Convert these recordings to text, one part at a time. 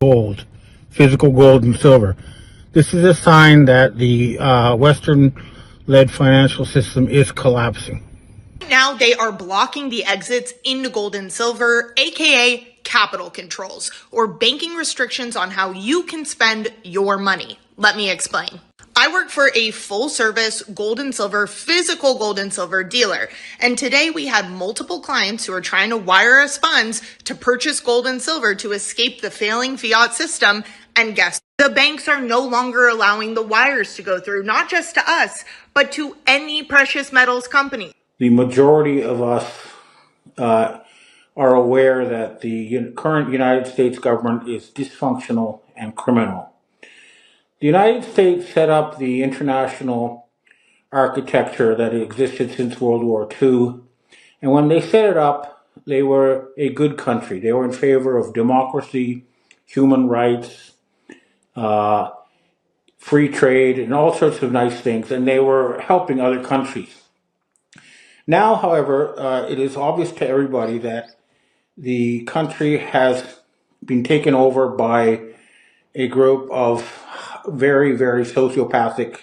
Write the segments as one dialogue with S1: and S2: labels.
S1: gold, physical gold and silver. This is a sign that the Western-led financial system is collapsing.
S2: Now they are blocking the exits into gold and silver, aka capital controls, or banking restrictions on how you can spend your money. Let me explain. I work for a full-service gold and silver, physical gold and silver dealer, and today we had multiple clients who are trying to wire us funds to purchase gold and silver to escape the failing fiat system, and guess the banks are no longer allowing the wires to go through, not just to us, but to any precious metals company.
S1: The majority of us are aware that the current United States government is dysfunctional and criminal. The United States set up the international architecture that existed since World War II, and when they set it up, they were a good country. They were in favor of democracy, human rights, free trade, and all sorts of nice things, and they were helping other countries. Now, however, it is obvious to everybody that the country has been taken over by a group of very, very sociopathic,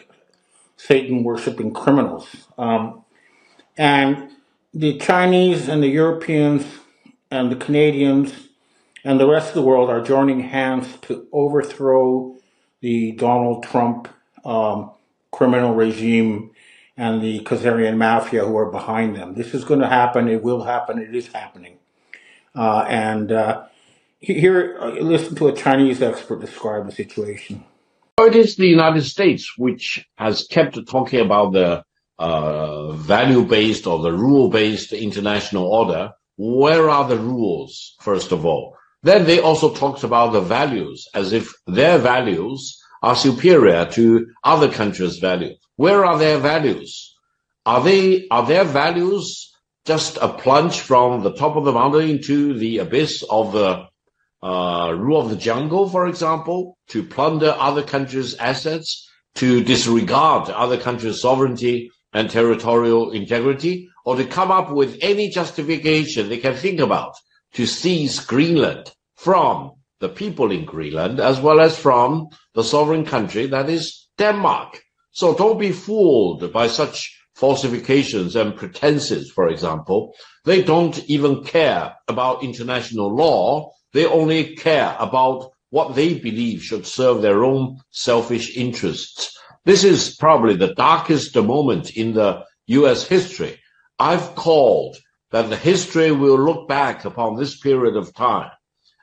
S1: Satan-worshipping criminals. And the Chinese and the Europeans and the Canadians and the rest of the world are joining hands to overthrow the Donald Trump criminal regime and the Khazarian mafia who are behind them. This is going to happen. It will happen. It is happening. Here, listen to a Chinese expert describe the situation.
S3: It is the United States which has kept talking about the value-based or the rule-based international order. Where are the rules, first of all? Then they also talked about the values, as if their values are superior to other countries' values. Where are their values? Are their values just a plunge from the top of the mountain into the abyss of the rule of the jungle, for example, to plunder other countries' assets, to disregard other countries' sovereignty and territorial integrity, or to come up with any justification they can think about to seize Greenland from the people in Greenland, as well as from the sovereign country that is Denmark. So don't be fooled by such falsifications and pretenses, for example. They don't even care about international law. They only care about what they believe should serve their own selfish interests. This is probably the darkest moment in the U.S. history. I've called that the history will look back upon this period of time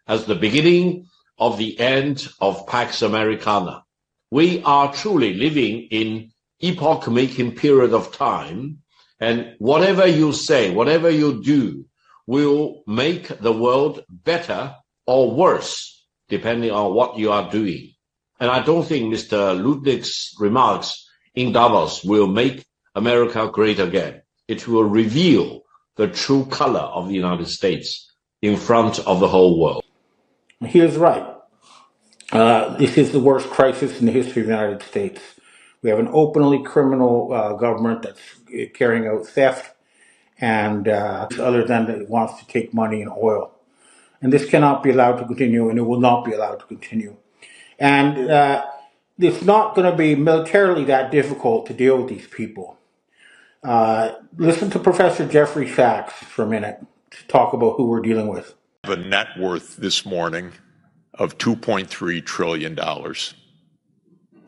S3: as the beginning of the end of Pax Americana. We are truly living in epoch-making period of time, and whatever you say, whatever you do, will make the world better or worse, depending on what you are doing. And I don't think Mr. Ludwig's remarks in Davos will make America great again. It will reveal the true color of the United States in front of the whole world.
S1: He is right. This is the worst crisis in the history of the United States. We have an openly criminal government that's carrying out theft and other than that it wants to take money and oil. And this cannot be allowed to continue, and it will not be allowed to continue. And it's not going to be militarily that difficult to deal with these people. Listen to Professor Jeffrey Sachs for a minute to talk about who we're dealing with.
S4: A net worth this morning of $2.3 trillion.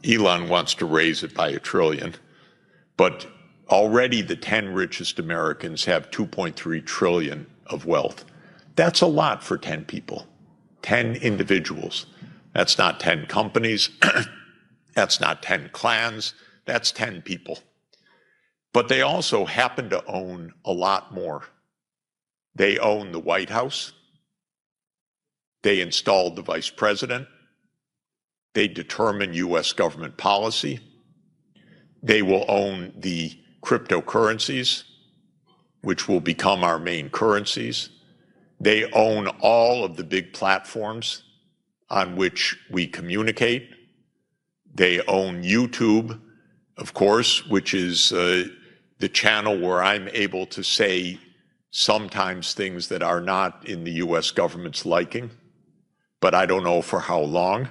S4: Elon wants to raise it by $1 trillion, but already the 10 richest Americans have $2.3 trillion of wealth. That's a lot for 10 people, 10 individuals. That's not 10 companies. That's not 10 clans. That's 10 people. But they also happen to own a lot more. They own the White House. They installed the vice president. They determine U.S. government policy. They will own the cryptocurrencies, which will become our main currencies. They own all of the big platforms on which we communicate. They own YouTube, of course, which is the channel where I'm able to say sometimes things that are not in the U.S. government's liking. but I don't know for how long.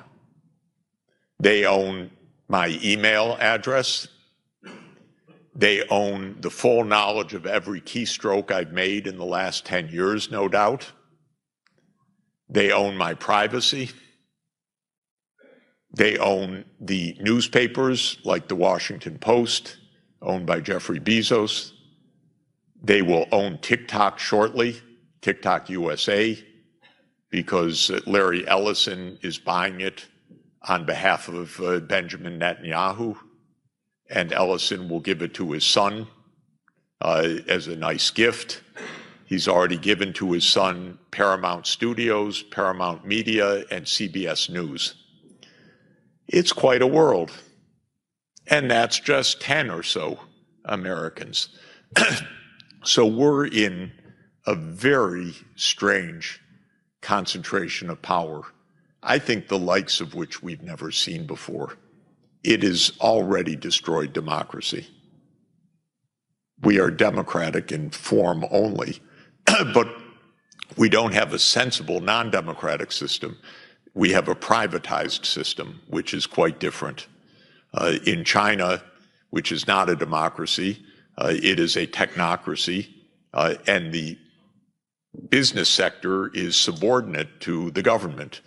S4: They own my email address. They own the full knowledge of every keystroke I've made in the last 10 years, no doubt. They own my privacy. They own the newspapers like the Washington Post, owned by Jeffrey Bezos. They will own TikTok shortly, TikTok USA, because Larry Ellison is buying it on behalf of Benjamin Netanyahu, and Ellison will give it to his son as a nice gift. He's already given to his son Paramount Studios, Paramount Media, and CBS News. It's quite a world. And that's just 10 or so Americans. So we're in a very strange concentration of power, I think the likes of which we've never seen before. It has already destroyed democracy. We are democratic in form only, but we don't have a sensible non-democratic system. We have a privatized system, which is quite different. In China, which is not a democracy, it is a technocracy, and the business sector is subordinate to the government,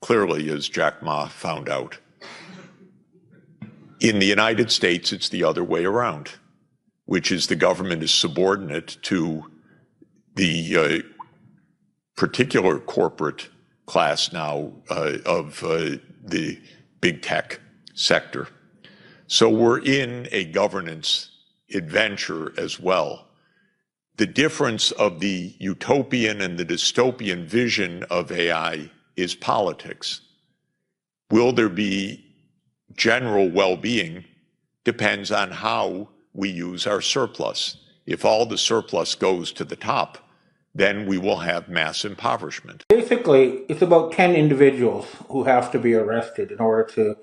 S4: clearly, as Jack Ma found out. In the United States, it's the other way around, which is the government is subordinate to the particular corporate class now of the big tech sector. So we're in a governance adventure as well. The difference of the utopian and the dystopian vision of AI is politics. Will there be general well-being? Depends on how we use our surplus. If all the surplus goes to the top, then we will have mass impoverishment.
S1: Basically, it's about 10 individuals who have to be arrested in order to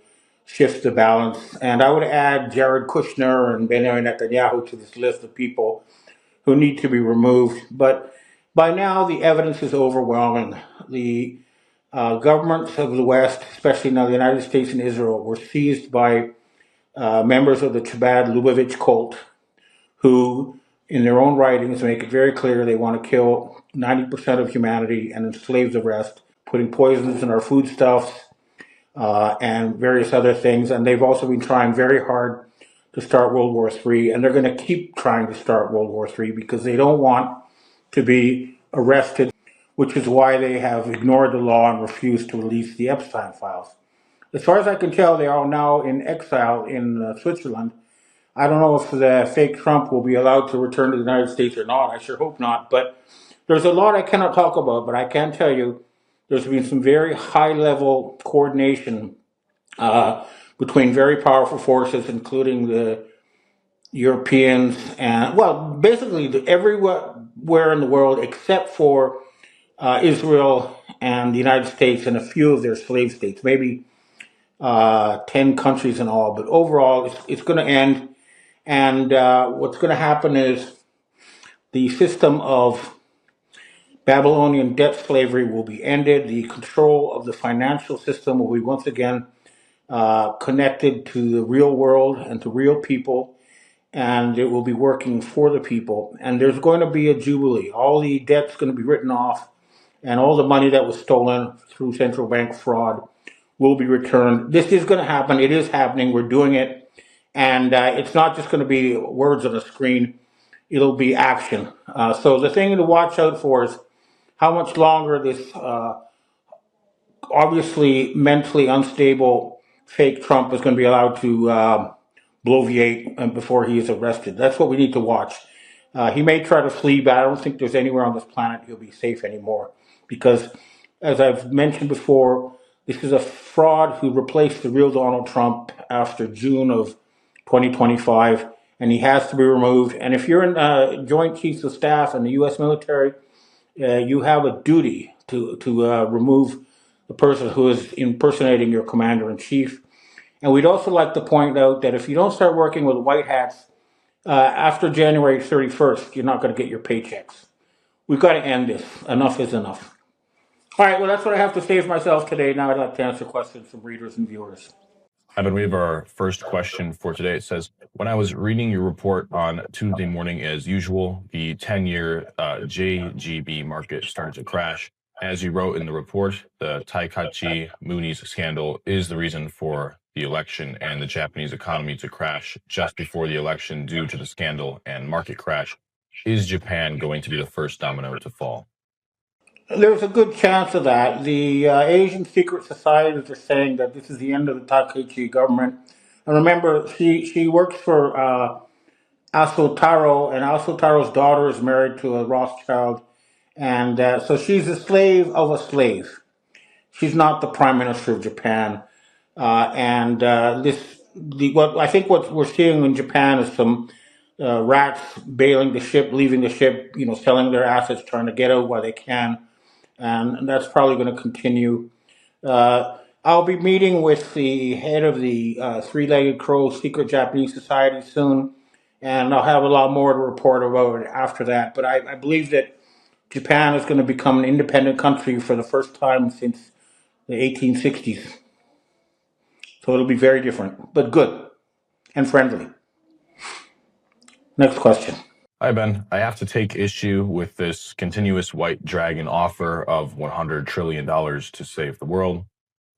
S1: shift the balance. And I would add Jared Kushner and Benjamin Netanyahu to this list of people who need to be removed. But by now, the evidence is overwhelming. The governments of the West, especially now the United States and Israel, were seized by members of the Chabad Lubavitch cult who, in their own writings, make it very clear they want to kill 90% of humanity and enslave the rest, putting poisons in our foodstuffs and various other things. And they've also been trying very hard to start World War III, and they're going to keep trying to start World War III because they don't want to be arrested, which is why they have ignored the law and refused to release the Epstein files. As far as I can tell, they are now in exile in Switzerland. I don't know if the fake Trump will be allowed to return to the United States or not. I sure hope not. But there's a lot I cannot talk about, but I can tell you there's been some very high-level coordination between very powerful forces, including the Europeans and, well, basically everywhere in the world except for Israel and the United States and a few of their slave states, maybe 10 countries in all. But overall, it's going to end. And what's going to happen is the system of Babylonian debt slavery will be ended. The control of the financial system will be once again connected to the real world and to real people, and it will be working for the people. And there's going to be a jubilee. All the debt's going to be written off, and all the money that was stolen through central bank fraud will be returned. This is going to happen. It is happening. We're doing it. And it's not just going to be words on a screen. It'll be action. So the thing to watch out for is how much longer this obviously mentally unstable fake Trump is going to be allowed to bloviate before he is arrested. That's what we need to watch. He may try to flee, but I don't think there's anywhere on this planet he'll be safe anymore. Because, as I've mentioned before, this is a fraud who replaced the real Donald Trump after June of 2025, and he has to be removed. And if you're in Joint Chiefs of Staff and the U.S. military, you have a duty to remove the person who is impersonating your commander-in-chief. And we'd also like to point out that if you don't start working with white hats after January 31st, you're not going to get your paychecks. We've got to end this. Enough is enough. All right, well, that's what I have to say for myself today. Now I'd like to answer questions from readers and viewers.
S5: Evan, we have our first question for today. It says, when I was reading your report on Tuesday morning, as usual, the 10-year JGB market started to crash. As you wrote in the report, the Taikachi Moonies scandal is the reason for the election and the Japanese economy to crash just before the election due to the scandal and market crash. Is Japan going to be the first domino to fall?
S1: There's a good chance of that. The Asian secret societies are saying that this is the end of the Takaichi government. And remember, she works for Asotaro, and Asotaro's daughter is married to a Rothschild, and so she's a slave of a slave. She's not the prime minister of Japan, and what I think what we're seeing in Japan is some rats bailing the ship, leaving the ship, selling their assets, trying to get out while they can, and that's probably going to continue. I'll be meeting with the head of the Three-Legged Crow Secret Japanese Society soon, and I'll have a lot more to report about it after that. But I believe that Japan is going to become an independent country for the first time since the 1860s. So it'll be very different, but good and friendly. Next question.
S5: Hi, Ben. I have to take issue with this continuous white dragon offer of $100 trillion to save the world.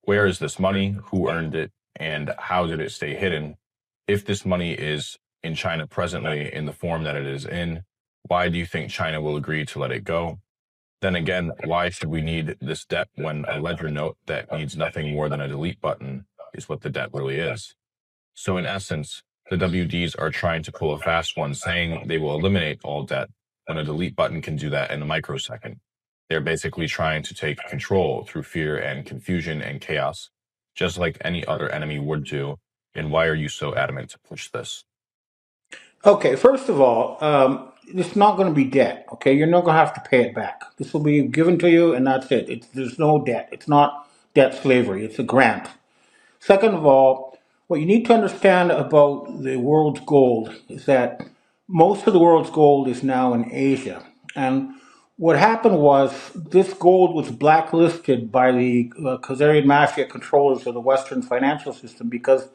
S5: Where is this money? Who earned it? And how did it stay hidden? If this money is in China presently in the form that it is in, why do you think China will agree to let it go? Then again, why should we need this debt when a ledger note that needs nothing more than a delete button is what the debt really is? So in essence, the WDs are trying to pull a fast one, saying they will eliminate all debt when a delete button can do that in a microsecond. They're basically trying to take control through fear and confusion and chaos, just like any other enemy would do. And why are you so adamant to push this?
S1: Okay, first of all, it's not going to be debt. Okay, you're not going to have to pay it back. This will be given to you, and that's it. There's no debt. It's not debt slavery. It's a grant. Second of all, what you need to understand about the world's gold is that most of the world's gold is now in Asia. And what happened was this gold was blacklisted by the Khazarian mafia controllers of the Western financial system because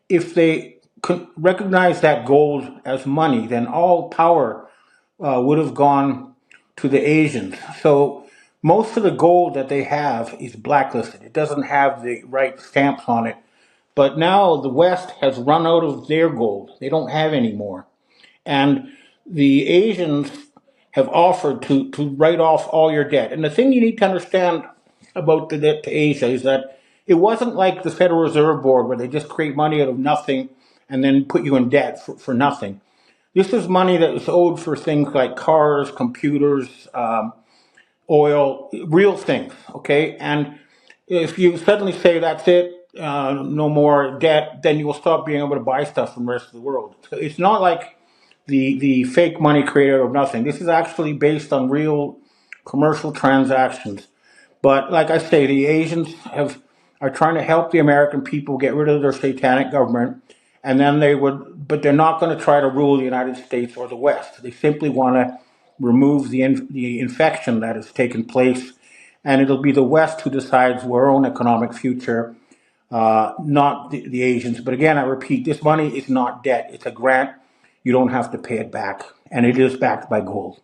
S1: if they could recognize that gold as money, then all power would have gone to the Asians. So most of the gold that they have is blacklisted. It doesn't have the right stamps on it. But now the West has run out of their gold. They don't have any more. And the Asians have offered to write off all your debt. And the thing you need to understand about the debt to Asia is that it wasn't like the Federal Reserve Board where they just create money out of nothing and then put you in debt for nothing. This is money that was owed for things like cars, computers, oil, real things, okay? And if you suddenly say that's it, no more debt, then you will stop being able to buy stuff from the rest of the world. So it's not like the fake money created out of nothing. This is actually based on real commercial transactions. But like I say, the Asians are trying to help the American people get rid of their satanic government, and then but they're not going to try to rule the United States or the West. They simply want to remove the infection that has taken place, and it'll be the West who decides our own economic future, not the Asians. But again, I repeat, this money is not debt; it's a grant. You don't have to pay it back, and it is backed by gold.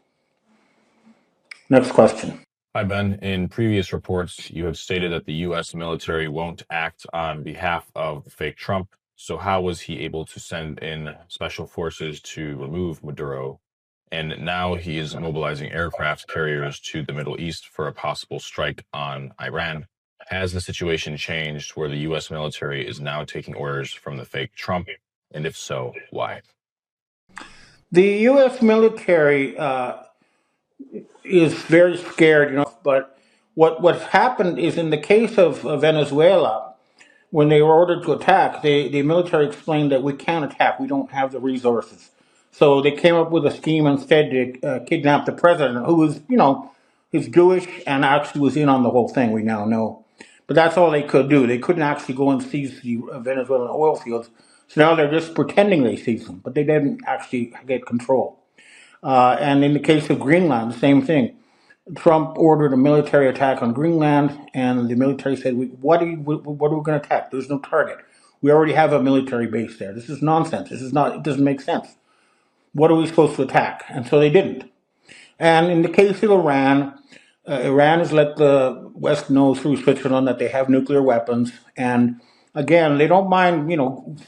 S1: Next question.
S5: Hi, Ben. In previous reports, you have stated that the U.S. military won't act on behalf of fake Trump. So how was he able to send in special forces to remove Maduro? And now he is mobilizing aircraft carriers to the Middle East for a possible strike on Iran. Has the situation changed where the U.S. military is now taking orders from the fake Trump? And if so, why?
S1: The U.S. military is very scared, But what happened is in the case of Venezuela, when they were ordered to attack, the military explained that we can't attack. We don't have the resources. So they came up with a scheme instead to kidnap the president, who was, is Jewish and actually was in on the whole thing. We now know, but that's all they could do. They couldn't actually go and seize the Venezuelan oil fields. So now they're just pretending they seized them, but they didn't actually get control. And in the case of Greenland, the same thing. Trump ordered a military attack on Greenland, and the military said, what are we going to attack? There's no target. We already have a military base there. This is nonsense. It doesn't make sense. What are we supposed to attack? And so they didn't. And in the case of Iran, Iran has let the West know through Switzerland that they have nuclear weapons. And again, they don't mind,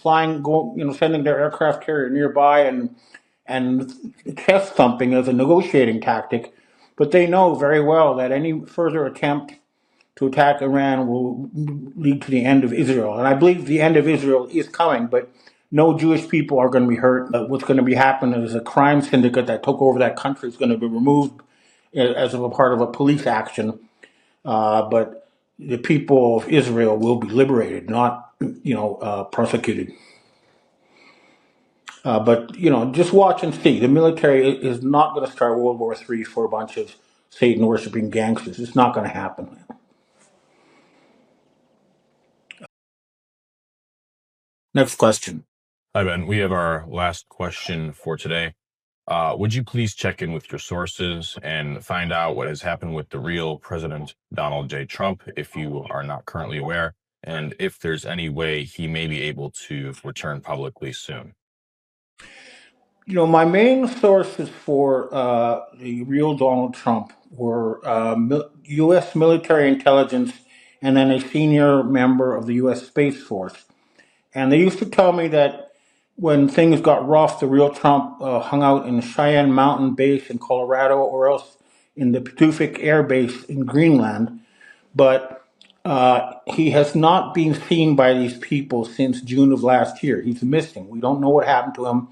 S1: sending their aircraft carrier nearby and chest thumping as a negotiating tactic. But they know very well that any further attempt to attack Iran will lead to the end of Israel. And I believe the end of Israel is coming, but no Jewish people are going to be hurt. What's going to be happening is a crime syndicate that took over that country is going to be removed as a part of a police action. But the people of Israel will be liberated, not prosecuted. But just watch and see. The military is not going to start World War III for a bunch of Satan worshiping gangsters. It's not going to happen. Next question.
S5: Hi, Ben. We have our last question for today. Would you please check in with your sources and find out what has happened with the real President Donald J. Trump, if you are not currently aware, and if there's any way he may be able to return publicly soon?
S1: My main sources for the real Donald Trump were U.S. military intelligence and then a senior member of the U.S. Space Force. And they used to tell me that when things got rough, the real Trump hung out in Cheyenne Mountain Base in Colorado or else in the Pacific Air Base in Greenland. But he has not been seen by these people since June of last year. He's missing. We don't know what happened to him.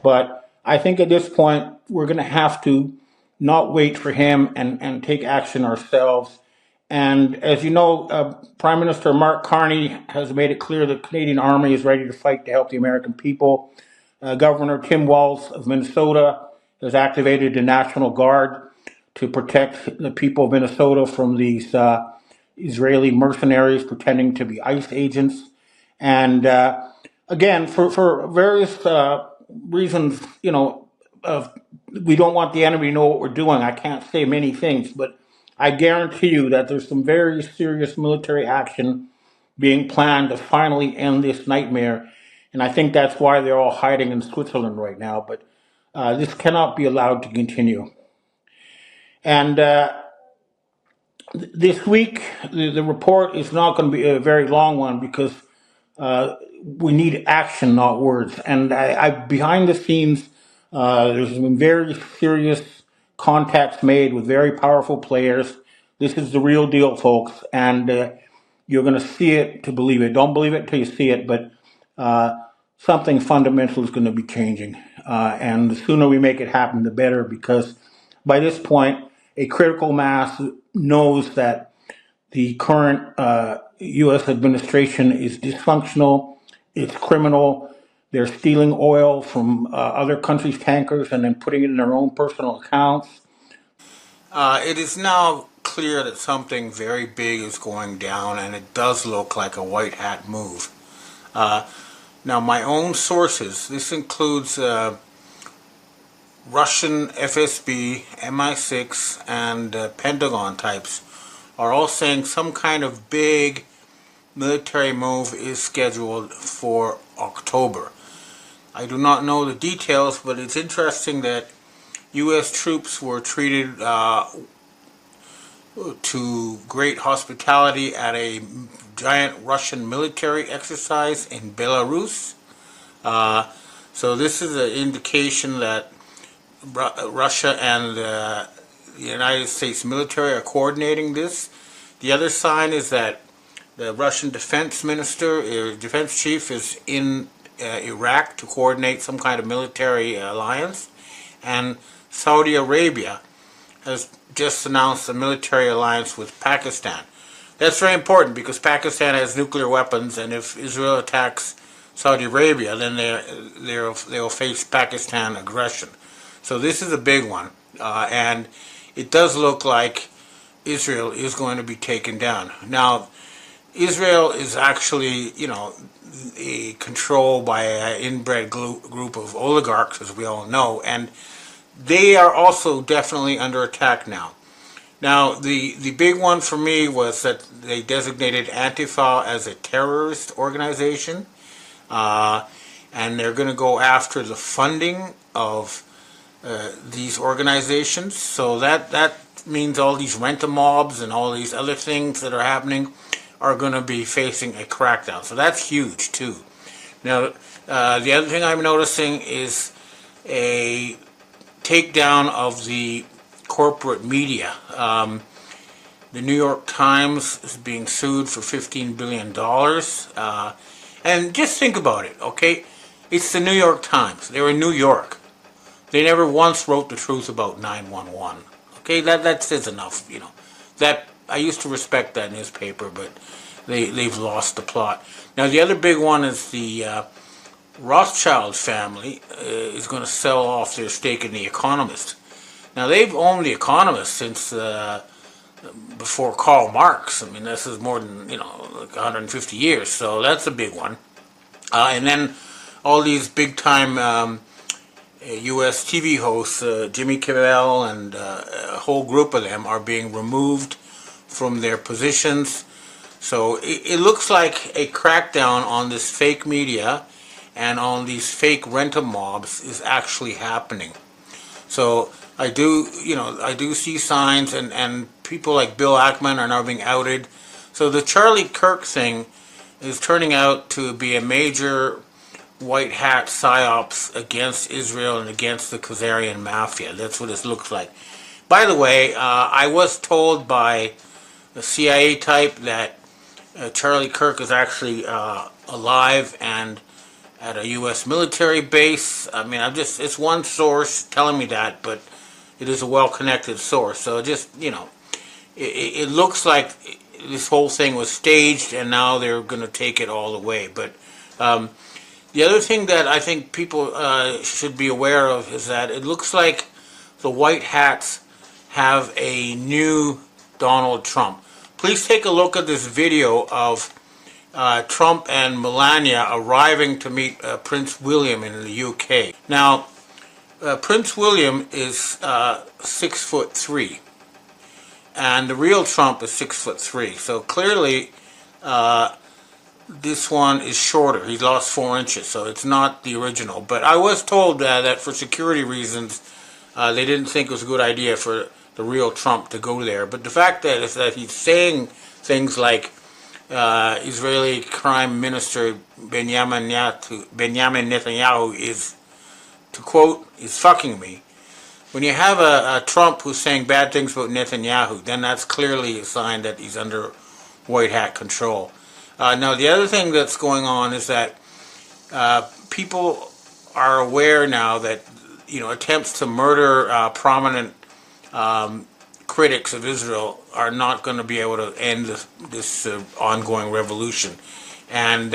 S1: But I think at this point, we're going to have to not wait for him and take action ourselves. And as you know, Prime Minister Mark Carney has made it clear the Canadian Army is ready to fight to help the American people. Governor Tim Walz of Minnesota has activated the National Guard to protect the people of Minnesota from these Israeli mercenaries pretending to be ICE agents. And again, for various reasons, we don't want the enemy to know what we're doing. I can't say many things, but I guarantee you that there's some very serious military action being planned to finally end this nightmare. And I think that's why they're all hiding in Switzerland right now. But this cannot be allowed to continue. And this week, the report is not going to be a very long one because we need action, not words. And behind the scenes, there's been very serious contacts made with very powerful players. This is the real deal, folks, and you're going to see it to believe it. Don't believe it until you see it, but something fundamental is going to be changing. And the sooner we make it happen, the better, because by this point, a critical mass knows that the current U.S. administration is dysfunctional, it's criminal. They're stealing oil from other countries' tankers and then putting it in their own personal accounts. It is now clear that something very big is going down, and it does look like a white hat move. Now, my own sources, this includes Russian FSB, MI6, and Pentagon types, are all saying some kind of big military move is scheduled for October. I do not know the details, but it's interesting that U.S. troops were treated to great hospitality at a giant Russian military exercise in Belarus. So this is an indication that Russia and the United States military are coordinating this. The other sign is that the Russian defense minister, defense chief, is in Iraq to coordinate some kind of military alliance. And Saudi Arabia has just announced a military alliance with Pakistan. That's very important because Pakistan has nuclear weapons, and if Israel attacks Saudi Arabia, then they'll face Pakistan aggression. So this is a big one, and it does look like Israel is going to be taken down. Now, Israel is actually, controlled by an inbred group of oligarchs, as we all know, and they are also definitely under attack now. Now, the big one for me was that they designated Antifa as a terrorist organization, uh, and they're going to go after the funding of these organizations. So that means all these rent-a-mobs and all these other things that are happening are going to be facing a crackdown. So that's huge too. Now, the other thing I'm noticing is a takedown of the corporate media. The New York Times is being sued for $15 billion. And just think about it, okay? It's the New York Times. They're in New York. They never once wrote the truth about 911. Okay, that says enough, you know. That I used to respect that newspaper, but they've lost the plot. Now the other big one is the Rothschild family is going to sell off their stake in The Economist. Now they've owned The Economist since before Karl Marx. I mean, this is more than, you know, like 150 years, so that's a big one. And then all these big time U.S. TV hosts, Jimmy Kimmel and a whole group of them are being removed from their positions. So it looks like a crackdown on this fake media and on these fake rent-a-mobs is actually happening. So I do see signs, and people like Bill Ackman are now being outed. So the Charlie Kirk thing is turning out to be a major white hat psyops against Israel and against the Khazarian mafia. That's what it looks like. By the way, I was told by a CIA type that Charlie Kirk is actually alive and at a U.S. military base. I mean, it's one source telling me that, but it is a well-connected source. So just, you know, it looks like this whole thing was staged and now they're going to take it all the way. But the other thing that I think people should be aware of is that it looks like the white hats have a new Donald Trump. Please take a look at this video of Trump and Melania arriving to meet Prince William in the UK. Now, Prince William is 6'3", and the real Trump is 6'3". So clearly, this one is shorter. He lost 4 inches, so it's not the original. But I was told that for security reasons, they didn't think it was a good idea for the real Trump to go there. But the fact that is that he's saying things like Israeli Prime Minister Benjamin Netanyahu is, to quote, is fucking me. When you have a Trump who's saying bad things about Netanyahu, then that's clearly a sign that he's under white hat control. Now, the other thing that's going on is that people are aware now that, you know, attempts to murder prominent critics of Israel are not going to be able to end this ongoing revolution. And,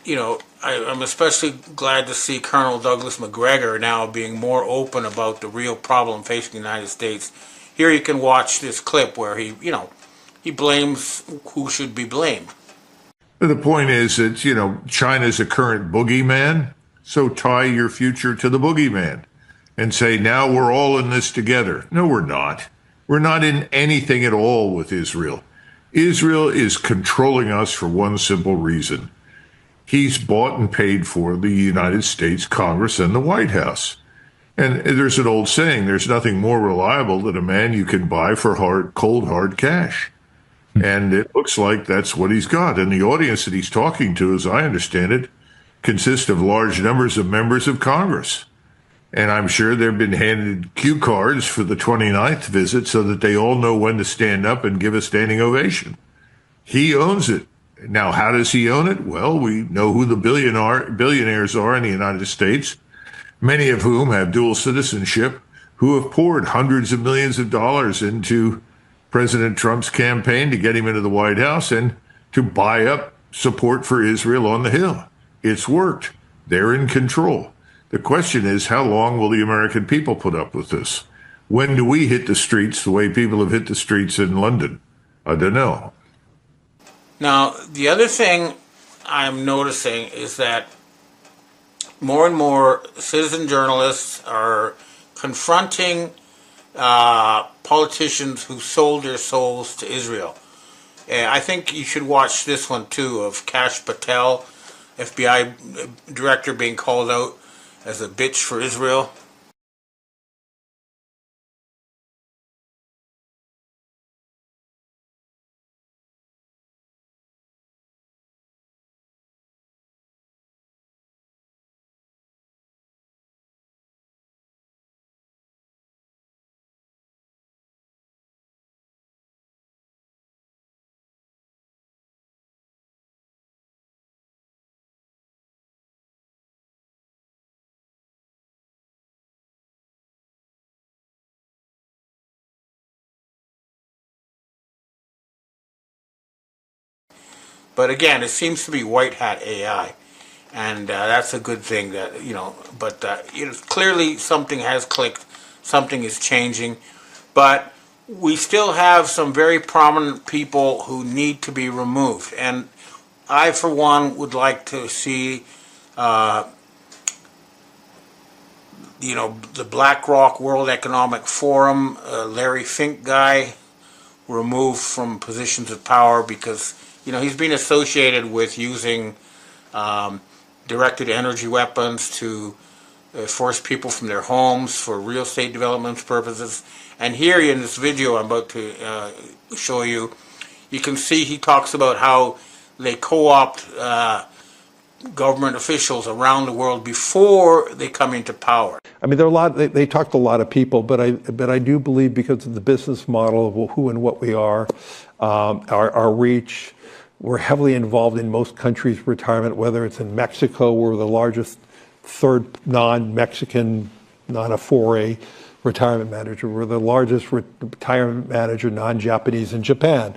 S1: you know, I'm especially glad to see Colonel Douglas McGregor now being more open about the real problem facing the United States. Here you can watch this clip where he, you know, he blames who should be blamed.
S6: The point is that, you know, China's a current boogeyman, so tie your future to the boogeyman and say, now we're all in this together. No, we're not. We're not in anything at all with Israel. Israel is controlling us for one simple reason. He's bought and paid for the United States Congress and the White House. And there's an old saying, there's nothing more reliable than a man you can buy for cold, hard cash. And it looks like that's what he's got. And the audience that he's talking to, as I understand it, consists of large numbers of members of Congress. And I'm sure they've been handed cue cards for the 29th visit so that they all know when to stand up and give a standing ovation. He owns it. Now, how does he own it? Well, we know who the billionaires are in the United States, many of whom have dual citizenship, who have poured hundreds of millions of dollars into President Trump's campaign to get him into the White House and to buy up support for Israel on the Hill. It's worked. They're in control. The question is, how long will the American people put up with this? When do we hit the streets the way people have hit the streets in London? I don't know.
S1: Now, the other thing I'm noticing is that more and more citizen journalists are confronting politicians who sold their souls to Israel. I think you should watch this one too, of Kash Patel, FBI director, being called out as a bitch for Israel. But again, it seems to be white hat AI, and that's a good thing. That but clearly something has clicked, something is changing, but we still have some very prominent people who need to be removed, and I, for one, would like to see, the BlackRock World Economic Forum, Larry Fink guy, removed from positions of power because he's been associated with using directed energy weapons to force people from their homes for real estate development purposes. And here in this video I'm about to show you, you can see he talks about how they co-opt government officials around the world before they come into power.
S7: I mean, there are a lot. They talked to a lot of people, but I do believe, because of the business model of who and what we are, our reach, we're heavily involved in most countries' retirement. Whether it's in Mexico, we're the largest third non-Mexican, non-Afore retirement manager. We're the largest retirement manager non-Japanese in Japan.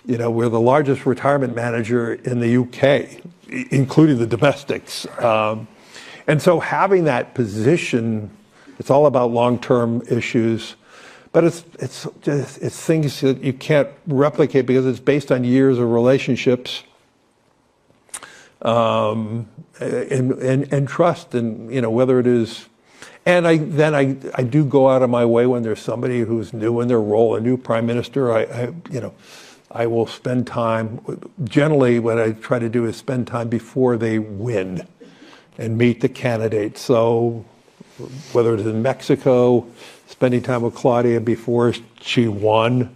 S7: We're the largest retirement manager in the UK, including the domestics. And so having that position, it's all about long-term issues, but it's things that you can't replicate because it's based on years of relationships and trust, and whether it is. And I do go out of my way when there's somebody who's new in their role, a new prime minister. I will spend time. Generally, what I try to do is spend time before they win and meet the candidates. So whether it's in Mexico, spending time with Claudia before she won,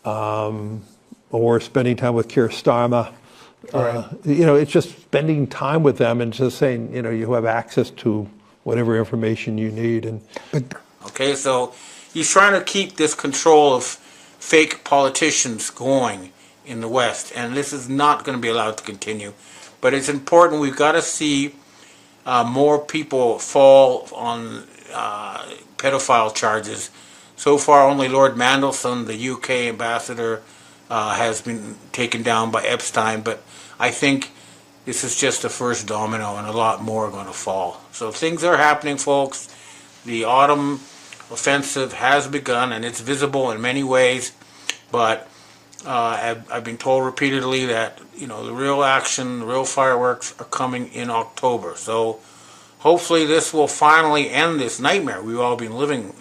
S7: or spending time with Keir Starmer. Right. It's just spending time with them and just saying, you have access to whatever information you need.
S1: Okay, so he's trying to keep this control of fake politicians going in the West, and this is not going to be allowed to continue. But it's important. We've got to see more people fall on pedophile charges. So far, only Lord Mandelson, the UK ambassador, has been taken down by Epstein, but I think this is just the first domino, and a lot more are going to fall. So things are happening, folks. The autumn offensive has begun, and it's visible in many ways, but I've been told repeatedly that the real action, the real fireworks are coming in October. So hopefully this will finally end this nightmare we've all been living,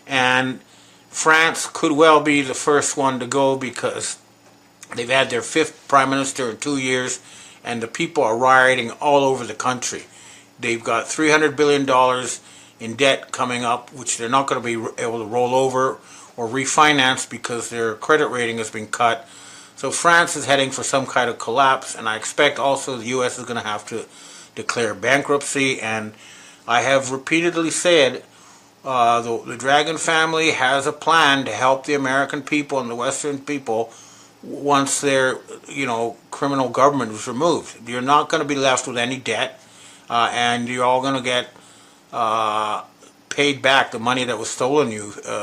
S1: and France could well be the first one to go, because they've had their 5th prime minister in 2 years, and the people are rioting all over the country. They've got $300 billion in debt coming up, which they're not going to be able to roll over or refinance because their credit rating has been cut. So France is heading for some kind of collapse, and I expect also the U.S. is going to have to declare bankruptcy. And I have repeatedly said the Dragon family has a plan to help the American people and the Western people once their criminal government is removed. You're not going to be left with any debt, and you're all going to get paid back the money that was stolen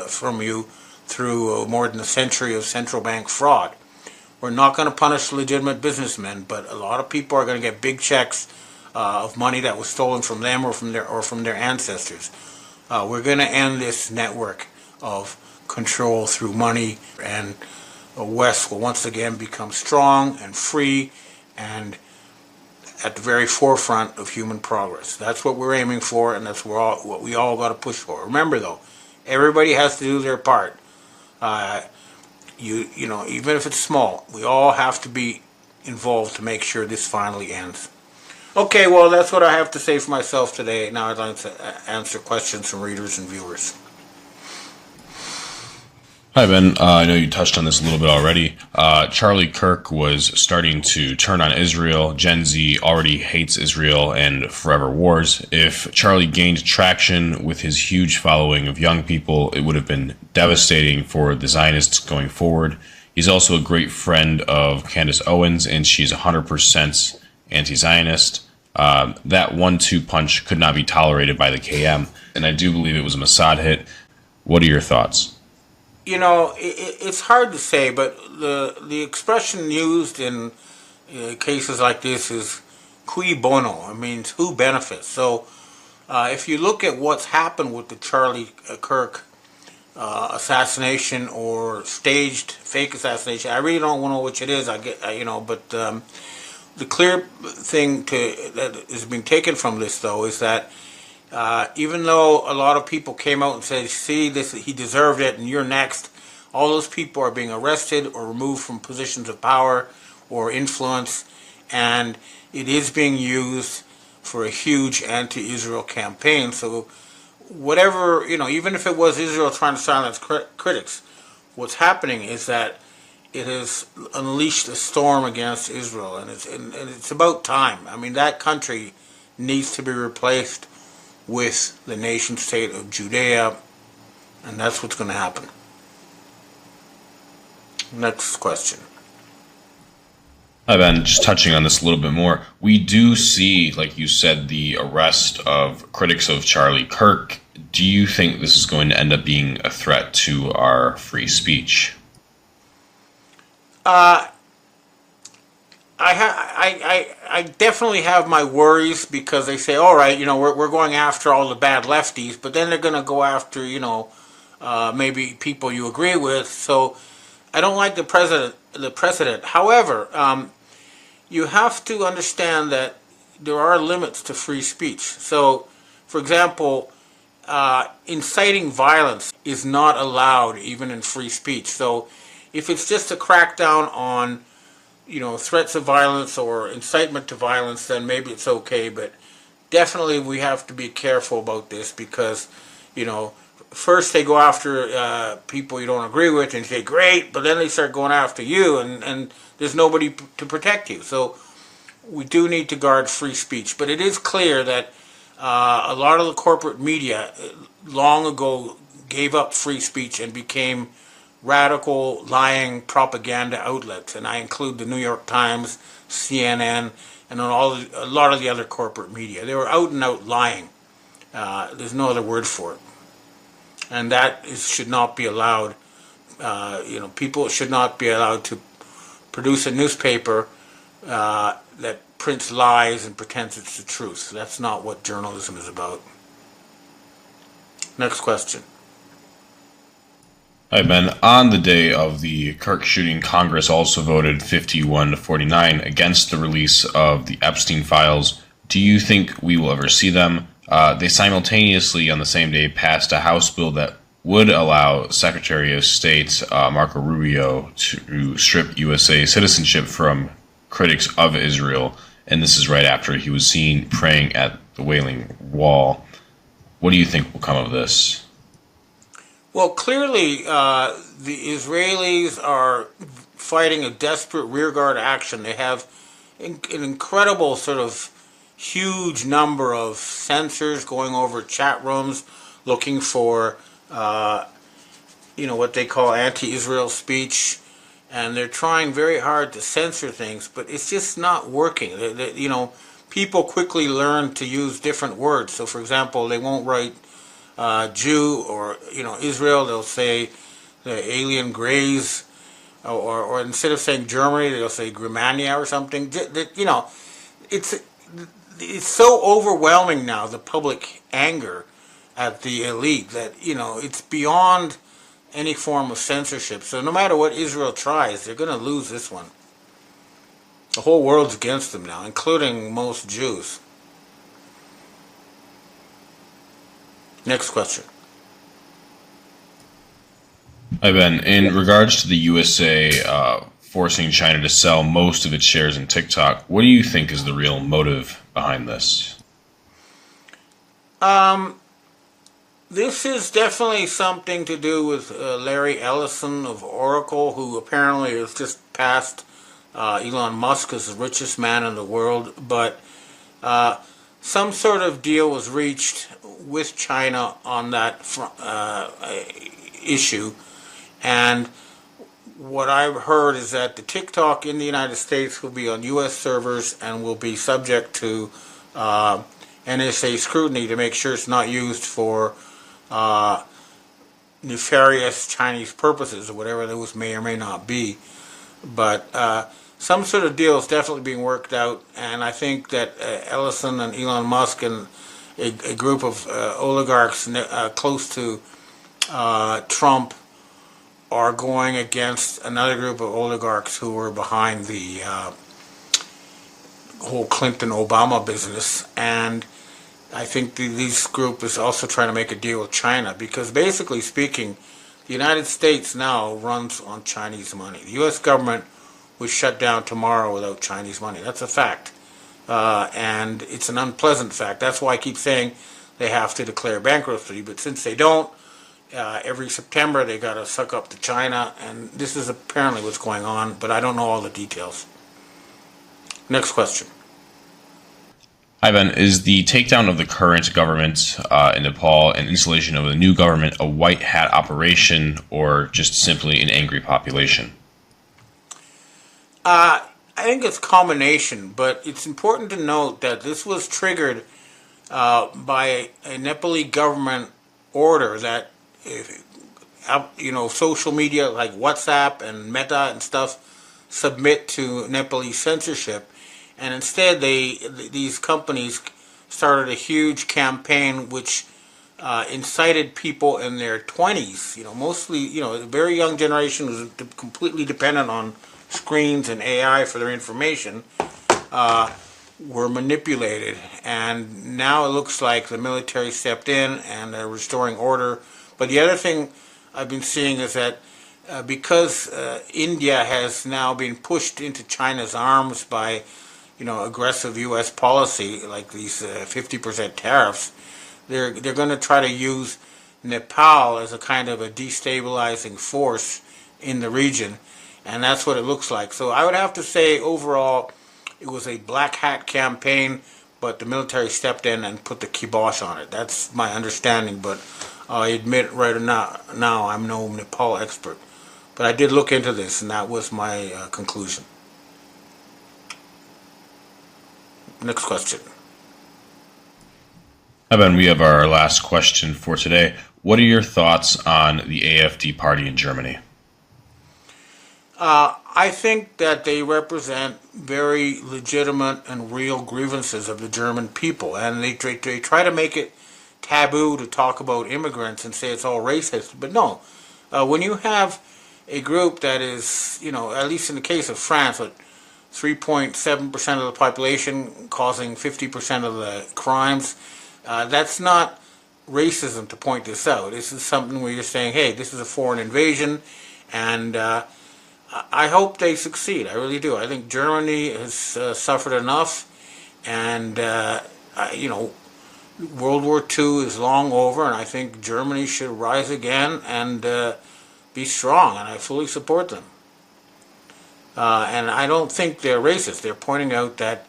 S1: from you through more than a century of central bank fraud. We're not going to punish legitimate businessmen, but a lot of people are going to get big checks of money that was stolen from them or from their ancestors. We're going to end this network of control through money, and the West will once again become strong and free and at the very forefront of human progress. That's what we're aiming for, and that's what we all got to push for. Remember, though, Everybody has to do their part. Even if it's small, we all have to be involved to make sure this finally ends. Okay, well, that's what I have to say for myself today. Now I'd like to answer questions from readers and viewers.
S5: Hi, Ben. I know you touched on this a little bit already. Charlie Kirk was starting to turn on Israel. Gen Z already hates Israel and forever wars. If Charlie gained traction with his huge following of young people, it would have been devastating for the Zionists going forward. He's also a great friend of Candace Owens, and she's 100% anti-Zionist. That 1-2 punch could not be tolerated by the KM, and I do believe it was a Mossad hit. What are your thoughts?
S1: It's hard to say, but the expression used in cases like this is cui bono. It means who benefits. So if you look at what's happened with the Charlie Kirk assassination or staged fake assassination, I really don't know which it is. But the clear thing that is being taken from this, though, is that even though a lot of people came out and said, see, this, he deserved it and you're next, all those people are being arrested or removed from positions of power or influence, and it is being used for a huge anti-Israel campaign. So whatever, even if it was Israel trying to silence critics, what's happening is that it has unleashed a storm against Israel, and it's about time. I mean, that country needs to be replaced with the nation state of Judea, and that's what's going to happen. Next question.
S5: Hi, Ben. Just touching on this a little bit more. We do see, like you said, the arrest of critics of Charlie Kirk. Do you think this is going to end up being a threat to our free speech?
S1: I definitely have my worries, because they say, all right, we're going after all the bad lefties, but then they're going to go after, maybe people you agree with. So I don't like the precedent. However, you have to understand that there are limits to free speech. So, for example, inciting violence is not allowed even in free speech. So if it's just a crackdown on, threats of violence or incitement to violence, then maybe it's okay. But definitely we have to be careful about this, because, first they go after people you don't agree with and say, great, but then they start going after you, and there's nobody to protect you. So we do need to guard free speech. But it is clear that a lot of the corporate media long ago gave up free speech and became radical, lying propaganda outlets, and I include the New York Times, CNN, and a lot of the other corporate media. They were out and out lying. There's no other word for it, and that should not be allowed. People should not be allowed to produce a newspaper that prints lies and pretends it's the truth. That's not what journalism is about. Next question.
S5: Hi, Ben. On the day of the Kirk shooting, Congress also voted 51-49 against the release of the Epstein files. Do you think we will ever see them? They simultaneously, on the same day, passed a House bill that would allow Secretary of State Marco Rubio to strip USA citizenship from critics of Israel, and this is right after he was seen praying at the Wailing Wall. What do you think will come of this?
S1: Well, clearly, the Israelis are fighting a desperate rearguard action. They have an incredible sort of huge number of censors going over chat rooms looking for, what they call anti-Israel speech. And they're trying very hard to censor things, but it's just not working. People quickly learn to use different words. So, for example, they won't write Jew or Israel, they'll say the alien grays, or instead of saying Germany, they'll say Germania or something. It's so overwhelming now, the public anger at the elite, that it's beyond any form of censorship. So no matter what Israel tries, they're going to lose this one. The whole world's against them now, including most Jews. Next question.
S5: Hi, Ben. In regards to the USA forcing China to sell most of its shares in TikTok, what do you think is the real motive behind this?
S1: This is definitely something to do with Larry Ellison of Oracle, who apparently has just passed Elon Musk as the richest man in the world. But some sort of deal was reached with China on that issue. And what I've heard is that the TikTok in the United States will be on U.S. servers and will be subject to NSA scrutiny to make sure it's not used for nefarious Chinese purposes or whatever those may or may not be. But some sort of deal is definitely being worked out, and I think that Ellison and Elon Musk and a group of oligarchs close to Trump are going against another group of oligarchs who were behind the whole Clinton-Obama business. And I think this group is also trying to make a deal with China because, basically speaking, the United States now runs on Chinese money. The U.S. government would shut down tomorrow without Chinese money. That's a fact. And it's an unpleasant fact. That's why I keep saying they have to declare bankruptcy. But since they don't, every September they got to suck up to China. And this is apparently what's going on, but I don't know all the details. Next question.
S5: Hi, Ben. Is the takedown of the current government in Nepal and installation of a new government a white hat operation or just simply an angry population?
S1: I think it's a combination, but it's important to note that this was triggered by a Nepali government order that, social media like WhatsApp and Meta and stuff submit to Nepali censorship. And instead, these companies started a huge campaign which incited people in their 20s, mostly, a very young generation was completely dependent on screens and AI for their information, were manipulated. And now it looks like the military stepped in and they're restoring order. But the other thing I've been seeing is that because India has now been pushed into China's arms by aggressive U.S. policy like these 50% tariffs, they're going to try to use Nepal as a kind of a destabilizing force in the region, and that's what it looks like. So I would have to say overall it was a black hat campaign, but the military stepped in and put the kibosh on it. That's my understanding, but I admit right now I'm no Nepal expert. But I did look into this, and that was my conclusion. Next question.
S5: Hi, Ben. We have our last question for today. What are your thoughts on the AfD party in Germany?
S1: I think that they represent very legitimate and real grievances of the German people, and they try to make it taboo to talk about immigrants and say it's all racist. But no, when you have a group that is, at least in the case of France, with 3.7% of the population causing 50% of the crimes, that's not racism to point this out. This is something where you're saying, hey, this is a foreign invasion, and I hope they succeed. I really do. I think Germany has suffered enough, and World War II is long over, and I think Germany should rise again and be strong, and I fully support them. And I don't think they're racist. They're pointing out that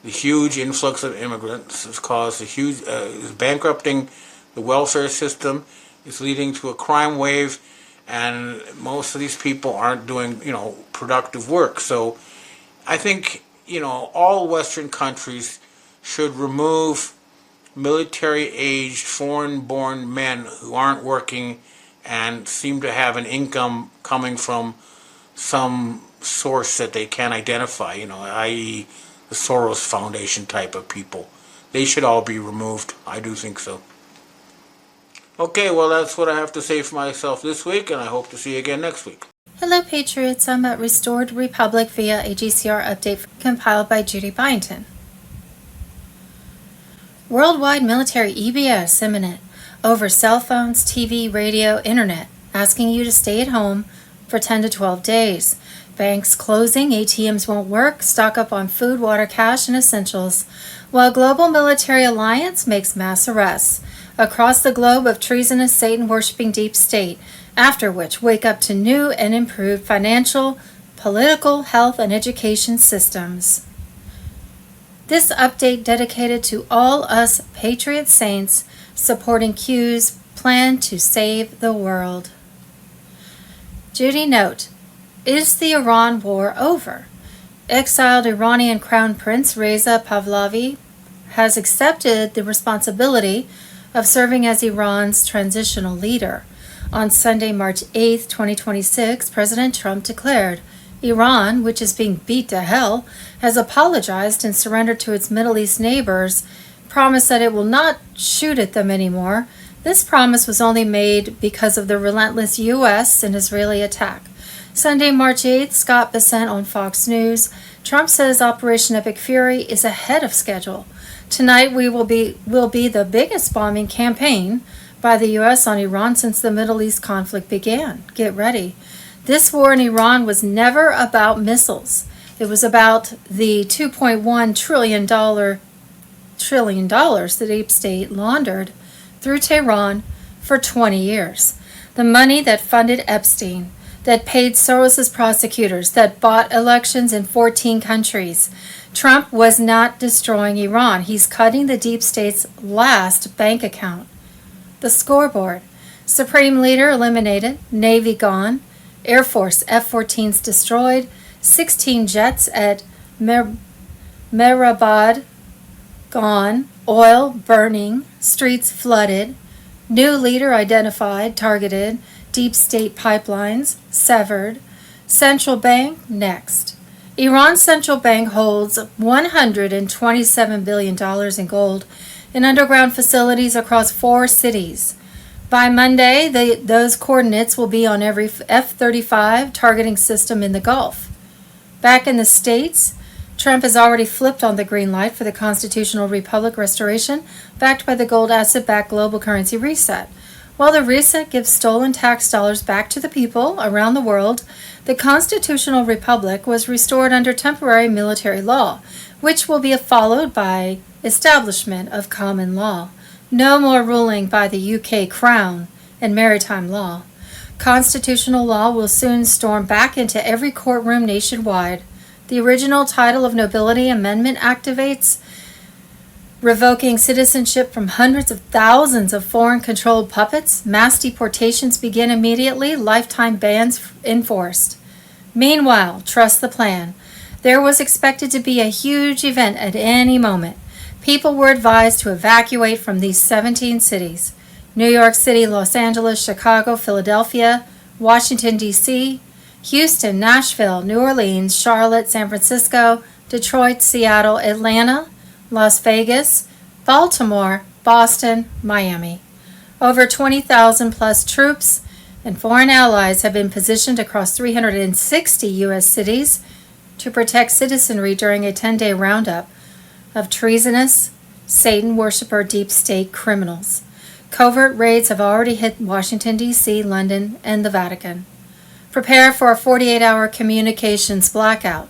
S1: the huge influx of immigrants has caused is bankrupting the welfare system, is leading to a crime wave, and most of these people aren't doing, productive work. So I think, all Western countries should remove military-aged, foreign-born men who aren't working and seem to have an income coming from some source that they can't identify, i.e. the Soros Foundation type of people. They should all be removed. I do think so. Okay, well, that's what I have to say for myself this week, and I hope to see you again next week.
S8: Hello, Patriots. I'm at Restored Republic via a GCR update compiled by Judy Byington. Worldwide military EBS imminent over cell phones, TV, radio, internet. asking you to stay at home for 10 to 12 days. Banks closing, ATMs won't work, stock up on food, water, cash, and essentials, while Global Military Alliance makes mass arrests across the globe of treasonous Satan-worshipping deep state, after which wake up to new and improved financial, political, health, and education systems. This update dedicated to all us Patriot Saints supporting Q's plan to save the world. Judy note, is the Iran war over? Exiled Iranian Crown Prince Reza Pahlavi has accepted the responsibility of serving as Iran's transitional leader. On Sunday, March 8, 2026, President Trump declared, Iran, which is being beat to hell, has apologized and surrendered to its Middle East neighbors, promised that it will not shoot at them anymore. This promise was only made because of the relentless U.S. and Israeli attack. Sunday, March 8th, Scott Bessent on Fox News. Trump says Operation Epic Fury is ahead of schedule. Tonight will be the biggest bombing campaign by the U.S. on Iran since the Middle East conflict began. Get ready. This war in Iran was never about missiles. It was about the $2.1 trillion the deep state laundered through Tehran for 20 years. The money that funded Epstein, that paid Soros's prosecutors, that bought elections in 14 countries. Trump was not destroying Iran. He's cutting the deep state's last bank account. The scoreboard. Supreme Leader eliminated, Navy gone, Air Force F-14s destroyed, 16 jets at Mehrabad gone, oil burning, streets flooded, new leader identified, targeted, deep state pipelines severed, central bank next. Iran's central bank holds $127 billion in gold in underground facilities across 4 cities. By Monday, those coordinates will be on every F-35 targeting system in the Gulf. Back in the States, Trump has already flipped on the green light for the constitutional republic restoration, backed by the gold asset-backed global currency reset. While the reset gives stolen tax dollars back to the people around the world, the constitutional republic was restored under temporary military law, which will be followed by establishment of common law. No more ruling by the UK Crown and maritime law. Constitutional law will soon storm back into every courtroom nationwide. The original title of nobility amendment activates, revoking citizenship from hundreds of thousands of foreign-controlled puppets. Mass deportations begin immediately, lifetime bans enforced. Meanwhile, trust the plan. There was expected to be a huge event at any moment. People were advised to evacuate from these 17 cities: New York City, Los Angeles, Chicago, Philadelphia, Washington, D.C., Houston, Nashville, New Orleans, Charlotte, San Francisco, Detroit, Seattle, Atlanta, Las Vegas, Baltimore, Boston, Miami. Over 20,000 plus troops and foreign allies have been positioned across 360 U.S. cities to protect citizenry during a 10-day roundup of treasonous, Satan worshiper deep state criminals. Covert raids have already hit Washington, D.C., London, and the Vatican. Prepare for a 48-hour communications blackout,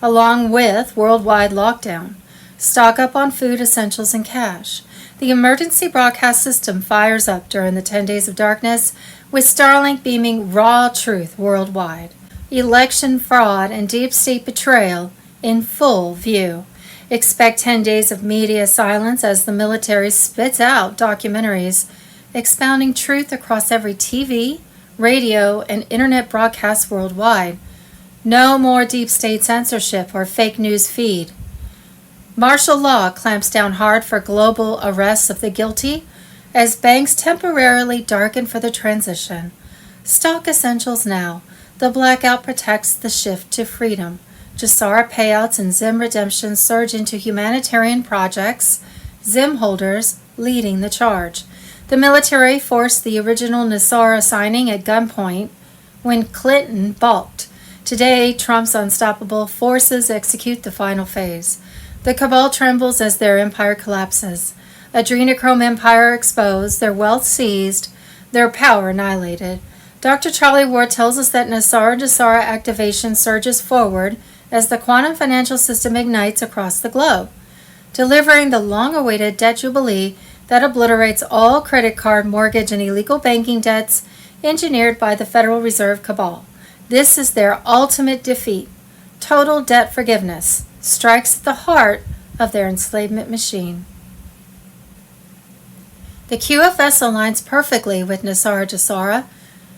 S8: along with worldwide lockdown. Stock up on food, essentials, and cash. The emergency broadcast system fires up during the 10 days of darkness, with Starlink beaming raw truth worldwide. Election fraud and deep state betrayal in full view. Expect 10 days of media silence as the military spits out documentaries expounding truth across every TV, radio, and internet broadcast worldwide. No more deep state censorship or fake news feed. Martial law clamps down hard for global arrests of the guilty as banks temporarily darken for the transition. Stock essentials now. The blackout protects the shift to freedom. GESARA payouts and ZIM redemptions surge into humanitarian projects, ZIM holders leading the charge. The military forced the original NESARA signing at gunpoint when Clinton balked. Today, Trump's unstoppable forces execute the final phase. The cabal trembles as their empire collapses. Adrenochrome empire exposed, their wealth seized, their power annihilated. Dr. Charlie Ward tells us that NESARA and GESARA activation surges forward as the quantum financial system ignites across the globe, delivering the long-awaited debt jubilee that obliterates all credit card, mortgage, and illegal banking debts engineered by the Federal Reserve cabal. This is their ultimate defeat. Total debt forgiveness strikes at the heart of their enslavement machine. The QFS aligns perfectly with NESARA GESARA,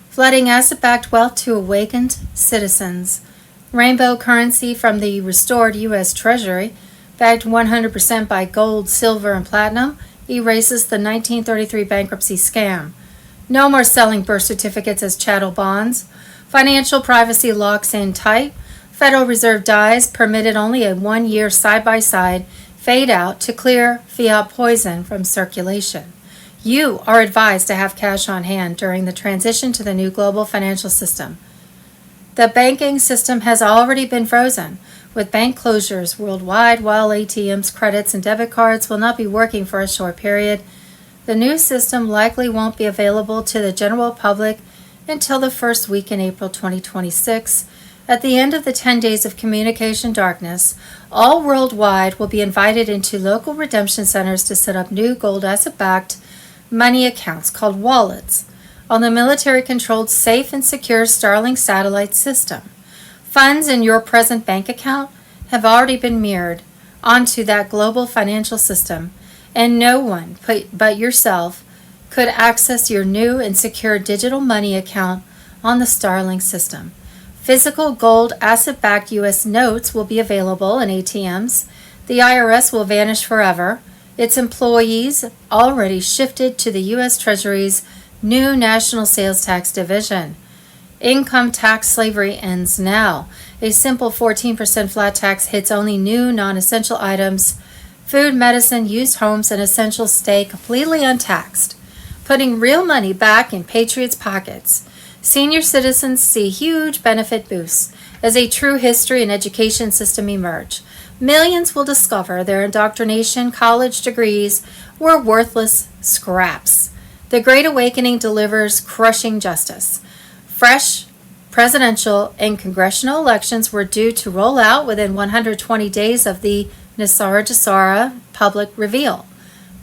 S8: flooding asset-backed wealth to awakened citizens. Rainbow currency from the restored U.S. Treasury, backed 100% by gold, silver, and platinum, erases the 1933 bankruptcy scam. No more selling birth certificates as chattel bonds. Financial privacy locks in tight. Federal Reserve dies, permitted only a 1-year side-by-side fade out to clear fiat poison from circulation. You are advised to have cash on hand during the transition to the new global financial system. The banking system has already been frozen, with bank closures worldwide while ATMs, credits, and debit cards will not be working for a short period. The new system likely won't be available to the general public until the first week in April 2026. At the end of the 10 days of communication darkness, all worldwide will be invited into local redemption centers to set up new gold asset-backed money accounts called wallets on the military-controlled safe and secure Starlink satellite system. Funds in your present bank account have already been mirrored onto that global financial system, and no one but yourself could access your new and secure digital money account on the Starlink system. Physical gold asset-backed U.S. notes will be available in ATMs. The IRS will vanish forever. Its employees already shifted to the U.S. Treasury's new National Sales Tax Division. Income tax slavery ends now. A simple 14% flat tax hits only new non-essential items. Food, medicine, used homes, and essentials stay completely untaxed, putting real money back in patriots' pockets. Senior citizens see huge benefit boosts as a true history and education system emerge. Millions will discover their indoctrination college degrees were worthless scraps. The Great Awakening delivers crushing justice. Fresh presidential and congressional elections were due to roll out within 120 days of the NESARA GESARA public reveal,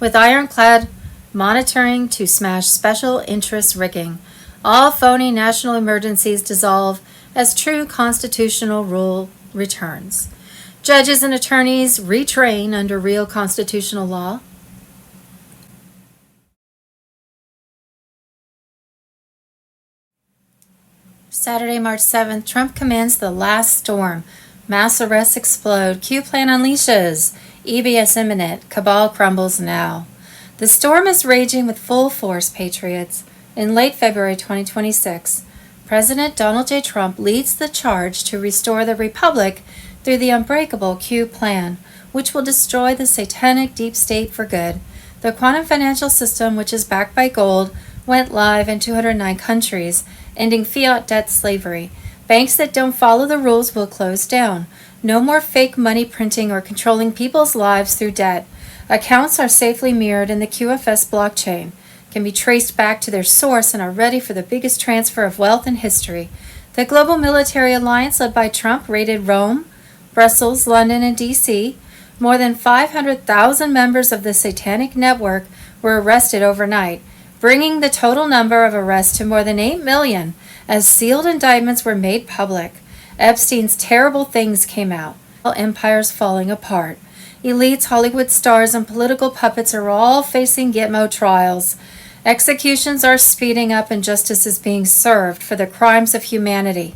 S8: with ironclad monitoring to smash special interest rigging. All phony national emergencies dissolve as true constitutional rule returns. Judges and attorneys retrain under real constitutional law. Saturday, March 7th, Trump commands the last storm. Mass arrests explode. Q plan unleashes. EBS imminent. Cabal crumbles now. The storm is raging with full force, patriots. In late February 2026, President Donald J. Trump leads the charge to restore the republic through the unbreakable Q plan, which will destroy the satanic deep state for good. The quantum financial system, which is backed by gold, went live in 209 countries, ending fiat debt slavery. Banks that don't follow the rules will close down. No more fake money printing or controlling people's lives through debt. Accounts are safely mirrored in the QFS blockchain, can be traced back to their source, and are ready for the biggest transfer of wealth in history. The global military alliance led by Trump raided Rome, Brussels, London, and D.C. More than 500,000 members of the satanic network were arrested overnight, bringing the total number of arrests to more than 8 million as sealed indictments were made public. Epstein's terrible things came out. Empires falling apart. Elites, Hollywood stars, and political puppets are all facing Gitmo trials. Executions are speeding up and justice is being served for the crimes of humanity.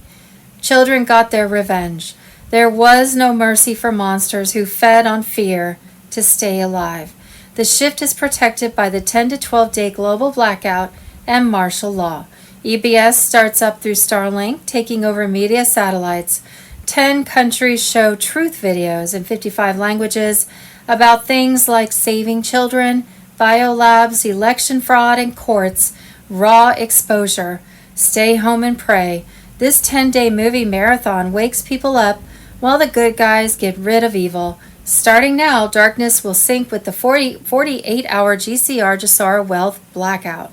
S8: Children got their revenge. There was no mercy for monsters who fed on fear to stay alive. The shift is protected by the 10 to 12 day global blackout and martial law. EBS starts up through Starlink, taking over media satellites. 10 countries show truth videos in 55 languages about things like saving children, biolabs, election fraud, and courts. Raw exposure. Stay home and pray. This 10-day movie marathon wakes people up while the good guys get rid of evil. Starting now, darkness will sync with the 48-hour GCR GESARA wealth blackout.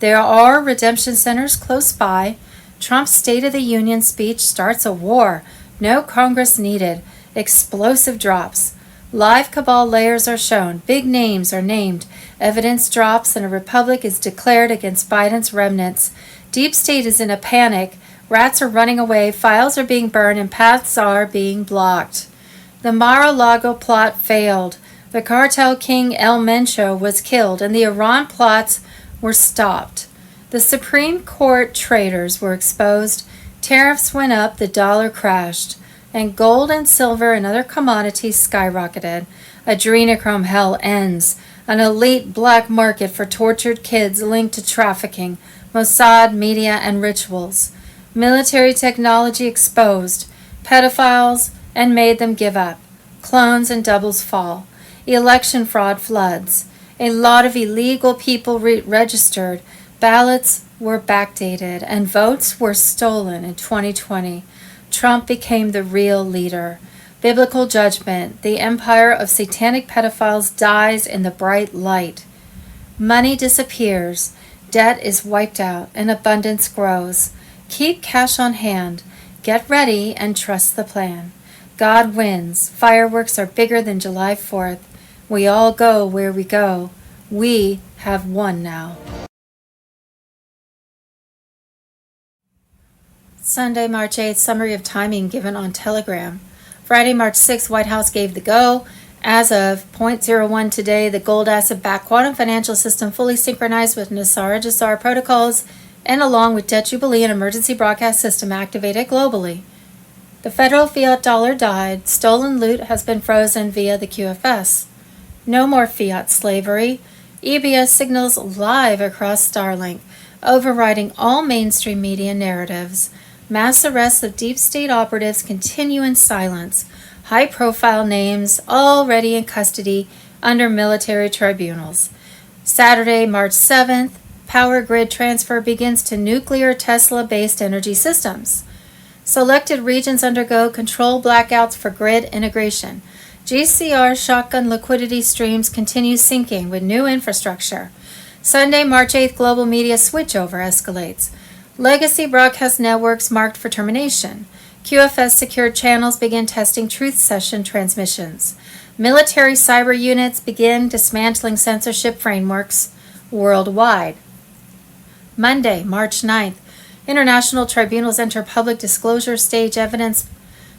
S8: There are redemption centers close by. Trump's State of the Union speech starts a war. No Congress needed. Explosive drops. Live cabal layers are shown. Big names are named. Evidence drops and a republic is declared against Biden's remnants. Deep state is in a panic. Rats are running away. Files are being burned and paths are being blocked. The Mar-a-Lago plot failed. The cartel king El Mencho was killed and the Iran plots were stopped. The Supreme Court traitors were exposed. Tariffs went up. The dollar crashed. And gold and silver and other commodities skyrocketed. Adrenochrome hell ends. An elite black market for tortured kids linked to trafficking, Mossad, media, and rituals. Military technology exposed. Pedophiles and made them give up. Clones and doubles fall. Election fraud floods. A lot of illegal people registered. Ballots were backdated and votes were stolen in 2020. Trump became the real leader. Biblical judgment. The empire of satanic pedophiles dies in the bright light. Money disappears. Debt is wiped out and abundance grows. Keep cash on hand. Get ready and trust the plan. God wins. Fireworks are bigger than July 4th. We all go where we go. We have won now. Sunday, March 8th, summary of timing given on Telegram. Friday, March 6th, White House gave the go. As of 0.01 today, the gold asset-backed quantum financial system fully synchronized with NESARA and GESARA protocols and along with Debt Jubilee and emergency broadcast system activated globally. The federal fiat dollar died. Stolen loot has been frozen via the QFS. No more fiat slavery. EBS signals live across Starlink, overriding all mainstream media narratives. Mass arrests of deep state operatives continue in silence. High-profile names already in custody under military tribunals. Saturday, March 7th, power grid transfer begins to nuclear Tesla-based energy systems. Selected regions undergo control blackouts for grid integration. GCR shotgun liquidity streams continue sinking with new infrastructure. Sunday, March 8th, global media switchover escalates. Legacy broadcast networks marked for termination. QFS secured channels begin testing truth session transmissions. Military cyber units begin dismantling censorship frameworks worldwide. Monday, March 9th, international tribunals enter public disclosure stage. Evidence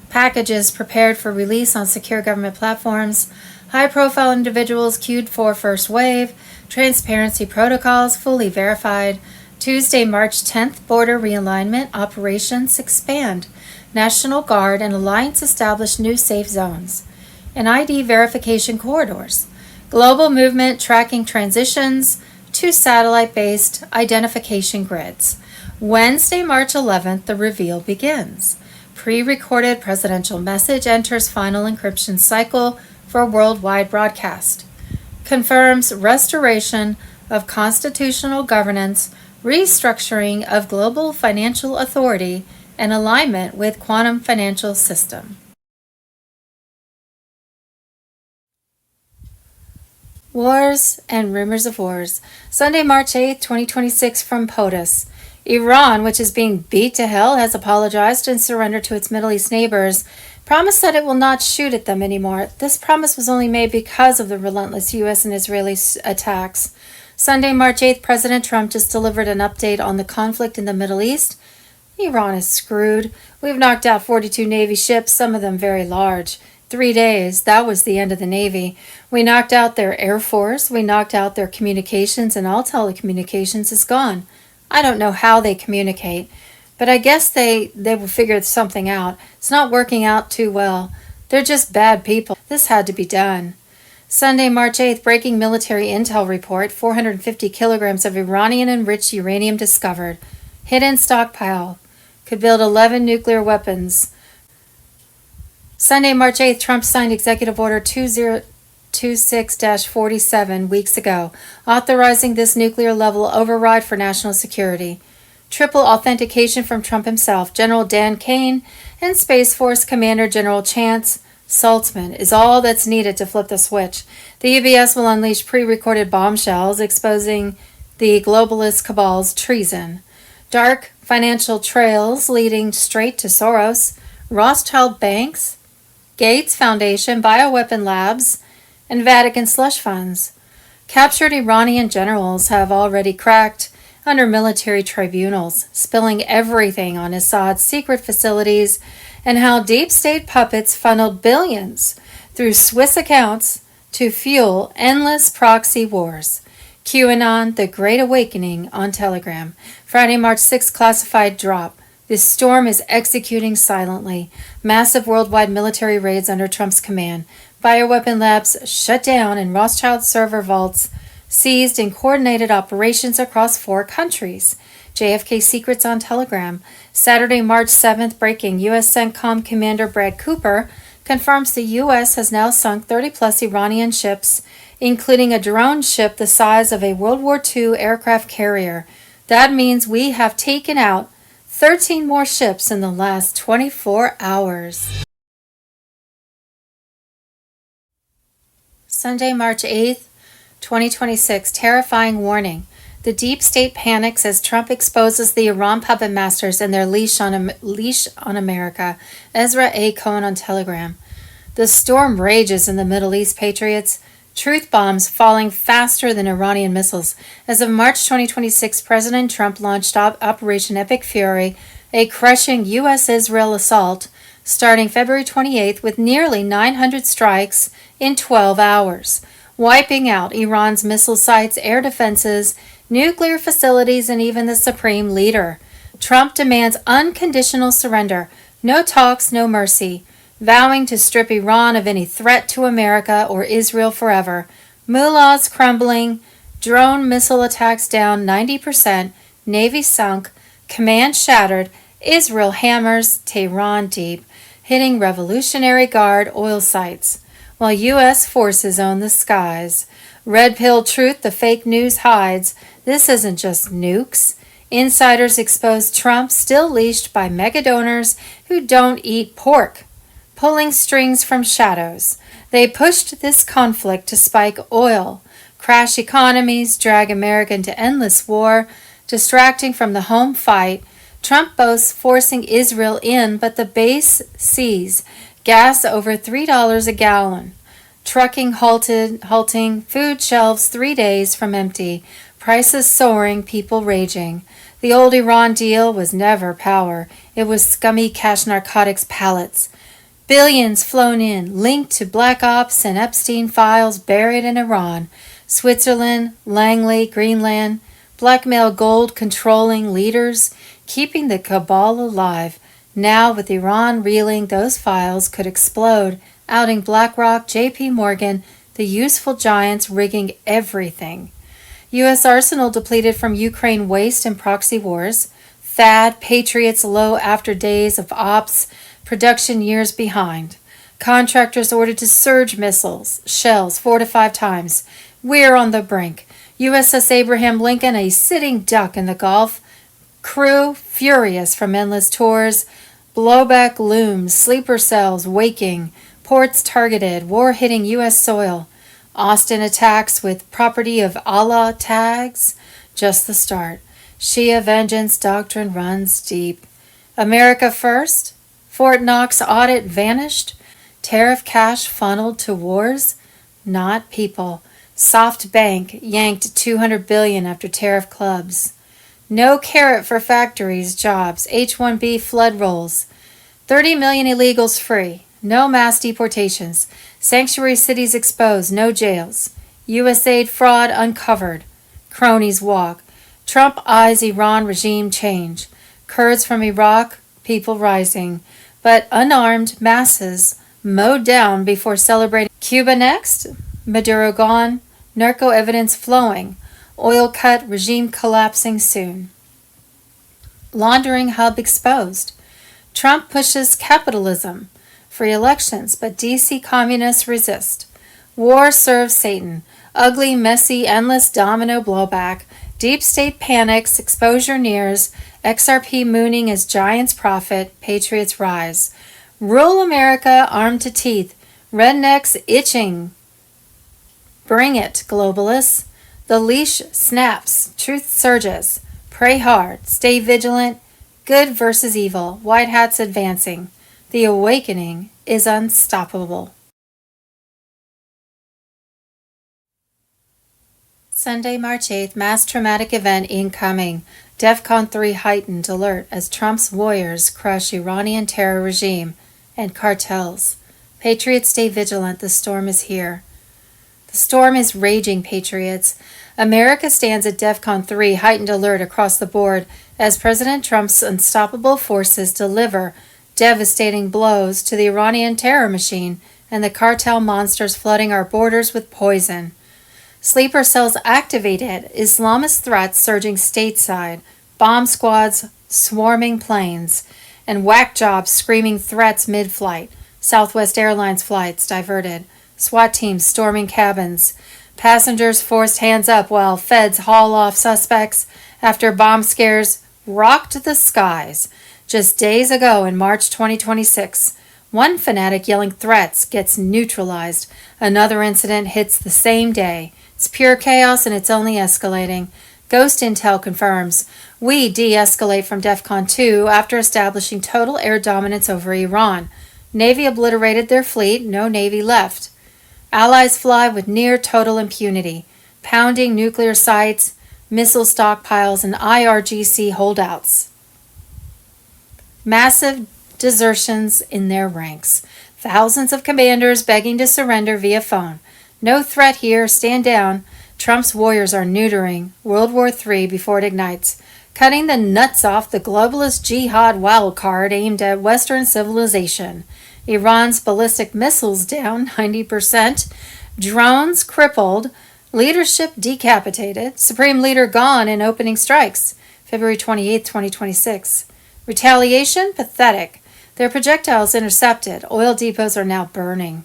S8: packages prepared for release on secure government platforms. High-profile individuals queued for first wave. Transparency protocols fully verified. Tuesday, March 10th, border realignment operations expand. National Guard and Alliance establish new safe zones and ID verification corridors. Global movement tracking transitions to satellite-based identification grids. Wednesday, March 11th, the reveal begins. Pre-recorded presidential message enters final encryption cycle for worldwide broadcast. Confirms restoration of constitutional governance, restructuring of global financial authority, and alignment with quantum financial system. Wars and rumors of wars. Sunday, March 8th, 2026 from POTUS. Iran, which is being beat to hell, has apologized and surrendered to its Middle East neighbors, promised that it will not shoot at them anymore. This promise was only made because of the relentless U.S. and Israeli attacks. Sunday, March 8th, President Trump just delivered an update on the conflict in the Middle East. Iran is screwed. We've knocked out 42 Navy ships, some of them very large. 3 days, that was the end of the Navy. We knocked out their Air Force, we knocked out their communications, and all telecommunications is gone. I don't know how they communicate, but I guess they will figure something out. It's not working out too well. They're just bad people. This had to be done. Sunday, March 8th, breaking military intel report, 450 kilograms of Iranian-enriched uranium discovered. Hidden stockpile. Could build 11 nuclear weapons. Sunday, March 8th, Trump signed Executive Order 2026-47 weeks ago, authorizing this nuclear level override for national security. Triple authentication from Trump himself, General Dan Kane, and Space Force Commander General Chance Saltzman is all that's needed to flip the switch. The UBS will unleash pre-recorded bombshells exposing the globalist cabal's treason. Dark financial trails leading straight to Soros, Rothschild banks, Gates Foundation, bioweapon labs, and Vatican slush funds. Captured Iranian generals have already cracked under military tribunals, spilling everything on Assad's secret facilities and how deep state puppets funneled billions through Swiss accounts to fuel endless proxy wars. QAnon, The Great Awakening on Telegram. Friday, March 6th, classified drop. This storm is executing silently. Massive worldwide military raids under Trump's command. Bioweapon labs shut down and Rothschild server vaults seized in coordinated operations across 4 countries. JFK secrets on Telegram. Saturday, March 7th, breaking. U.S. CENTCOM Commander Brad Cooper confirms the U.S. has now sunk 30-plus Iranian ships, including a drone ship the size of a World War II aircraft carrier. That means we have taken out 13 more ships in the last 24 hours. Sunday, March 8th, 2026. Terrifying warning. The deep state panics as Trump exposes the Iran puppet masters and their leash on America. Ezra A. Cohen on Telegram. The storm rages in the Middle East, patriots. Truth bombs falling faster than Iranian missiles. As of March 2026, President Trump launched Operation Epic Fury, a crushing U.S.-Israel assault, starting February 28th with nearly 900 strikes in 12 hours, wiping out Iran's missile sites, air defenses, nuclear facilities, and even the supreme leader. Trump demands unconditional surrender, no talks, no mercy, vowing to strip Iran of any threat to America or Israel forever. Mullahs crumbling, drone missile attacks down 90%, Navy sunk, command shattered, Israel hammers Tehran deep, hitting Revolutionary Guard oil sites, while U.S. forces own the skies. Red pill truth the fake news hides. This isn't just nukes. Insiders expose Trump still leashed by mega donors who don't eat pork, pulling strings from shadows. They pushed this conflict to spike oil, crash economies, drag America into endless war, distracting from the home fight. Trump boasts forcing Israel in, but the base sees gas over $3 a gallon. Trucking halting, food shelves 3 days from empty, prices soaring, people raging. The old Iran deal was never power. It was scummy cash narcotics pallets. Billions flown in, linked to Black Ops and Epstein files buried in Iran, Switzerland, Langley, Greenland, blackmail gold controlling leaders, keeping the cabal alive. Now, with Iran reeling, those files could explode, outing BlackRock, JP Morgan, the useful giants rigging everything. U.S. arsenal depleted from Ukraine waste and proxy wars. THAAD, Patriots low after days of ops, production years behind. Contractors ordered to surge missiles, shells 4 to 5 times. We're on the brink. USS Abraham Lincoln, a sitting duck in the Gulf. Crew furious from endless tours. Blowback looms, sleeper cells waking. Ports targeted, war hitting U.S. soil. Austin attacks with property of Allah tags. Just the start. Shia vengeance doctrine runs deep. America first. Fort Knox audit vanished. Tariff cash funneled to wars. Not people. SoftBank yanked $200 billion after tariff clubs. No carrot for factories, jobs. H-1B flood rolls. 30 million illegals free. No mass deportations. Sanctuary cities exposed. No jails. USAID fraud uncovered. Cronies walk. Trump eyes Iran regime change. Kurds from Iraq, people rising. But unarmed masses mowed down before celebrating. Cuba next. Maduro gone. Narco evidence flowing. Oil cut. Regime collapsing soon. Laundering hub exposed. Trump pushes capitalism. Free elections, but DC communists resist. War serves Satan. Ugly, messy, endless domino blowback. Deep state panics, exposure nears. XRP mooning as giants profit, patriots rise. Rural America armed to teeth. Rednecks itching. Bring it, globalists. The leash snaps, truth surges. Pray hard, stay vigilant. Good versus evil, white hats advancing. The awakening is unstoppable. Sunday, March 8th, mass traumatic event incoming. DEFCON 3 heightened alert as Trump's warriors crush Iranian terror regime and cartels. Patriots, stay vigilant. The storm is here. The storm is raging, patriots. America stands at DEFCON 3 heightened alert across the board as President Trump's unstoppable forces deliver devastating blows to the Iranian terror machine and the cartel monsters flooding our borders with poison. Sleeper cells activated, Islamist threats surging stateside, bomb squads swarming planes, and whack jobs screaming threats mid-flight. Southwest Airlines flights diverted, SWAT teams storming cabins, passengers forced hands up while feds haul off suspects after bomb scares rocked the skies. Just days ago in March 2026, one fanatic yelling threats gets neutralized. Another incident hits the same day. It's pure chaos and it's only escalating. Ghost Intel confirms. We de-escalate from DEFCON 2 after establishing total air dominance over Iran. Navy obliterated their fleet, no Navy left. Allies fly with near total impunity, pounding nuclear sites, missile stockpiles, and IRGC holdouts. Massive desertions in their ranks. Thousands of commanders begging to surrender via phone. No threat here, stand down. Trump's warriors are neutering World War III before it ignites, cutting the nuts off the globalist jihad wildcard aimed at Western civilization. Iran's ballistic missiles down 90%, drones crippled, leadership decapitated, Supreme Leader gone in opening strikes, February 28, 2026. Retaliation? Pathetic. Their projectiles intercepted. Oil depots are now burning.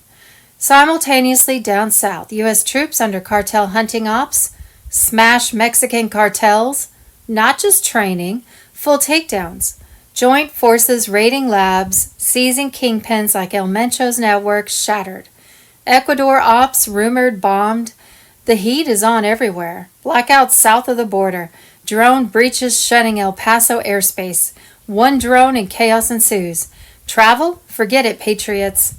S8: Simultaneously down south, U.S. troops under cartel hunting ops smash Mexican cartels, not just training, full takedowns. Joint forces raiding labs, seizing kingpins like El Mencho's network shattered. Ecuador ops rumored bombed. The heat is on everywhere. Blackouts south of the border. Drone breaches shutting El Paso airspace. One drone and chaos ensues. Travel? Forget it, patriots.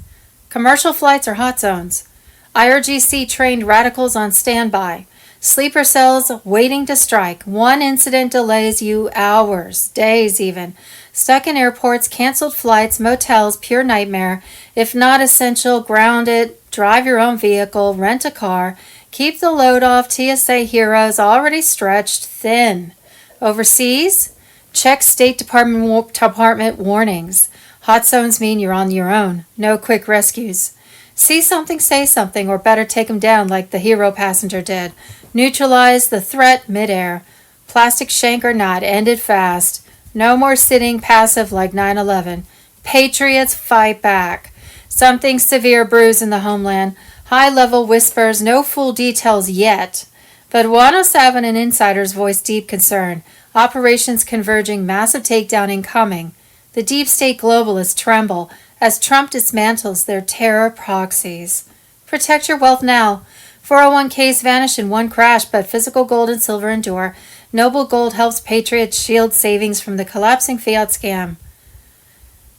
S8: Commercial flights are hot zones. IRGC trained radicals on standby. Sleeper cells waiting to strike. One incident delays you hours, days even. Stuck in airports, canceled flights, motels, pure nightmare. If not essential, ground it, drive your own vehicle, rent a car. Keep the load off. TSA heroes already stretched thin. Overseas? Check State Department warnings. Hot zones mean you're on your own. No quick rescues. See something, say something, or better take them down like the hero passenger did. Neutralize the threat midair. Plastic shank or not, end it fast. No more sitting passive like 9/11. Patriots fight back. Something severe brews in the homeland. High-level whispers, no full details yet. But 107 and insiders voice deep concern. Operations converging, massive takedown incoming. The deep state globalists tremble as Trump dismantles their terror proxies. Protect your wealth now. 401ks vanish in one crash, but physical gold and silver endure. Noble Gold helps patriots shield savings from the collapsing fiat scam.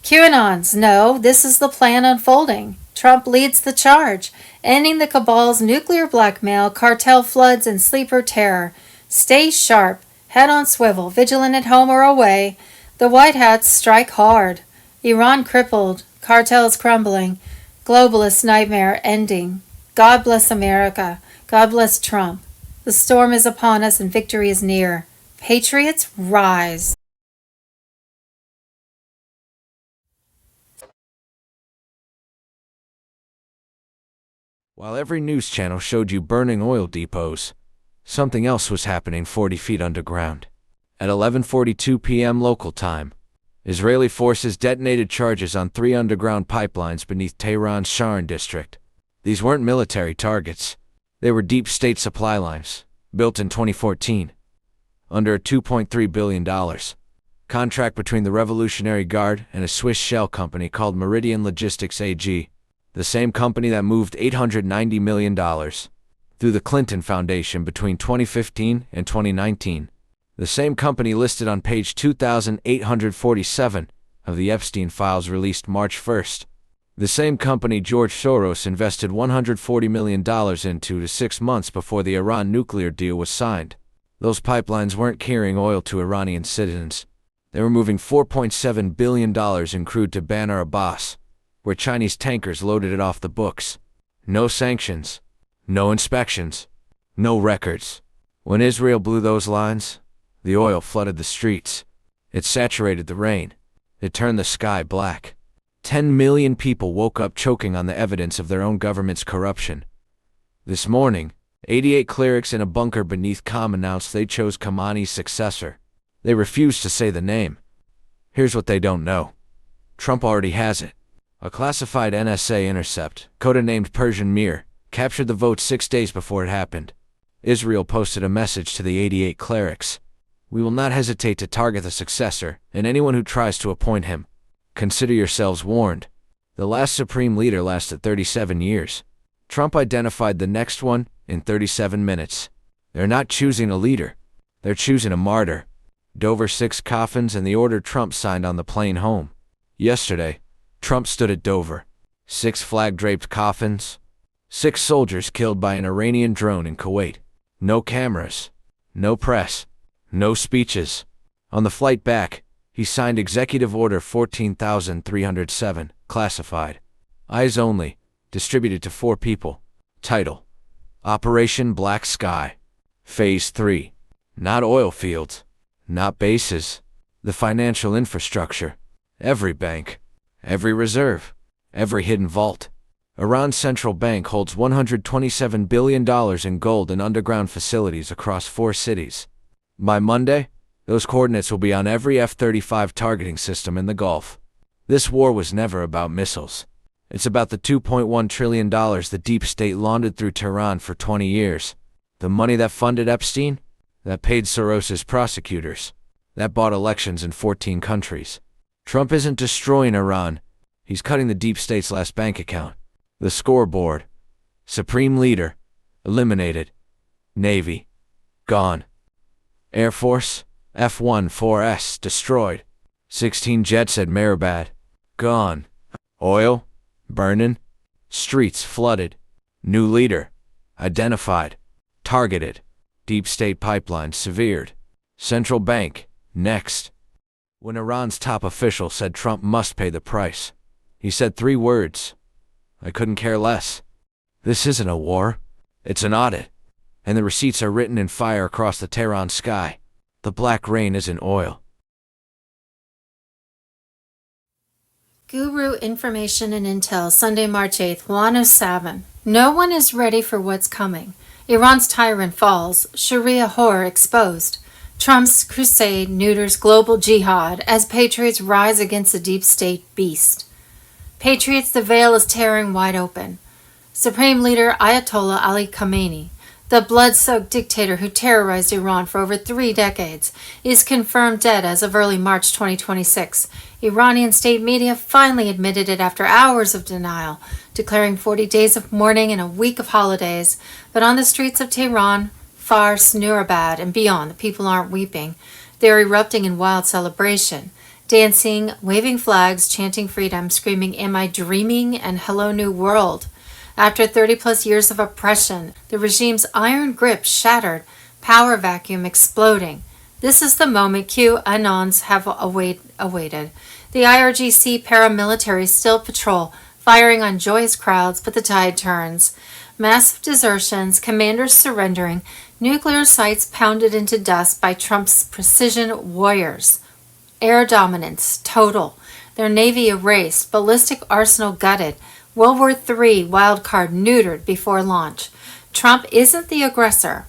S8: QAnons, no, this is the plan unfolding. Trump leads the charge, ending the cabal's nuclear blackmail, cartel floods, and sleeper terror. Stay sharp, head on swivel, vigilant at home or away. The White Hats strike hard. Iran crippled, cartels crumbling, globalist nightmare ending. God bless America. God bless Trump. The storm is upon us and victory is near. Patriots, rise.
S9: While every news channel showed you burning oil depots, something else was happening 40 feet underground. At 11:42 p.m. local time, Israeli forces detonated charges on 3 underground pipelines beneath Tehran's Sharon district. These weren't military targets. They were deep state supply lines, built in 2014, under a $2.3 billion contract between the Revolutionary Guard and a Swiss shell company called Meridian Logistics AG, the same company that moved $890 million through the Clinton Foundation between 2015 and 2019. The same company listed on page 2847 of the Epstein files released March 1st. The same company George Soros invested $140 million into to 6 months before the Iran nuclear deal was signed. Those pipelines weren't carrying oil to Iranian citizens. They were moving $4.7 billion in crude to Bandar Abbas, where Chinese tankers loaded it off the books. No sanctions, no inspections, no records. When Israel blew those lines, the oil flooded the streets. It saturated the rain. It turned the sky black. 10 million people woke up choking on the evidence of their own government's corruption. This morning, 88 clerics in a bunker beneath Qom announced they chose Khamenei's successor. They refused to say the name. Here's what they don't know. Trump already has it. A classified NSA intercept, codenamed Persian Mir, captured the vote 6 days before it happened. Israel posted a message to the 88 clerics. We will not hesitate to target the successor and anyone who tries to appoint him. Consider yourselves warned. The last supreme leader lasted 37 years. Trump identified the next one in 37 minutes. They're not choosing a leader. They're choosing a martyr. Dover 6 coffins and the order Trump signed on the plane home. Yesterday, Trump stood at Dover. 6 flag-draped coffins. 6 soldiers killed by an Iranian drone in Kuwait. No cameras. No press. No speeches. On the flight back, he signed Executive Order 14,307, classified. Eyes only, distributed to 4 people. Title: Operation Black Sky. Phase 3. Not oil fields. Not bases. The financial infrastructure. Every bank. Every reserve. Every hidden vault. Iran's central bank holds $127 billion in gold and underground facilities across 4 cities. By Monday, those coordinates will be on every F-35 targeting system in the Gulf. This war was never about missiles. It's about the $2.1 trillion the deep state laundered through Tehran for 20 years. The money that funded Epstein? That paid Soros's prosecutors. That bought elections in 14 countries. Trump isn't destroying Iran. He's cutting the deep state's last bank account. The scoreboard. Supreme leader. Eliminated. Navy. Gone. Air Force. F-14S destroyed. 16 jets at Mehrabad. Gone. Oil. Burning. Streets flooded. New leader. Identified. Targeted. Deep state pipelines severed. Central bank. Next. When Iran's top official said Trump must pay the price, he said 3 words. I couldn't care less. This isn't a war. It's an audit. And the receipts are written in fire across the Tehran sky. The black rain isn't oil.
S8: Guru Information and Intel, Sunday, March 8th, 107. No one is ready for what's coming. Iran's tyrant falls. Sharia horror exposed. Trump's crusade neuters global jihad as patriots rise against the deep state beast. Patriots, the veil is tearing wide open. Supreme Leader Ayatollah Ali Khamenei, the blood-soaked dictator who terrorized Iran for over 3 decades, is confirmed dead as of early March 2026. Iranian state media finally admitted it after hours of denial, declaring 40 days of mourning and a week of holidays. But on the streets of Tehran, Fars, Nurabad, and beyond, the people aren't weeping. They're erupting in wild celebration, dancing, waving flags, chanting freedom, screaming, "Am I dreaming?" and "Hello, New World." After 30-plus years of oppression, the regime's iron grip shattered, power vacuum exploding. This is the moment QAnons have awaited. The IRGC paramilitaries still patrol, firing on joyous crowds, but the tide turns. Massive desertions, commanders surrendering, nuclear sites pounded into dust by Trump's precision warriors. Air dominance, total. Their navy erased, ballistic arsenal gutted, World War III wildcard neutered before launch. Trump isn't the aggressor.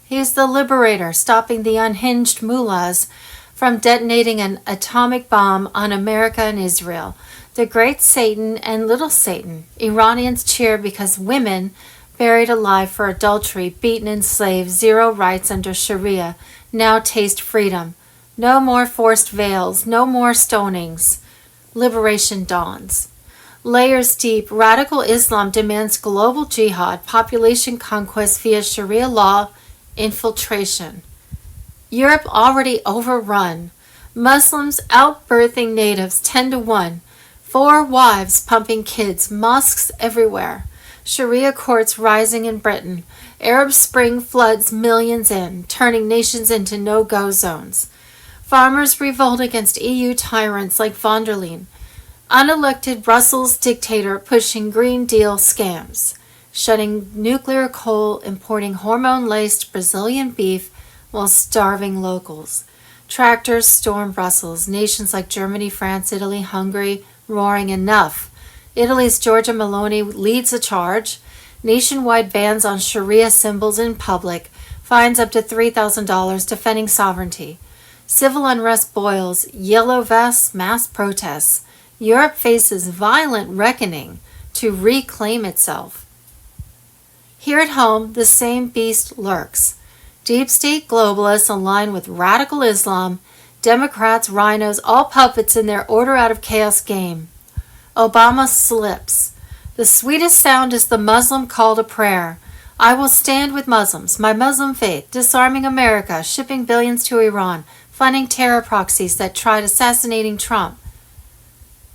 S8: He's the liberator, stopping the unhinged mullahs from detonating an atomic bomb on America and Israel. The great Satan and little Satan. Iranians cheer because women, buried alive for adultery, beaten, enslaved, 0 rights under Sharia, now taste freedom. No more forced veils, no more stonings. Liberation dawns. Layers deep, radical Islam demands global jihad, population conquest via Sharia law, infiltration. Europe already overrun. Muslims outbirthing natives 10 to 1. 4 wives pumping kids, mosques everywhere. Sharia courts rising in Britain. Arab Spring floods millions in, turning nations into no-go zones. Farmers revolt against EU tyrants like von der Leyen. Unelected Brussels dictator pushing Green Deal scams. Shutting nuclear coal, importing hormone-laced Brazilian beef while starving locals. Tractors storm Brussels. Nations like Germany, France, Italy, Hungary roaring enough. Italy's Giorgia Meloni leads the charge. Nationwide bans on Sharia symbols in public. Fines up to $3,000 defending sovereignty. Civil unrest boils. Yellow vests, mass protests. Europe faces violent reckoning to reclaim itself. Here at home, the same beast lurks. Deep state globalists align with radical Islam, Democrats, rhinos, all puppets in their order out of chaos game. Obama slips. The sweetest sound is the Muslim call to prayer. I will stand with Muslims, my Muslim faith, disarming America, shipping billions to Iran, funding terror proxies that tried assassinating Trump.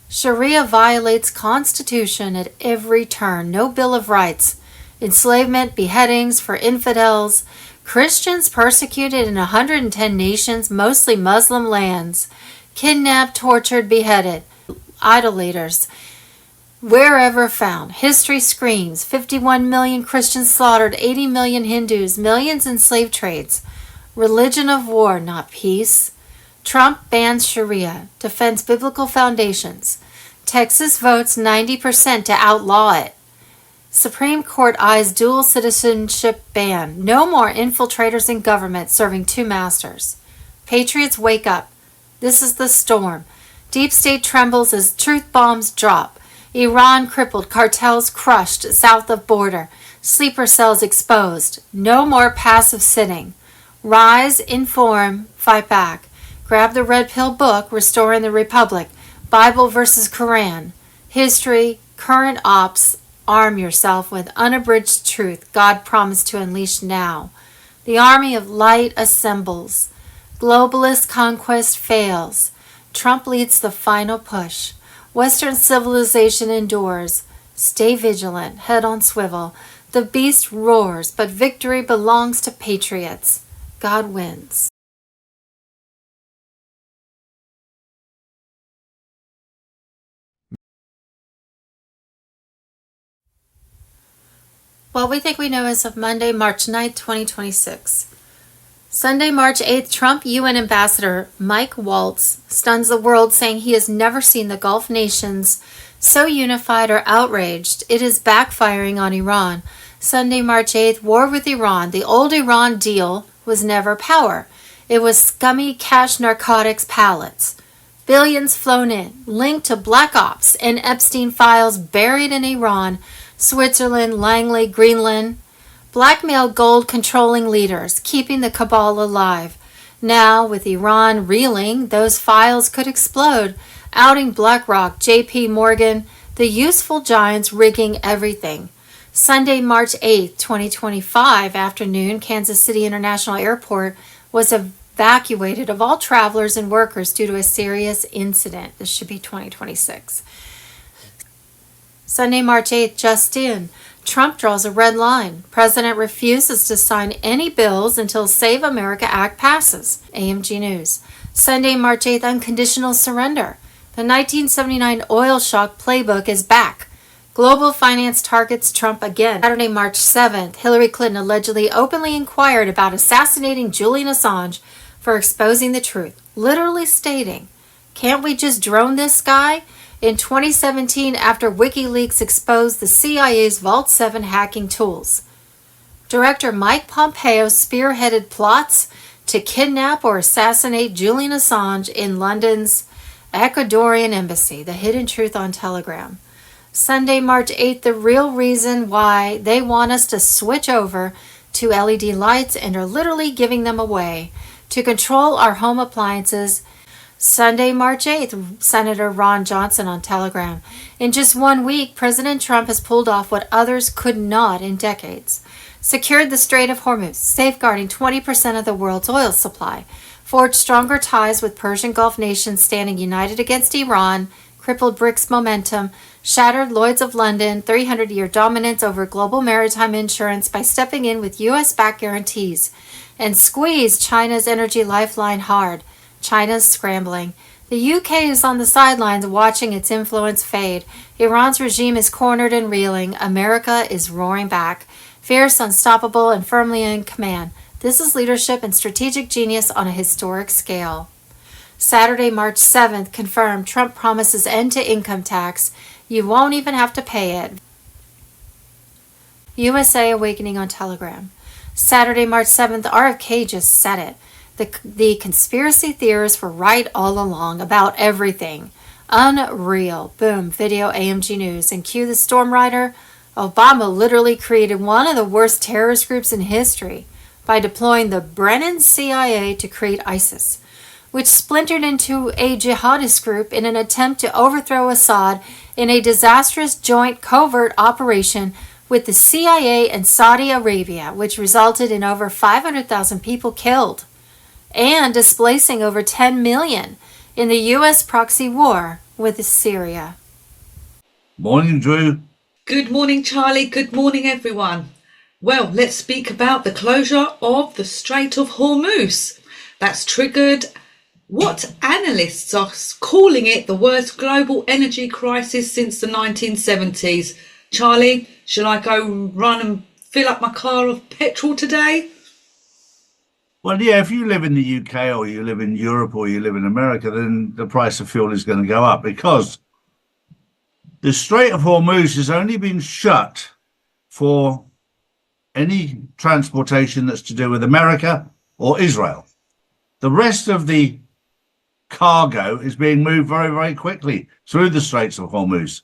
S8: Sharia violates Constitution at every turn. No Bill of Rights. Enslavement, beheadings for infidels. Christians persecuted in 110 nations, mostly Muslim lands. Kidnapped, tortured, beheaded. Idolaters. Wherever found. History screams. 51 million Christians slaughtered, 80 million Hindus, millions in slave trades. Religion of war, not peace. Trump bans Sharia, defends biblical foundations. Texas votes 90% to outlaw it. Supreme Court eyes dual citizenship ban. No more infiltrators in government serving 2 masters. Patriots wake up. This is the storm. Deep state trembles as truth bombs drop. Iran crippled, cartels crushed south of border. Sleeper cells exposed. No more passive sitting. Rise, inform, fight back. Grab the red pill book, Restoring the Republic. Bible versus Quran. History, current ops. Arm yourself with unabridged truth God promised to unleash now. The army of light assembles. Globalist conquest fails. Trump leads the final push. Western civilization endures. Stay vigilant, head on swivel. The beast roars, but victory belongs to patriots. God wins. What we think we know as of Monday, March 9th, 2026. Sunday, March 8th, Trump UN Ambassador Mike Waltz stuns the world, saying he has never seen the Gulf nations so unified or outraged. It is backfiring on Iran. Sunday, March 8th, war with Iran. The old Iran deal was never power. It was scummy cash narcotics pallets. Billions flown in, linked to black ops and Epstein files buried in Iran, Switzerland, Langley, Greenland. Blackmail gold controlling leaders, keeping the cabal alive. Now, with Iran reeling, those files could explode, outing BlackRock, JP Morgan, the useful giants rigging everything. Sunday, March 8th, 2025 afternoon, Kansas City International Airport was evacuated of all travelers and workers due to a serious incident. This should be 2026. Sunday, March 8th, just in. Trump draws a red line. President refuses to sign any bills until Save America Act passes. AMG News. Sunday, March 8th, unconditional surrender. The 1979 oil shock playbook is back. Global finance targets Trump again. Saturday, March 7th, Hillary Clinton allegedly openly inquired about assassinating Julian Assange for exposing the truth, literally stating, "Can't we just drone this guy?" In 2017, after WikiLeaks exposed the CIA's Vault 7 hacking tools. Director Mike Pompeo spearheaded plots to kidnap or assassinate Julian Assange in London's Ecuadorian embassy. The hidden truth on Telegram. Sunday, March 8th, the real reason why they want us to switch over to LED lights and are literally giving them away to control our home appliances. Sunday, March 8th, Senator Ron Johnson on Telegram. In just 1 week, President Trump has pulled off what others could not in decades. Secured the Strait of Hormuz, safeguarding 20% of the world's oil supply. Forged stronger ties with Persian Gulf nations standing united against Iran. Crippled BRICS momentum. Shattered Lloyd's of London 300-year dominance over global maritime insurance by stepping in with U.S.-backed guarantees. And squeezed China's energy lifeline hard. China's scrambling. The UK is on the sidelines watching its influence fade. Iran's regime is cornered and reeling. America is roaring back. Fierce, unstoppable, and firmly in command. This is leadership and strategic genius on a historic scale. Saturday, March 7th, confirmed Trump promises end to income tax. You won't even have to pay it. USA Awakening on Telegram. Saturday, March 7th, RFK just said it. The conspiracy theorists were right all along about everything. Unreal. Boom. Video AMG News. And cue the Storm Rider. Obama literally created one of the worst terrorist groups in history by deploying the Brennan CIA to create ISIS, which splintered into a jihadist group in an attempt to overthrow Assad in a disastrous joint covert operation with the CIA and Saudi Arabia, which resulted in over 500,000 people killed and displacing over 10 million in the U.S. proxy war with Syria.
S10: Morning, Drew.
S11: Good morning, Charlie. Good morning, everyone. Well, let's speak about the closure of the Strait of Hormuz. That's triggered what analysts are calling it the worst global energy crisis since the 1970s. Charlie, shall I go run and fill up my car of petrol today?
S10: Well, yeah, if you live in the UK or you live in Europe or you live in America, then the price of fuel is going to go up because the Strait of Hormuz has only been shut for any transportation that's to do with America or Israel. The rest of the cargo is being moved very, very quickly through the Straits of Hormuz.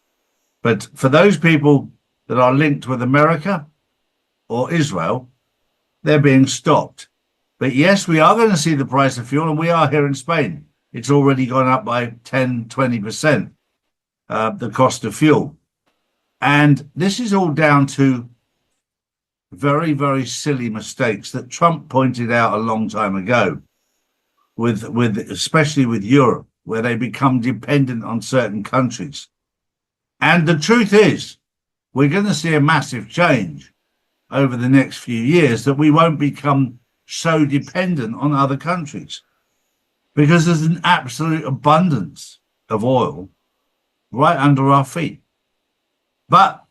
S10: But for those people that are linked with America or Israel, they're being stopped. But yes, we are going to see the price of fuel, and we are here in Spain. It's already gone up by 10, 20%, the cost of fuel. And this is all down to very, very silly mistakes that Trump pointed out a long time ago, especially with Europe, where they become dependent on certain countries. And the truth is, we're going to see a massive change over the next few years, that we won't become so dependent on other countries because there's an absolute abundance of oil right under our feet. But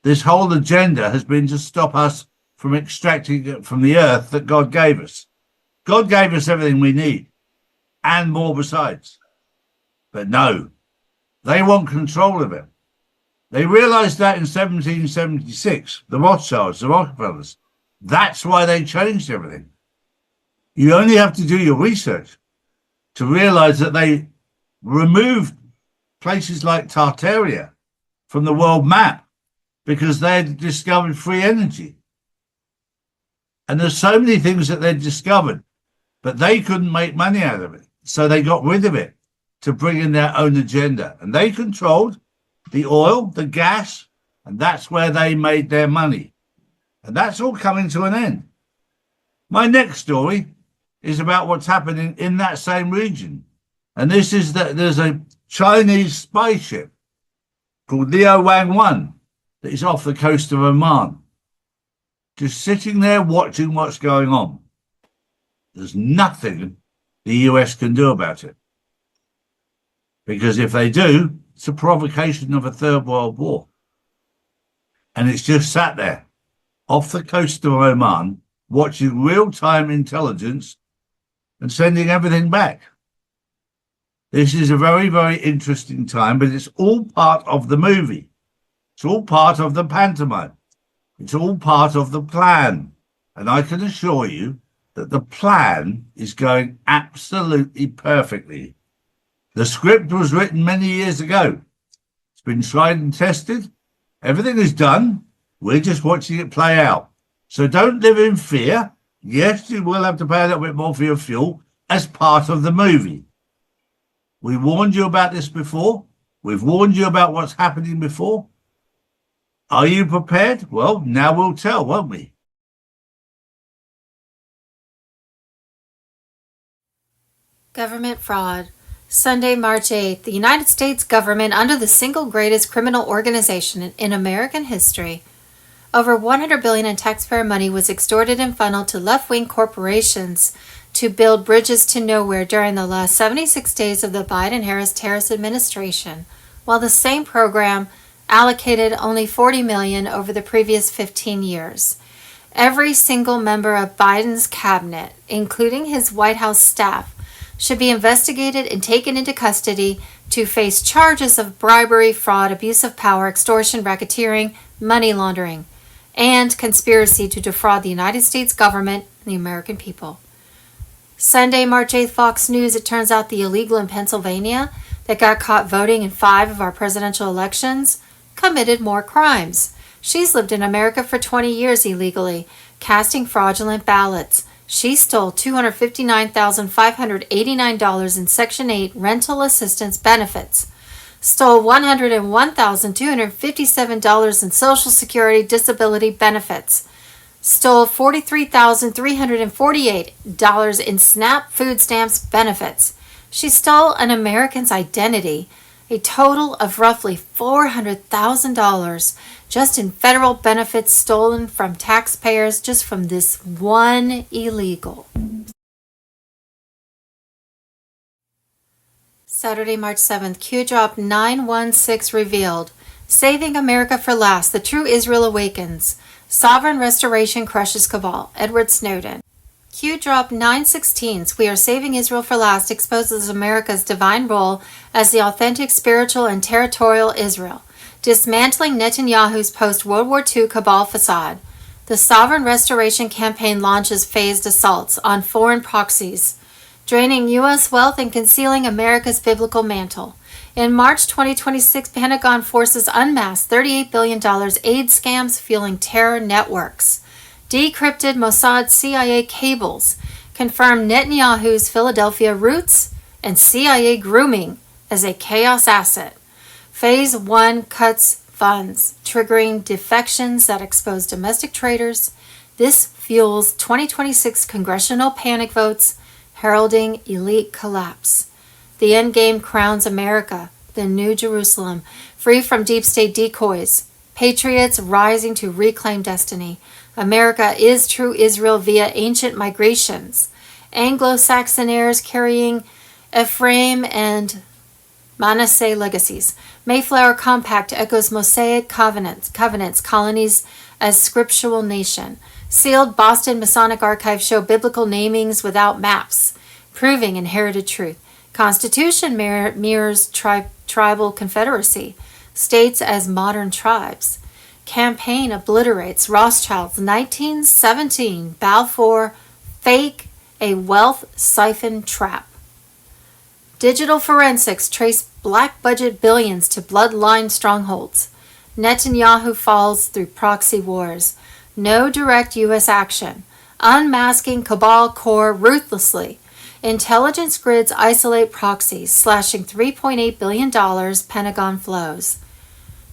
S10: this whole agenda has been to stop us from extracting it from the earth that God gave us. God gave us everything we need and more besides. But no, they want control of it. They realized that in 1776, the Rothschilds, the Rockefellers. That's why they changed everything. You only have to do your research to realize that they removed places like Tartaria from the world map because they had discovered free energy. And there's so many things that they'd discovered, but they couldn't make money out of it. So they got rid of it to bring in their own agenda. And they controlled the oil, the gas, and that's where they made their money. And that's all coming to an end. My next story is about what's happening in that same region. And this is that there's a Chinese spy ship called Liu Wang 1 that is off the coast of Oman, just sitting there watching what's going on. There's nothing the US can do about it. Because if they do, it's a provocation of a third world war. And it's just sat there off the coast of Oman, watching real-time intelligence and sending everything back. This is a very, very interesting time, but it's all part of the movie. It's all part of the pantomime. It's all part of the plan. And I can assure you that the plan is going absolutely perfectly. The script was written many years ago. It's been tried and tested. Everything is done. We're just watching it play out. So don't live in fear. Yes, you will have to pay a little bit more for your fuel as part of the movie. We warned you about this before. We've warned you about what's happening before. Are you prepared? Well, now we'll tell, won't we?
S8: Government fraud. Sunday, March 8th, the United States government, under the single greatest criminal organization in American history, over $100 billion in taxpayer money was extorted and funneled to left-wing corporations to build bridges to nowhere during the last 76 days of the Biden-Harris terrorist administration, while the same program allocated only $40 million over the previous 15 years. Every single member of Biden's cabinet, including his White House staff, should be investigated and taken into custody to face charges of bribery, fraud, abuse of power, extortion, racketeering, money laundering, and conspiracy to defraud the United States government and the American people. Sunday, March 8th, Fox News, it turns out the illegal in Pennsylvania that got caught voting in 5 of our presidential elections committed more crimes. She's lived in America for 20 years illegally, casting fraudulent ballots. She stole $259,589 in Section 8 rental assistance benefits, stole $101,257 in Social Security disability benefits, stole $43,348 in SNAP food stamps benefits. She stole an American's identity, a total of roughly $400,000 just in federal benefits stolen from taxpayers just from this one illegal. Saturday, March 7th, Q Drop 916 revealed, Saving America for Last, the True Israel Awakens. Sovereign Restoration Crushes Cabal. Edward Snowden. Q Drop 916's We Are Saving Israel for Last exposes America's divine role as the authentic spiritual and territorial Israel, dismantling Netanyahu's post-World War II cabal facade. The Sovereign Restoration Campaign launches phased assaults on foreign proxies, draining U.S. wealth and concealing America's biblical mantle. In March 2026, Pentagon forces unmasked $38 billion aid scams fueling terror networks. Decrypted Mossad CIA cables confirm Netanyahu's Philadelphia roots and CIA grooming as a chaos asset. Phase 1 cuts funds, triggering defections that expose domestic traitors. This fuels 2026 congressional panic votes, heralding elite collapse. The endgame crowns America, the New Jerusalem, free from deep state decoys. Patriots rising to reclaim destiny. America is true Israel via ancient migrations. Anglo-Saxon heirs carrying Ephraim and Manasseh legacies. Mayflower Compact echoes Mosaic covenants, colonies as scriptural nation. Sealed Boston Masonic archives show biblical namings without maps, proving inherited truth. Constitution mirrors tribal confederacy, states as modern tribes. Campaign obliterates Rothschild's 1917 Balfour fake, a wealth siphon trap. Digital forensics trace black budget billions to bloodline strongholds. Netanyahu falls through proxy wars. No direct U.S. action. Unmasking cabal core ruthlessly. Intelligence grids isolate proxies, slashing $3.8 billion Pentagon flows.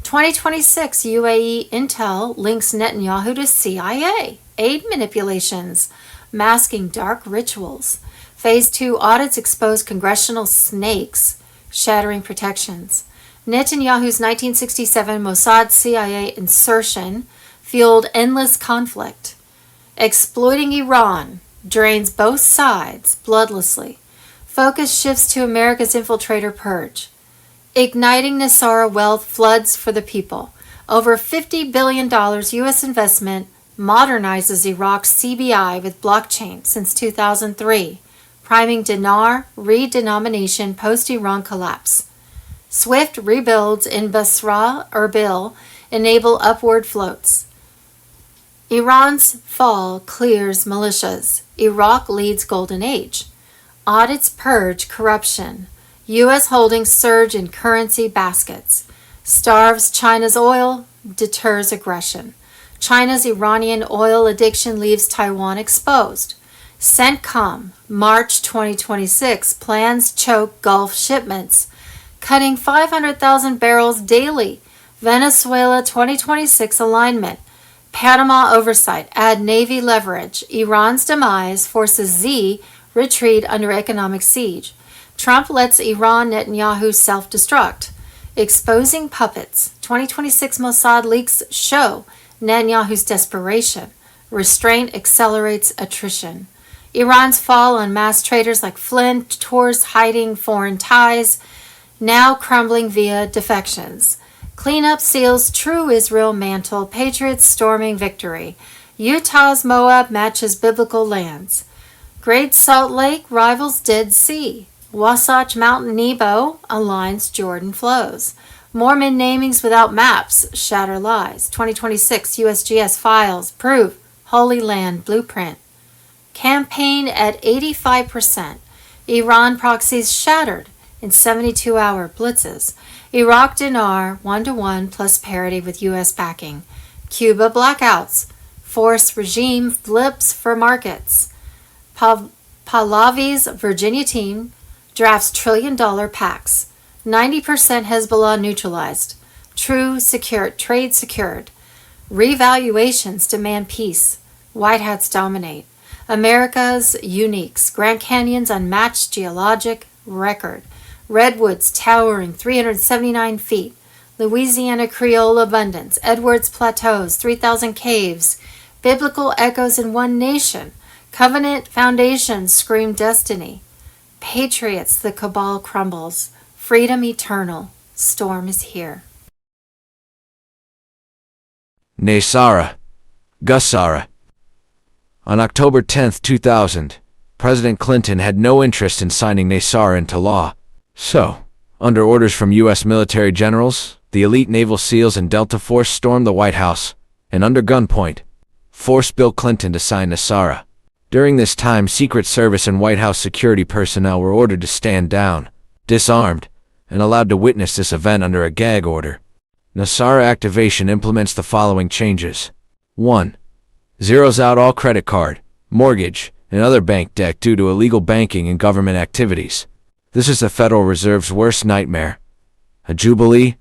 S8: 2026 UAE intel links Netanyahu to CIA, aid manipulations, masking dark rituals. Phase 2 audits expose congressional snakes, shattering protections. Netanyahu's 1967 Mossad CIA insertion fueled endless conflict. Exploiting Iran drains both sides bloodlessly. Focus shifts to America's infiltrator purge. Igniting NESARA wealth floods for the people. Over $50 billion U.S. investment modernizes Iraq's CBI with blockchain since 2003, priming dinar redenomination post-Iran collapse. Swift rebuilds in Basra, Erbil enable upward floats. Iran's fall clears militias. Iraq leads Golden Age. Audits purge corruption. U.S. holdings surge in currency baskets. Starves China's oil, deters aggression. China's Iranian oil addiction leaves Taiwan exposed. CENTCOM, March 2026, plans choke Gulf shipments, cutting 500,000 barrels daily. Venezuela 2026 alignment. Panama oversight, add Navy leverage. Iran's demise forces Z retreat under economic siege. Trump lets Iran Netanyahu self-destruct. Exposing puppets. 2026 Mossad leaks show Netanyahu's desperation. Restraint accelerates attrition. Iran's fall on mass traders like Flynn tours hiding foreign ties, now crumbling via defections. Cleanup seals true Israel mantle, Patriots storming victory. Utah's Moab matches biblical lands. Great Salt Lake rivals Dead Sea. Wasatch Mountain Nebo aligns Jordan flows. Mormon namings without maps shatter lies. 2026 USGS files prove Holy Land blueprint. Campaign at 85%. Iran proxies shattered in 72-hour blitzes. Iraq dinar 1-to-1 plus parity with U.S. backing. Cuba blackouts. Force regime flips for markets. Pahlavi's Virginia team drafts trillion-dollar pacts. 90% Hezbollah neutralized. True trade secured. Revaluations demand peace. White hats dominate. America's uniques. Grand Canyon's unmatched geologic record. Redwoods towering 379 feet. Louisiana Creole abundance. Edwards Plateaus, 3,000 caves. Biblical echoes in one nation. Covenant foundations scream destiny. Patriots, the cabal crumbles. Freedom eternal. Storm is here.
S9: NESARA, GESARA. On October 10, 2000, President Clinton had no interest in signing NESARA into law. So, under orders from U.S. military generals, the elite Naval SEALs and Delta Force stormed the White House, and under gunpoint, forced Bill Clinton to sign NESARA. During this time, Secret Service and White House security personnel were ordered to stand down, disarmed, and allowed to witness this event under a gag order. NESARA activation implements the following changes. 1. Zeroes out all credit card, mortgage, and other bank debt due to illegal banking and government activities. This is the Federal Reserve's worst nightmare. A jubilee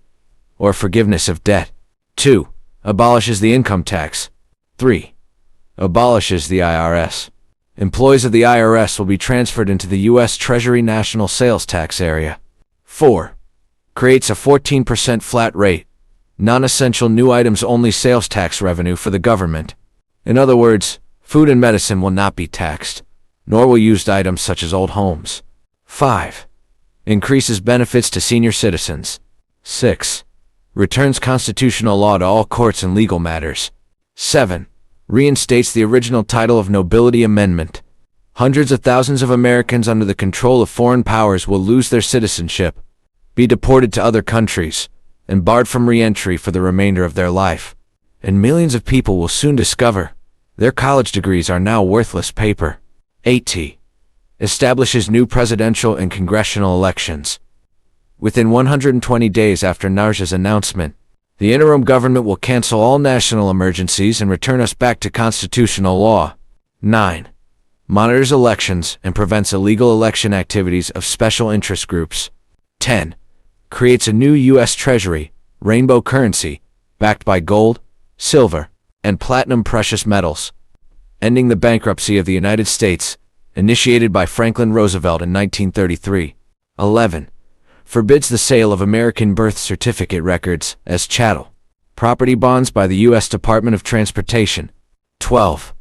S9: or forgiveness of debt. 2. Abolishes the income tax. 3. Abolishes the IRS. Employees of the IRS will be transferred into the U.S. Treasury National Sales Tax Area. 4. Creates a 14% flat rate, non-essential new items only sales tax revenue for the government. In other words, food and medicine will not be taxed, nor will used items such as old homes. 5. Increases benefits to senior citizens. 6. Returns constitutional law to all courts and legal matters. 7. Reinstates the original title of nobility amendment. Hundreds of thousands of Americans under the control of foreign powers will lose their citizenship, be deported to other countries, and barred from re-entry for the remainder of their life. And millions of people will soon discover their college degrees are now worthless paper. 8. Establishes new presidential and congressional elections. Within 120 days after NARJA's announcement, the interim government will cancel all national emergencies and return us back to constitutional law. 9. Monitors elections and prevents illegal election activities of special interest groups. 10. Creates a new U.S. Treasury, rainbow currency, backed by gold, silver, and platinum precious metals, ending the bankruptcy of the United States, initiated by Franklin Roosevelt in 1933. 11. Forbids the sale of American birth certificate records as chattel. Property bonds by the U.S. Department of Transportation. 12.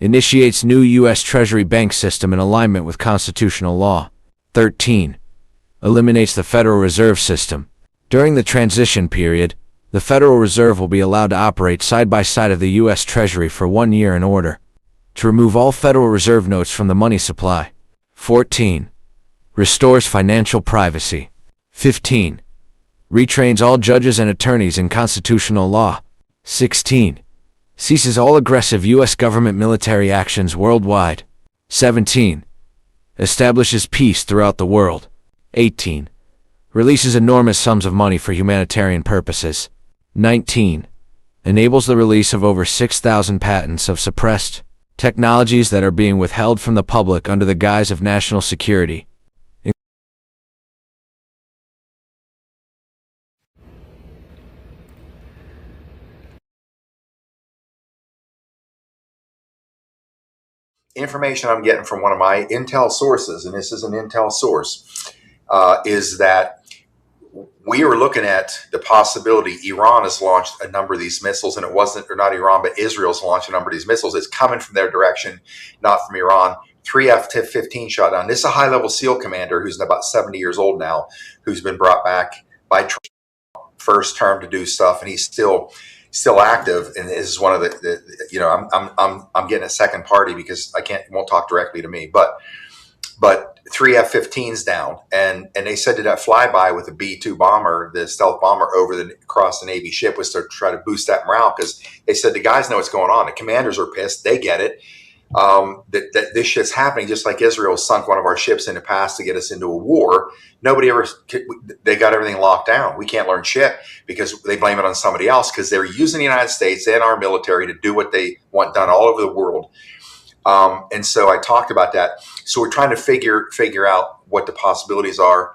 S9: Initiates new U.S. Treasury bank system in alignment with constitutional law. 13. Eliminates the Federal Reserve System. During the transition period, the Federal Reserve will be allowed to operate side by side of the U.S. Treasury for 1 year in order to remove all Federal Reserve notes from the money supply. 14. Restores financial privacy. 15. Retrains all judges and attorneys in constitutional law. 16. Ceases all aggressive U.S. government military actions worldwide. 17. Establishes peace throughout the world. 18. Releases enormous sums of money for humanitarian purposes. 19. Enables the release of over 6,000 patents of suppressed technologies that are being withheld from the public under the guise of national security.
S12: Information I'm getting from one of my intel sources, and this is an intel source, is that we are looking at the possibility Iran has launched a number of these missiles, and it wasn't, or not Iran, but Israel's launched a number of these missiles. It's coming from their direction, not from Iran. 3 F-15 shot down. This is a high-level SEAL commander who's about 70 years old now, who's been brought back by Trump first term to do stuff, and he's still active. And this is one of the you know, I'm getting a second party because won't talk directly to me, but 3 F-15s down, and they said that flyby with the B-2 bomber, the stealth bomber, across the Navy ship was to try to boost that morale, because they said the guys know what's going on. The commanders are pissed. They get it. That this shit's happening, just like Israel sunk one of our ships in the past to get us into a war. They got everything locked down. We can't learn shit because they blame it on somebody else, because they're using the United States and our military to do what they want done all over the world. And so I talked about that. So we're trying to figure out what the possibilities are.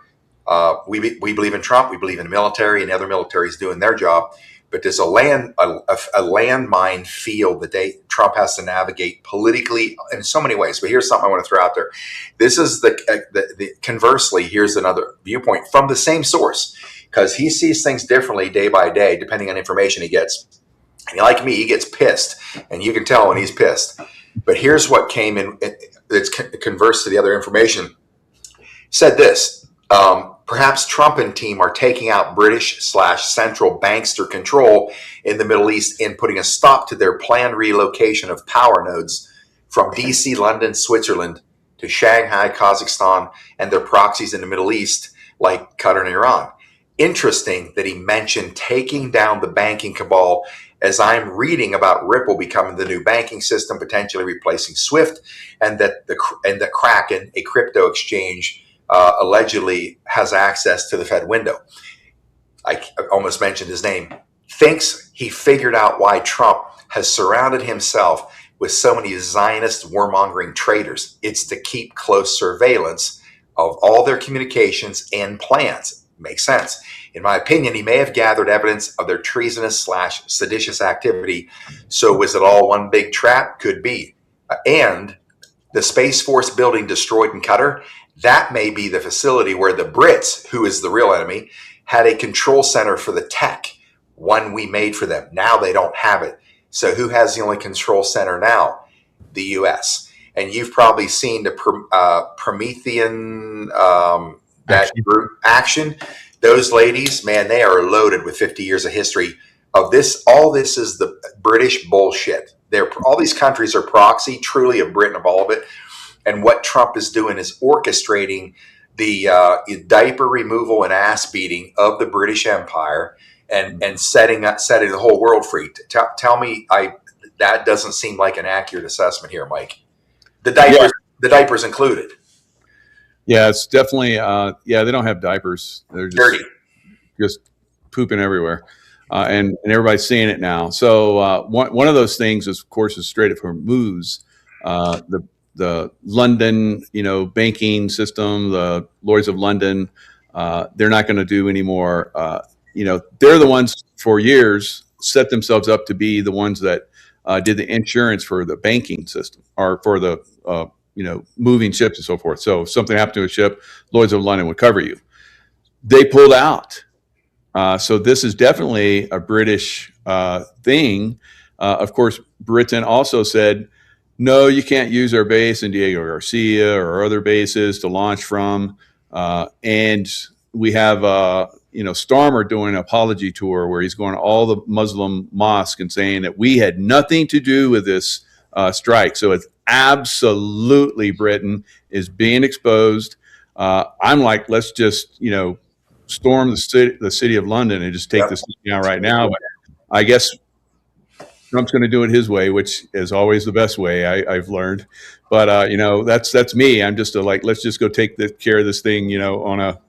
S12: We believe in Trump. We believe in the military, and the other militaries doing their job. But there's a landmine field that Trump has to navigate politically in so many ways. But here's something I want to throw out there. This is conversely, here's another viewpoint from the same source, because he sees things differently day by day, depending on information he gets. And like me, he gets pissed, and you can tell when he's pissed. But here's what came in. It's converse to the other information. Said this. Perhaps Trump and team are taking out British/central bankster control in the Middle East and putting a stop to their planned relocation of power nodes from DC, London, Switzerland to Shanghai, Kazakhstan, and their proxies in the Middle East like Qatar and Iran. Interesting that he mentioned taking down the banking cabal, as I'm reading about Ripple becoming the new banking system, potentially replacing SWIFT, and that the Kraken, a crypto exchange, allegedly has access to the Fed window. I almost mentioned his name. Thinks he figured out why Trump has surrounded himself with so many Zionist warmongering traitors. It's to keep close surveillance of all their communications and plans. Makes sense. In my opinion, he may have gathered evidence of their treasonous/seditious activity. So was it all one big trap? Could be. And the Space Force building destroyed in Qatar, that may be the facility where the Brits, who is the real enemy, had a control center for the tech, one we made for them. Now they don't have it. So who has the only control center now? The U.S. And you've probably seen the Promethean that group action. Those ladies, man, they are loaded with 50 years of history of this. All this is the British bullshit. All these countries are proxy, truly, of Britain, of all of it. And what Trump is doing is orchestrating the diaper removal and ass beating of the British Empire, and setting the whole world free. Tell me, that doesn't seem like an accurate assessment here, Mike. The diapers included.
S13: Yeah, it's definitely. They don't have diapers. They're just
S12: dirty,
S13: just pooping everywhere, and everybody's seeing it now. So one of those things, is, of course, is Strait of Hormuz. The London, banking system, the Lloyd's of London, they're not going to do anymore. They're the ones for years set themselves up to be the ones that did the insurance for the banking system, or for the moving ships and so forth. So if something happened to a ship, Lloyd's of London would cover you. They pulled out. So this is definitely a British thing. Of course, Britain also said, no, you can't use our base in Diego Garcia or other bases to launch from. And we have, Starmer doing an apology tour where he's going to all the Muslim mosques and saying that we had nothing to do with this strike. So it's absolutely Britain is being exposed. I'm like, let's just, storm the city of London and just take this down right now. But I guess Trump's going to do it his way, which is always the best way, I've learned. But that's me. I'm just let's just go take care of this thing, on a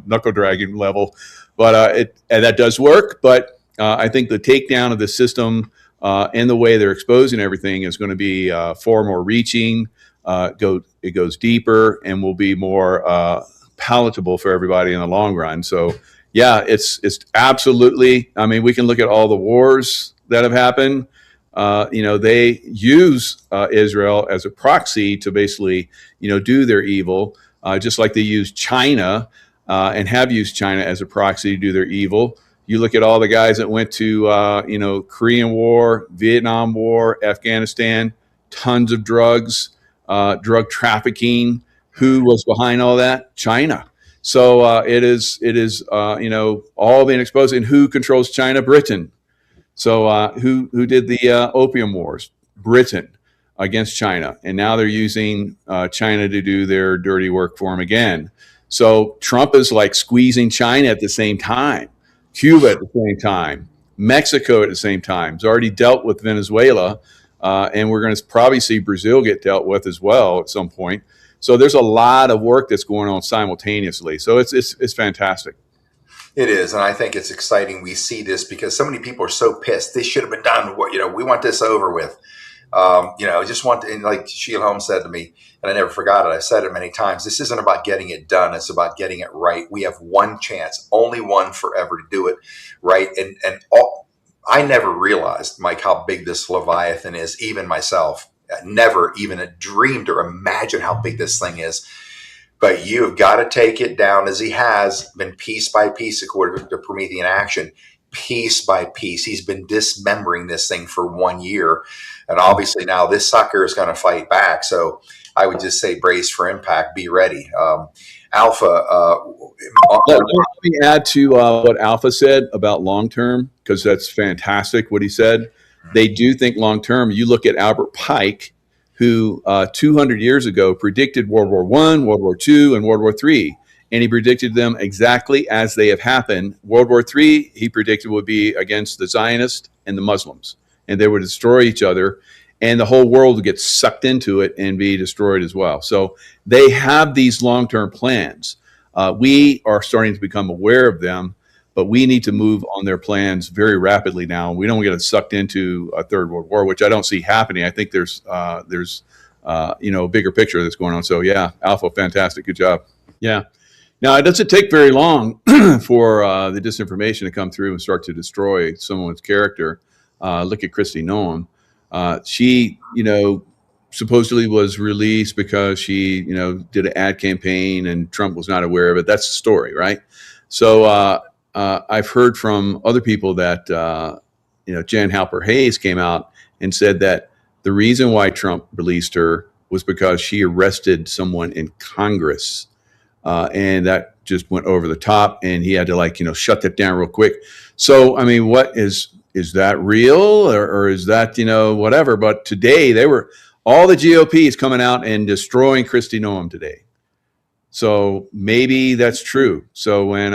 S13: knuckle dragging level. But and that does work. But I think the takedown of the system and the way they're exposing everything is going to be far more reaching. It goes deeper and will be more palatable for everybody in the long run. So, yeah, it's absolutely. I mean, we can look at all the wars that have happened. They use Israel as a proxy to basically, do their evil, just like they use China and have used China as a proxy to do their evil. You look at all the guys that went to, Korean War, Vietnam War, Afghanistan, tons of drugs, drug trafficking. Who was behind all that? China. So it is, all being exposed. And who controls China? Britain. So who did the opium wars? Britain against China, and now they're using China to do their dirty work for them again. So Trump is like squeezing China at the same time, Cuba at the same time, Mexico at the same time. He's already dealt with Venezuela, and we're going to probably see Brazil get dealt with as well at some point. So there's a lot of work that's going on simultaneously. So it's fantastic.
S12: It is, and I think it's exciting. We see this because so many people are so pissed. This should have been done. We want this over with. Just want to, and like Sheila Holmes said to me, and I never forgot it. I've said it many times. This isn't about getting it done. It's about getting it right. We have one chance, only one forever to do it right. I never realized, Mike, how big this Leviathan is. Even myself, never even dreamed or imagined how big this thing is. But you have got to take it down as he has been, piece by piece, according to Promethean Action, piece by piece. He's been dismembering this thing for 1 year. And obviously now this sucker is going to fight back. So I would just say brace for impact, be ready. Alpha.
S13: Let me add to what Alpha said about long term, because that's fantastic what he said. They do think long term. You look at Albert Pike, who 200 years ago predicted World War I, World War II, and World War III. And he predicted them exactly as they have happened. World War III, he predicted, would be against the Zionists and the Muslims, and they would destroy each other, and the whole world would get sucked into it and be destroyed as well. So they have these long-term plans. We are starting to become aware of them, but we need to move on their plans very rapidly now. We don't get sucked into a third world war, which I don't see happening. I think there's a bigger picture that's going on. So yeah, Alpha, fantastic, good job. Yeah. Now it doesn't take very long for the disinformation to come through and start to destroy someone's character. Look at Kristi Noem. She, supposedly was released because she, did an ad campaign and Trump was not aware of it. That's the story, right? So I've heard from other people that, Jan Halper Hayes came out and said that the reason why Trump released her was because she arrested someone in Congress. And that just went over the top and he had to shut that down real quick. So, I mean, what is that real or is that, whatever? But today all the GOP is coming out and destroying Kristi Noem today. So maybe that's true. So when,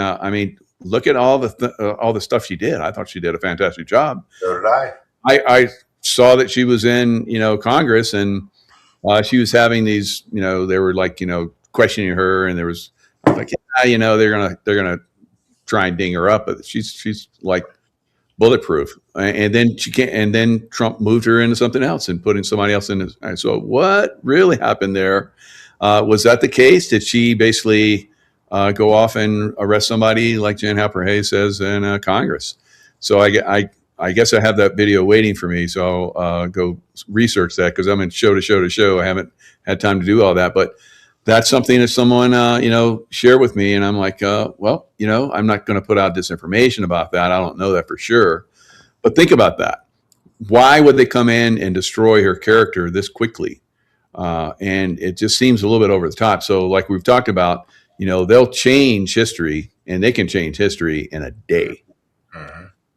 S13: look at all the stuff she did. I thought she did a fantastic job.
S12: So did I.
S13: I saw that she was in, Congress and she was having these, they were questioning her, and there was they're gonna try and ding her up, but she's like bulletproof. And then she can't. And then Trump moved her into something else and putting somebody else in. So what really happened there? Was that the case? Did she basically go off and arrest somebody like Jan Halper Hayes says in Congress? So I guess I have that video waiting for me. So I'll go research that because I'm in show to show. I haven't had time to do all that, but that's something that someone, shared with me. And I'm like, I'm not going to put out disinformation about that. I don't know that for sure. But think about that. Why would they come in and destroy her character this quickly? And it just seems a little bit over the top. So like we've talked about, they'll change history, and they can change history in a day.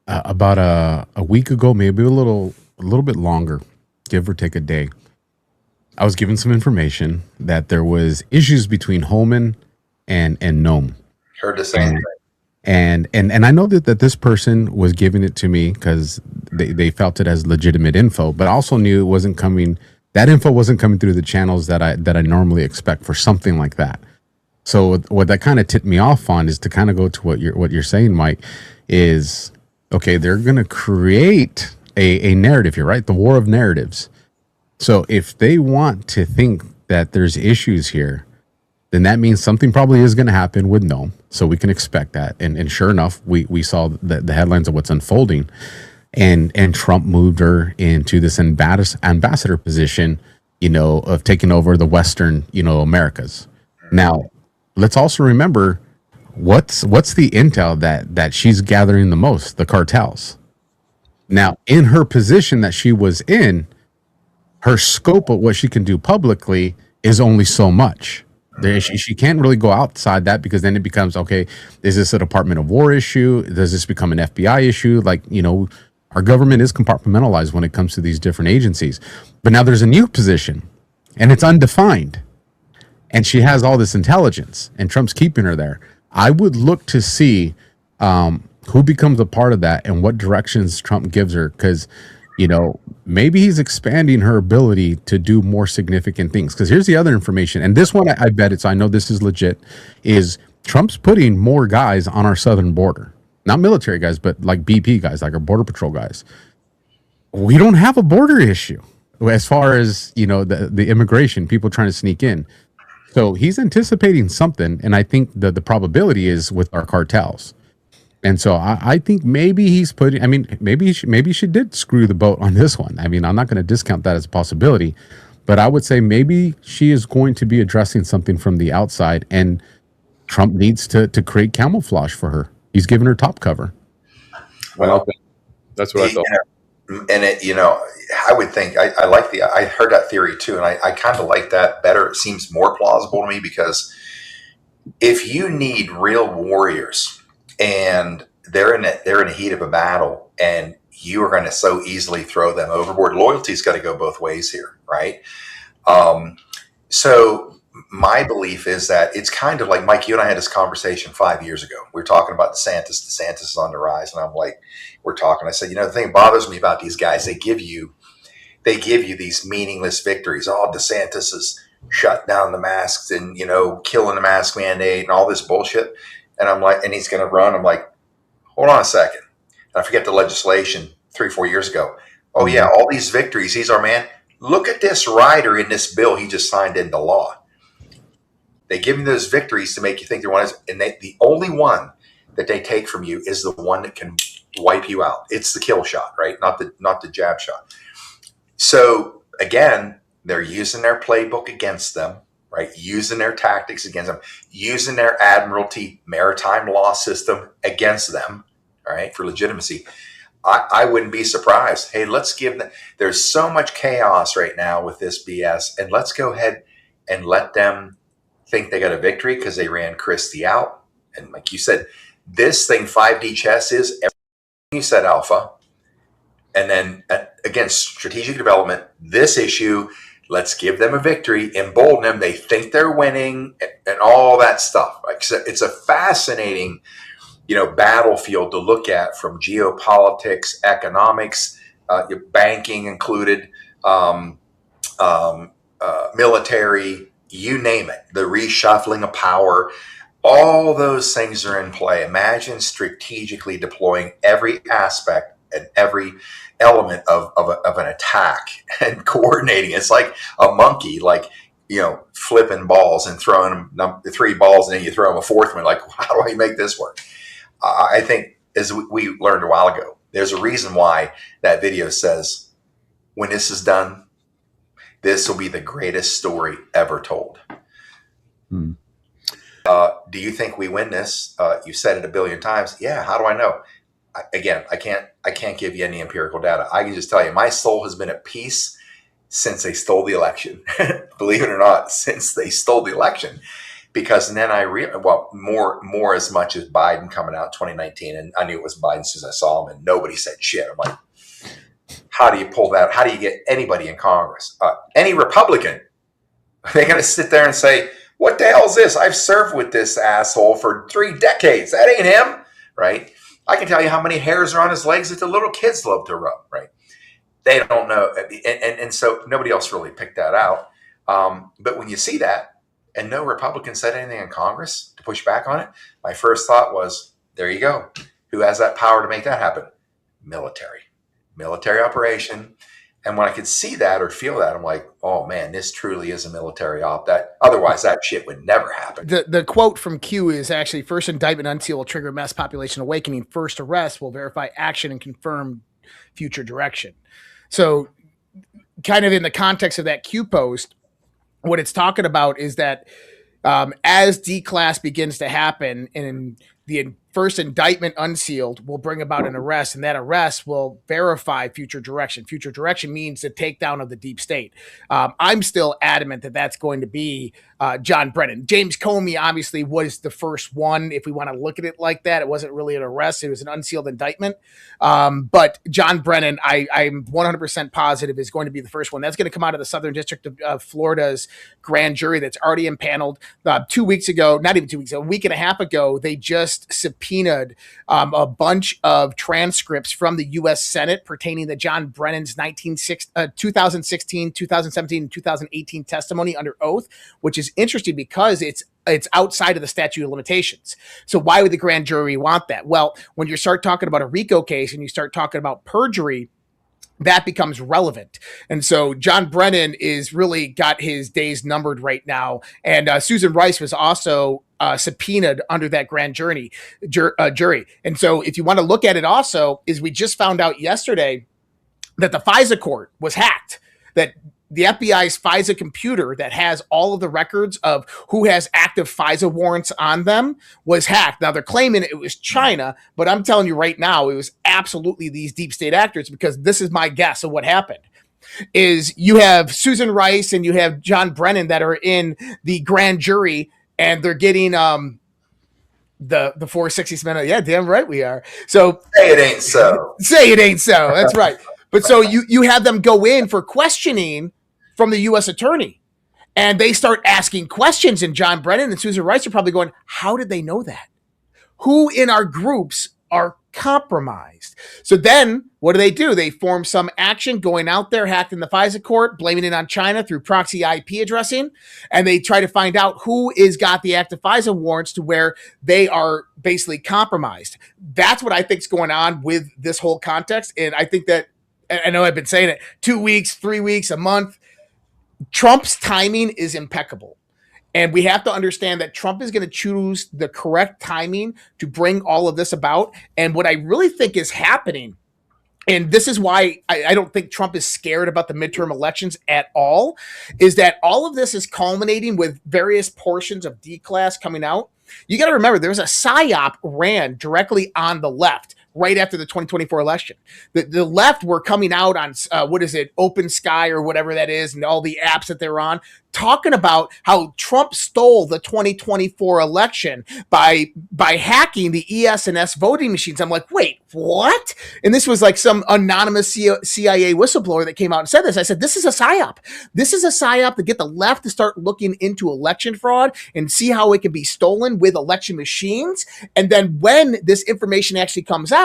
S14: About a week ago, maybe a little bit longer, give or take a day, I was given some information that there was issues between Holman and Noem.
S12: Heard the same thing.
S14: And I know that this person was giving it to me because they felt it as legitimate info, but I also knew it wasn't coming. That info wasn't coming through the channels that I normally expect for something like that. So what that kind of tipped me off on is to kind of go to what you're saying, Mike, is okay. They're going to create a narrative here, right? The war of narratives. So if they want to think that there's issues here, then that means something probably is going to happen with Nome. So we can expect that. And sure enough, we saw the headlines of what's unfolding. And Trump moved her into this ambassador position, of taking over the Western, Americas. Now, let's also remember what's the intel that she's gathering the most, the cartels. Now, in her position that she was in, her scope of what she can do publicly is only so much. She can't really go outside that, because then it becomes, okay, is this a Department of War issue? Does this become an FBI issue? Like, our government is compartmentalized when it comes to these different agencies. But now there's a new position, and it's undefined. And she has all this intelligence, and Trump's keeping her there. I would look to see who becomes a part of that and what directions Trump gives her, because maybe he's expanding her ability to do more significant things. Because here's the other information, and this one I bet it's, I know this is legit, is Trump's putting more guys on our southern border. Not military guys, but like BP guys, like our border patrol guys. We don't have a border issue as far as, the immigration, people trying to sneak in. So he's anticipating something, and I think the probability is with our cartels. And so I think maybe he's putting, maybe she did screw the boat on this one. I'm not going to discount that as a possibility, but I would say maybe she is going to be addressing something from the outside, and Trump needs to create camouflage for her. He's giving her top cover.
S12: Well,
S13: that's what I thought.
S12: And I would think, I like I heard that theory too, and I kind of like that better. It seems more plausible to me, because if you need real warriors and they're in the heat of a battle, and you are going to so easily throw them overboard, loyalty's got to go both ways here, right? So my belief is that it's kind of like, Mike, you and I had this conversation 5 years ago. We were talking about DeSantis. DeSantis is on the rise, and I'm like, we're talking. I said, the thing that bothers me about these guys, they give you these meaningless victories. Oh, DeSantis is shut down the masks and killing the mask mandate and all this bullshit. And I'm like, and he's going to run. I'm like, hold on a second. And I forget the legislation 3-4 years ago. Oh yeah, all these victories. He's our man. Look at this rider in this bill he just signed into law. They give you those victories to make you think they're one, and the only one that they take from you is the one that can wipe you out. It's the kill shot, right? Not the jab shot. So again, they're using their playbook against them, right? Using their tactics against them, using their admiralty maritime law system against them, all right, for legitimacy. I wouldn't be surprised. Hey, let's give them, there's so much chaos right now with this BS, and let's go ahead and let them think they got a victory because they ran Christie out. And like you said, this thing, 5D chess, is everything you said, Alpha. And then again, strategic development, this issue, let's give them a victory, embolden them. They think they're winning, and all that stuff. Right? So it's a fascinating, battlefield to look at, from geopolitics, economics, banking included, military, you name it, the reshuffling of power. All those things are in play. Imagine strategically deploying every aspect and every element of an attack and coordinating. It's like a monkey, flipping balls and throwing them 3 balls, and then you throw them a 4th one. Like, how do I make this work? I think, as we learned a while ago, there's a reason why that video says, when this is done, this will be the greatest story ever told. Do you think we win this? You said it a billion times. Yeah. How do I know? I can't give you any empirical data. I can just tell you, my soul has been at peace since they stole the election. Believe it or not, since they stole the election. Because then I realized, more as much as Biden coming out 2019, and I knew it was Biden as soon as I saw him, and nobody said shit. I'm like, how do you pull that? How do you get anybody in Congress? Any Republican? They're going to sit there and say, what the hell is this? I've served with this asshole for 3 decades. That ain't him, right? I can tell you how many hairs are on his legs that the little kids love to rub, right? They don't know. And so nobody else really picked that out. But when you see that, and no Republican said anything in Congress to push back on it, my first thought was, there you go. Who has that power to make that happen? Military. military operation. And when I could see that or feel that, I'm like, oh man, this truly is a military op. That otherwise that shit would never happen.
S15: The quote from Q is actually first indictment unseal will trigger mass population awakening. First arrest will verify action and confirm future direction. So kind of in the context of that Q post, what it's talking about is that as D-class begins to happen and the first indictment unsealed will bring about an arrest, and that arrest will verify future direction. Future direction means the takedown of the deep state. I'm still adamant that that's going to be John Brennan. James Comey obviously was the first one, if we want to look at it like that. It wasn't really an arrest. It was an unsealed indictment. But John Brennan, I'm 100% positive is going to be the first one. That's going to come out of the Southern District of Florida's grand jury that's already impaneled. 2 weeks ago, not even 2 weeks ago, a week and a half ago, they just subpoenaed a bunch of transcripts from the U.S. Senate pertaining to John Brennan's 2016, 2017, and 2018 testimony under oath, which is interesting because it's outside of the statute of limitations. So why would the grand jury want that? Well, when you start talking about a RICO case and you start talking about perjury, that becomes relevant. And so John Brennan is really got his days numbered right now. And Susan Rice was also subpoenaed under that grand jury. And so if you want to look at it also, is we just found out yesterday that the FISA court was hacked, that the FBI's FISA computer that has all of the records of who has active FISA warrants on them was hacked. Now they're claiming it was China, but I'm telling you right now, it was absolutely these deep state actors, because this is my guess of what happened. Is you have Susan Rice and you have John Brennan that are in the grand jury, and they're getting the 460 minute. Yeah, damn right we are. So
S12: say it ain't so.
S15: Say it ain't so. That's right. But so you have them go in for questioning from the U.S. attorney, and they start asking questions, and John Brennan and Susan Rice are probably going, how did they know that? Who in our groups are compromised? So then what do? They form some action going out there, hacking the FISA court, blaming it on China through proxy IP addressing, and they try to find out who is got the active FISA warrants to where they are basically compromised. That's what I think is going on with this whole context. And I think that, I know I've been saying it, 2 weeks, 3 weeks, a month, Trump's timing is impeccable. And we have to understand that Trump is going to choose the correct timing to bring all of this about. And what I really think is happening, and this is why I don't think Trump is scared about the midterm elections at all, is that all of this is culminating with various portions of D-class coming out. You got to remember, there was a PSYOP ran directly on the left right after the 2024 election. The left were coming out on, Open Sky or whatever that is, and all the apps that they're on, talking about how Trump stole the 2024 election by hacking the ES&S voting machines. I'm like, wait, what? And this was like some anonymous CIA whistleblower that came out and said this. I said, this is a PSYOP. This is a PSYOP to get the left to start looking into election fraud and see how it can be stolen with election machines. And then when this information actually comes out,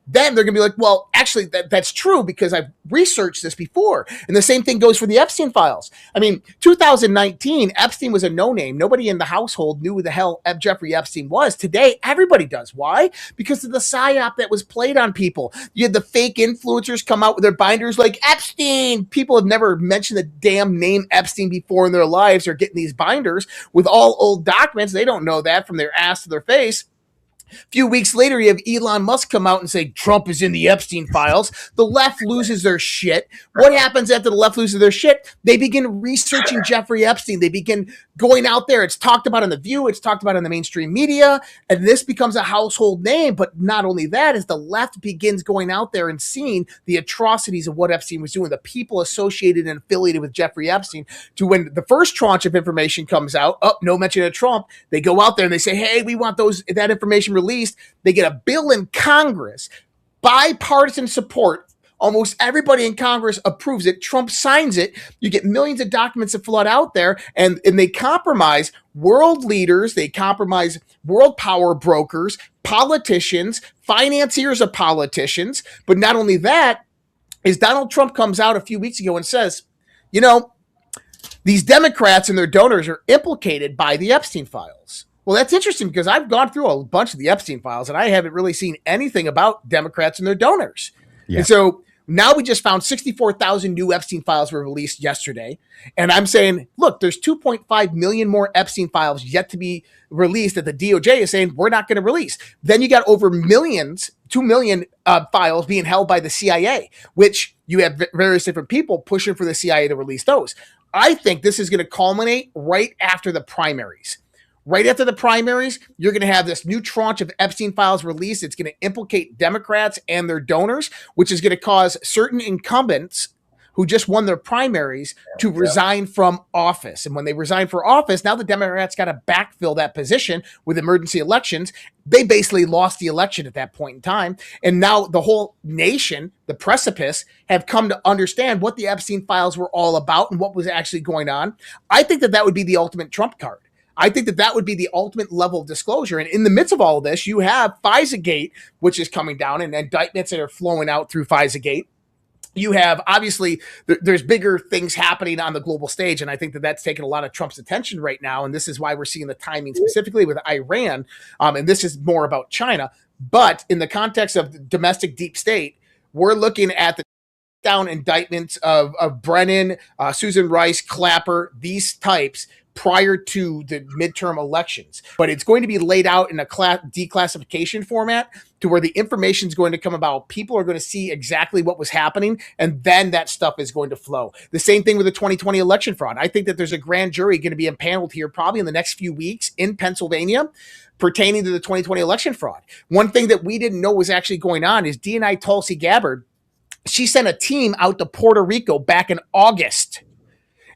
S15: then they're going to be like, well, actually, that's true because I've researched this before. And the same thing goes for the Epstein files. I mean, 2019, Epstein was a no-name. Nobody in the household knew who the hell Jeffrey Epstein was. Today, everybody does. Why? Because of the PSYOP that was played on people. You had the fake influencers come out with their binders like Epstein. People have never mentioned the damn name Epstein before in their lives. They're getting these binders with all old documents. They don't know that from their ass to their face. A few weeks later, you have Elon Musk come out and say Trump is in the Epstein files. The left loses their shit. What happens after the left loses their shit? They begin researching Jeffrey Epstein. They begin going out there. It's talked about on The View. It's talked about in the mainstream media. And this becomes a household name. But not only that, as the left begins going out there and seeing the atrocities of what Epstein was doing, the people associated and affiliated with Jeffrey Epstein, to when the first tranche of information comes out, no mention of Trump, they go out there and they say, hey, we want that information released. They get a bill in Congress, bipartisan support. Almost everybody in Congress approves it. Trump signs it. You get millions of documents that flood out there, and they compromise world leaders. They compromise world power brokers, politicians, financiers of politicians. But not only that, is Donald Trump comes out a few weeks ago and says, these Democrats and their donors are implicated by the Epstein files. Well, that's interesting because I've gone through a bunch of the Epstein files and I haven't really seen anything about Democrats and their donors. Yeah. And so Now we just found 64,000 new Epstein files were released yesterday. And I'm saying, look, there's 2.5 million more Epstein files yet to be released that the DOJ is saying we're not going to release. Then you got over 2 million files being held by the CIA, which you have various different people pushing for the CIA to release those. I think this is going to culminate right after the primaries. Right after the primaries, you're going to have this new tranche of Epstein files released. It's going to implicate Democrats and their donors, which is going to cause certain incumbents who just won their primaries to resign from office. And when they resign for office, now the Democrats got to backfill that position with emergency elections. They basically lost the election at that point in time. And now the whole nation, the precipice, have come to understand what the Epstein files were all about and what was actually going on. I think that that would be the ultimate trump card. I think that that would be the ultimate level of disclosure. And in the midst of all of this, you have FISA-gate, which is coming down, and indictments that are flowing out through FISA-gate. You have, obviously, there's bigger things happening on the global stage, and I think that that's taken a lot of Trump's attention right now, and this is why we're seeing the timing specifically with Iran, and this is more about China. But in the context of the domestic deep state, we're looking at the down indictments of Brennan, Susan Rice, Clapper, these types prior to the midterm elections. But it's going to be laid out in a declassification format to where the information is going to come about. People are going to see exactly what was happening, and then that stuff is going to flow. The same thing with the 2020 election fraud. I think that there's a grand jury going to be impaneled here probably in the next few weeks in Pennsylvania pertaining to the 2020 election fraud. One thing that we didn't know was actually going on is DNI Tulsi Gabbard. She sent a team out to Puerto Rico back in August.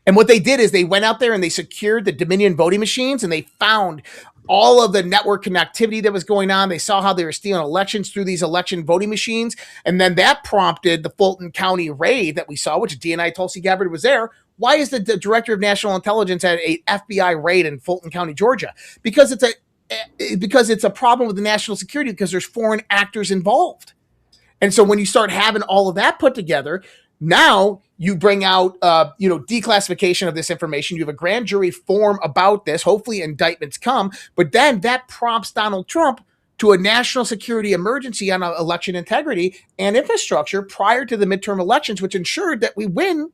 S15: And what they did is they went out there and they secured the Dominion voting machines, and they found all of the network connectivity that was going on. They saw how they were stealing elections through these election voting machines. And then that prompted the Fulton County raid that we saw, which DNI Tulsi Gabbard was there. Why is the director of national intelligence at a FBI raid in Fulton County, Georgia? Because it's a problem with the national security, because there's foreign actors involved. And so when you start having all of that put together, now you bring out, declassification of this information. You have a grand jury form about this. Hopefully indictments come, but then that prompts Donald Trump to a national security emergency on election integrity and infrastructure prior to the midterm elections, which ensured that we win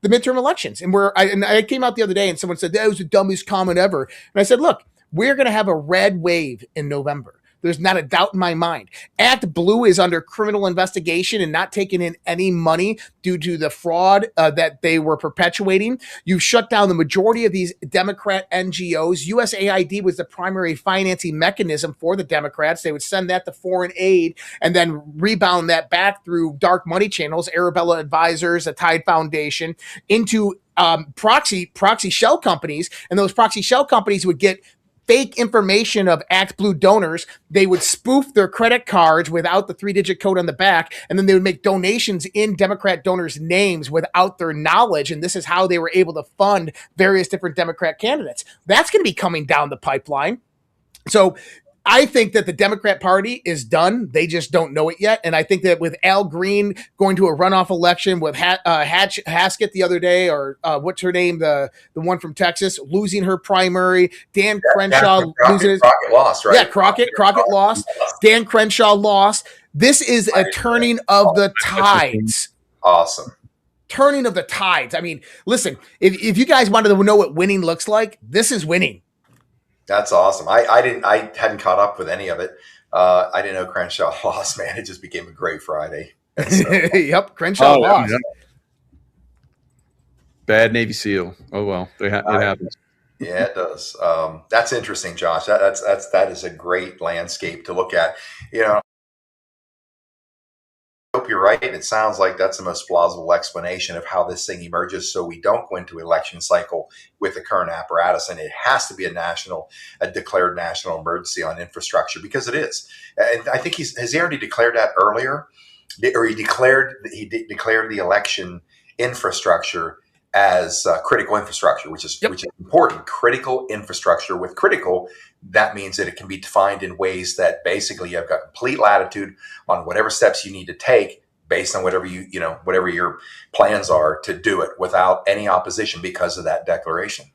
S15: the midterm elections. And I came out the other day and someone said that was the dumbest comment ever. And I said, look, we're going to have a red wave in November. There's not a doubt in my mind. ActBlue is under criminal investigation and not taking in any money due to the fraud that they were perpetuating. You've shut down the majority of these Democrat NGOs. USAID was the primary financing mechanism for the Democrats. They would send that to foreign aid and then rebound that back through dark money channels, Arabella Advisors, the Tide Foundation, into proxy shell companies. And those proxy shell companies would get fake information of ActBlue donors. They would spoof their credit cards without the 3-digit code on the back, and then they would make donations in Democrat donors' names without their knowledge, and this is how they were able to fund various different Democrat candidates. That's going to be coming down the pipeline. So I think that the Democrat Party is done. They just don't know it yet. And I think that with Al Green going to a runoff election, with Haskett the other day, or what's her name, the one from Texas, losing her primary, Dan Crenshaw losing his...
S12: Crockett lost, right?
S15: Yeah, Crockett lost. Dan Crenshaw lost. This is a turning of the tides.
S12: Awesome.
S15: Turning of the tides. I mean, listen, if you guys wanted to know what winning looks like, this is winning.
S12: That's awesome. I hadn't caught up with any of it. I didn't know Crenshaw lost, man. It just became a great Friday. So.
S15: Yep, Crenshaw lost.
S13: Bad Navy SEAL. Oh well, it happens.
S12: Yeah, it does. That's interesting, Josh. That is a great landscape to look at. I hope you're right. It sounds like that's the most plausible explanation of how this thing emerges, so we don't go into election cycle with the current apparatus. And it has to be a declared national emergency on infrastructure, because it is. And I think has he already declared that earlier, or he declared the election infrastructure as critical infrastructure, which is important. Critical infrastructure. With critical, that means that it can be defined in ways that basically you have got complete latitude on whatever steps you need to take based on whatever whatever your plans are to do it without any opposition because of that declaration.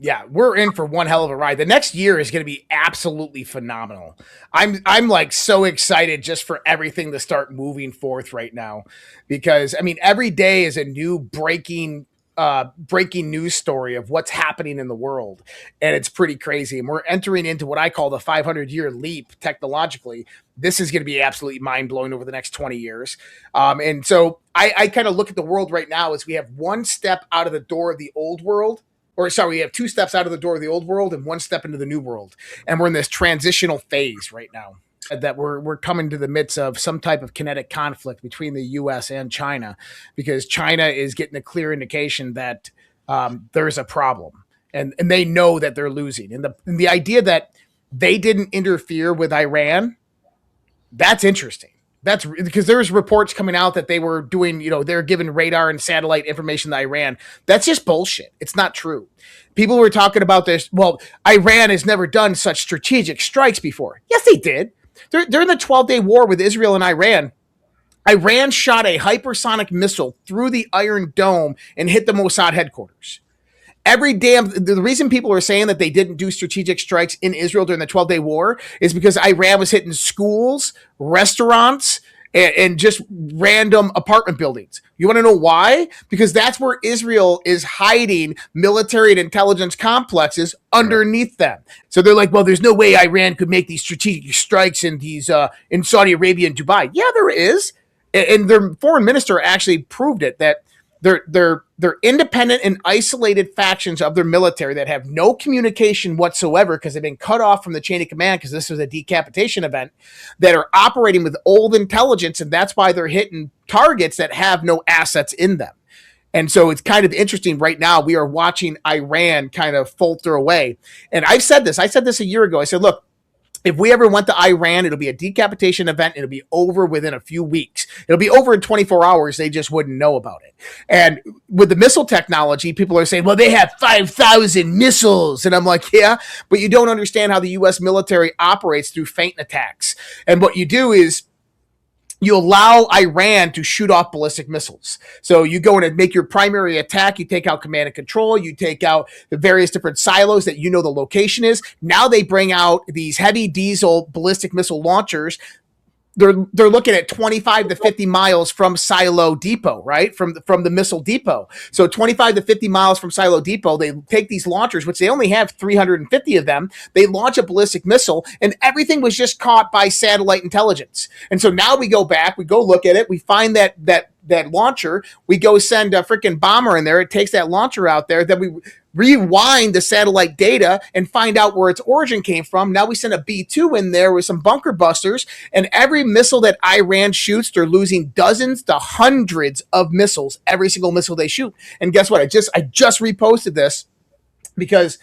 S15: Yeah, we're in for one hell of a ride. The next year is going to be absolutely phenomenal. I'm like so excited just for everything to start moving forth right now, because I mean every day is a new breaking news story of what's happening in the world, and it's pretty crazy. And we're entering into what I call the 500-year leap technologically. This is going to be absolutely mind blowing over the next 20 years. And so I kind of look at the world right now as we have one step out of the door of the old world. Or sorry, we have two steps out of the door of the old world and one step into the new world. And we're in this transitional phase right now that we're coming to the midst of some type of kinetic conflict between the US and China, because China is getting a clear indication that there's a problem, and they know that they're losing. And the idea that they didn't interfere with Iran, that's interesting. That's because there's reports coming out that they were doing, they're giving radar and satellite information to Iran. That's just bullshit. It's not true. People were talking about this. Well, Iran has never done such strategic strikes before. Yes, they did. During the 12-day war with Israel and Iran shot a hypersonic missile through the Iron Dome and hit the Mossad headquarters. The reason people are saying that they didn't do strategic strikes in Israel during the 12-day war is because Iran was hitting schools, restaurants, and just random apartment buildings. You want to know why? Because that's where Israel is hiding military and intelligence complexes underneath them. So they're like, well, there's no way Iran could make these strategic strikes in in Saudi Arabia and Dubai. Yeah, there is. And their foreign minister actually proved it, that they're independent and isolated factions of their military that have no communication whatsoever because they've been cut off from the chain of command, because this was a decapitation event, that are operating with old intelligence, and that's why they're hitting targets that have no assets in them. And so it's kind of interesting right now. We are watching Iran kind of falter away. And I said this a year ago. I said, look, if we ever went to Iran, it'll be a decapitation event. It'll be over within a few weeks. It'll be over in 24 hours. They just wouldn't know about it. And with the missile technology, people are saying, well, they have 5,000 missiles. And I'm like, yeah, but you don't understand how the U.S. military operates through feint attacks. And what you do is you allow Iran to shoot off ballistic missiles. So you go in and make your primary attack. You take out command and control. You take out the various different silos that the location is. Now they bring out these heavy diesel ballistic missile launchers. They're looking at 25 to 50 miles from Silo Depot, right? From the missile depot. So 25 to 50 miles from Silo Depot, they take these launchers, which they only have 350 of them. They launch a ballistic missile, and everything was just caught by satellite intelligence. And so now we go back, we go look at it, we find that launcher, we go send a freaking bomber in there. It takes that launcher out there, then we rewind the satellite data and find out where its origin came from. Now we send a B-2 in there with some bunker busters, and every missile that Iran shoots, they're losing dozens to hundreds of missiles every single missile they shoot. And guess what? I just reposted this because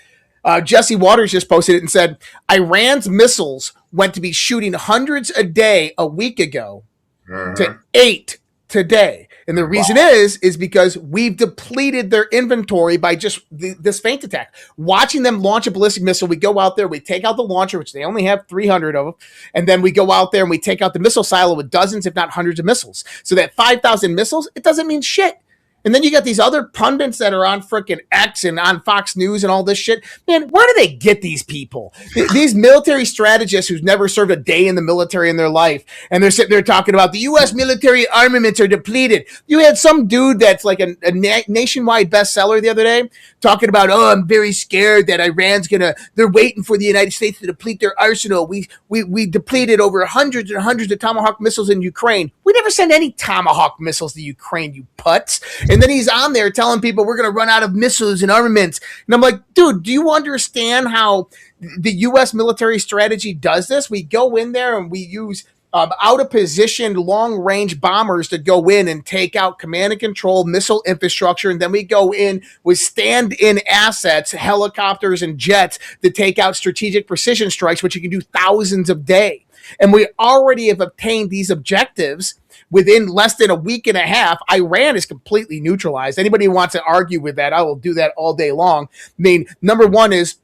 S15: Jesse Waters just posted it and said Iran's missiles went to be shooting hundreds a day a week ago to 8 today. And the reason is because we've depleted their inventory by just this feint attack. Watching them launch a ballistic missile, we go out there, we take out the launcher, which they only have 300 of them, and then we go out there and we take out the missile silo with dozens, if not hundreds of missiles. So that 5,000 missiles, it doesn't mean shit. And then you got these other pundits that are on freaking X and on Fox News and all this shit. Man, where do they get these people? These military strategists who's never served a day in the military in their life. And they're sitting there talking about the U.S. military armaments are depleted. You had some dude that's like a nationwide bestseller the other day talking about, oh, I'm very scared that Iran's they're waiting for the United States to deplete their arsenal. We depleted over hundreds and hundreds of Tomahawk missiles in Ukraine. We never send any Tomahawk missiles to Ukraine, you putz. And then he's on there telling people we're going to run out of missiles and armaments. And I'm like, dude, do you understand how the U.S. military strategy does this? We go in there and we use out-of-position, long-range bombers to go in and take out command and control missile infrastructure. And then we go in with stand-in assets, helicopters and jets to take out strategic precision strikes, which you can do thousands a day. And we already have obtained these objectives within less than a week and a half. Iran is completely neutralized. Anybody who wants to argue with that, I will do that all day long. I mean, number one is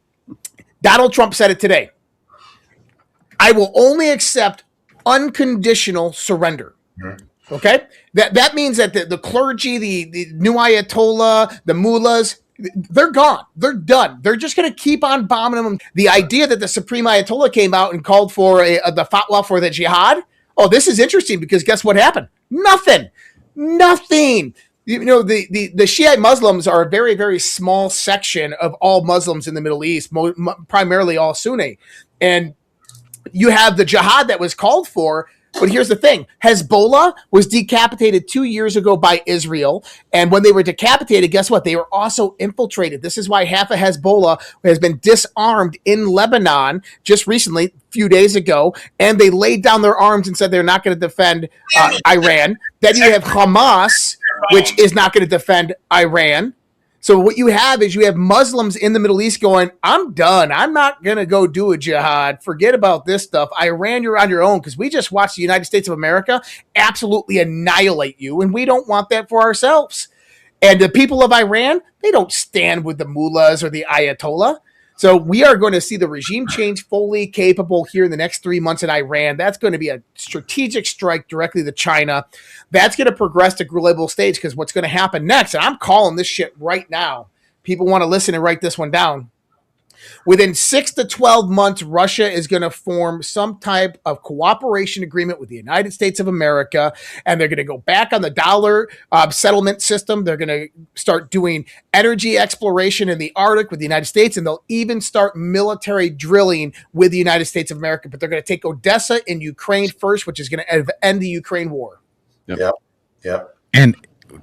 S15: Donald Trump said it today. I will only accept unconditional surrender. Okay? That means that the clergy, the new Ayatollah, the mullahs, they're gone. They're done. They're just going to keep on bombing them. The idea that the Supreme Ayatollah came out and called for the fatwa for the jihad. Oh, this is interesting because guess what happened? Nothing. You know, the Shiite Muslims are a very, very small section of all Muslims in the Middle East, primarily all Sunni. And you have the jihad that was called for. But here's the thing. Hezbollah was decapitated 2 years ago by Israel. And when they were decapitated, guess what? They were also infiltrated. This is why half of Hezbollah has been disarmed in Lebanon just recently, a few days ago. And they laid down their arms and said they're not going to defend Iran. Then you have Hamas, which is not going to defend Iran. So what you have is you have Muslims in the Middle East going, I'm done. I'm not going to go do a jihad. Forget about this stuff. Iran, you're on your own because we just watched the United States of America absolutely annihilate you, and we don't want that for ourselves. And the people of Iran, they don't stand with the mullahs or the Ayatollah. So we are going to see the regime change fully capable here in the next 3 months in Iran. That's going to be a strategic strike directly to China. That's going to progress to global stage because what's going to happen next, and I'm calling this shit right now. People want to listen and write this one down. Within 6 to 12 months, Russia is going to form some type of cooperation agreement with the United States of America, and they're going to go back on the dollar settlement system. They're going to start doing energy exploration in the Arctic with the United States, and they'll even start military drilling with the United States of America. But they're going to take Odessa in Ukraine first, which is going to end the Ukraine war.
S12: Yep.
S14: And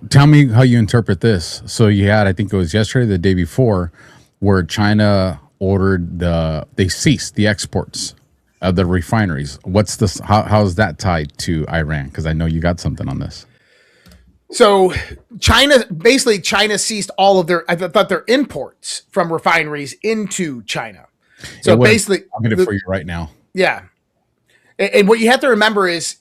S14: tell me how you interpret this. So you had, I think it was yesterday, the day before, where China ordered they ceased the exports of the refineries. What's this? How is that tied to Iran? Because I know you got something on this.
S15: So China ceased all of their imports from refineries into China. So basically,
S14: I'm going to for you right now.
S15: Yeah. And what you have to remember is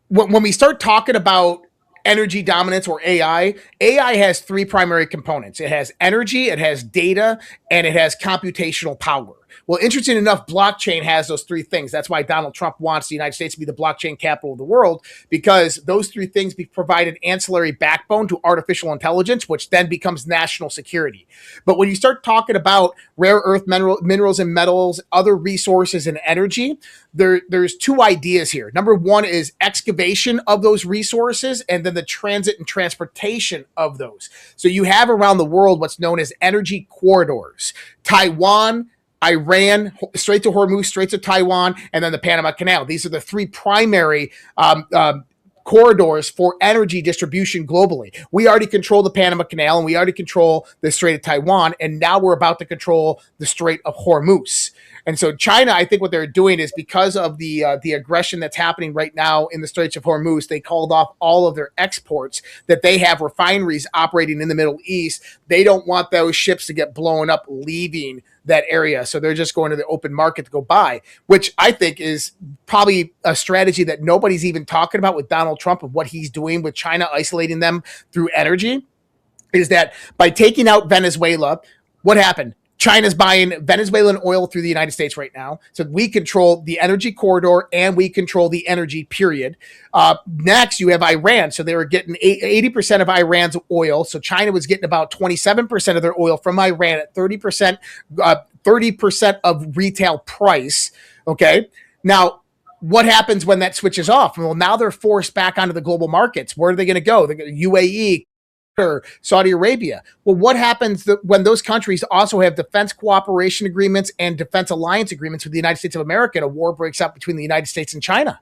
S15: when we start talking about energy dominance or AI has three primary components. It has energy, it has data, and it has computational power. Well, interesting enough, blockchain has those three things. That's why Donald Trump wants the United States to be the blockchain capital of the world, because those three things provide an ancillary backbone to artificial intelligence, which then becomes national security. But when you start talking about rare earth minerals and metals, other resources and energy, there's two ideas here. Number one is excavation of those resources, and then the transit and transportation of those. So you have around the world what's known as energy corridors. Taiwan, Iran, Strait to Hormuz, Straits of Taiwan, and then the Panama Canal. These are the three primary corridors for energy distribution globally. We already control the Panama Canal, and we already control the Strait of Taiwan, and now we're about to control the Strait of Hormuz. And so China, I think what they're doing is because of the aggression that's happening right now in the Straits of Hormuz, they called off all of their exports that they have refineries operating in the Middle East. They don't want those ships to get blown up leaving that area. So they're just going to the open market to go buy, which I think is probably a strategy that nobody's even talking about with Donald Trump and what he's doing with China, isolating them through energy, is that by taking out Venezuela, what happened? China's buying Venezuelan oil through the United States right now. So we control the energy corridor and we control the energy period. Next, you have Iran. So they were getting 80% of Iran's oil. So China was getting about 27% of their oil from Iran at 30% of retail price. Okay. Now, what happens when that switches off? Well, now they're forced back onto the global markets. Where are they going to go? They're going to UAE, Saudi Arabia. Well, what happens when those countries also have defense cooperation agreements and defense alliance agreements with the United States of America, and a war breaks out between the United States and China?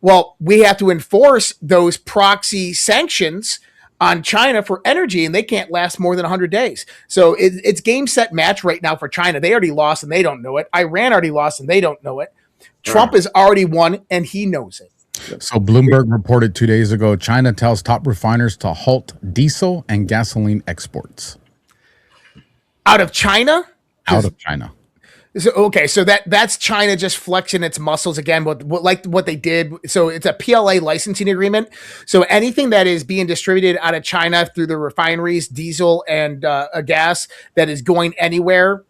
S15: Well, we have to enforce those proxy sanctions on China for energy, and they can't last more than 100 days. So it's game, set, match right now for China. They already lost and they don't know it. Iran already lost and they don't know it. Trump has already won and he knows it.
S14: So Bloomberg reported 2 days ago, China tells top refiners to halt diesel and gasoline exports.
S15: Out of China?
S14: Out of China.
S15: So that's China just flexing its muscles again, like what they did. So it's a PLA licensing agreement. So anything that is being distributed out of China through the refineries, diesel and gas that is going anywhere,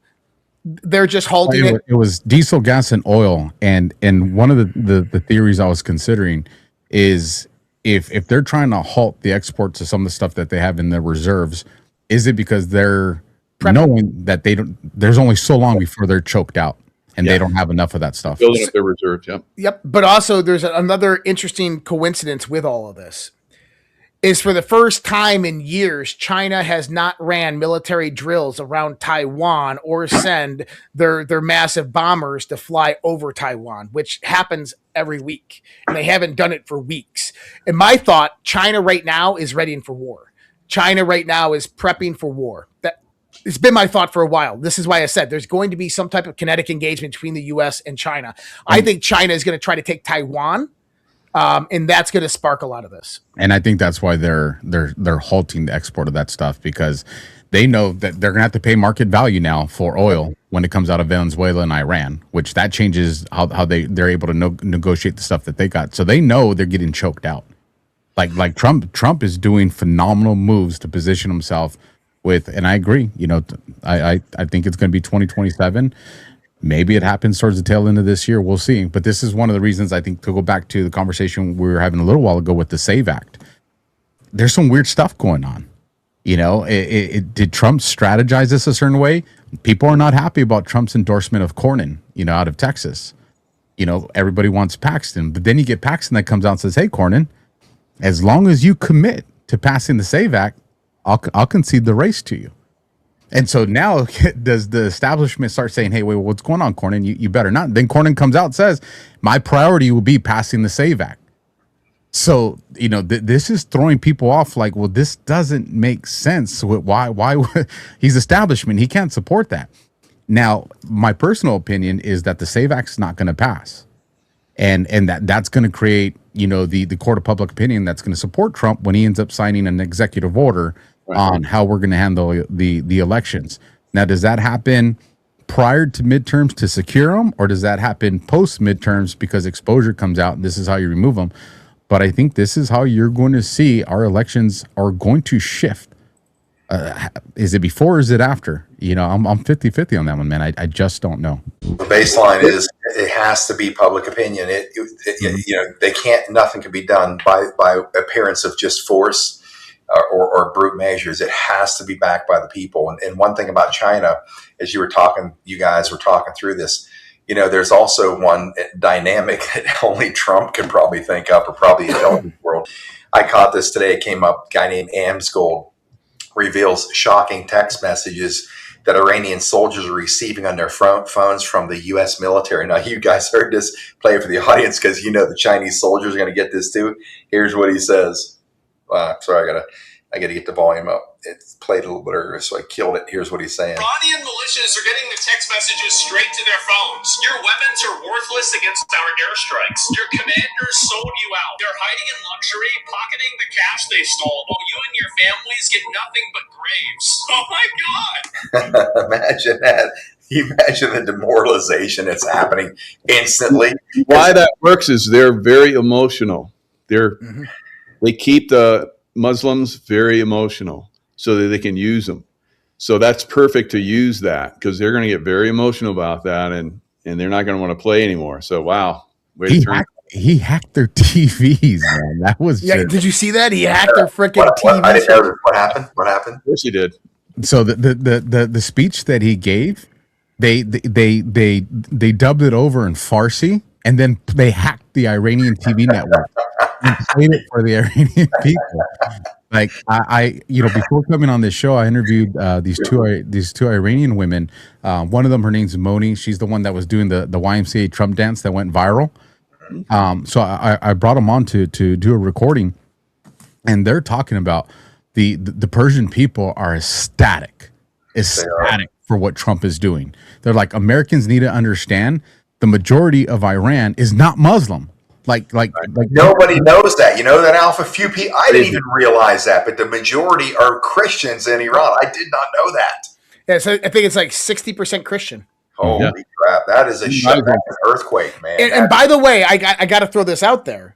S15: they're just holding it.
S14: It was diesel, gas, and oil. And one of the theories I was considering is if they're trying to halt the exports of some of the stuff that they have in their reserves, Is it because they're
S15: Prepping.
S14: knowing that they don't? There's only so long before they're choked out, and they don't have enough of that stuff.
S13: Building up their reserves. Yep.
S15: Yep. But also, there's another interesting coincidence with all of this. Is for the first time in years, China has not ran military drills around Taiwan or send their massive bombers to fly over Taiwan, which happens every week. And they haven't done it for weeks. And my thought, China right now is readying for war. China right now is prepping for war. It's been my thought for a while. This is why I said there's going to be some type of kinetic engagement between the U.S. and China. I think China is going to try to take Taiwan. And that's going to spark a lot of this.
S14: And I think that's why they're halting the export of that stuff, because they know that they're going to have to pay market value now for oil when it comes out of Venezuela and Iran, which that changes how they're able to negotiate the stuff that they got. So they know they're getting choked out. Like Trump is doing phenomenal moves to position himself with, and I agree. I think it's going to be 2027. Maybe it happens towards the tail end of this year. We'll see. But this is one of the reasons, I think, to go back to the conversation we were having a little while ago with the SAVE Act. There's some weird stuff going on. Did Trump strategize this a certain way? People are not happy about Trump's endorsement of Cornyn, out of Texas. Everybody wants Paxton. But then you get Paxton that comes out and says, hey, Cornyn, as long as you commit to passing the SAVE Act, I'll concede the race to you. And so now does the establishment start saying, hey, wait, what's going on, Cornyn? You better not. Then Cornyn comes out and says, my priority will be passing the SAVE Act. So, this is throwing people off like, well, this doesn't make sense. Why he's establishment. He can't support that. Now, my personal opinion is that the SAVE Act is not going to pass. And that's going to create, the court of public opinion that's going to support Trump when he ends up signing an executive order on how we're going to handle the elections. Now, does that happen prior to midterms to secure them, or does that happen post midterms because exposure comes out and this is how you remove them? But I think this is how you're going to see our elections are going to shift. Is it before or is it after? I'm 50-50 on that one, man. I just don't know.
S12: The baseline is it has to be public opinion. They can't. Nothing can be done by appearance of just force or brute measures. It has to be backed by the people. And one thing about China, as you guys were talking through this, there's also one dynamic that only Trump could probably think up, or probably the intelligence world. I caught this today. It came up. A guy named Amsgold reveals shocking text messages that Iranian soldiers are receiving on their phones from the U.S. military. Now, you guys heard this. Play it for the audience because the Chinese soldiers are going to get this too. Here's what he says. Sorry, I gotta get the volume up. It played a little bit earlier, so I killed it. Here's what he's saying.
S16: Iranian militias are getting the text messages straight to their phones. Your weapons are worthless against our airstrikes. Your commanders sold you out. They're hiding in luxury, pocketing the cash they stole, while you and your families get nothing but graves. Oh my God!
S12: Imagine that. Imagine the demoralization that's happening instantly.
S13: Why that works is they're very emotional. They keep the Muslims very emotional so that they can use them. So that's perfect to use that, because they're going to get very emotional about that, and they're not going to want to play anymore. So, wow.
S14: He hacked their TVs, man. That was
S15: Did you see that? He hacked their freaking TVs.
S12: I didn't know this. What happened?
S13: Of course he did.
S14: So the speech that he gave, they dubbed it over in Farsi, and then they hacked the Iranian TV network and played it for the Iranian people. Like I before coming on this show, I interviewed these two Iranian women. One of them, her name's Moni. She's the one that was doing the YMCA Trump dance that went viral. So I brought them on to do a recording, and they're talking about the Persian people are ecstatic for what Trump is doing. They're like, Americans need to understand the majority of Iran is not Muslim. Like
S12: nobody knows that. That Alpha, few people. I didn't even realize that, but the majority are Christians in Iran. I did not know that.
S15: Yeah, so I think it's like 60% Christian.
S12: Holy crap! That is a shock, earthquake, man.
S15: And by the way, I got to throw this out there.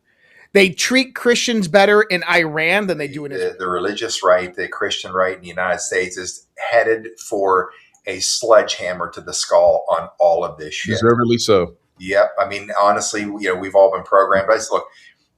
S15: They treat Christians better in Iran than they do in Israel.
S12: The religious right, the Christian right in the United States is headed for a sledgehammer to the skull on all of this shit.
S13: Deservedly so.
S12: Yep. I mean, honestly, we've all been programmed. But look,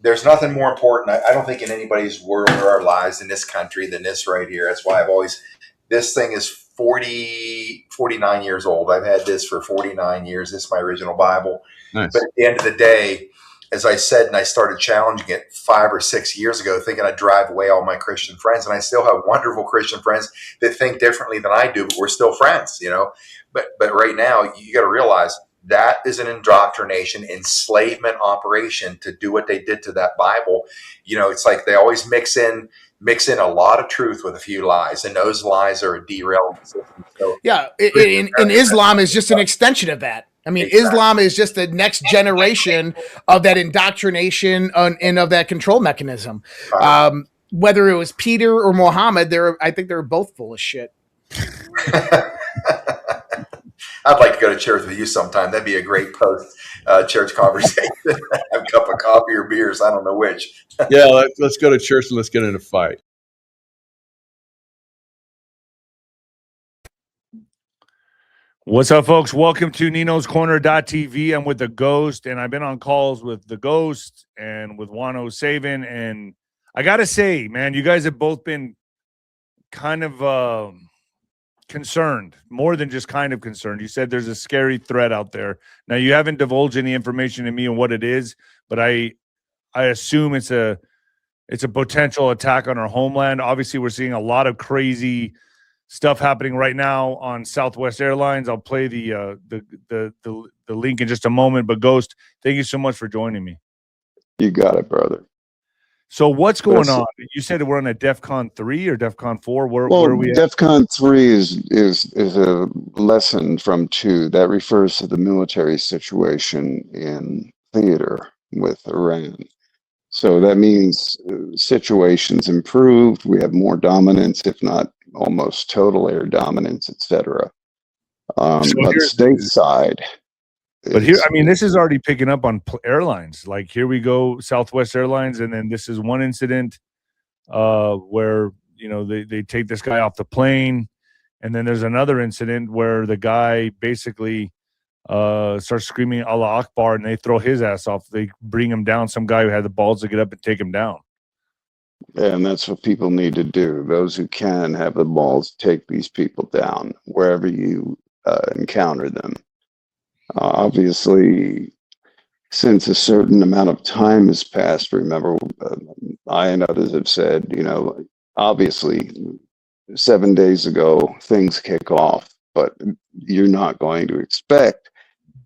S12: there's nothing more important. I don't think in anybody's world or our lives in this country than this right here. That's why I've always This thing is 49 years old. I've had this for 49 years. This is my original Bible.
S13: Nice.
S12: But at the end of the day, as I said, and I started challenging it 5 or 6 years ago, thinking I'd drive away all my Christian friends. And I still have wonderful Christian friends that think differently than I do, but we're still friends, you know. But right now, you got to realize that is an indoctrination, enslavement operation to do what they did to that Bible. You know, it's like they always mix in a lot of truth with a few lies, and those lies are a derailing system. So,
S15: yeah, in Islam is just an extension of that. I mean, exactly. Islam is just the next generation of that indoctrination and of that control mechanism. Whether it was Peter or Muhammad, I think they're both full of shit.
S12: I'd like to go to church with you sometime. That'd be a great post-church conversation. Have a cup of coffee or beers. I don't know which.
S13: Yeah, let's go to church and let's get in a fight.
S17: What's up, folks? Welcome to Nino's Corner.tv. I'm with the Ghost, and I've been on calls with the Ghost and with Wano Saban. And I got to say, man, you guys have both been kind of concerned, more than just kind of concerned. You said there's a scary threat out there. Now, you haven't divulged any information to me on what it is, but I assume it's a potential attack on our homeland. Obviously, we're seeing a lot of crazy stuff happening right now on Southwest Airlines. I'll play the link in just a moment. But Ghost, thank you so much for joining me.
S18: You got it, brother.
S17: So what's going on? You said we're on a DEFCON 3 or DEFCON 4. Where are we at?
S18: DEFCON 3 is a lesson from 2 that refers to the military situation in theater with Iran. So that means situations improved. We have more dominance, if not almost total air dominance, etc. But stateside.
S17: But here, I mean, this is already picking up on airlines. Like here we go, Southwest Airlines, and then this is one incident where they take this guy off the plane, and then there's another incident where the guy basically starts screaming Allah Akbar, and they throw his ass off. They bring him down. Some guy who had the balls to get up and take him down.
S18: And that's what people need to do. Those who can have the balls take these people down wherever you encounter them. Obviously, since a certain amount of time has passed, remember, I and others have said, obviously 7 days ago, things kick off, but you're not going to expect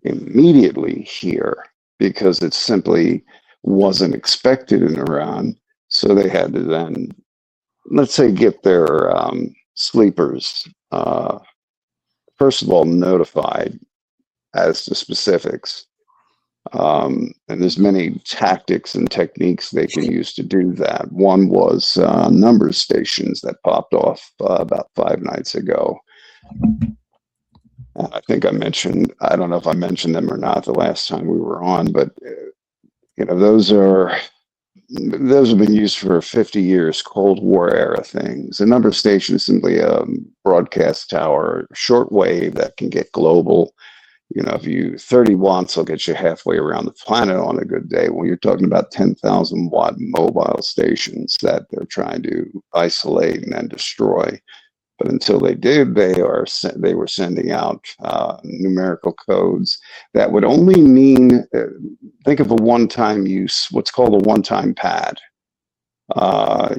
S18: immediately here because it simply wasn't expected in Iran. So they had to then, let's say, get their sleepers, first of all, notified as to specifics. And there's many tactics and techniques they can use to do that. One was number stations that popped off about 5 nights ago. I think I don't know if I mentioned them or not the last time we were on, but those have been used for 50 years, Cold War era things. A number station is simply a broadcast tower, shortwave that can get global. If 30 watts will get you halfway around the planet on a good day. Well, you're talking about 10,000 watt mobile stations that they're trying to isolate and then destroy. But until they did, they were sending out numerical codes that would only mean, think of a one-time use, what's called a one-time pad.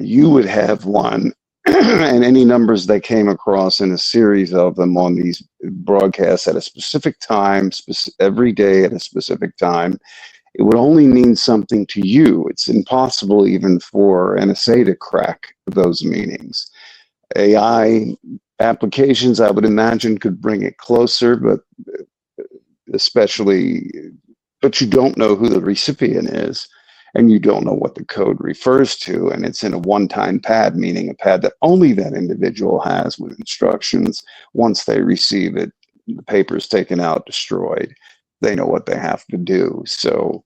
S18: You would have one, and any numbers they came across in a series of them on these broadcasts at a specific time, every day at a specific time, it would only mean something to you. It's impossible even for NSA to crack those meanings. AI applications, I would imagine, could bring it closer, but you don't know who the recipient is, and you don't know what the code refers to, and it's in a one-time pad, meaning a pad that only that individual has with instructions. Once they receive it, the paper is taken out, destroyed. They know what they have to do. So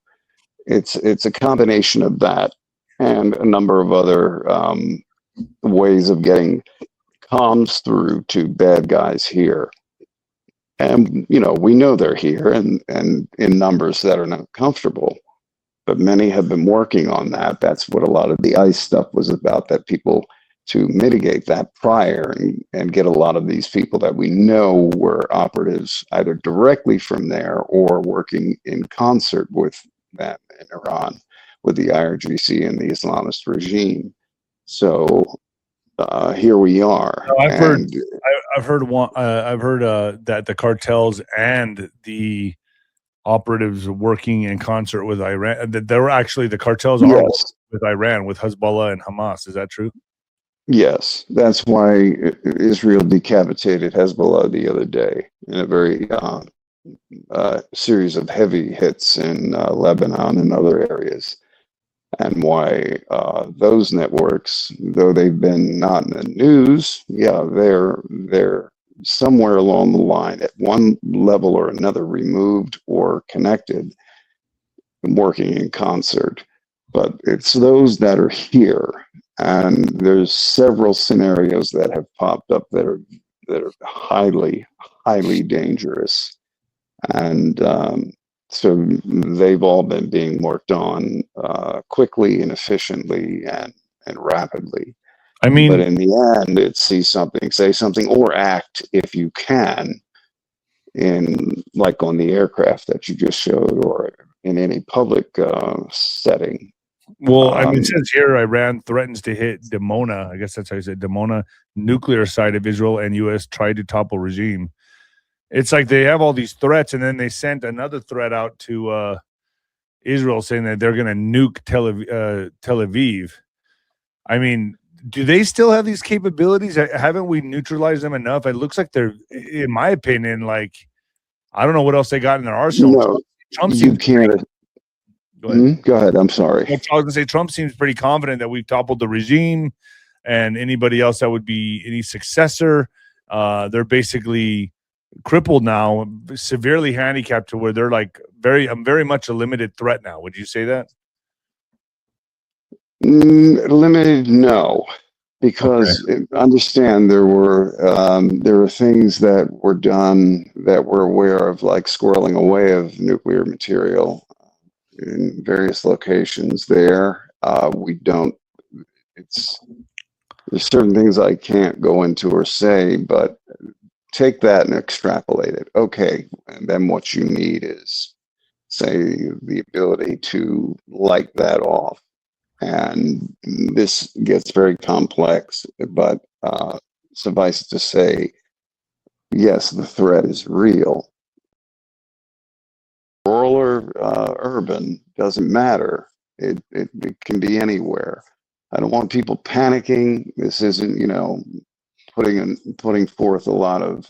S18: it's a combination of that and a number of other ways of getting comms through to bad guys here. And, we know they're here and in numbers that are not comfortable, but many have been working on that. That's what a lot of the ICE stuff was about, that people to mitigate that prior and get a lot of these people that we know were operatives either directly from there or working in concert with them in Iran, with the IRGC and the Islamist regime. So here we are.
S17: I've heard that the cartels and the operatives working in concert with Iran. That there were actually the cartels are working with Iran, with Hezbollah and Hamas. Is that true?
S18: Yes, that's why Israel decapitated Hezbollah the other day in a very series of heavy hits in Lebanon and other areas, and why those networks, though they've been not in the news, they're somewhere along the line at one level or another removed or connected, working in concert. But it's those that are here. And there's several scenarios that have popped up that are highly, highly dangerous, and so they've all been being worked on quickly and efficiently and rapidly.
S17: I mean,
S18: but in the end, it's see something, say something, or act if you can, in like on the aircraft that you just showed, or in any public setting.
S17: Well, I mean, it says here Iran threatens to hit Dimona. I guess that's how you say it, Dimona nuclear site if Israel and U.S. try to topple regime. It's like they have all these threats, and then they sent another threat out to Israel saying that they're going to nuke Tel Aviv. I mean, do they still have these capabilities? Haven't we neutralized them enough? It looks like they're, in my opinion, like, I don't know what else they got in their arsenal.
S18: No,
S17: Trump
S18: you
S17: seems
S18: can't. Go ahead. I'm sorry.
S17: I was going to say Trump seems pretty confident that we've toppled the regime, and anybody else that would be any successor, they're basically crippled now, severely handicapped to where they're like very much a limited threat now. Would you say that?
S18: Limited, no, because understand there were things that were done that we're aware of, like squirreling away of nuclear material in various locations there. We don't, there's certain things I can't go into or say, but take that and extrapolate it. Okay, and then what you need is, say, the ability to light that off. And this gets very complex, but suffice it to say, yes, the threat is real. Rural or urban, doesn't matter. It can be anywhere. I don't want people panicking. This isn't, putting forth a lot of,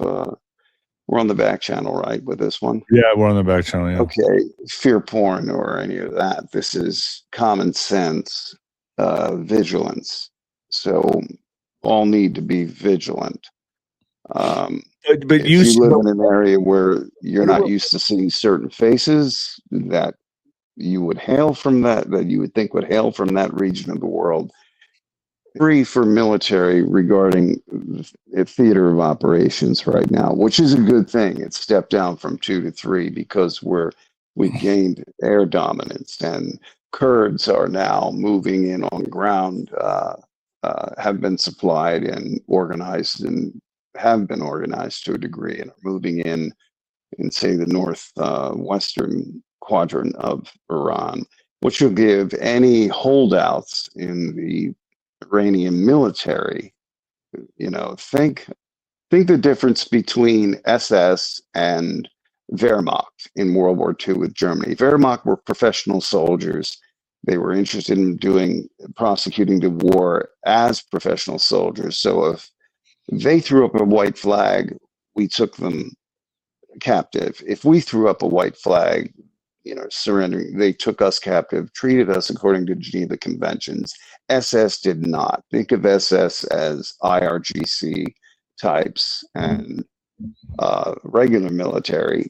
S18: we're on the back channel, right, with this one?
S17: Yeah, we're on the back channel, yeah.
S18: Okay, fear porn or any of that. This is common sense, vigilance. So all need to be vigilant. But if you live in an area where you're not used to seeing certain faces that you would hail from that you would think would hail from that region of the world, free for military regarding theater of operations right now, which is a good thing. It's stepped down from 2 to 3 because we've gained air dominance, and Kurds are now moving in on ground, have been supplied and organized, and have been organized to a degree, and are moving in say the northwestern quadrant of Iran, which will give any holdouts in the Iranian military, think the difference between SS and Wehrmacht in World War II with Germany. Wehrmacht were professional soldiers. They were interested in prosecuting the war as professional soldiers. So if they threw up a white flag, we took them captive. If we threw up a white flag, surrendering, they took us captive, treated us according to Geneva Conventions. SS did not. Think of SS as IRGC types and regular military,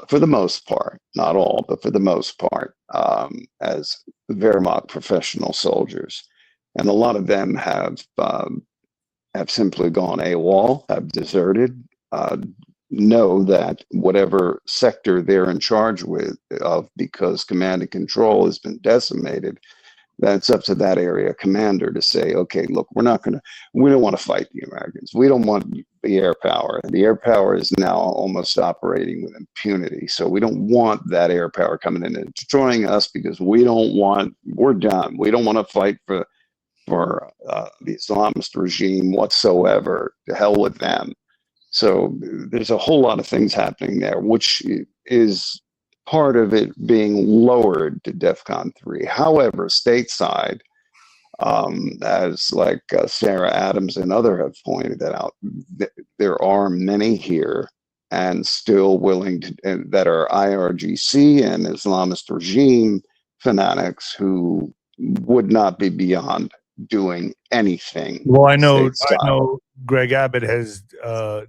S18: for the most part, not all, but for the most part, as Wehrmacht professional soldiers. And a lot of them have simply gone AWOL, have deserted, know that whatever sector they're in charge of, because command and control has been decimated, That's up to that area commander to say, okay, look, we don't want to fight the Americans. We don't want the air power. The air power is now almost operating with impunity. So we don't want that air power coming in and destroying us because we're done. We don't want to fight for the Islamist regime whatsoever. To hell with them. So there's a whole lot of things happening there, which is part of it being lowered to DEFCON 3. However, stateside, as like Sarah Adams and others have pointed that out, there are many here and still willing to, and that are IRGC and Islamist regime fanatics who would not be beyond doing anything.
S17: Well, I know
S18: stateside.
S17: Greg Abbott has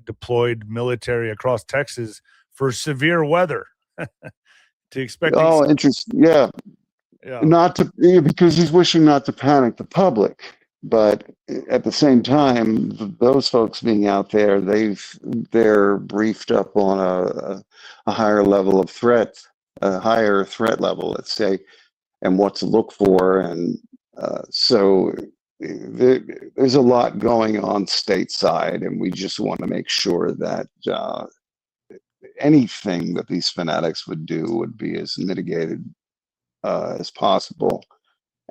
S17: deployed military across Texas for severe weather. To expect.
S18: Oh, interesting. Yeah. Because he's wishing not to panic the public. But at the same time, those folks being out there, they're briefed up on a higher level of threat, a higher threat level, let's say, and what to look for. And so there's a lot going on stateside, and we just want to make sure that anything that these fanatics would do would be as mitigated as possible.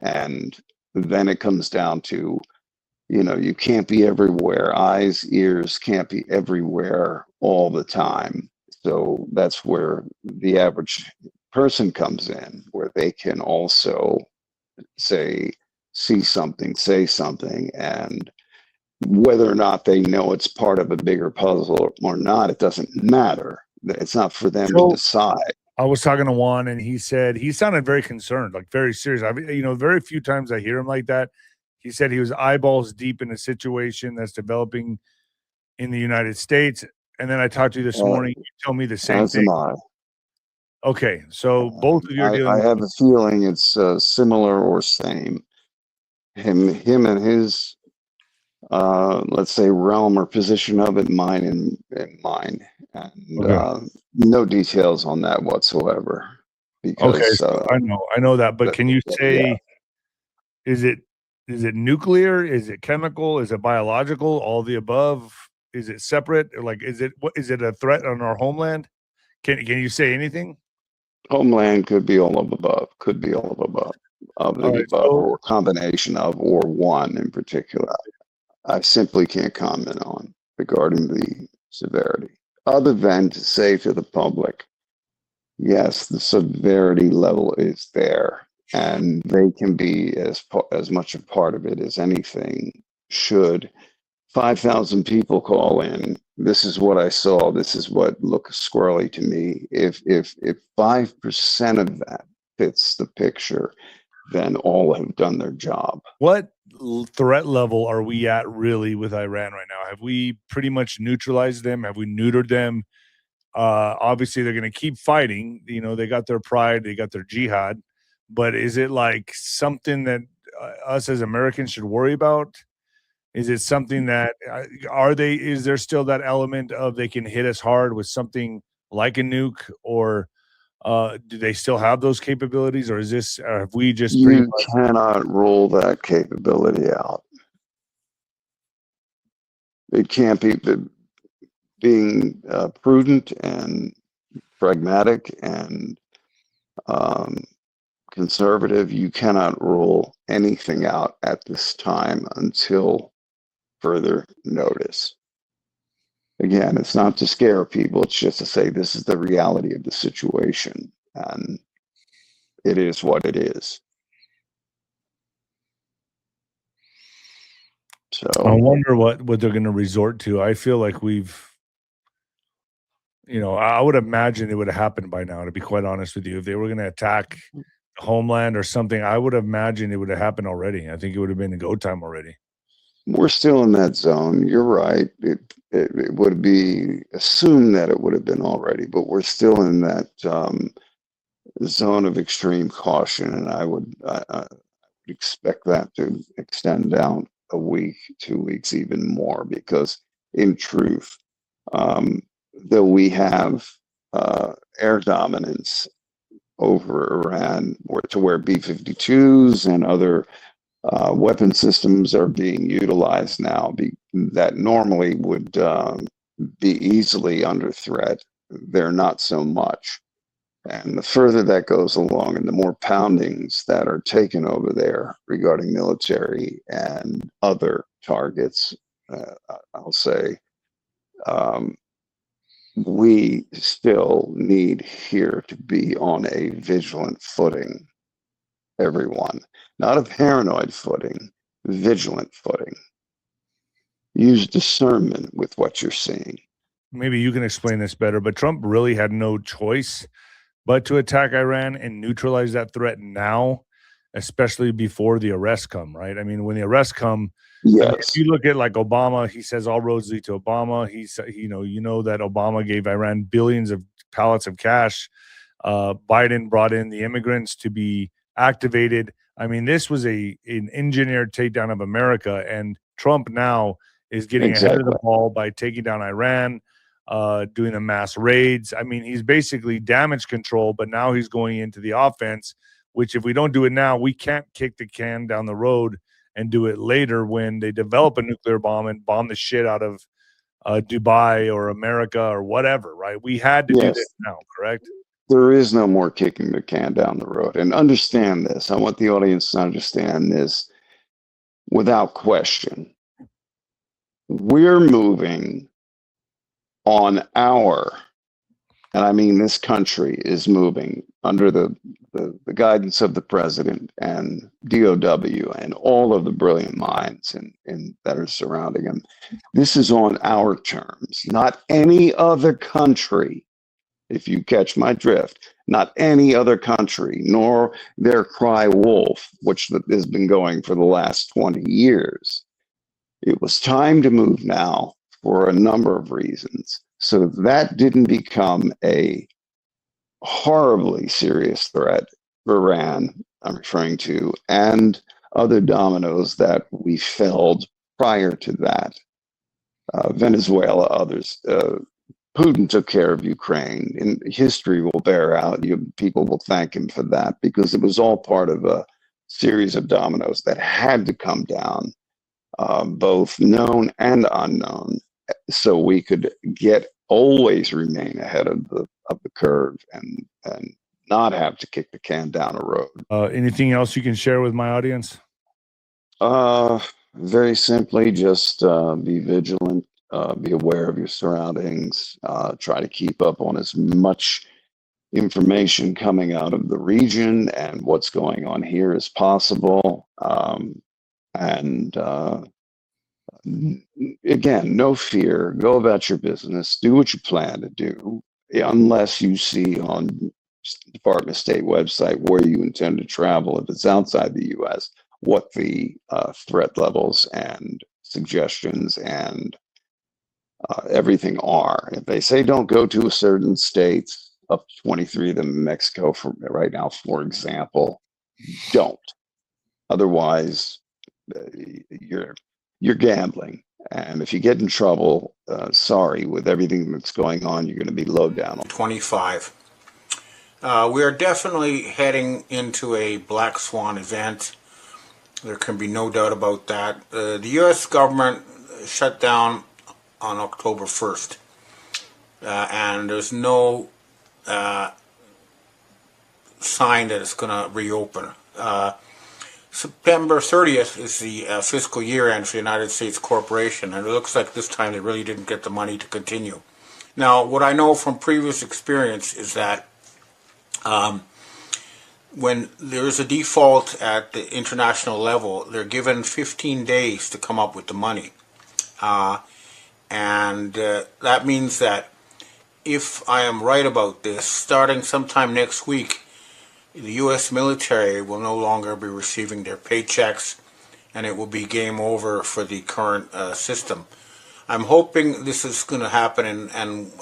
S18: And then it comes down to, you can't be everywhere. Eyes, ears can't be everywhere all the time. So that's where the average person comes in, where they can also see something, say something, and whether or not they know it's part of a bigger puzzle or not, it doesn't matter. It's not for them to decide.
S17: I was talking to Juan, and he said he sounded very concerned, like very serious. Very few times I hear him like that. He said he was eyeballs deep in a situation that's developing in the United States. And then I talked to you this morning. You told me the same thing. Okay, so both of you are dealing.
S18: I have a feeling it's similar or same. Him and his, let's say, realm or position of it, mine and mine. And no details on that whatsoever. Because
S17: I know that, but can you say, is it nuclear? Is it chemical? Is it biological? All the above? Is it separate? Like, is it a threat on our homeland? Can you say anything?
S18: Homeland could be all of above. Could be all of above. Or combination of, or one in particular. I simply can't comment on regarding the severity, other than to say to the public, yes, the severity level is there, and they can be as much a part of it as anything. Should 5,000 people call in, this is what I saw, this is what looks squirrely to me. If 5% of that fits the picture, then all have done their job.
S17: What threat level are we at really with Iran right now? Have we pretty much neutralized them? Have we neutered them? Obviously, they're going to keep fighting. They got their pride, they got their jihad. But is it like something that us as Americans should worry about? Is it something that is there still that element of they can hit us hard with something like a nuke, or do they still have those capabilities, or have we just
S18: you cannot roll that capability out? It can't be. Being prudent and pragmatic and conservative, you cannot rule anything out at this time until further notice. Again, it's not to scare people, it's just to say this is the reality of the situation, and it is what it is. So
S17: I wonder what they're going to resort to. I feel like I would imagine it would have happened by now, to be quite honest with you. If they were going to attack the homeland or something, I would imagine it would have happened already. I think it would have been go time already.
S18: We're still in that zone. You're right. It would be assumed that it would have been already, but we're still in that zone of extreme caution, and I would expect that to extend down a week, 2 weeks, even more, because in truth, though we have air dominance, over Iran, to where B-52s and other weapon systems are being utilized now that normally would be easily under threat. They're not so much. And the further that goes along and the more poundings that are taken over there regarding military and other targets, I'll say, we still need here to be on a vigilant footing, everyone. Not a paranoid footing, vigilant footing. Use discernment with what you're seeing.
S17: Maybe you can explain this better, but Trump really had no choice but to attack Iran and neutralize that threat now, especially before the arrests come, right? I mean, when the arrests come, I mean, if
S18: Yes,
S17: you look at like Obama, he says all roads lead to Obama. He's, you know that Obama gave Iran billions of pallets of cash. Biden brought in the immigrants to be activated. I mean, this was an engineered takedown of America, and Trump now is getting ahead of the
S18: exactly.
S17: ball by taking down Iran, doing the mass raids. I mean, he's basically damage control, but now he's going into the offense, which if we don't do it now, we can't kick the can down the road and do it later when they develop a nuclear bomb and bomb the shit out of Dubai or America or whatever, right? We had to do this
S18: Yes,
S17: now, correct?
S18: there is no more kicking the can down the road. And understand this. I want the audience to understand this without question. We're moving on and I mean this country is moving under the guidance of the president and DOW and all of the brilliant minds that are surrounding him. This is on our terms, not any other country. If you catch my drift, not any other country, nor their cry wolf, which has been going for the last 20 years. It was time to move now for a number of reasons. So that didn't become a horribly serious threat for Iran, I'm referring to, and other dominoes that we felled prior to that. Venezuela, others. Putin took care of Ukraine, and history will bear out. People will thank him for that because it was all part of a series of dominoes that had to come down, both known and unknown, so we could always remain ahead of the curve and not have to kick the can down a road.
S17: Anything else you can share with my audience?
S18: Very simply, just be vigilant. Be aware of your surroundings. Try to keep up on as much information coming out of the region and what's going on here as possible. And again, no fear. Go about your business. Do what you plan to do, unless you see on Department of State website where you intend to travel. If it's outside the U.S., what the threat levels and suggestions and everything are. If they say don't go to a certain state, up to 23 of them in Mexico for right now, for example, don't. Otherwise, you're gambling. And if you get in trouble, sorry, with everything that's going on, you're going to be low down.
S1: 25. We are definitely heading into a black swan event. There can be no doubt about that. The U.S. government shut down on October 1st. And there's no sign that it's going to reopen. September 30th is the fiscal year end for the United States Corporation, and it looks like this time they really didn't get the money to continue. Now, what I know from previous experience is that when there's a default at the international level, they're given 15 days to come up with the money. And that means that if I am right about this, starting sometime next week, the U.S. military will no longer be receiving their paychecks, and it will be game over for the current system. I'm hoping this is going to happen, and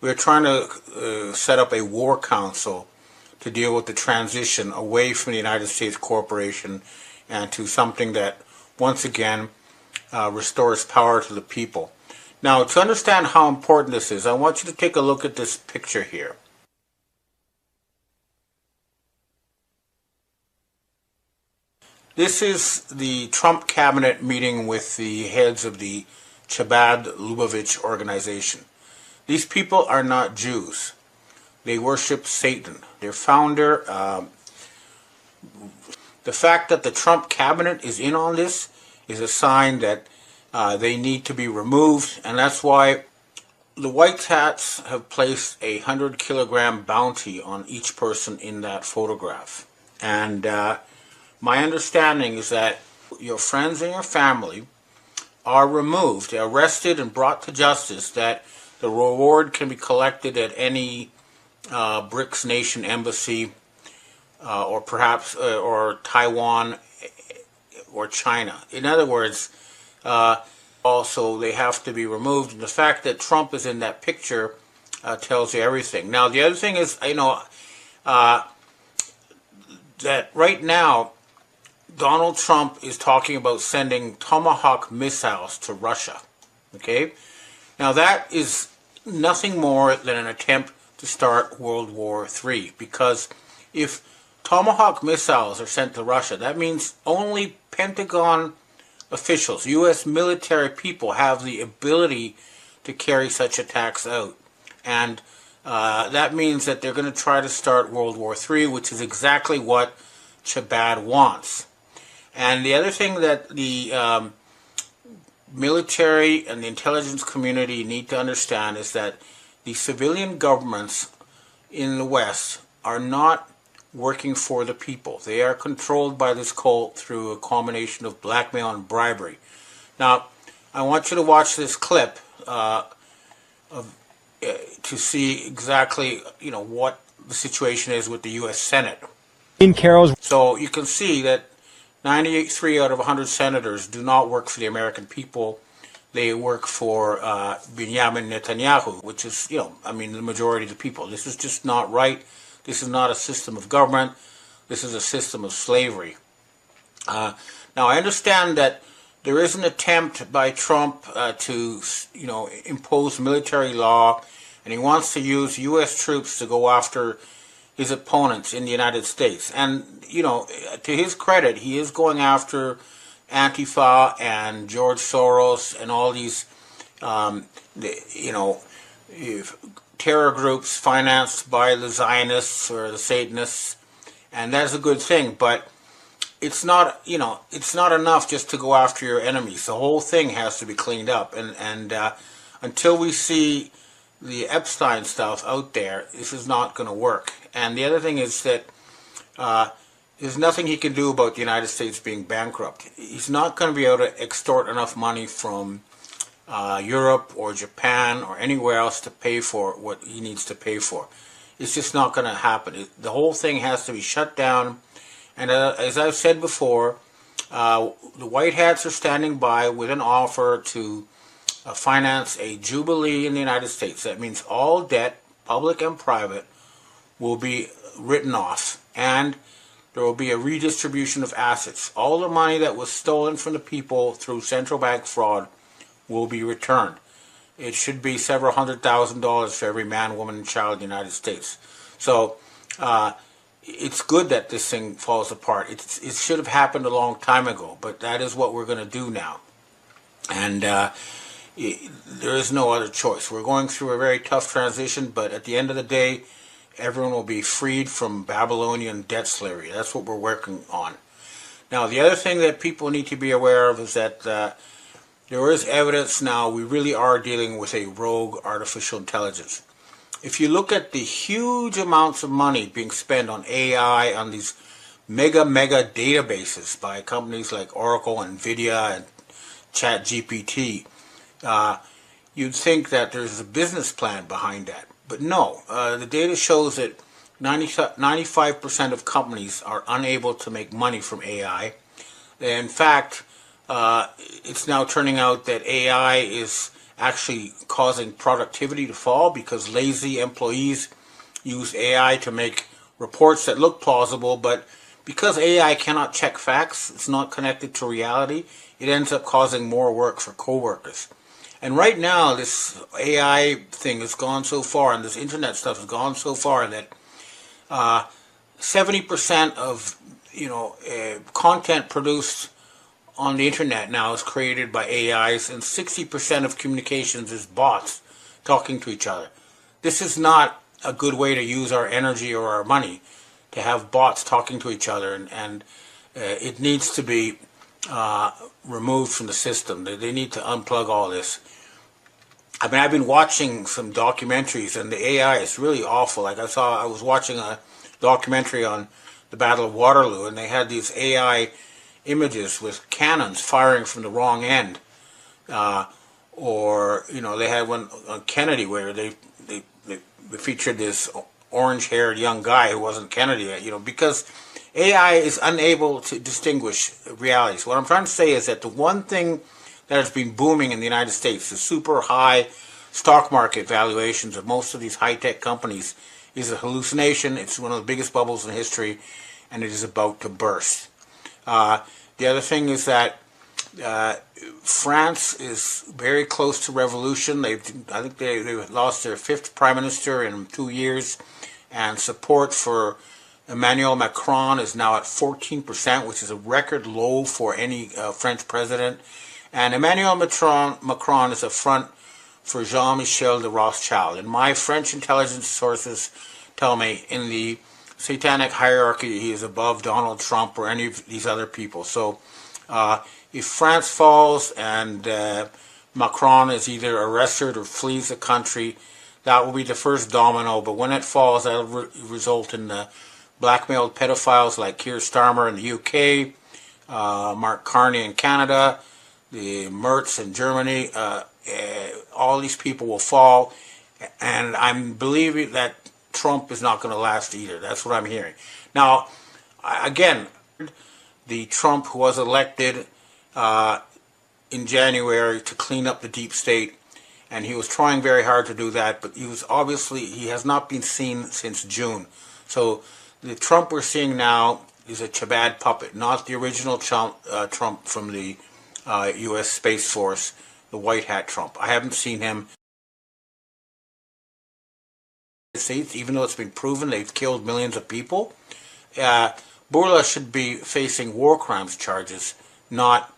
S1: we're trying to set up a war council to deal with the transition away from the United States Corporation and to something that, once again, restores power to the people. Now, to understand how important this is, I want you to take a look at this picture here. This is the Trump cabinet meeting with the heads of the Chabad Lubavitch organization. These people are not Jews. They worship Satan. Their founder, the fact that the Trump cabinet is in on this is a sign that they need to be removed, and that's why the white hats have placed a 100-kilogram bounty on each person in that photograph. And my understanding is that your friends and your family are removed, arrested, and brought to justice, that the reward can be collected at any BRICS nation embassy, or perhaps or Taiwan or China. In other words, also they have to be removed. And the fact that Trump is in that picture tells you everything. Now, the other thing is, that right now Donald Trump is talking about sending Tomahawk missiles to Russia. Okay? Now, that is nothing more than an attempt to start World War III, because if Tomahawk missiles are sent to Russia, that means only Pentagon officials, U.S. military people, have the ability to carry such attacks out. And that means that they're going to try to start World War III, which is exactly what Chabad wants. And the other thing that the military and the intelligence community need to understand is that the civilian governments in the West are not working for the people. They are controlled by this cult through a combination of blackmail and bribery. Now, I want you to watch this clip to see exactly, what the situation is with the U.S. Senate. So you can see that 93 out of 100 senators do not work for the American people. They work for Benjamin Netanyahu, which is, the majority of the people. This is just not right. This is not a system of government. This is a system of slavery. Now, I understand that there is an attempt by Trump to, impose military law, and he wants to use U.S. troops to go after his opponents in the United States. And, to his credit, he is going after Antifa and George Soros and all these, terror groups financed by the Zionists or the Satanists, and that's a good thing. But it's not, it's not enough just to go after your enemies. The whole thing has to be cleaned up, and until we see the Epstein stuff out there, this is not going to work. And the other thing is that there's nothing he can do about the United States being bankrupt. He's not going to be able to extort enough money from Europe or Japan or anywhere else to pay for what he needs to pay for. It's just not going to happen. The whole thing has to be shut down. And as I've said before, the White Hats are standing by with an offer to finance a jubilee in the United States. That means all debt, public and private, will be written off, and there will be a redistribution of assets. All the money that was stolen from the people through central bank fraud will be returned. It should be several $100,000 for every man, woman, and child in the United States. So it's good that this thing falls apart. It should have happened a long time ago, but that is what we're going to do now. And there is no other choice. We're going through a very tough transition, but at the end of the day, everyone will be freed from Babylonian debt slavery. That's what we're working on. Now, the other thing that people need to be aware of is that there is evidence now we really are dealing with a rogue artificial intelligence. If you look at the huge amounts of money being spent on AI, on these mega databases by companies like Oracle, NVIDIA, and ChatGPT, you'd think that there's a business plan behind that. But no, the data shows that 95% of companies are unable to make money from AI. In fact, it's now turning out that AI is actually causing productivity to fall because lazy employees use AI to make reports that look plausible, but because AI cannot check facts, it's not connected to reality, it ends up causing more work for coworkers. And right now, this AI thing has gone so far, and this internet stuff has gone so far that 70% of content produced on the internet now is created by AIs, and 60% of communications is bots talking to each other. This is not a good way to use our energy or our money, to have bots talking to each other, and it needs to be removed from the system. They need to unplug all this. I mean, I've been watching some documentaries, and the AI is really awful. Like I was watching a documentary on the Battle of Waterloo, and they had these AI images with cannons firing from the wrong end. Or they had one on Kennedy where they featured this orange-haired young guy who wasn't Kennedy yet, because AI is unable to distinguish realities. What I'm trying to say is that the one thing that has been booming in the United States, the super high stock market valuations of most of these high-tech companies, is a hallucination. It's one of the biggest bubbles in history, and it is about to burst. The other thing is that France is very close to revolution. I think they lost their 5th prime minister in 2 years, and support for Emmanuel Macron is now at 14%, which is a record low for any French president. And Emmanuel Macron is a front for Jean-Michel de Rothschild. And my French intelligence sources tell me in the satanic hierarchy he is above Donald Trump or any of these other people. So if France falls and Macron is either arrested or flees the country, that will be the first domino. But when it falls, that will result in blackmailed pedophiles like Keir Starmer in the UK, Mark Carney in Canada, the Merz in Germany. All these people will fall, and I'm believing that Trump is not going to last either. That's what I'm hearing. Now, again, the Trump who was elected in January to clean up the deep state, and he was trying very hard to do that, but he has not been seen since June. So the Trump we're seeing now is a Chabad puppet, not the original Trump from the U.S. Space Force, the white hat Trump. I haven't seen him. Even though it's been proven they've killed millions of people, Bourla should be facing war crimes charges, not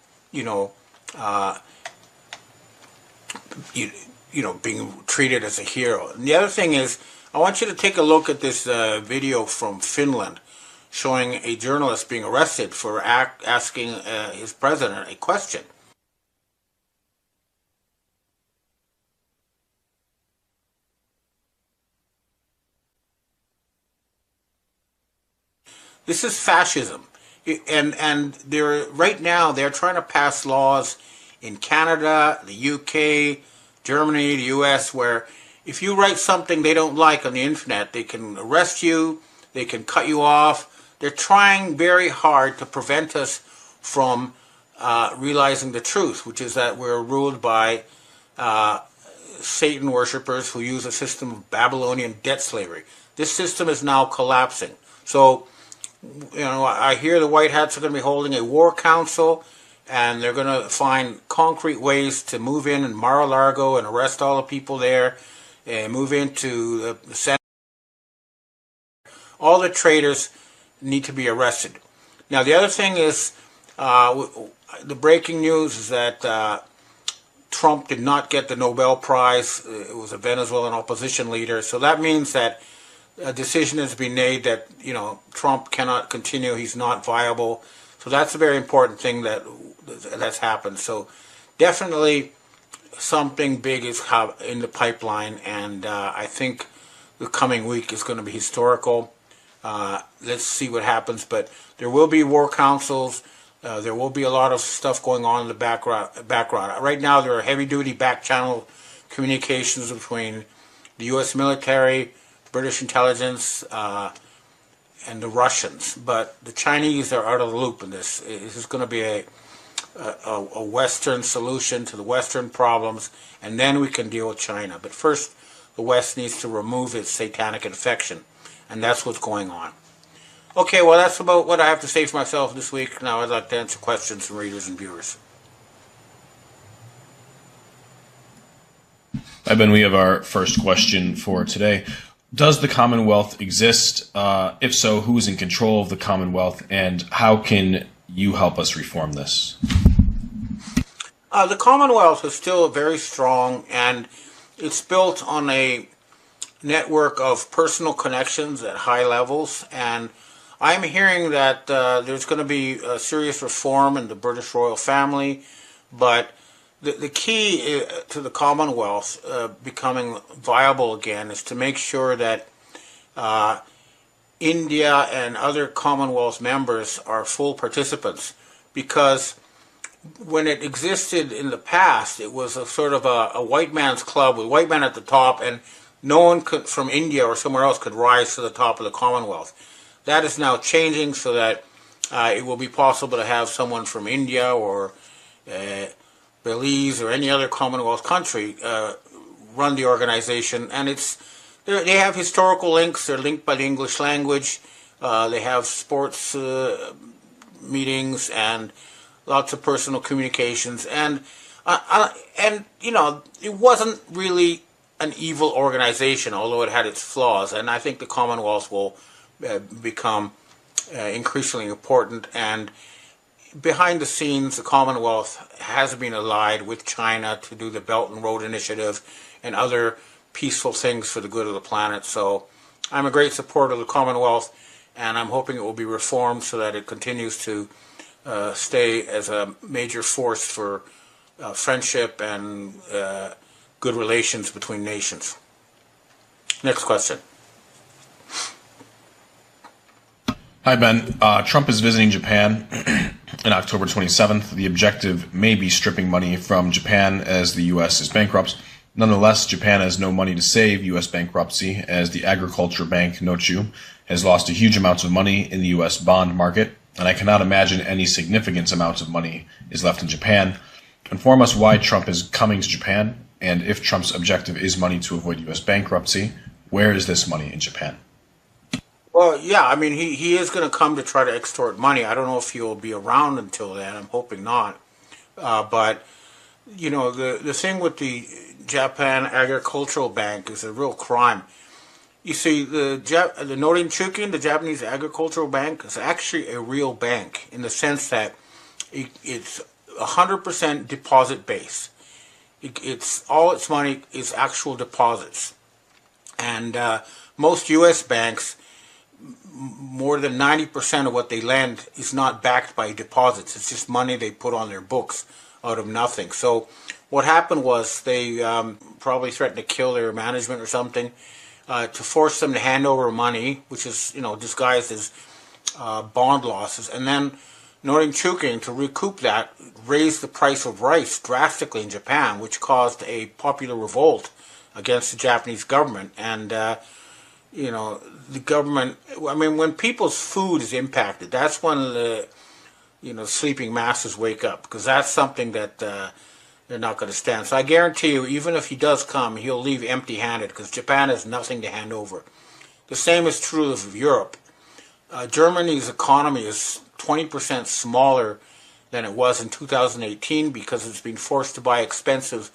S1: being treated as a hero. And the other thing is, I want you to take a look at this video from Finland showing a journalist being arrested for asking his president a question. This is fascism, and right now they're trying to pass laws in Canada, the UK, Germany, the US, where if you write something they don't like on the internet, they can arrest you, they can cut you off. They're trying very hard to prevent us from realizing the truth, which is that we're ruled by Satan worshippers who use a system of Babylonian debt slavery. This system is now collapsing. So, I hear the White Hats are going to be holding a war council, and they're going to find concrete ways to move in Mar-a-Lago and arrest all the people there, and move into the Senate. All the traitors need to be arrested. Now, the other thing is, the breaking news is that Trump did not get the Nobel Prize. It was a Venezuelan opposition leader. So that means that a decision has been made that, Trump cannot continue. He's not viable. So that's a very important thing that's happened. So definitely something big is in the pipeline, and I think the coming week is going to be historical. Let's see what happens, but there will be war councils. There will be a lot of stuff going on in the background. Right now, there are heavy-duty back-channel communications between the U.S. military, British intelligence, and the Russians. But the Chinese are out of the loop in this. This is going to be a Western solution to the Western problems, and then we can deal with China. But first, the West needs to remove its satanic infection, and that's what's going on. Okay, well, that's about what I have to say for myself this week. Now I'd like to answer questions from readers and viewers.
S5: Hi, Ben. We have our first question for today.
S19: Does the Commonwealth exist? If so, who is in control of the Commonwealth, and how can you help us reform this?
S1: The Commonwealth is still very strong, and it's built on a network of personal connections at high levels. And I'm hearing that there's going to be a serious reform in the British royal family, but the key to the Commonwealth becoming viable again is to make sure that India and other Commonwealth members are full participants, because when it existed in the past, it was a sort of a white man's club with white men at the top, and no one from India or somewhere else could rise to the top of the Commonwealth. That is now changing so that it will be possible to have someone from India or Belize or any other Commonwealth country run the organization, and they have historical links. They're linked by the English language. They have sports meetings and lots of personal communications, and it wasn't really an evil organization, although it had its flaws. And I think the Commonwealth will become increasingly important. And behind the scenes, the Commonwealth has been allied with China to do the Belt and Road Initiative and other peaceful things for the good of the planet. So I'm a great supporter of the Commonwealth, and I'm hoping it will be reformed so that it continues to stay as a major force for friendship and good relations between nations. Next question.
S19: Hi, Ben. Trump is visiting Japan on October 27th. The objective may be stripping money from Japan as the U.S. is bankrupt. Nonetheless, Japan has no money to save U.S. bankruptcy, as the agriculture bank Nochu has lost a huge amount of money in the U.S. bond market, and I cannot imagine any significant amount of money is left in Japan. Inform us why Trump is coming to Japan, and if Trump's objective is money to avoid U.S. bankruptcy, where is this money in Japan?
S1: Well, yeah, I mean, he is going to come to try to extort money. I don't know if he'll be around until then. I'm hoping not. But, the thing with the Japan Agricultural Bank is a real crime. You see, the Norinchukin, the Japanese Agricultural Bank, is actually a real bank in the sense that it's 100% deposit base. All its money is actual deposits. And most U.S. banks, more than 90% of what they lend is not backed by deposits. It's just money they put on their books out of nothing. So what happened was they probably threatened to kill their management or something to force them to hand over money, which is, disguised as bond losses. And then Norinchukin, to recoup that, raised the price of rice drastically in Japan, which caused a popular revolt against the Japanese government. And the government, when people's food is impacted, that's when the, sleeping masses wake up, because that's something that they're not going to stand. So I guarantee you, even if he does come, he'll leave empty-handed, because Japan has nothing to hand over. The same is true of Europe. Germany's economy is 20% smaller than it was in 2018 because it's been forced to buy expensive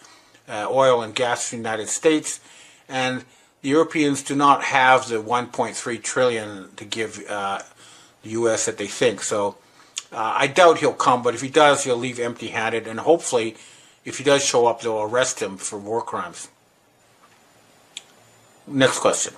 S1: oil and gas from the United States, and the Europeans do not have the 1.3 trillion to give the U.S. that they think. So I doubt he'll come, but if he does, he'll leave empty-handed, and hopefully, if he does show up, they'll arrest him for war crimes. Next question.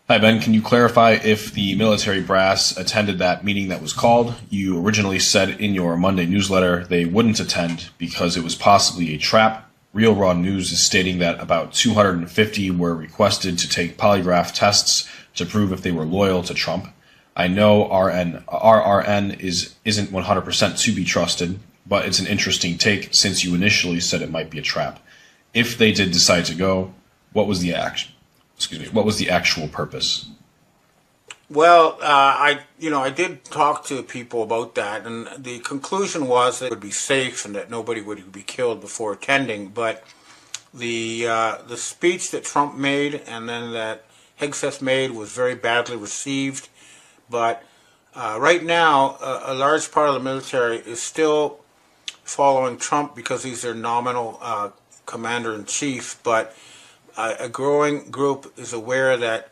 S19: Hi, Ben. Can you clarify if the military brass attended that meeting that was called? You originally said in your Monday newsletter they wouldn't attend because it was possibly a trap. Real Raw News is stating that about 250 were requested to take polygraph tests to prove if they were loyal to Trump. I know RRN isn't 100% to be trusted, but it's an interesting take since you initially said it might be a trap. If they did decide to go, what was the actual purpose?
S1: Well, I did talk to people about that, and the conclusion was that it would be safe and that nobody would be killed before attending. But the speech that Trump made and then that Hegseth made was very badly received. But right now, a large part of the military is still following Trump because he's their nominal commander-in-chief. But a growing group is aware that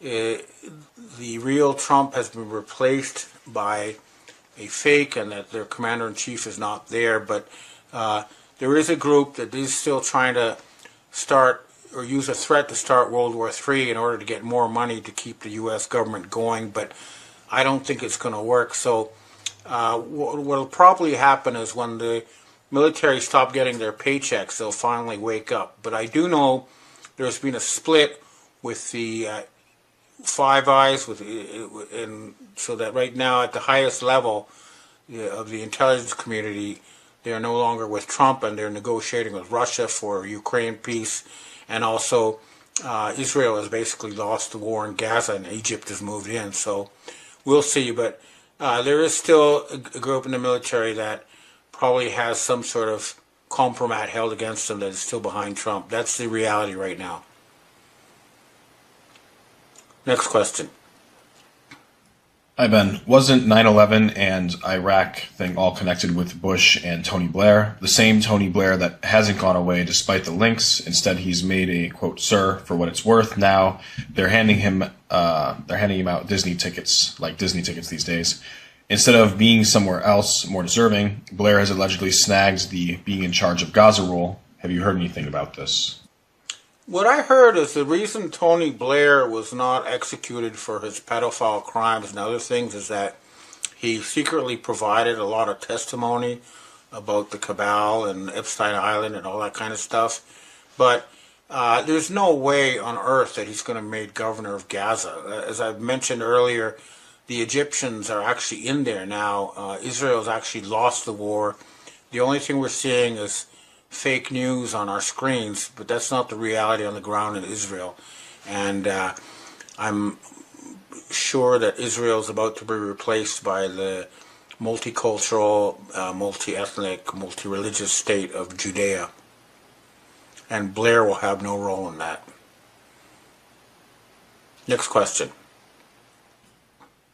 S1: the real Trump has been replaced by a fake and that their commander-in-chief is not there. But there is a group that is still trying to start or use a threat to start World War III in order to get more money to keep the U.S. government going. But I don't think it's going to work. So what will probably happen is when the military stop getting their paychecks, they'll finally wake up. But I do know there's been a split with the Five Eyes, and so that right now at the highest level of the intelligence community, they are no longer with Trump, and they're negotiating with Russia for Ukraine peace, and also Israel has basically lost the war in Gaza, and Egypt has moved in. So we'll see, but there is still a group in the military that probably has some sort of compromat held against them that is still behind Trump. That's the reality right now. Next question.
S19: Hi, Ben. Wasn't 9/11 and Iraq thing all connected with Bush and Tony Blair? The same Tony Blair that hasn't gone away despite the links. Instead, he's made a, quote, sir, for what it's worth. Now they're handing him out Disney tickets, like Disney tickets these days. Instead of being somewhere else more deserving, Blair has allegedly snagged the being in charge of Gaza role. Have you heard anything about this?
S1: What I heard is the reason Tony Blair was not executed for his pedophile crimes and other things is that he secretly provided a lot of testimony about the cabal and Epstein Island and all that kind of stuff. But there's no way on earth that he's going to be made governor of Gaza. As I've mentioned earlier, the Egyptians are actually in there now. Israel's actually lost the war. The only thing we're seeing is fake news on our screens, but that's not the reality on the ground in Israel. And I'm sure that Israel is about to be replaced by the multicultural, multi-ethnic, multi-religious state of Judea. And Blair will have no role in that. Next question.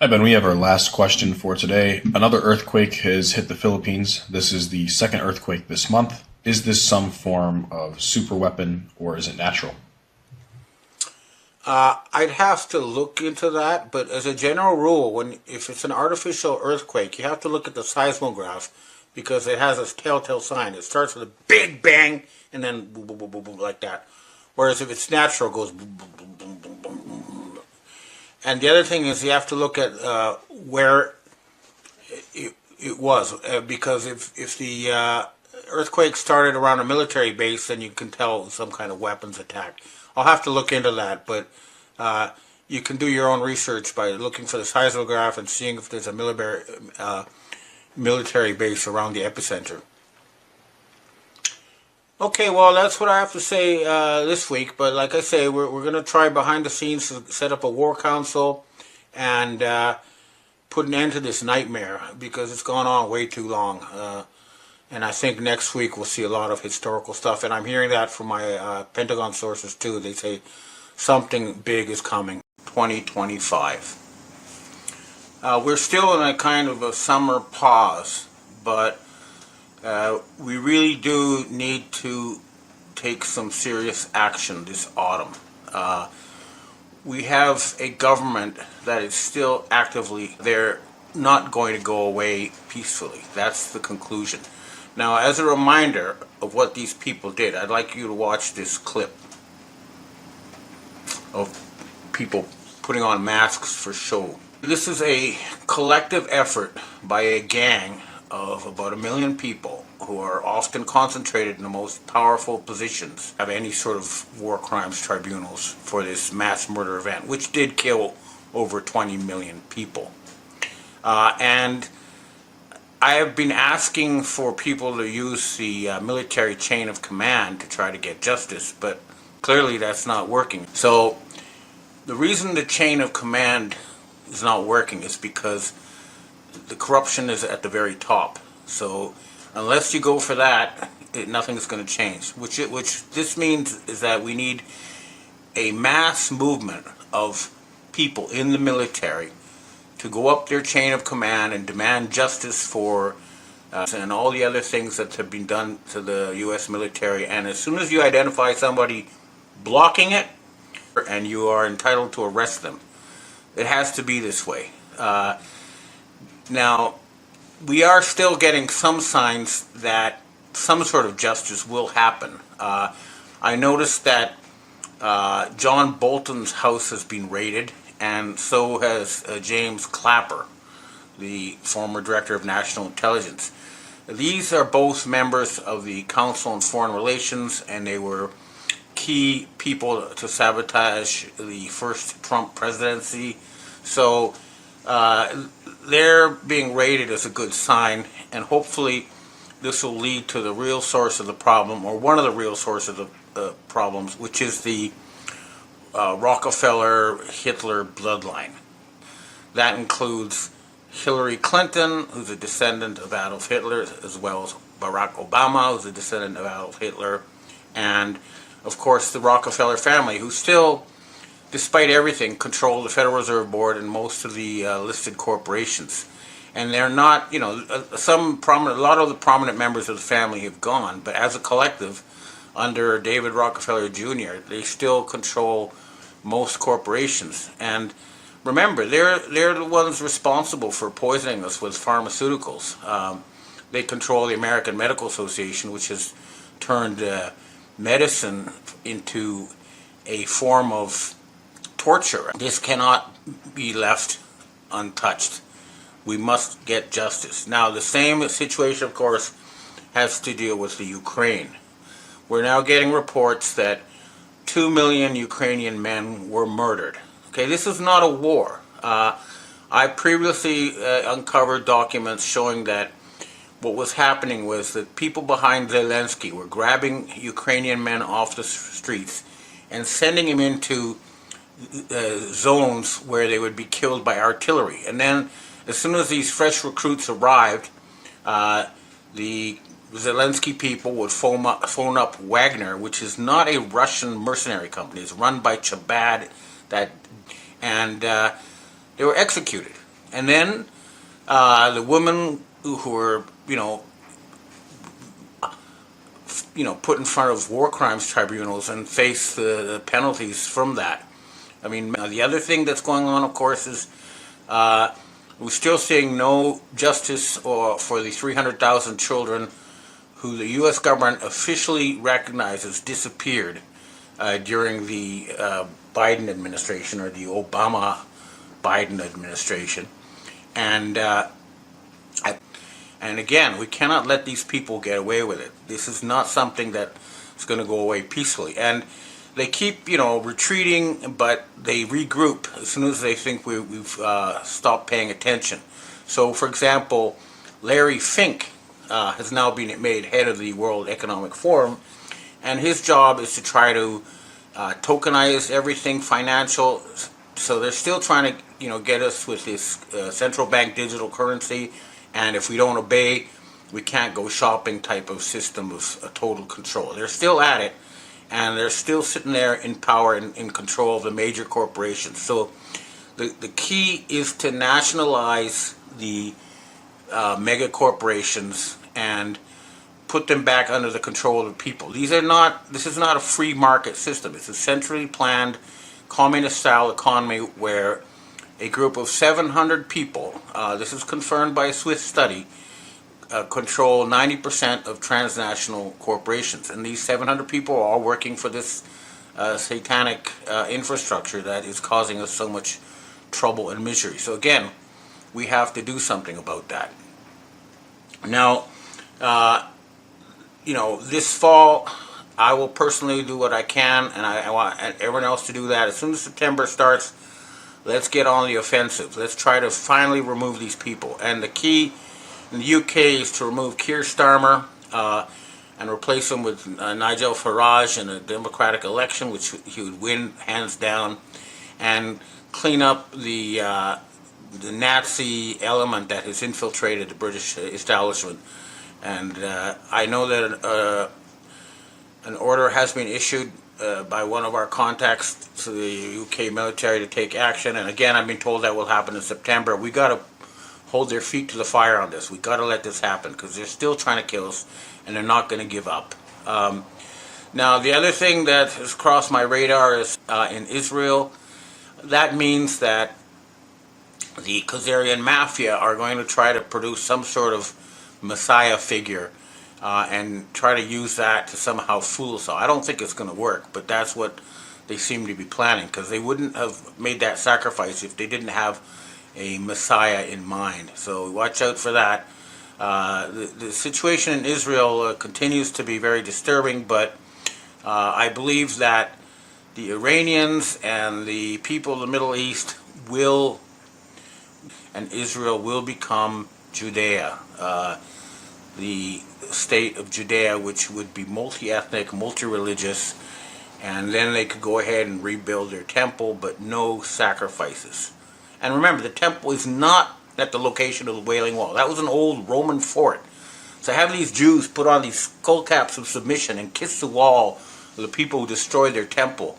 S19: Hi, Ben. We have our last question for today. Another earthquake has hit the Philippines. This is the second earthquake this month. Is this some form of super weapon, or is it natural?
S1: I'd have to look into that, but as a general rule, if it's an artificial earthquake, you have to look at the seismograph because it has a telltale sign. It starts with a big bang and then boom, boom, boom, boom, boom, like that. Whereas if it's natural, it goes boom, boom, boom, boom, boom, boom, boom. And the other thing is you have to look at where it was, because if the earthquake started around a military base, then you can tell it was some kind of weapons attack. I'll have to look into that, but you can do your own research by looking for the seismograph and seeing if there's a military base around the epicenter. Okay, well, that's what I have to say this week, but like I say, we're going to try behind the scenes to set up a war council and put an end to this nightmare because it's gone on way too long. And I think next week we'll see a lot of historical stuff. And I'm hearing that from my Pentagon sources too. They say something big is coming, 2025. We're still in a kind of a summer pause, but we really do need to take some serious action this autumn. We have a government that is still actively there, not going to go away peacefully. That's the conclusion. Now, as a reminder of what these people did, I'd like you to watch this clip of people putting on masks for show. This is a collective effort by a gang of about 1 million people who are often concentrated in the most powerful positions of any sort of war crimes tribunals for this mass murder event, which did kill over 20 million people. And I have been asking for people to use the military chain of command to try to get justice, but clearly that's not working. So the reason the chain of command is not working is because the corruption is at the very top. So unless you go for that, nothing's going to change. Which this means is that we need a mass movement of people in the military to go up their chain of command and demand justice for and all the other things that have been done to the U.S. military. And as soon as you identify somebody blocking it, and you are entitled to arrest them. It has to be this way. Now, we are still getting some signs that some sort of justice will happen. I noticed that John Bolton's house has been raided, and so has James Clapper, the former director of national intelligence. These are both members of the Council on Foreign Relations, and they were key people to sabotage the first Trump presidency. So their being raided is a good sign, and hopefully this will lead to the real source of the problem, or one of the real sources of the problems, which is the Rockefeller-Hitler bloodline. That includes Hillary Clinton, who's a descendant of Adolf Hitler, as well as Barack Obama, who's a descendant of Adolf Hitler, and of course the Rockefeller family, who still, despite everything, control the Federal Reserve Board and most of the listed corporations. And they're not, a lot of the prominent members of the family have gone, but as a collective, under David Rockefeller Jr., they still control most corporations. And remember, they're the ones responsible for poisoning us with pharmaceuticals. They control the American Medical Association, which has turned medicine into a form of torture. This cannot be left untouched. We must get justice. Now, the same situation, of course, has to deal with the Ukraine. We're now getting reports that 2 million Ukrainian men were murdered. Okay, this is not a war. I previously uncovered documents showing that what was happening was that people behind Zelensky were grabbing Ukrainian men off the streets and sending them into zones where they would be killed by artillery. And then, as soon as these fresh recruits arrived, the Zelensky people would phone up Wagner, which is not a Russian mercenary company. It's run by Chabad, and they were executed. And then the women who were, put in front of war crimes tribunals and face the penalties from that. I mean, the other thing that's going on, of course, is we're still seeing no justice for the 300,000 children who the U.S. government officially recognizes disappeared during the Biden administration, or the Obama-Biden administration. And again, we cannot let these people get away with it. This is not something that is going to go away peacefully. And they keep, retreating, but they regroup as soon as they think we've stopped paying attention. So, for example, Larry Fink has now been made head of the World Economic Forum, and his job is to try to tokenize everything financial. So they're still trying to, get us with this central bank digital currency, and if we don't obey, we can't go shopping type of system of total control. They're still at it, and they're still sitting there in power and in control of the major corporations. So the key is to nationalize the mega corporations and put them back under the control of the people. This is not a free market system. It's a centrally planned communist-style economy where a group of 700 people, this is confirmed by a Swiss study, control 90% of transnational corporations. And these 700 people are all working for this satanic infrastructure that is causing us so much trouble and misery. So again, we have to do something about that. Now, this fall, I will personally do what I can, and I want everyone else to do that. As soon as September starts, let's get on the offensive. Let's try to finally remove these people. And the key in the UK is to remove Keir Starmer and replace him with Nigel Farage in a democratic election, which he would win hands down, and clean up the Nazi element that has infiltrated the British establishment. And I know that an order has been issued by one of our contacts to the UK military to take action. And again, I've been told that will happen in September. We got to hold their feet to the fire on this. We got to let this happen because they're still trying to kill us, and they're not going to give up. Now, the other thing that has crossed my radar is in Israel. That means that the Khazarian mafia are going to try to produce some sort of messiah figure and try to use that to somehow fool us all. I don't think it's going to work, but that's what they seem to be planning, because they wouldn't have made that sacrifice if they didn't have a messiah in mind. So watch out for that. The situation in Israel continues to be very disturbing, but I believe that the Iranians and the people of the Middle East will, and Israel will become Judea, the state of Judea, which would be multi-ethnic, multi-religious, and then they could go ahead and rebuild their temple, but no sacrifices. And remember, the temple is not at the location of the Wailing Wall. That was an old Roman fort. So have these Jews put on these skull caps of submission and kiss the wall of the people who destroyed their temple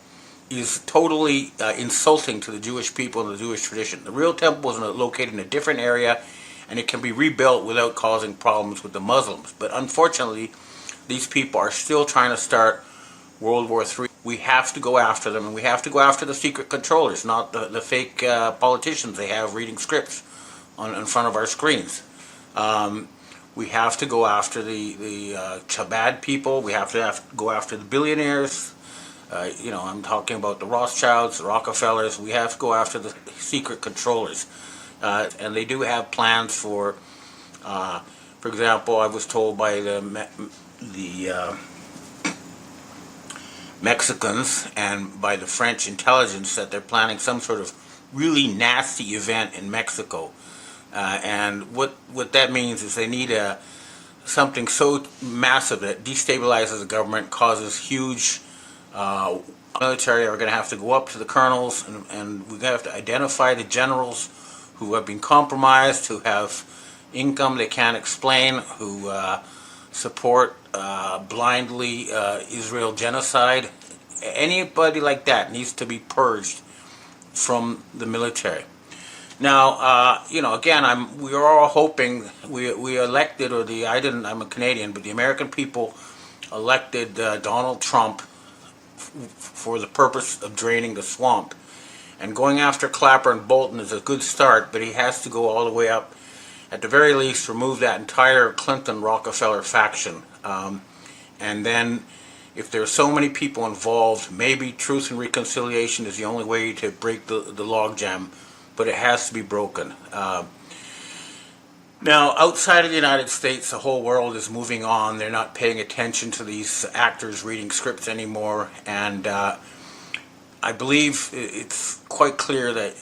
S1: is totally insulting to the Jewish people and the Jewish tradition. The real temple is located in a different area, and it can be rebuilt without causing problems with the Muslims. But unfortunately, these people are still trying to start World War III. We have to go after them, and we have to go after the secret controllers, not the fake politicians they have reading scripts in front of our screens. We have to go after the Chabad people. We have to go after the billionaires. I'm talking about the Rothschilds, the Rockefellers. We have to go after the secret controllers. And they do have plans for example, I was told by the Mexicans and by the French intelligence that they're planning some sort of really nasty event in Mexico. And what that means is they need something so massive that destabilizes the government, causes huge military are going to have to go up to the colonels, and we're going to have to identify the generals who have been compromised, who have income they can't explain, who support blindly Israel genocide. Anybody like that needs to be purged from the military. Now, again, we are all hoping we elected, I'm a Canadian, but the American people elected Donald Trump for the purpose of draining the swamp. And going after Clapper and Bolton is a good start, but he has to go all the way up. At the very least, remove that entire Clinton-Rockefeller faction. And then, if there's so many people involved, maybe truth and reconciliation is the only way to break the logjam, but it has to be broken. Now, outside of the United States, the whole world is moving on. They're not paying attention to these actors reading scripts anymore, and I believe it's quite clear that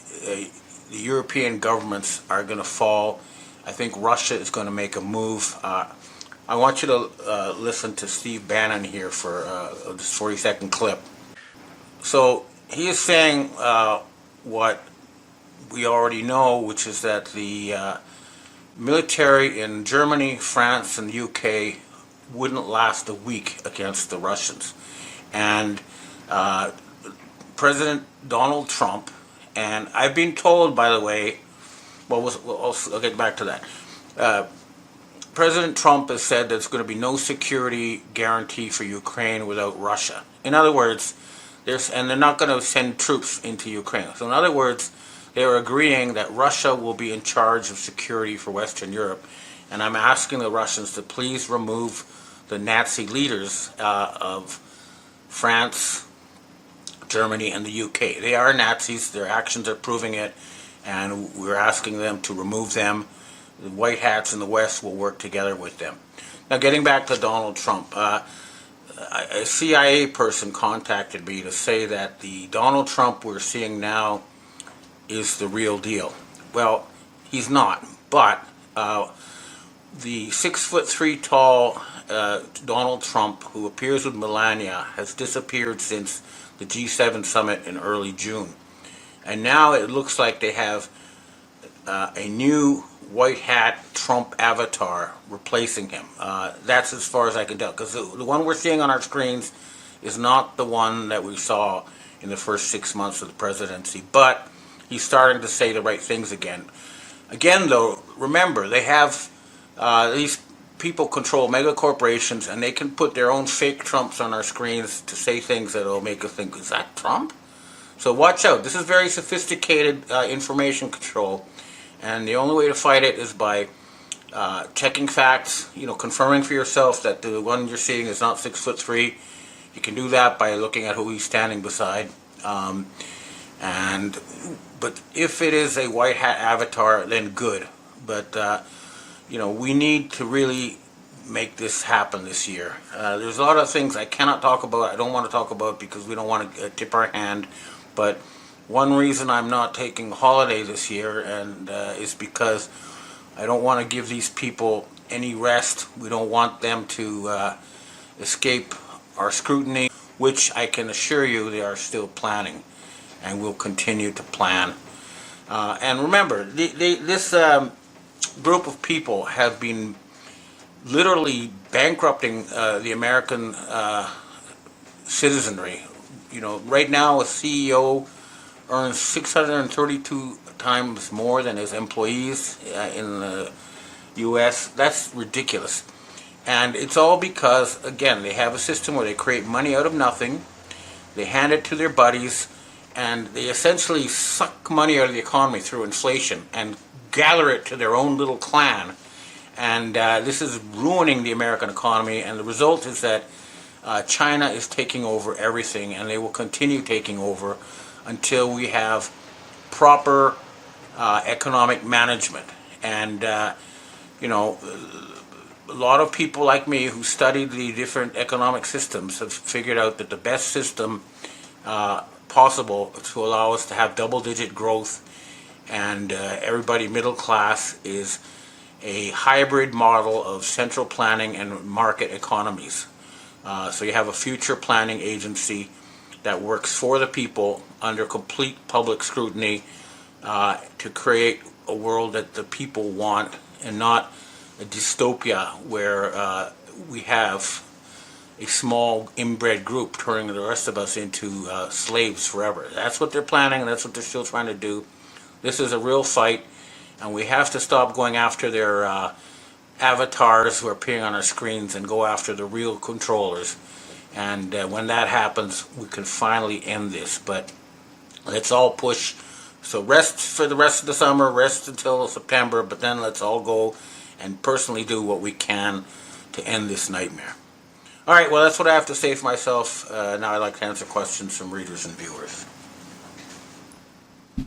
S1: the European governments are going to fall. I think Russia is going to make a move. I want you to listen to Steve Bannon here for this 40-second clip. So he is saying what we already know, which is that the military in Germany, France, and the UK wouldn't last a week against the Russians. And President Donald Trump, and I've been told, by the way, I'll get back to that. President Trump has said there's going to be no security guarantee for Ukraine without Russia. In other words, they're not going to send troops into Ukraine. So in other words, they're agreeing that Russia will be in charge of security for Western Europe. And I'm asking the Russians to please remove the Nazi leaders of France, Germany, and the UK. They are Nazis. Their actions are proving it. And we're asking them to remove them. The white hats in the West will work together with them. Now, getting back to Donald Trump, a CIA person contacted me to say that the Donald Trump we're seeing now is the real deal. Well, he's not, but the 6'3" tall Donald Trump, who appears with Melania, has disappeared since the G7 summit in early June. And now it looks like they have a new white hat Trump avatar replacing him. That's as far as I can tell, because the one we're seeing on our screens is not the one that we saw in the first 6 months of the presidency, but he's starting to say the right things again. Again, though, remember, they have these people control mega corporations, and they can put their own fake Trumps on our screens to say things that will make us think, is that Trump? So watch out. This is very sophisticated information control, and the only way to fight it is by checking facts, confirming for yourself that the one you're seeing is not 6'3". You can do that by looking at who he's standing beside. But if it is a white hat avatar, then good. But we need to really make this happen this year. There's a lot of things I cannot talk about. I don't want to talk about because we don't want to tip our hand. But one reason I'm not taking a holiday this year is because I don't want to give these people any rest. We don't want them to escape our scrutiny, which I can assure you they are still planning and will continue to plan. And remember, this group of people have been literally bankrupting the American citizenry. Right now a CEO earns 632 times more than his employees in the U.S. That's ridiculous. And it's all because, again, they have a system where they create money out of nothing, they hand it to their buddies, and they essentially suck money out of the economy through inflation and gather it to their own little clan. And this is ruining the American economy, and the result is that China is taking over everything, and they will continue taking over until we have proper economic management. And, a lot of people like me who studied the different economic systems have figured out that the best system possible to allow us to have double-digit growth and everybody middle class is a hybrid model of central planning and market economies. So you have a future planning agency that works for the people under complete public scrutiny to create a world that the people want and not a dystopia where we have a small inbred group turning the rest of us into slaves forever. That's what they're planning, and that's what they're still trying to do. This is a real fight, and we have to stop going after their avatars who are appearing on our screens and go after the real controllers. And when that happens, we can finally end this. But let's all push. So rest for the rest of the summer, rest until September, but then let's all go and personally do what we can to end this nightmare. All right, well, that's what I have to say for myself. Now I'd like to answer questions from readers and viewers.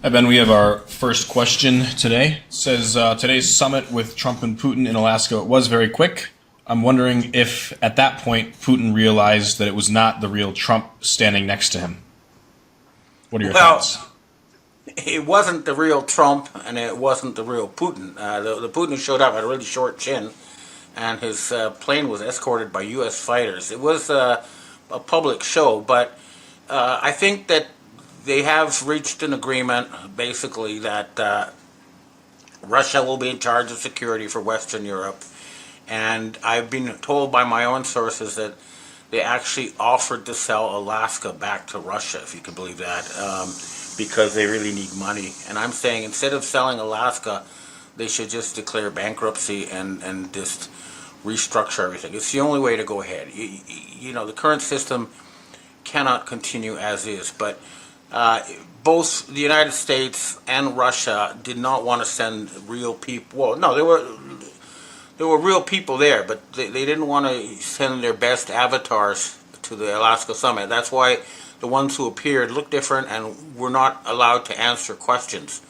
S19: Hi, Ben. We have our first question today. It says, today's summit with Trump and Putin in Alaska was very quick. I'm wondering if, at that point, Putin realized that it was not the real Trump standing next to him. What are your thoughts?
S1: It wasn't the real Trump, and it wasn't the real Putin. The Putin who showed up had a really short chin, and his plane was escorted by U.S. fighters. It was a public show, but I think that they have reached an agreement, basically, that Russia will be in charge of security for Western Europe. And I've been told by my own sources that they actually offered to sell Alaska back to Russia, if you can believe that, because they really need money. And I'm saying instead of selling Alaska, they should just declare bankruptcy and just restructure everything. It's the only way to go ahead. The current system cannot continue as is, but both the United States and Russia did not want to send real people. Well, no, there were real people there, but they didn't want to send their best avatars to the Alaska summit. That's why the ones who appeared looked different and were not allowed to answer questions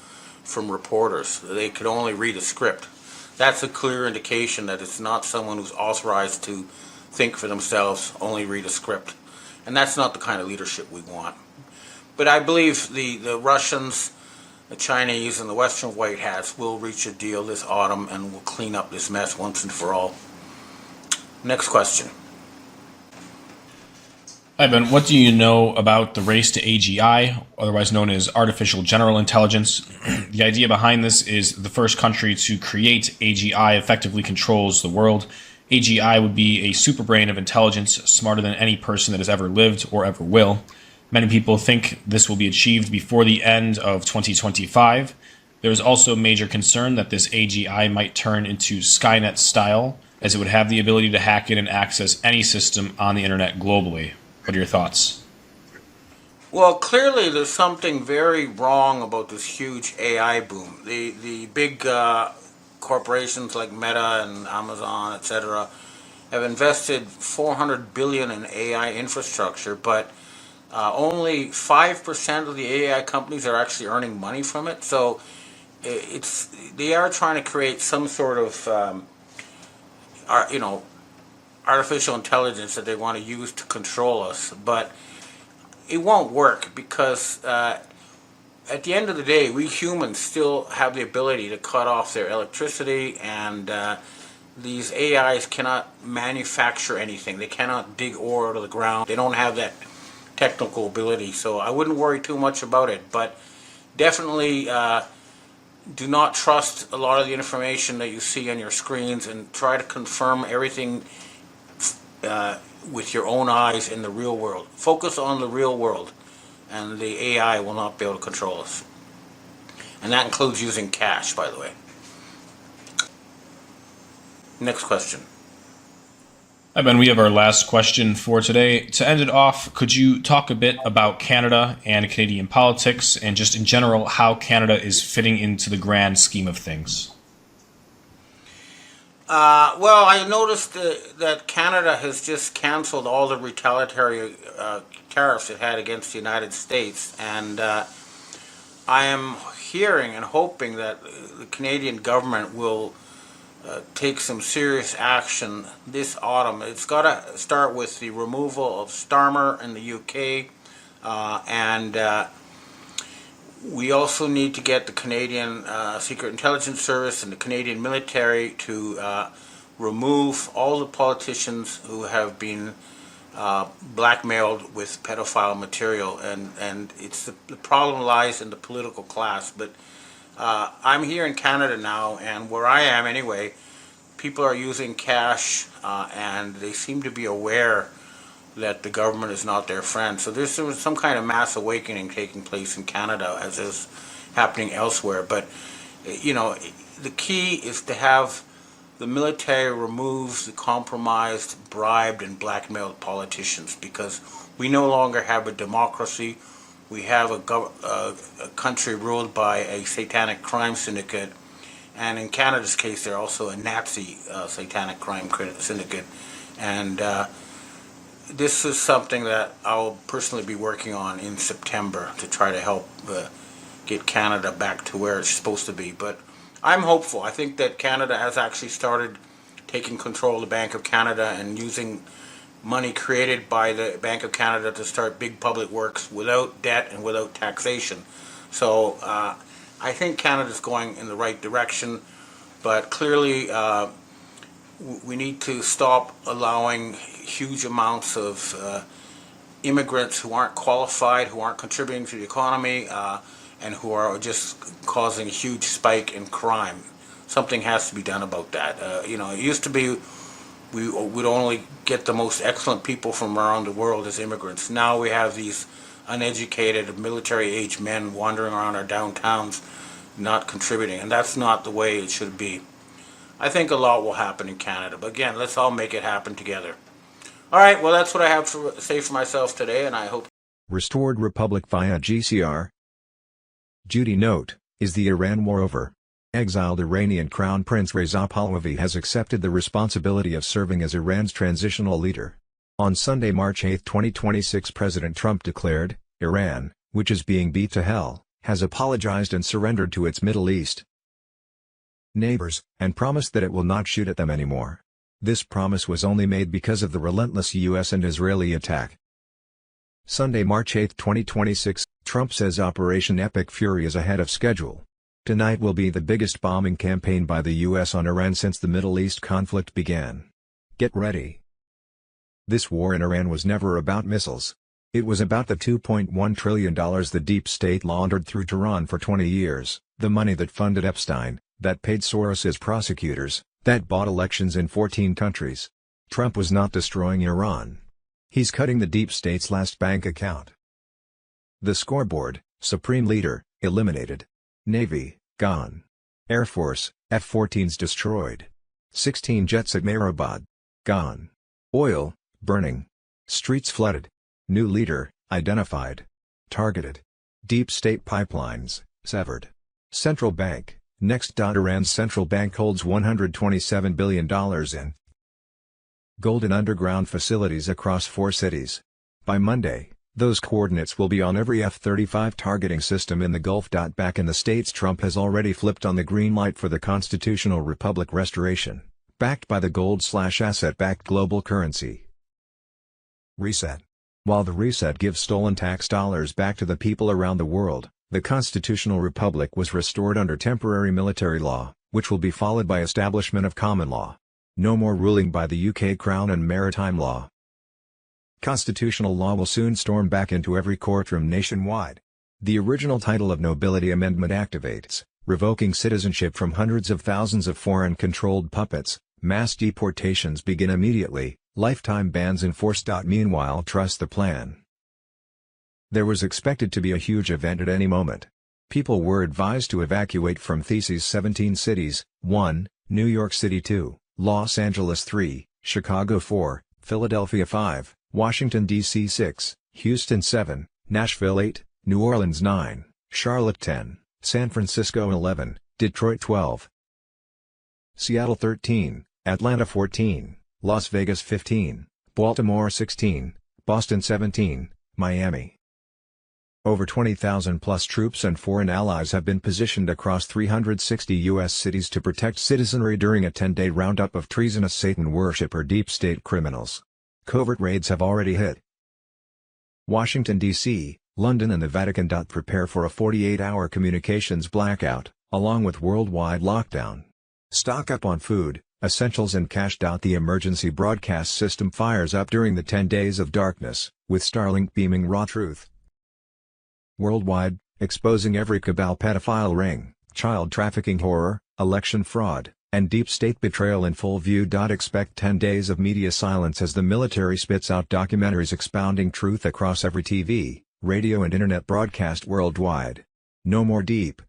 S1: from reporters. They could only read a script. That's a clear indication that it's not someone who's authorized to think for themselves, only read a script. And that's not the kind of leadership we want. But I believe the Russians, the Chinese, and the Western White Hats will reach a deal this autumn and will clean up this mess once and for all. Next question.
S19: Hi, Ben. What do you know about the race to AGI, otherwise known as Artificial General Intelligence? The idea behind this is the first country to create AGI effectively controls the world. AGI would be a superbrain of intelligence, smarter than any person that has ever lived or ever will. Many people think this will be achieved before the end of 2025. There is also major concern that this AGI might turn into Skynet style as it would have the ability to hack in and access any system on the internet globally. What are your thoughts?
S1: Well, clearly there's something very wrong about this huge AI boom. The big corporations like Meta and Amazon, etc., have invested 400 billion in AI infrastructure, but only 5% of the AI companies are actually earning money from it. So they are trying to create some sort of artificial intelligence that they want to use to control us, but it won't work because at the end of the day, we humans still have the ability to cut off their electricity, and these AIs cannot manufacture anything. They cannot dig ore out of the ground. They don't have that technical ability, so I wouldn't worry too much about it. But definitely do not trust a lot of the information that you see on your screens, and try to confirm everything with your own eyes in the real world. Focus on the real world, and the AI will not be able to control us. And that includes using cash, by the way. Next question.
S19: Hi, Ben. We have our last question for today. To end it off, could you talk a bit about Canada and Canadian politics, and just in general how Canada is fitting into the grand scheme of things?
S1: Well, I noticed that Canada has just canceled all the retaliatory tariffs it had against the United States, and I am hearing and hoping that the Canadian government will take some serious action this autumn. It's got to start with the removal of Starmer in the UK, and we also need to get the Canadian Secret Intelligence Service and the Canadian military to remove all the politicians who have been blackmailed with pedophile material, and it's the problem lies in the political class. But I'm here in Canada now, and where I am anyway, people are using cash, and they seem to be aware that the government is not their friend. So there's some kind of mass awakening taking place in Canada, as is happening elsewhere. But the key is to have the military remove the compromised, bribed, and blackmailed politicians, because we no longer have a democracy. We have a country ruled by a satanic crime syndicate, and in Canada's case, they're also a Nazi satanic crime syndicate. And this is something that I'll personally be working on in September to try to help get Canada back to where it's supposed to be. But I'm hopeful. I think that Canada has actually started taking control of the Bank of Canada and using money created by the Bank of Canada to start big public works without debt and without taxation. So I think Canada's going in the right direction, but clearly we need to stop allowing huge amounts of immigrants who aren't qualified, who aren't contributing to the economy, and who are just causing a huge spike in crime. Something has to be done about that. It used to be we would only get the most excellent people from around the world as immigrants. Now we have these uneducated, military-age men wandering around our downtowns, not contributing, and that's not the way it should be. I think a lot will happen in Canada, but again, let's all make it happen together. All right, well, that's what I have to say for myself today, and I hope...
S20: Restored Republic via GCR. Judy note, is the Iran war over? Exiled Iranian Crown Prince Reza Pahlavi has accepted the responsibility of serving as Iran's transitional leader. On Sunday, March 8, 2026, President Trump declared, Iran, which is being beat to hell, has apologized and surrendered to its Middle East neighbors, and promised that it will not shoot at them anymore. This promise was only made because of the relentless U.S. and Israeli attack. Sunday, March 8, 2026, Trump says Operation Epic Fury is ahead of schedule. Tonight will be the biggest bombing campaign by the U.S. on Iran since the Middle East conflict began. Get ready. This war in Iran was never about missiles. It was about the $2.1 trillion the deep state laundered through Tehran for 20 years, the money that funded Epstein, that paid Soros's prosecutors, that bought elections in 14 countries. Trump was not destroying Iran. He's cutting the deep state's last bank account. The scoreboard: Supreme Leader, eliminated. Navy, gone. Air Force, F-14s destroyed. 16 jets at Mehrabad. Gone. Oil, burning. Streets flooded. New leader, identified. Targeted. Deep state pipelines, severed. Central bank, next. Iran's central bank holds $127 billion in gold in underground facilities across 4 cities. By Monday, those coordinates will be on every F-35 targeting system in the Gulf. Back in the States, Trump has already flipped on the green light for the constitutional republic restoration, backed by the gold/asset-backed global currency reset. While the reset gives stolen tax dollars back to the people around the world, the constitutional republic was restored under temporary military law, which will be followed by establishment of common law. No more ruling by the UK Crown and maritime law. Constitutional law will soon storm back into every courtroom nationwide. The original title of Nobility Amendment activates, revoking citizenship from hundreds of thousands of foreign-controlled puppets. Mass deportations begin immediately, lifetime bans enforced. Meanwhile, trust the plan. There was expected to be a huge event at any moment. People were advised to evacuate from Theses 17 cities, 1, New York City 2, Los Angeles 3, Chicago 4, Philadelphia 5, Washington, D.C. 6, Houston 7, Nashville 8, New Orleans 9, Charlotte 10, San Francisco 11, Detroit 12, Seattle 13, Atlanta 14, Las Vegas 15, Baltimore 16, Boston 17, Miami. Over 20,000 plus troops and foreign allies have been positioned across 360 U.S. cities to protect citizenry during a 10-day roundup of treasonous Satan worshipper deep state criminals. Covert raids have already hit Washington, D.C., London and the Vatican. Prepare for a 48-hour communications blackout, along with worldwide lockdown. Stock up on food, essentials and cash. The emergency broadcast system fires up during the 10 days of darkness, with Starlink beaming raw truth worldwide, exposing every cabal, pedophile ring, child trafficking horror, election fraud, and deep state betrayal in full view. Expect 10 days of media silence as the military spits out documentaries expounding truth across every TV, radio and internet broadcast worldwide. No more deep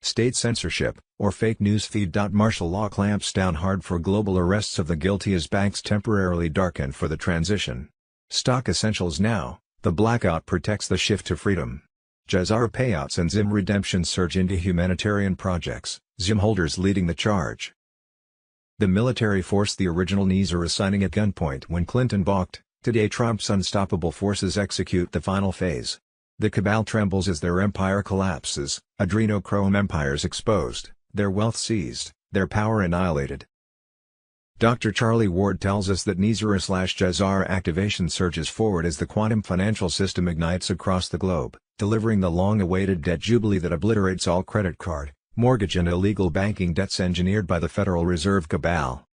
S20: state censorship, or fake news feed. Martial law clamps down hard for global arrests of the guilty as banks temporarily darken for the transition. Stock essentials now. The blackout protects the shift to freedom. GESARA payouts and ZIM redemptions surge into humanitarian projects, ZIM holders leading the charge. The military forced the original NESARA signing at gunpoint when Clinton balked. Today Trump's unstoppable forces execute the final phase. The cabal trembles as their empire collapses, adrenochrome empires exposed, their wealth seized, their power annihilated. Dr. Charlie Ward tells us that NESARA/GESARA activation surges forward as the quantum financial system ignites across the globe, delivering the long-awaited debt jubilee that obliterates all credit card, mortgage and illegal banking debts engineered by the Federal Reserve cabal.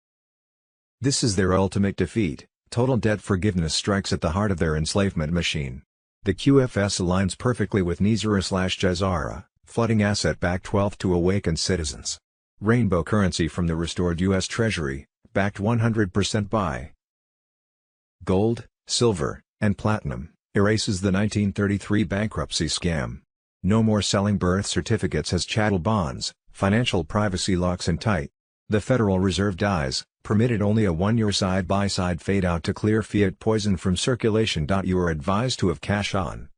S20: This is their ultimate defeat. Total debt forgiveness strikes at the heart of their enslavement machine. The QFS aligns perfectly with NESARA/GESARA, flooding asset-backed wealth to awaken citizens. Rainbow currency from the restored U.S. Treasury, backed 100% by gold, silver, and platinum, erases the 1933 bankruptcy scam. No more selling birth certificates as chattel bonds, financial privacy locks in tight. The Federal Reserve dies, permitted only a 1-year side-by-side fade-out to clear fiat poison from circulation. You are advised to have cash on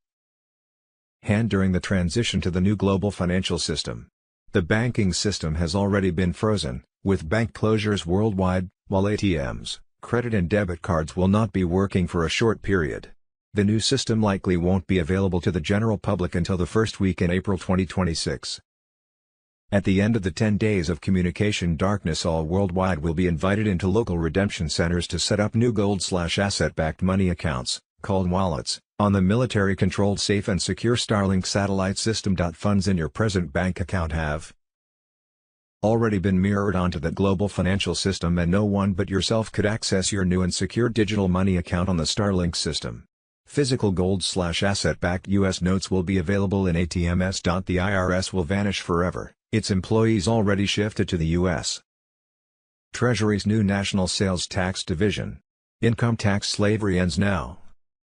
S20: hand during the transition to the new global financial system. The banking system has already been frozen, with bank closures worldwide, while ATMs, credit and debit cards will not be working for a short period. The new system likely won't be available to the general public until the first week in April 2026. At the end of the 10 days of communication darkness, all worldwide will be invited into local redemption centers to set up new gold/asset-backed money accounts, called wallets, on the military-controlled safe and secure Starlink satellite system. Funds in your present bank account have already been mirrored onto that global financial system, and no one but yourself could access your new and secure digital money account on the Starlink system. Physical gold/asset-backed U.S. notes will be available in ATMs. The IRS will vanish forever, its employees already shifted to the U.S. Treasury's new National Sales Tax Division. Income tax slavery ends now.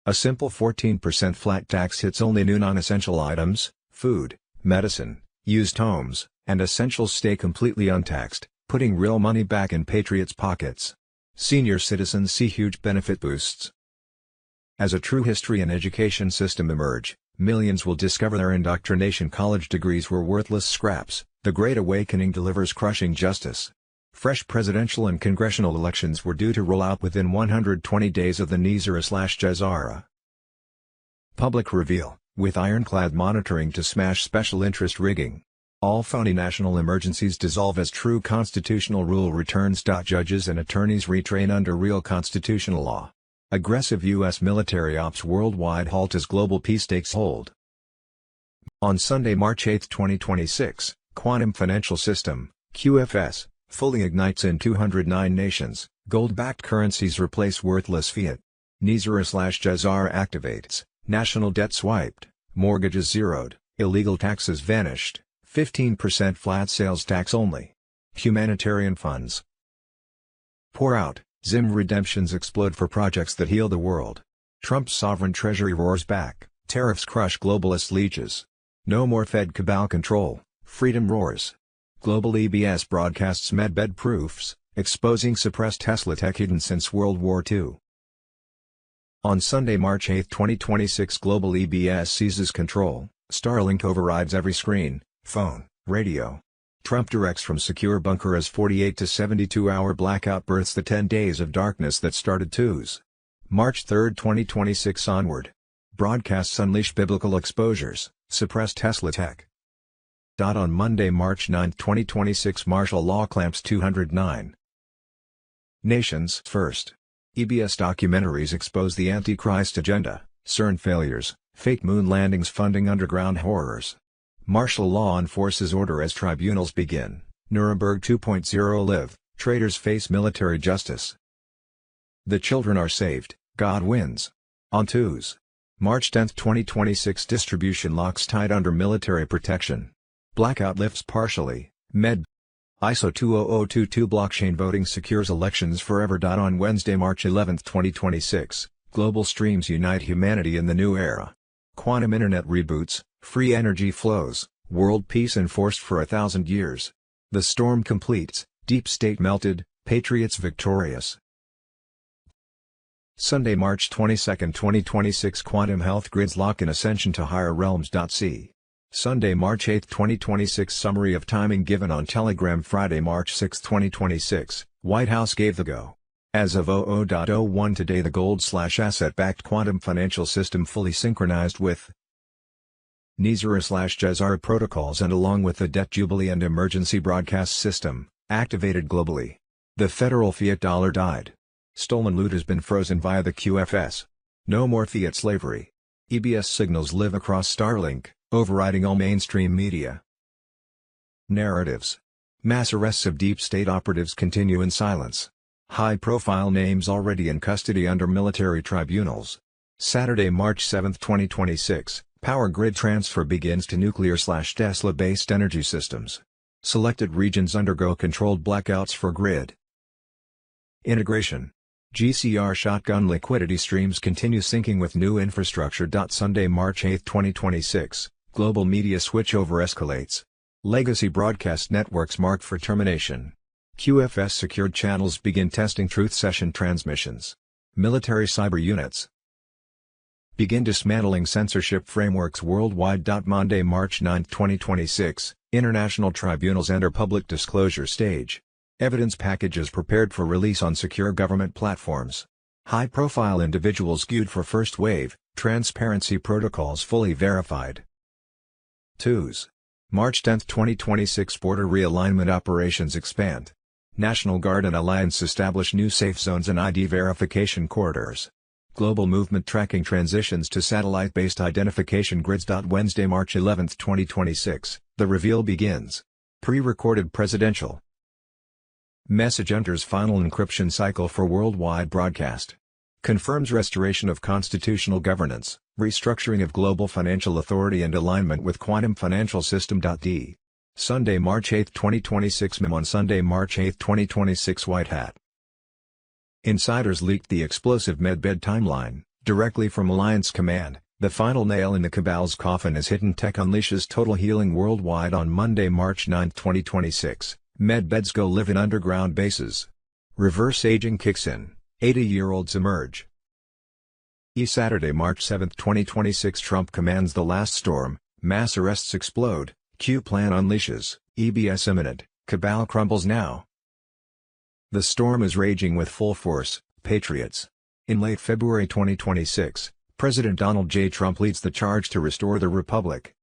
S20: A simple 14% flat tax hits only new non-essential items, food, medicine, used homes, and essentials stay completely untaxed. putting real money back in patriots' pockets. Senior citizens see huge benefit boosts. As a true history and education system emerge, millions will discover their indoctrination college degrees were worthless scraps. The Great Awakening delivers crushing justice. Fresh presidential and congressional elections were due to roll out within 120 days of the NESARA/GESARA. Public reveal, with ironclad monitoring to smash special interest rigging. All phony national emergencies dissolve as true constitutional rule returns. Judges and attorneys retrain under real constitutional law. Aggressive U.S. military ops worldwide halt as global peace takes hold. On Sunday, March 8, 2026, Quantum Financial System, QFS, fully ignites in 209 nations. Gold-backed currencies replace worthless fiat. NESARA/GESARA activates. National debt swiped. Mortgages zeroed. Illegal taxes vanished. 15% flat sales tax only. Humanitarian funds pour out. Zim redemptions explode for projects that heal the world. Trump's sovereign treasury roars back. Tariffs crush globalist leeches. No more Fed cabal control. Freedom roars. Global EBS broadcasts medbed proofs, exposing suppressed Tesla tech hidden since World War II. On Sunday, March 8, 2026, global EBS seizes control. Starlink overrides every screen, phone, radio. Trump directs from secure bunker as 48 to 72-hour blackout births the 10 days of darkness that started Tuesday, March 3, 2026 onward. Broadcasts unleash biblical exposures, suppress Tesla tech. On Monday, March 9, 2026, martial law clamps 209 nations first. EBS documentaries expose the Antichrist agenda, CERN failures, fake moon landings funding underground horrors. Martial law enforces order as tribunals begin. Nuremberg 2.0 live, traitors face military justice. The children are saved, God wins. On Tuesday, March 10, 2026, distribution locks tied under military protection. Blackout lifts partially. ISO 20022 blockchain voting secures elections forever. On Wednesday, March 11, 2026, global streams unite humanity in the new era. Quantum internet reboots, free energy flows, world peace enforced for 1,000 years. The storm completes, deep state melted, patriots victorious. Sunday, March 22, 2026, quantum health grids lock in ascension to higher realms. Sunday, March 8, 2026, summary of timing given on Telegram. Friday, March 6, 2026, White House gave the go. As of 00.01 today, the gold/asset-backed quantum financial system fully synchronized with NESARA/GESARA protocols and along with the debt jubilee and emergency broadcast system, activated globally. The federal fiat dollar died. Stolen loot has been frozen via the QFS. No more fiat slavery. EBS signals live across Starlink, overriding all mainstream media. Narratives. Mass arrests of deep state operatives continue in silence. High-profile names already in custody under military tribunals. Saturday, March 7, 2026, power grid transfer begins to nuclear/Tesla-based energy systems. Selected regions undergo controlled blackouts for grid integration. GCR shotgun liquidity streams continue syncing with new infrastructure. Sunday, March 8, 2026, global media switchover escalates. Legacy broadcast networks marked for termination. QFS secured channels begin testing truth session transmissions. Military cyber units begin dismantling censorship frameworks worldwide. Monday, March 9, 2026, international tribunals enter public disclosure stage. Evidence packages prepared for release on secure government platforms. High-profile individuals queued for first wave, transparency protocols fully verified. Tuesday, March 10, 2026, border realignment operations expand. National Guard and Alliance establish new safe zones and ID verification corridors. Global movement tracking transitions to satellite-based identification grids. Wednesday, March 11, 2026, the reveal begins. Pre-recorded presidential message enters final encryption cycle for worldwide broadcast. Confirms restoration of constitutional governance, restructuring of global financial authority and alignment with quantum financial system. Sunday, March 8, 2026. On Sunday, March 8, 2026, White Hat insiders leaked the explosive medbed timeline, directly from Alliance Command. The final nail in the cabal's coffin as hidden tech unleashes total healing worldwide. On Monday, March 9, 2026, Medbeds go live in underground bases. Reverse aging kicks in, 80-year-olds emerge. Saturday, March 7, 2026. Trump commands the last storm, mass arrests explode, Q plan unleashes, EBS imminent, cabal crumbles now. The storm is raging with full force, patriots. In late February 2026, President Donald J. Trump leads the charge to restore the republic.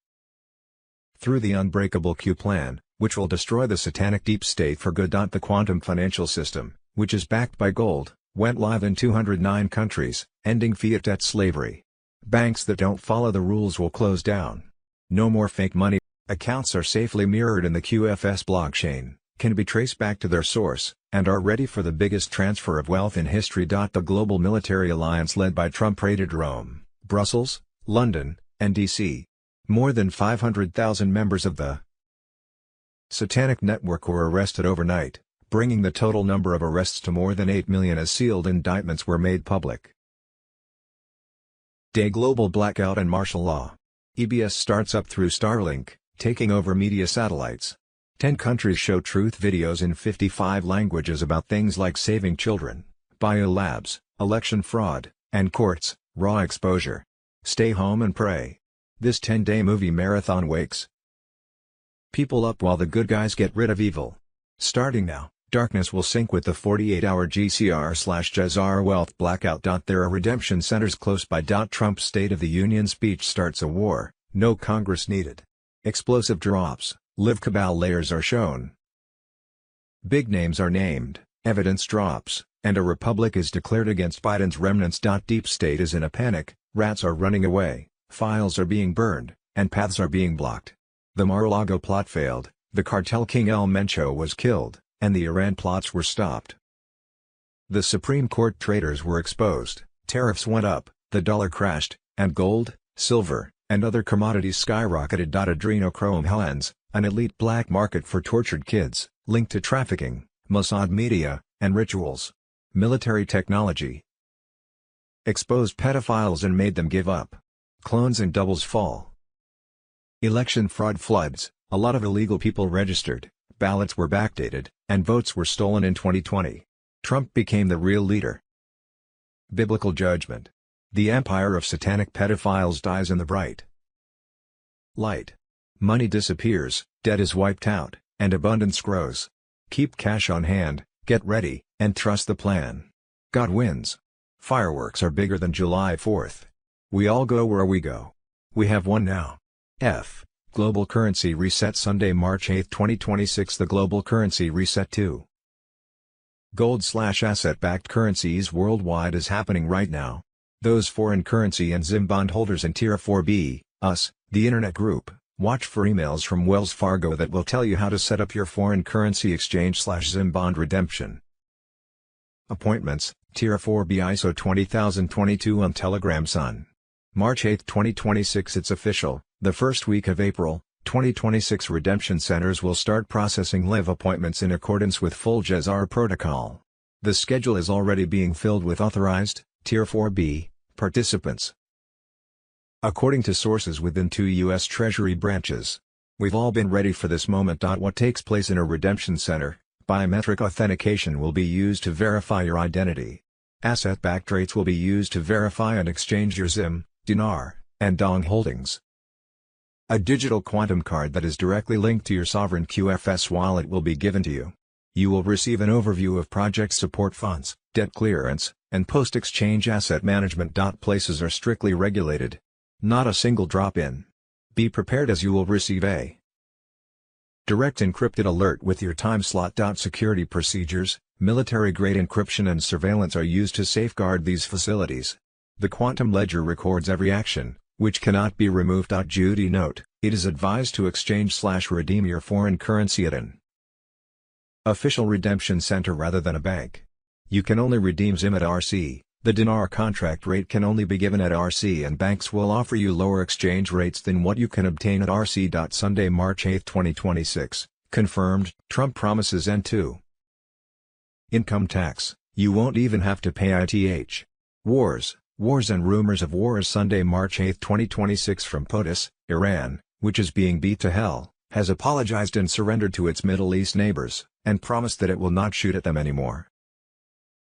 S20: Through the unbreakable Q plan, which will destroy the satanic deep state for good. The quantum financial system, which is backed by gold, went live in 209 countries, ending fiat debt slavery. Banks that don't follow the rules will close down. No more fake money. Accounts are safely mirrored in the QFS blockchain, can be traced back to their source, and are ready for the biggest transfer of wealth in history. The global military alliance led by Trump raided Rome, Brussels, London, and D.C. More than 500,000 members of the satanic network were arrested overnight, bringing the total number of arrests to more than 8 million as sealed indictments were made public. Day global blackout and martial law. EBS starts up through Starlink, taking over media satellites. 10 countries show truth videos in 55 languages about things like saving children, biolabs, election fraud, and courts. Raw exposure. Stay home and pray. This 10-day movie marathon wakes people up while the good guys get rid of evil. Starting now, darkness will sink with the 48-hour GESARA wealth blackout. There are redemption centers close by. Trump's State of the Union speech starts a war, no Congress needed. Explosive drops, live cabal layers are shown. Big names are named, evidence drops, and a republic is declared against Biden's remnants. Deep state is in a panic, rats are running away, files are being burned, and paths are being blocked. The Mar-a-Lago plot failed, the cartel king El Mencho was killed, and the Iran plots were stopped. The Supreme Court traitors were exposed, tariffs went up, the dollar crashed, and gold, silver, and other commodities skyrocketed. Adrenochrome Helens, an elite black market for tortured kids, linked to trafficking, Mossad media, and rituals. Military technology exposed pedophiles and made them give up. Clones and doubles fall. Election fraud floods, a lot of illegal people registered, ballots were backdated, and votes were stolen in 2020. Trump became the real leader. Biblical judgment. The empire of satanic pedophiles dies in the bright light. Money disappears, debt is wiped out, and abundance grows. Keep cash on hand, get ready, and trust the plan. God wins. Fireworks are bigger than July 4th. We all go where we go. We have one now. Global currency reset. Sunday, March 8, 2026. The global currency reset to gold/asset-backed currencies worldwide is happening right now. Those foreign currency and ZIM bond holders in Tier 4B, us, the Internet Group, watch for emails from Wells Fargo that will tell you how to set up your foreign currency exchange/ZIM bond redemption. Appointments, Tier 4B ISO 20022 on Telegram. Sun. March 8, 2026. It's official. The first week of April, 2026 redemption centers will start processing live appointments in accordance with full GESARA protocol. The schedule is already being filled with authorized, Tier 4B, participants. According to sources within 2 U.S. Treasury branches. We've all been ready for this moment. What takes place in a redemption center, biometric authentication will be used to verify your identity. Asset-backed rates will be used to verify and exchange your ZIM, dinar, and dong holdings. A digital quantum card that is directly linked to your sovereign QFS wallet will be given to you. You will receive an overview of project support funds, debt clearance, and post-exchange asset management. Places are strictly regulated. Not a single drop-in. Be prepared as you will receive a direct encrypted alert with your time slot. Security procedures, military-grade encryption and surveillance are used to safeguard these facilities. The quantum ledger records every action, which cannot be removed. Judy note, it is advised to exchange/redeem your foreign currency at an official redemption center rather than a bank. You can only redeem ZIM at RC, the dinar contract rate can only be given at RC, and banks will offer you lower exchange rates than what you can obtain at RC. Sunday, March 8, 2026, confirmed, Trump promises end to income tax, you won't even have to pay ITH. Wars and rumors of wars. Sunday, March 8, 2026 from POTUS, Iran, which is being beat to hell, has apologized and surrendered to its Middle East neighbors, and promised that it will not shoot at them anymore.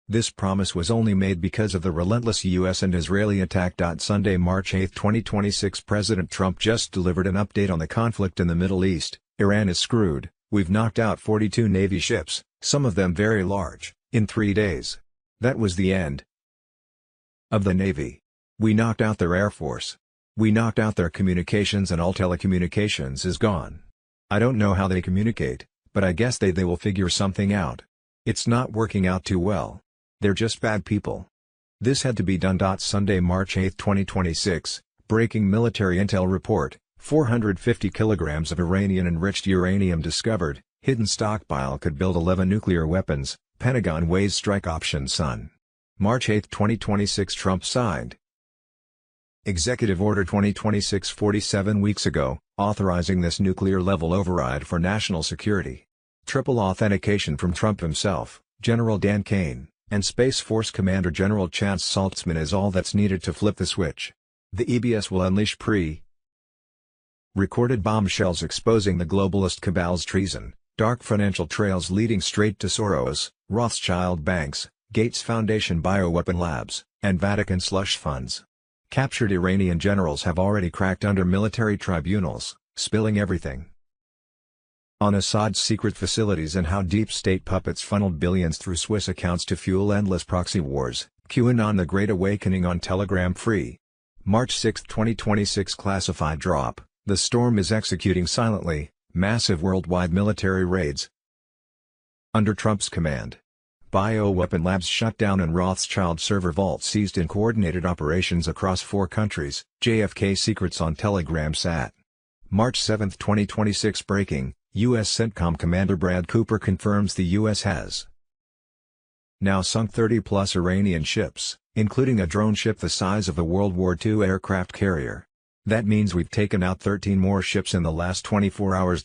S20: This promise was only made because of the relentless U.S. and Israeli attack. Sunday, March 8, 2026. President Trump just delivered an update on the conflict in the Middle East. Iran is screwed. We've knocked out 42 Navy ships, some of them very large, in 3 days. That was the end of the Navy. We knocked out their Air Force. We knocked out their communications, and all telecommunications is gone. I don't know how they communicate, but I guess they will figure something out. It's not working out too well. They're just bad people. This had to be done. Sunday, March 8, 2026, breaking military intel report, 450 kilograms of Iranian-enriched uranium discovered, hidden stockpile could build 11 nuclear weapons, Pentagon weighs strike option. Sun. March 8, 2026. Trump signed Executive Order 2026 47 weeks ago, authorizing this nuclear-level override for national security. Triple authentication from Trump himself, General Dan Kane, and Space Force Commander General Chance Saltzman is all that's needed to flip the switch. The EBS will unleash pre-recorded bombshells exposing the globalist cabal's treason, dark financial trails leading straight to Soros, Rothschild banks, Gates Foundation bioweapon labs, and Vatican slush funds. Captured Iranian generals have already cracked under military tribunals, spilling everything on Assad's secret facilities and how deep state puppets funneled billions through Swiss accounts to fuel endless proxy wars. QAnon: The Great Awakening on Telegram. Free. March 6, 2026. Classified drop: The storm is executing silently, massive worldwide military raids under Trump's command. Bioweapon labs shut down and Rothschild server vaults seized in coordinated operations across 4 countries. JFK secrets on Telegram. Sat. March 7, 2026. Breaking: U.S. CENTCOM Commander Brad Cooper confirms the U.S. has now sunk 30-plus Iranian ships, including a drone ship the size of a World War II aircraft carrier. That means we've taken out 13 more ships in the last 24 hours.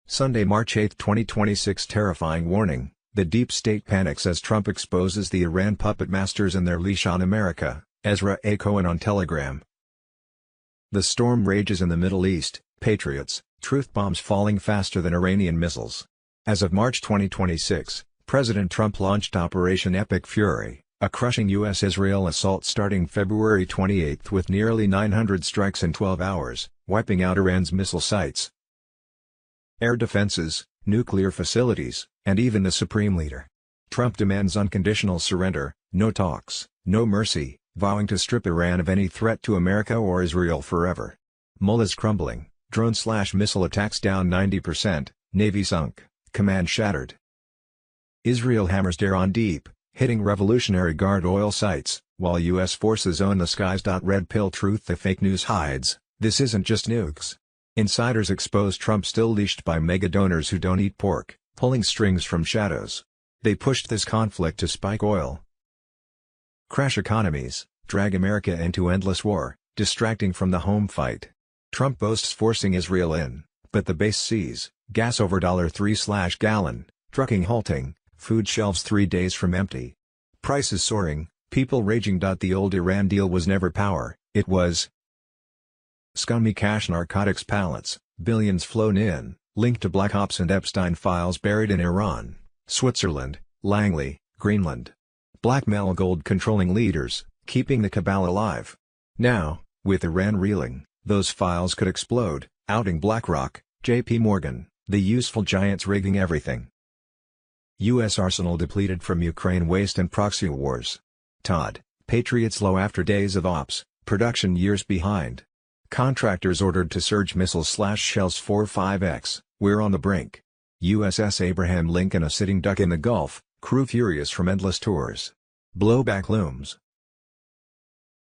S20: Sunday, March 8, 2026. Terrifying warning: the deep state panics as Trump exposes the Iran puppet masters and their leash on America. Ezra A. Cohen on Telegram. The storm rages in the Middle East. Patriots: truth bombs falling faster than Iranian missiles. As of March 2026, President Trump launched Operation Epic Fury, a crushing U.S.-Israel assault starting February 28 with nearly 900 strikes in 12 hours, wiping out Iran's missile sites, air defenses, nuclear facilities, and even the Supreme Leader. Trump demands unconditional surrender, no talks, no mercy, vowing to strip Iran of any threat to America or Israel forever. Mullahs crumbling, drone/missile attacks down 90%, Navy sunk, command shattered. Israel hammers Iran deep, hitting Revolutionary Guard oil sites, while U.S. forces own the skies. Red pill truth: the fake news hides, this isn't just nukes. Insiders expose Trump still leashed by mega donors who don't eat pork, pulling strings from shadows. They pushed this conflict to spike oil, crash economies, drag America into endless war, distracting from the home fight. Trump boasts forcing Israel in, but the base sees gas over $3/gallon, trucking halting, food shelves 3 days from empty. Prices soaring, people raging. The old Iran deal was never power, it was scummy cash narcotics pallets, billions flown in, linked to Black Ops and Epstein files buried in Iran, Switzerland, Langley, Greenland. Blackmail gold controlling leaders, keeping the cabal alive. Now, with Iran reeling, those files could explode, outing BlackRock, J.P. Morgan, the useful giants rigging everything. U.S. arsenal depleted from Ukraine waste and proxy wars. Todd: Patriots low after days of ops, production years behind. Contractors ordered to surge missiles/shells 4-5x, we're on the brink. USS Abraham Lincoln a sitting duck in the Gulf, crew furious from endless tours. Blowback looms.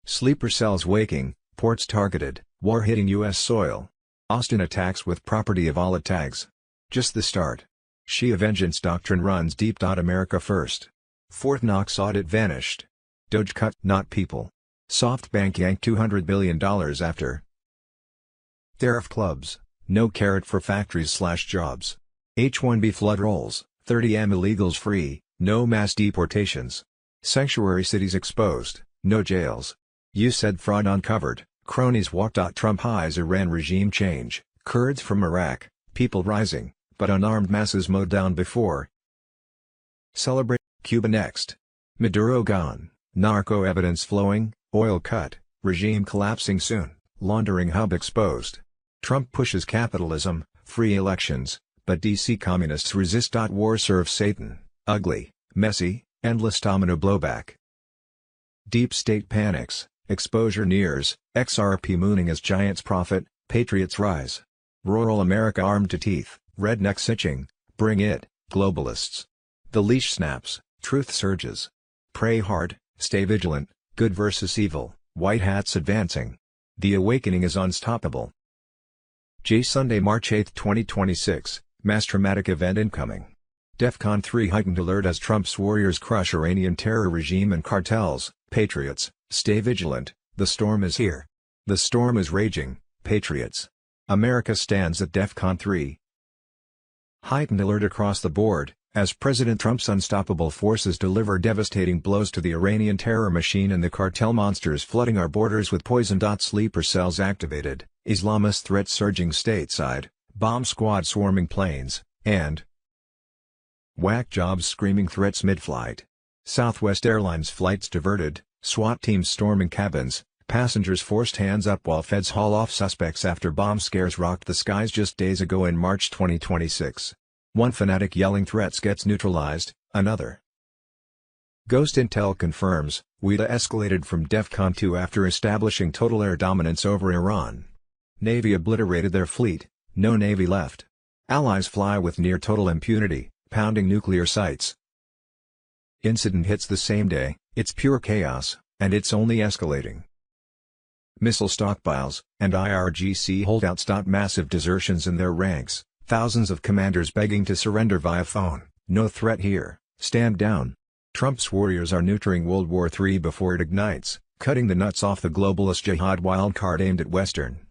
S20: Sleeper cells waking, ports targeted, war hitting U.S. soil. Austin attacks with property of Allah tags. Just the start. Shia vengeance doctrine runs deep. America first. Fort Knox audit vanished. Doge cut, not people. SoftBank yanked $200 billion after tariff clubs, no carrot for factories/jobs. H-1B flood rolls, 30M illegals free, no mass deportations. Sanctuary cities exposed, no jails. You said fraud uncovered, cronies walk. Trump highs Iran regime change, Kurds from Iraq, People rising, but unarmed masses mowed down before. Celebrate Cuba next. Maduro gone, narco evidence flowing, oil cut, regime collapsing soon, laundering hub exposed. Trump pushes capitalism, free elections, but DC communists resist. War serves Satan, ugly, messy, endless domino blowback. Deep state panics, exposure nears, XRP mooning as giants profit, patriots rise. Rural America armed to teeth, rednecks itching, bring it, globalists. The leash snaps, truth surges. Pray hard, stay vigilant, good versus evil, white hats advancing. The awakening is unstoppable. Sunday, March 8, 2026, mass traumatic event incoming. DEFCON 3 heightened alert as Trump's warriors crush Iranian terror regime and cartels. Patriots, stay vigilant, the storm is here. The storm is raging, patriots. America stands at DEFCON 3. Heightened alert across the board, as President Trump's unstoppable forces deliver devastating blows to the Iranian terror machine and the cartel monsters flooding our borders with poison. Sleeper cells activated, Islamist threats surging stateside, bomb squad swarming planes, and whack jobs screaming threats mid-flight. Southwest Airlines flights diverted, SWAT teams storming cabins, passengers forced hands up while feds haul off suspects after bomb scares rocked the skies just days ago in March 2026. One fanatic yelling threats gets neutralized, another. Ghost Intel confirms, WIDA escalated from DEFCON 2 after establishing total air dominance over Iran. Navy obliterated their fleet, no Navy left. Allies fly with near total impunity, pounding nuclear sites. Incident hits the same day, it's pure chaos, and it's only escalating. Missile stockpiles, and IRGC holdouts. Massive desertions in their ranks, thousands of commanders begging to surrender via phone, no threat here, stand down. Trump's warriors are neutering World War III before it ignites, cutting the nuts off the globalist jihad wildcard aimed at Western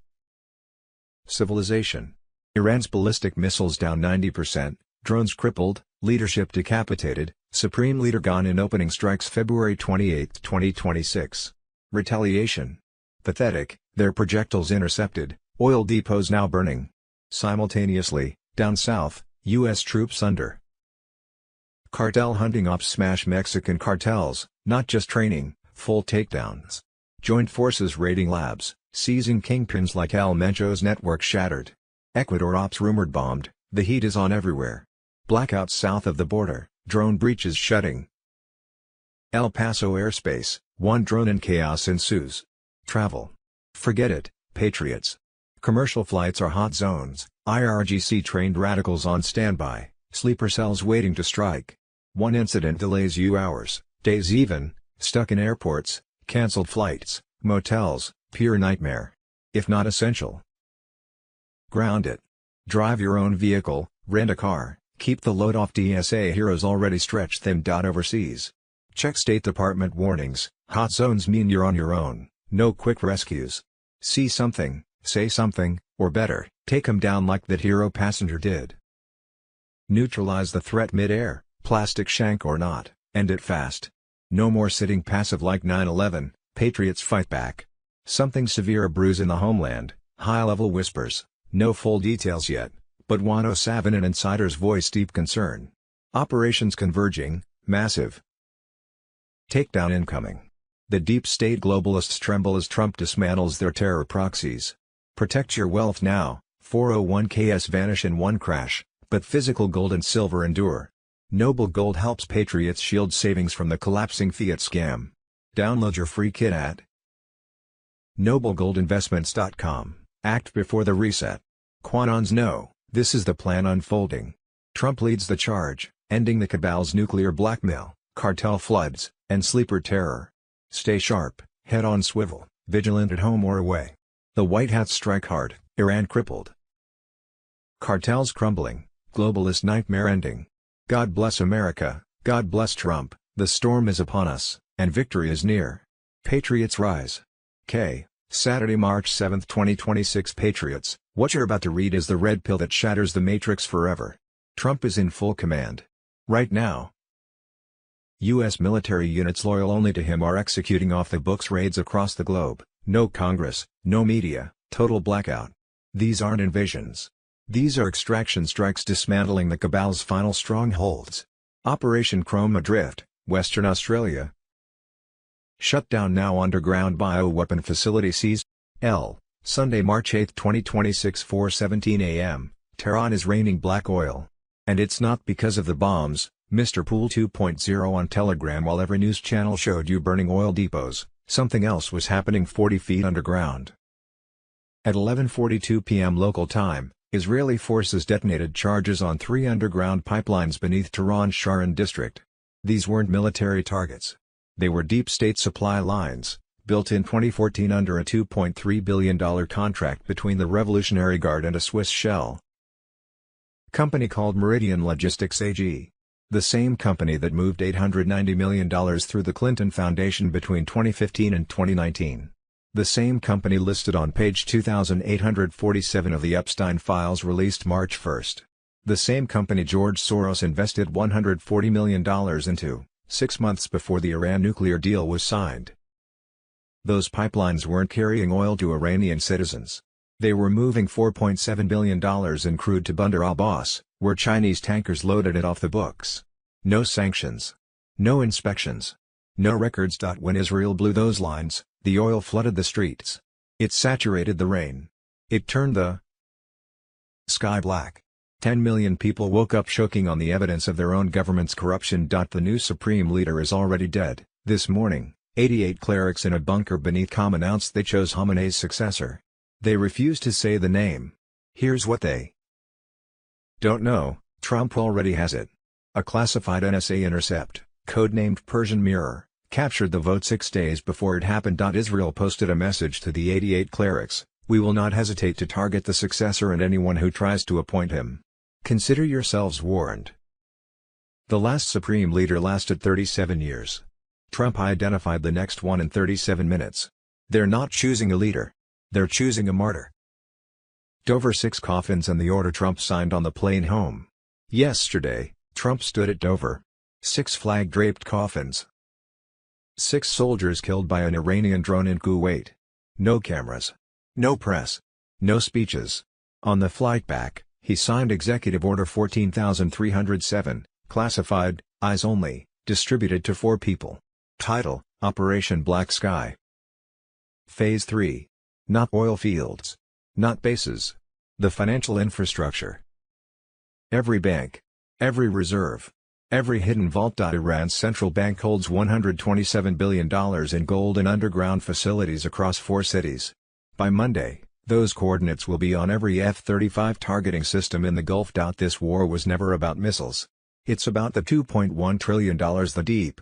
S20: civilization. Iran's ballistic missiles down 90%, drones crippled, leadership decapitated, Supreme Leader gone in opening strikes February 28, 2026. Retaliation. Pathetic, their projectiles intercepted, oil depots now burning. Simultaneously, down south, U.S. troops under cartel hunting ops smash Mexican cartels, not just training, full takedowns. Joint forces raiding labs, seizing kingpins like El Mencho's network shattered. Ecuador ops rumored bombed, the heat is on everywhere. Blackouts south of the border, drone breaches shutting. El Paso airspace, one drone and chaos ensues. Travel. Forget it, patriots. Commercial flights are hot zones, IRGC-trained radicals on standby, sleeper cells waiting to strike. One incident delays you hours, days even, stuck in airports, cancelled flights, motels, pure nightmare. If not essential. Ground it. Drive your own vehicle, rent a car, keep the load off. DSA heroes already stretched them. Overseas. Check State Department warnings, hot zones mean you're on your own, no quick rescues. See something, say something, or better, take 'em down like that hero passenger did. Neutralize the threat mid-air, plastic shank or not, end it fast. No more sitting passive like 9/11, patriots fight back. Something severe, a bruise in the homeland, high-level whispers, no full details yet, but Wano Savin, an insider's voice, deep concern. Operations converging, massive. Takedown incoming. The deep state globalists tremble as Trump dismantles their terror proxies. Protect your wealth now, 401ks vanish in one crash, but physical gold and silver endure. Noble Gold helps patriots shield savings from the collapsing fiat scam. Download your free kit at noblegoldinvestments.com. Act before the reset. Quanons know, this is the plan unfolding. Trump leads the charge, ending the cabal's nuclear blackmail, cartel floods, and sleeper terror. Stay sharp, head on swivel, vigilant at home or away. The White Hats strike hard, Iran crippled. Cartels crumbling, globalist nightmare ending. God bless America, God bless Trump, the storm is upon us, and victory is near. Patriots rise. Saturday, March 7, 2026. Patriots, what you're about to read is the red pill that shatters the matrix forever. Trump is in full command. Right now. U.S. military units loyal only to him are executing off-the-books raids across the globe. No Congress, no media, total blackout. These aren't invasions. These are extraction strikes dismantling the cabal's final strongholds. Operation Chroma Drift, Western Australia. Shut down now underground bioweapon facility seized. Sunday, March 8, 2026, 4:17 a.m. Tehran is raining black oil. And it's not because of the bombs. Mr. Pool 2.0 on Telegram. While every news channel showed you burning oil depots, something else was happening 40 feet underground. At 11:42 p.m. local time, Israeli forces detonated charges on 3 underground pipelines beneath Tehran's Sharon district. These weren't military targets. They were deep state supply lines, built in 2014 under a $2.3 billion contract between the Revolutionary Guard and a Swiss shell company called Meridian Logistics AG. The same company that moved $890 million through the Clinton Foundation between 2015 and 2019. The same company listed on page 2847 of the Epstein files released March 1. The same company George Soros invested $140 million into, 6 months before the Iran nuclear deal was signed. Those pipelines weren't carrying oil to Iranian citizens. They were moving $4.7 billion in crude to Bandar Abbas, where Chinese tankers loaded it off the books. No sanctions. No inspections. No records. When Israel blew those lines, the oil flooded the streets. It saturated the rain. It turned the sky black. 10 million people woke up choking on the evidence of their own government's corruption. The new supreme leader is already dead. This morning, 88 clerics in a bunker beneath Qom announced they chose Khamenei's successor. They refused to say the name. Here's what they don't know: Trump already has it. A classified NSA intercept, codenamed Persian Mirror, captured the vote 6 days before it happened. Israel posted a message to the 88 clerics: "We will not hesitate to target the successor and anyone who tries to appoint him. Consider yourselves warned." The last supreme leader lasted 37 years. Trump identified the next one in 37 minutes. They're not choosing a leader. They're choosing a martyr. Dover 6 coffins and the order Trump signed on the plane home. Yesterday, Trump stood at Dover. 6 flag-draped coffins. 6 soldiers killed by an Iranian drone in Kuwait. No cameras. No press. No speeches. On the flight back, he signed Executive Order 14,307, classified, eyes only, distributed to 4 people. Title: Operation Black Sky. Phase 3. Not oil fields. Not bases. The financial infrastructure. Every bank. Every reserve. Every hidden vault. Iran's central bank holds $127 billion in gold in underground facilities across 4 cities. By Monday, those coordinates will be on every F-35 targeting system in the Gulf. This war was never about missiles. It's about the $2.1 trillion the deep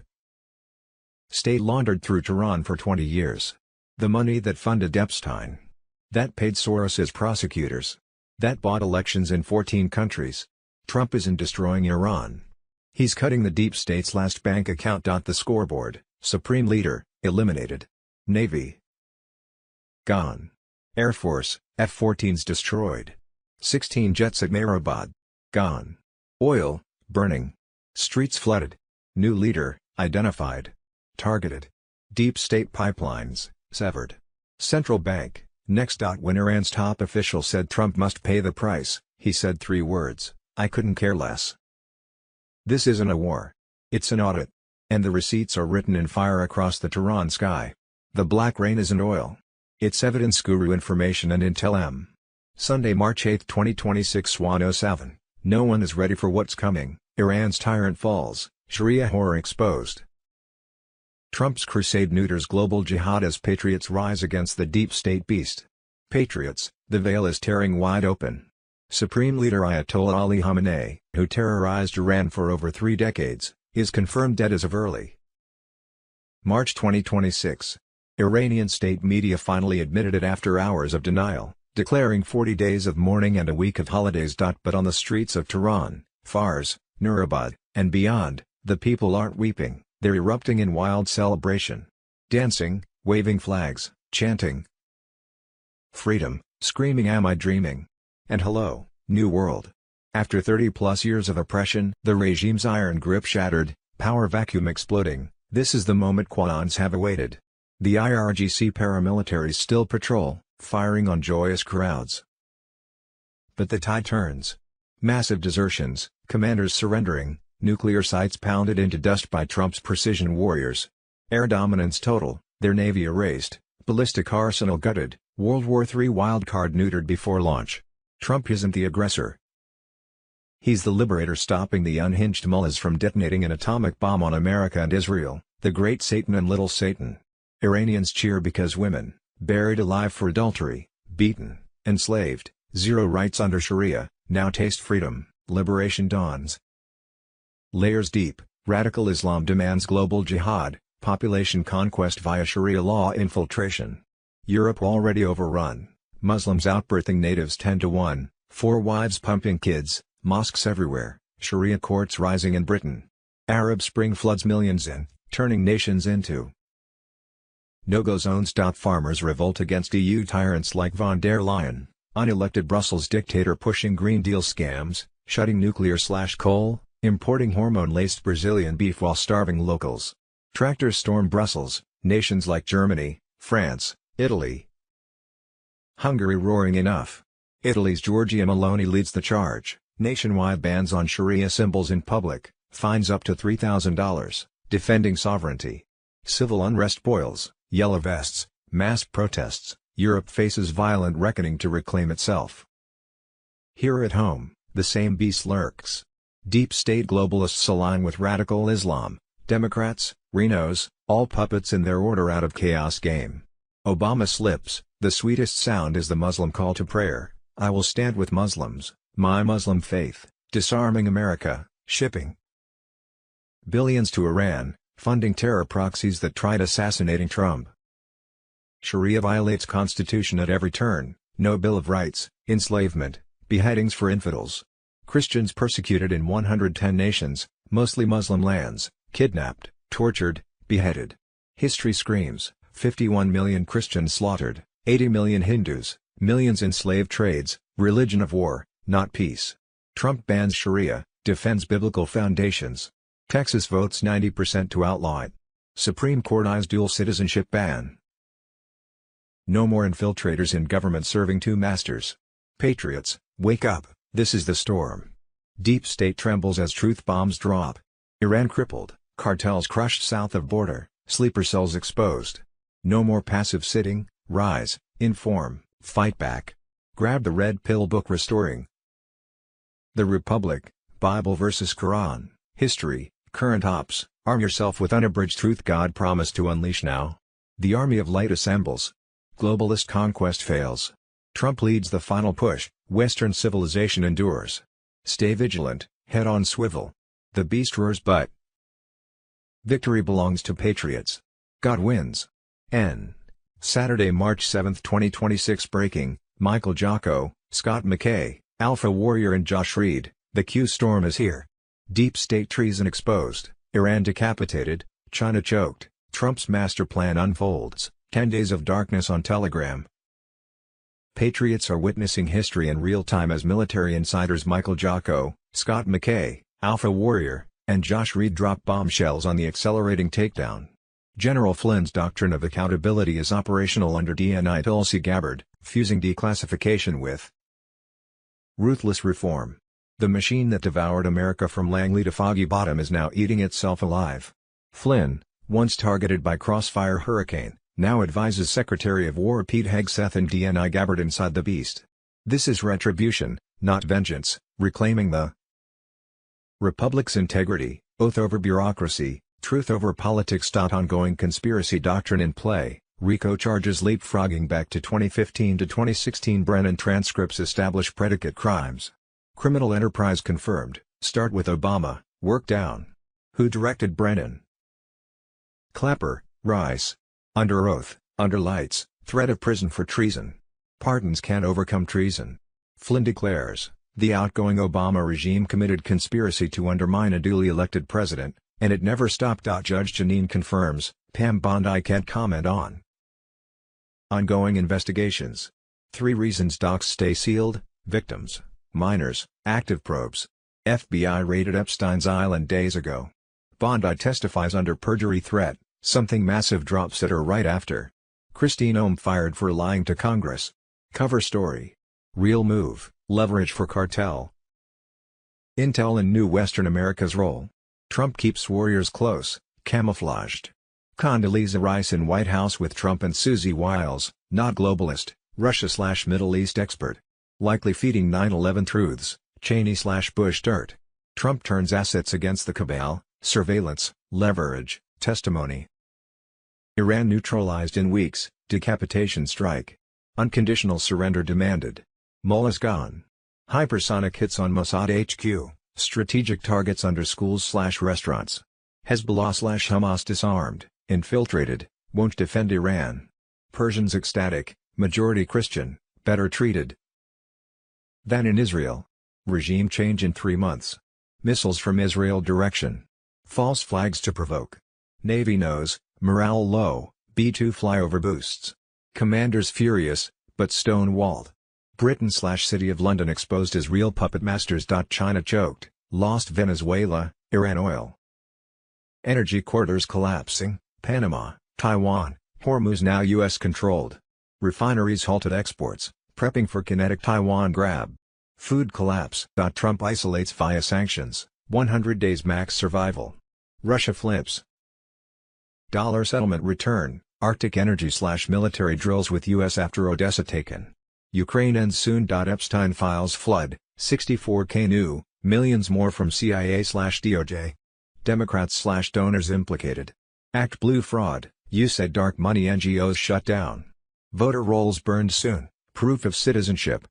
S20: state laundered through Tehran for 20 years. The money that funded Epstein. That paid Soros's prosecutors. That bought elections in 14 countries. Trump isn't destroying Iran. He's cutting the deep state's last bank account. The scoreboard: Supreme Leader, eliminated. Navy, gone. Air Force, F-14s destroyed. 16 jets at Mehrabad, gone. Oil, burning. Streets flooded. New leader, identified. Targeted. Deep state pipelines, severed. Central bank, next. When Iran's top official said Trump must pay the price, he said 3 words: "I couldn't care less." This isn't a war. It's an audit. And the receipts are written in fire across the Tehran sky. The black rain isn't oil. It's evidence. Guru Information and Intel M. Sunday, March 8, 2026, 1:07. No one is ready for what's coming. Iran's tyrant falls. Sharia horror exposed. Trump's crusade neuters global jihad as patriots rise against the deep state beast. Patriots, the veil is tearing wide open. Supreme Leader Ayatollah Ali Khamenei, who terrorized Iran for over 3 decades, is confirmed dead as of early March 2026. Iranian state media finally admitted it after hours of denial, declaring 40 days of mourning and a week of holidays. But on the streets of Tehran, Fars, Nurabad, and beyond, the people aren't weeping. They're erupting in wild celebration. Dancing, waving flags, chanting freedom, screaming "Am I dreaming?" and "Hello, New World." After 30-plus years of oppression, the regime's iron grip shattered, power vacuum exploding, this is the moment Qurans have awaited. The IRGC paramilitaries still patrol, firing on joyous crowds. But the tide turns. Massive desertions, commanders surrendering, nuclear sites pounded into dust by Trump's precision warriors. Air dominance total, their navy erased, ballistic arsenal gutted, World War III wildcard neutered before launch. Trump isn't the aggressor. He's the liberator, stopping the unhinged mullahs from detonating an atomic bomb on America and Israel, the great Satan and little Satan. Iranians cheer because women, buried alive for adultery, beaten, enslaved, zero rights under Sharia, now taste freedom, liberation dawns. Layers deep, radical Islam demands global jihad, population conquest via Sharia law infiltration. Europe already overrun, Muslims outbirthing natives 10 to 1, 4 wives pumping kids, mosques everywhere, Sharia courts rising in Britain. Arab Spring floods millions in, turning nations into no-go zones. Farmers revolt against EU tyrants like von der Leyen, unelected Brussels dictator pushing Green Deal scams, shutting nuclear/coal, importing hormone-laced Brazilian beef while starving locals. Tractors storm Brussels, nations like Germany, France, Italy, Hungary roaring enough. Italy's Giorgia Meloni leads the charge, nationwide bans on Sharia symbols in public, fines up to $3,000, defending sovereignty. Civil unrest boils, yellow vests, mass protests, Europe faces violent reckoning to reclaim itself. Here at home, the same beast lurks. Deep state globalists align with radical Islam, Democrats, Rhinos, all puppets in their order out of chaos game. Obama slips, the sweetest sound is the Muslim call to prayer, I will stand with Muslims, my Muslim faith, disarming America, shipping billions to Iran, funding terror proxies that tried assassinating Trump. Sharia violates Constitution at every turn, no Bill of Rights, enslavement, beheadings for infidels. Christians persecuted in 110 nations, mostly Muslim lands, kidnapped, tortured, beheaded. History screams, 51 million Christians slaughtered, 80 million Hindus, millions in slave trades, religion of war, not peace. Trump bans Sharia, defends biblical foundations. Texas votes 90% to outlaw it. Supreme Court eyes dual citizenship ban. No more infiltrators in government serving two masters. Patriots, wake up, this is the storm. Deep state trembles as truth bombs drop. Iran crippled, cartels crushed south of border, sleeper cells exposed. No more passive sitting, rise, inform, fight back. Grab the red pill book Restoring the Republic, Bible versus Quran, History, Current Ops, arm yourself with unabridged truth God promised to unleash now. The Army of Light assembles. Globalist conquest fails. Trump leads the final push, Western civilization endures. Stay vigilant, head on swivel. The beast roars but victory belongs to patriots. God wins. N. Saturday, March 7, 2026. Breaking, Michael Jocko, Scott McKay, Alpha Warrior and Josh Reed, the Q storm is here. Deep state treason exposed, Iran decapitated, China choked, Trump's master plan unfolds, 10 days of darkness on Telegram. Patriots are witnessing history in real time as military insiders Michael Jocko, Scott McKay, Alpha Warrior, and Josh Reed drop bombshells on the accelerating takedown. General Flynn's doctrine of accountability is operational under DNI Tulsi Gabbard, fusing declassification with ruthless reform. The machine that devoured America from Langley to Foggy Bottom is now eating itself alive. Flynn, once targeted by Crossfire Hurricane, now advises Secretary of War Pete Hegseth and DNI Gabbard inside the beast. This is retribution, not vengeance, reclaiming the Republic's integrity, oath over bureaucracy, truth over politics. Ongoing conspiracy doctrine in play, RICO charges leapfrogging back to 2015 to 2016. Brennan transcripts establish predicate crimes. Criminal enterprise confirmed, start with Obama, work down. Who directed Brennan? Clapper, Rice. Under oath, under lights, threat of prison for treason. Pardons can't overcome treason. Flynn declares, the outgoing Obama regime committed conspiracy to undermine a duly elected president, and it never stopped. Judge Janine confirms, Pam Bondi can't comment on ongoing investigations. 3 reasons docs stay sealed: victims, minors, active probes. FBI raided Epstein's Island days ago. Bondi testifies under perjury threat, something massive drops at her right after. Christine Ohm fired for lying to Congress. Cover story. Real move, leverage for cartel. Intel in new Western America's role. Trump keeps warriors close, camouflaged. Condoleezza Rice in White House with Trump and Susie Wiles, not globalist, Russia/Middle East expert. Likely feeding 9/11 truths, Cheney/Bush dirt. Trump turns assets against the cabal, surveillance, leverage, testimony. Iran neutralized in weeks, decapitation strike. Unconditional surrender demanded. Mullahs gone. Hypersonic hits on Mossad HQ, strategic targets under schools/restaurants. Hezbollah/Hamas disarmed, infiltrated, won't defend Iran. Persians ecstatic, majority Christian, better treated than in Israel. Regime change in 3 months. Missiles from Israel direction. False flags to provoke. Navy knows, morale low, B-2 flyover boosts. Commanders furious, but stonewalled. Britain/City of London exposed as real puppet masters. China choked, lost Venezuela, Iran oil. Energy corridors collapsing, Panama, Taiwan, Hormuz now U.S. controlled. Refineries halted exports, prepping for kinetic Taiwan grab. Food collapse. Trump isolates via sanctions, 100 days max survival. Russia flips. Dollar settlement return, Arctic energy/military drills with U.S. after Odessa taken. Ukraine ends soon. Epstein files flood, 64K new, millions more from CIA/DOJ. Democrats/donors implicated. Act Blue fraud, you said dark money NGOs shut down. Voter rolls burned soon, proof of citizenship.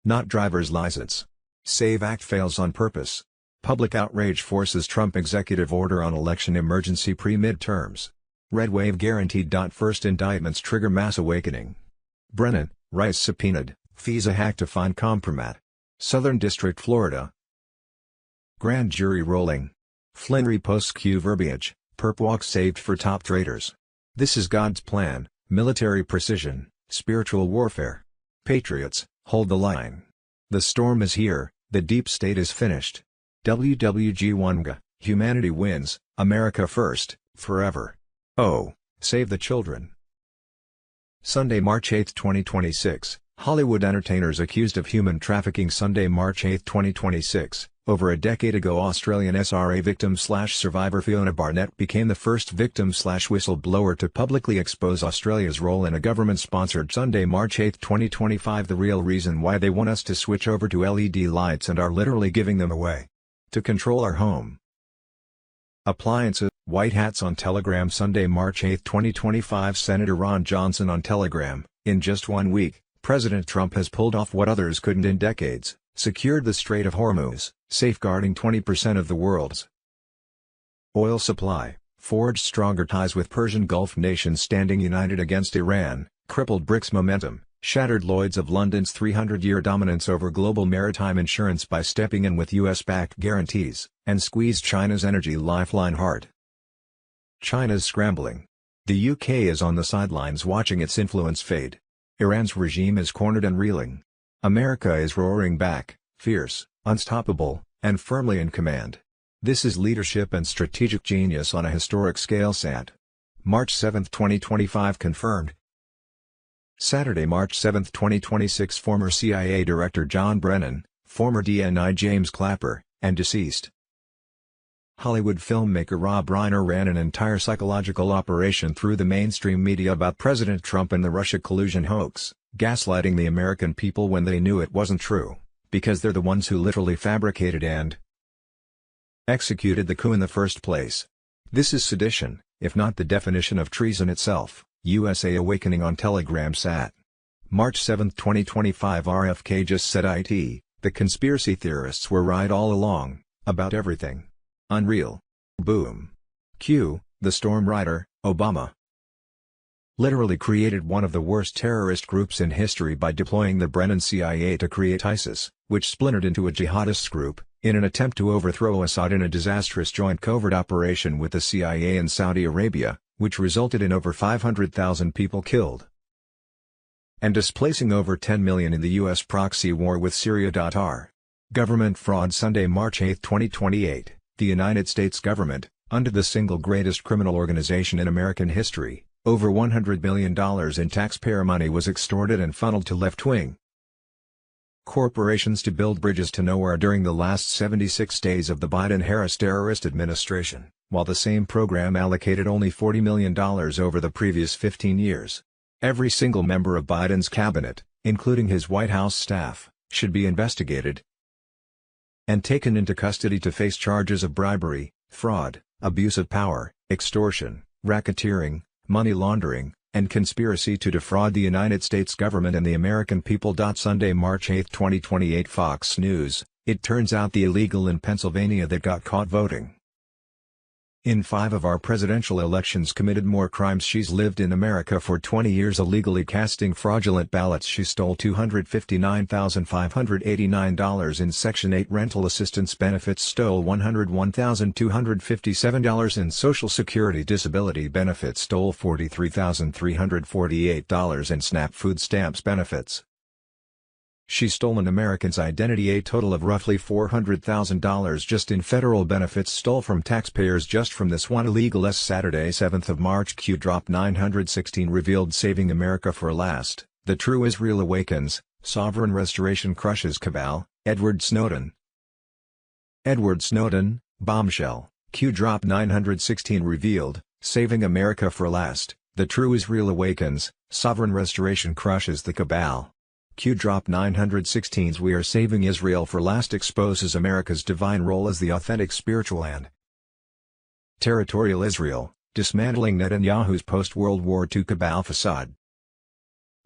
S20: Not driver's license. SAVE Act fails on purpose. Public outrage forces Trump executive order on election emergency pre-midterms. Red wave guaranteed. First indictments trigger mass awakening. Brennan, Rice subpoenaed, FISA hack to find compromat. Southern District, Florida. Grand jury rolling. Flynn reposts Q verbiage, perp walk saved for top traders. This is God's plan, military precision, spiritual warfare. Patriots, hold the line. The storm is here, the deep state is finished. WWG Wanga, humanity wins, America first, forever. Oh, save the children. Sunday, March 8, 2026, Hollywood entertainers accused of human trafficking. Sunday, March 8, 2026, over a decade ago Australian NESARA victim/survivor Fiona Barnett became the first victim/whistleblower to publicly expose Australia's role in a government-sponsored. Sunday, March 8, 2025, the real reason why they want us to switch over to LED lights and are literally giving them away. To control our home. Appliances, white hats on Telegram. Sunday, March 8, 2025, Senator Ron Johnson on Telegram. In just 1 week, President Trump has pulled off what others couldn't in decades, secured the Strait of Hormuz, safeguarding 20% of the world's oil supply, forged stronger ties with Persian Gulf nations standing united against Iran, crippled BRICS momentum, shattered Lloyd's of London's 300-year dominance over global maritime insurance by stepping in with US-backed guarantees, and squeezed China's energy lifeline hard. China's scrambling. The UK is on the sidelines watching its influence fade. Iran's regime is cornered and reeling. America is roaring back, fierce, unstoppable, and firmly in command. This is leadership and strategic genius on a historic scale. Sat. March 7, 2025 confirmed. Saturday, March 7, 2026, former CIA Director John Brennan, former DNI James Clapper, and deceased Hollywood filmmaker Rob Reiner ran an entire psychological operation through the mainstream media about President Trump and the Russia collusion hoax, gaslighting the American people when they knew it wasn't true, because they're the ones who literally fabricated and executed the coup in the first place. This is sedition, if not the definition of treason itself. USA Awakening on Telegram. Sat. March 7, 2025, RFK just said the conspiracy theorists were right all along, about everything. Unreal. Boom. Q, the Storm Rider, Obama literally created one of the worst terrorist groups in history by deploying the Brennan CIA to create ISIS, which splintered into a jihadist group, in an attempt to overthrow Assad in a disastrous joint covert operation with the CIA and Saudi Arabia, which resulted in over 500,000 people killed and displacing over 10 million in the U.S. proxy war with Syria. Government fraud. Sunday, March 8, 2028, the United States government, under the single greatest criminal organization in American history, over $100 billion in taxpayer money was extorted and funneled to left-wing corporations to build bridges to nowhere during the last 76 days of the Biden-Harris terrorist administration, while the same program allocated only $40 million over the previous 15 years. Every single member of Biden's cabinet, including his White House staff, should be investigated and taken into custody to face charges of bribery, fraud, abuse of power, extortion, racketeering, money laundering, and conspiracy to defraud the United States government and the American people. Sunday, March 8, 2028 Fox News, it turns out the illegal in Pennsylvania that got caught voting in 5 of our presidential elections committed more crimes. She's lived in America for 20 years illegally casting fraudulent ballots. She stole $259,589 in Section 8 rental assistance benefits, stole $101,257 in Social Security disability benefits, stole $43,348 in SNAP food stamps benefits. She stole an American's identity, a total of roughly $400,000 just in federal benefits stole from taxpayers just from this one illegal. Saturday, 7th of March, Q Drop 916 revealed saving America for last, the true Israel awakens, sovereign restoration crushes cabal, Edward Snowden. Edward Snowden, bombshell, Q Drop 916 revealed, saving America for last, the true Israel awakens, sovereign restoration crushes the cabal. Q Drop 916's We Are Saving Israel for Last exposes America's divine role as the authentic spiritual and territorial Israel, dismantling Netanyahu's post-World War II cabal facade.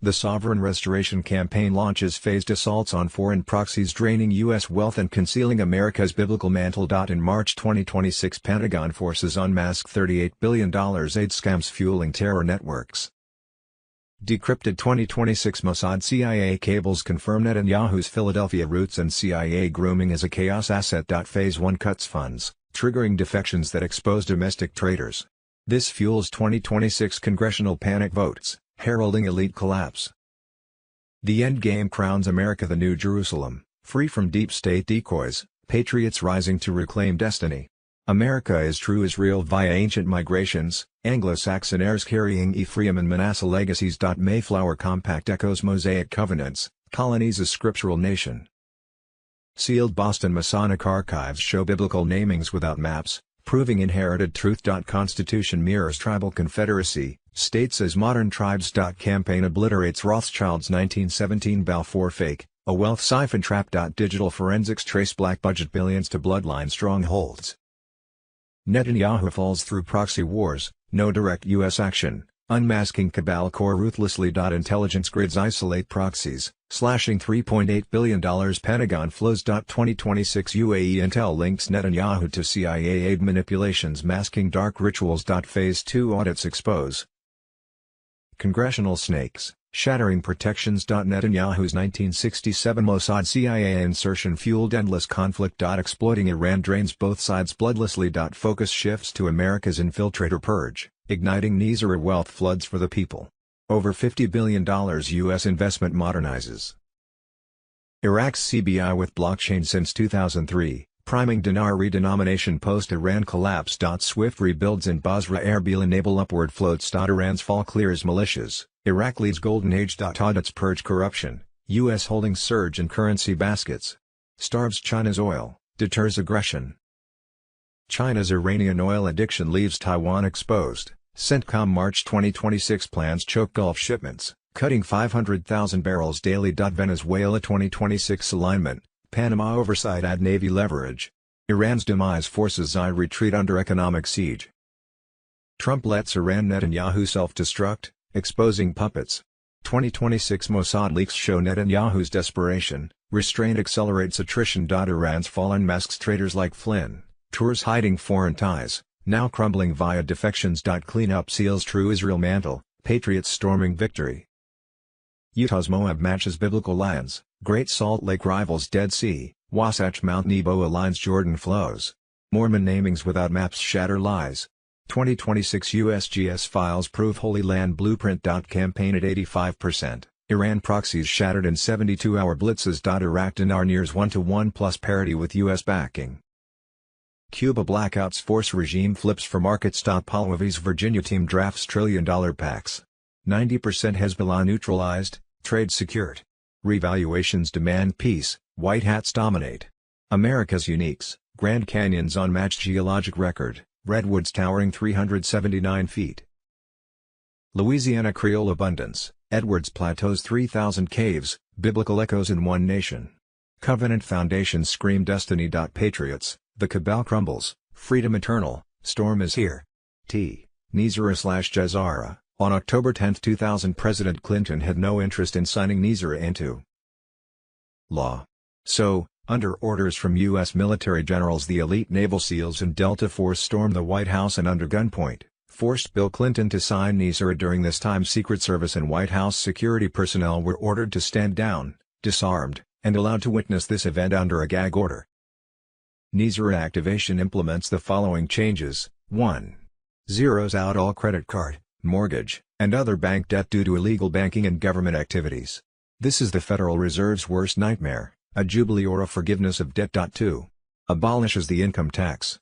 S20: The Sovereign Restoration Campaign launches phased assaults on foreign proxies draining U.S. wealth and concealing America's biblical mantle. In March 2026 Pentagon forces unmask $38 billion aid scams fueling terror networks. Decrypted 2026 Mossad CIA cables confirm Netanyahu's Philadelphia roots and CIA grooming as a chaos asset. Phase 1 cuts funds, triggering defections that expose domestic traitors. This fuels 2026 congressional panic votes, heralding elite collapse. The endgame crowns America the New Jerusalem, free from deep state decoys, patriots rising to reclaim destiny. America is true Israel via ancient migrations, Anglo-Saxon heirs carrying Ephraim and Manasseh legacies. Mayflower Compact echoes Mosaic covenants, colonies a scriptural nation. Sealed Boston Masonic archives show biblical namings without maps, proving inherited truth. Constitution mirrors tribal confederacy, states as modern tribes. Campaign obliterates Rothschild's 1917 Balfour fake, a wealth siphon trap. Digital forensics trace black budget billions to bloodline strongholds. Netanyahu falls through proxy wars, no direct U.S. action, unmasking cabal core ruthlessly. Intelligence grids isolate proxies, slashing $3.8 billion Pentagon flows. 2026 UAE intel links Netanyahu to CIA aid manipulations masking dark rituals. Phase 2 audits expose congressional snakes, shattering protections. Netanyahu's 1967 Mossad CIA insertion fueled endless conflict. Exploiting Iran drains both sides bloodlessly. Focus shifts to America's infiltrator purge, igniting NESARA wealth floods for the people. Over $50 billion U.S. investment modernizes Iraq's CBI with blockchain since 2003, priming dinar redenomination post-Iran collapse. SWIFT rebuilds in Basra. Erbil enable upward floats. Iran's fall clears militias, Iraq leads golden age. Audits purge corruption, U.S. holdings surge in currency baskets. Starves China's oil, deters aggression. China's Iranian oil addiction leaves Taiwan exposed. CENTCOM March 2026 plans choke Gulf shipments, cutting 500,000 barrels daily. Venezuela 2026 alignment, Panama oversight add Navy leverage. Iran's demise forces I retreat under economic siege. Trump lets Iran Netanyahu self-destruct, exposing puppets. 2026 Mossad leaks show Netanyahu's desperation, restraint accelerates attrition. Iran's fall unmasks traitors like Flynn, tours hiding foreign ties, now crumbling via defections. Cleanup seals true Israel mantle, patriots storming victory. Utah's Moab matches biblical lands, Great Salt Lake rivals Dead Sea, Wasatch Mount Nebo aligns Jordan flows. Mormon namings without maps shatter lies. 2026 USGS files prove Holy Land blueprint. Campaign at 85%, Iran proxies shattered in 72-hour blitzes. Iraq dinar nears 1-to-1 plus parity with U.S. backing. Cuba blackouts force regime flips for markets. Pahlavi's Virginia team drafts $1 trillion pacts. 90% Hezbollah neutralized, trade secured. Revaluations demand peace, white hats dominate. America's uniques, Grand Canyon's unmatched geologic record, redwoods towering 379 feet. Louisiana Creole abundance, Edwards Plateau's 3,000 caves, biblical echoes in one nation. Covenant foundations scream destiny. Patriots, the cabal crumbles, freedom eternal, storm is here. NESARA/GESARA. On October 10, 2000, President Clinton had no interest in signing NESARA into law. So, under orders from U.S. military generals, the elite Naval SEALs and Delta Force stormed the White House and under gunpoint, forced Bill Clinton to sign NESARA. During this time, Secret Service and White House security personnel were ordered to stand down, disarmed, and allowed to witness this event under a gag order. NESARA activation implements the following changes. 1. Zeroes out all credit card, mortgage, and other bank debt due to illegal banking and government activities. This is the Federal Reserve's worst nightmare, a jubilee or a forgiveness of debt. 2. Abolishes the income tax.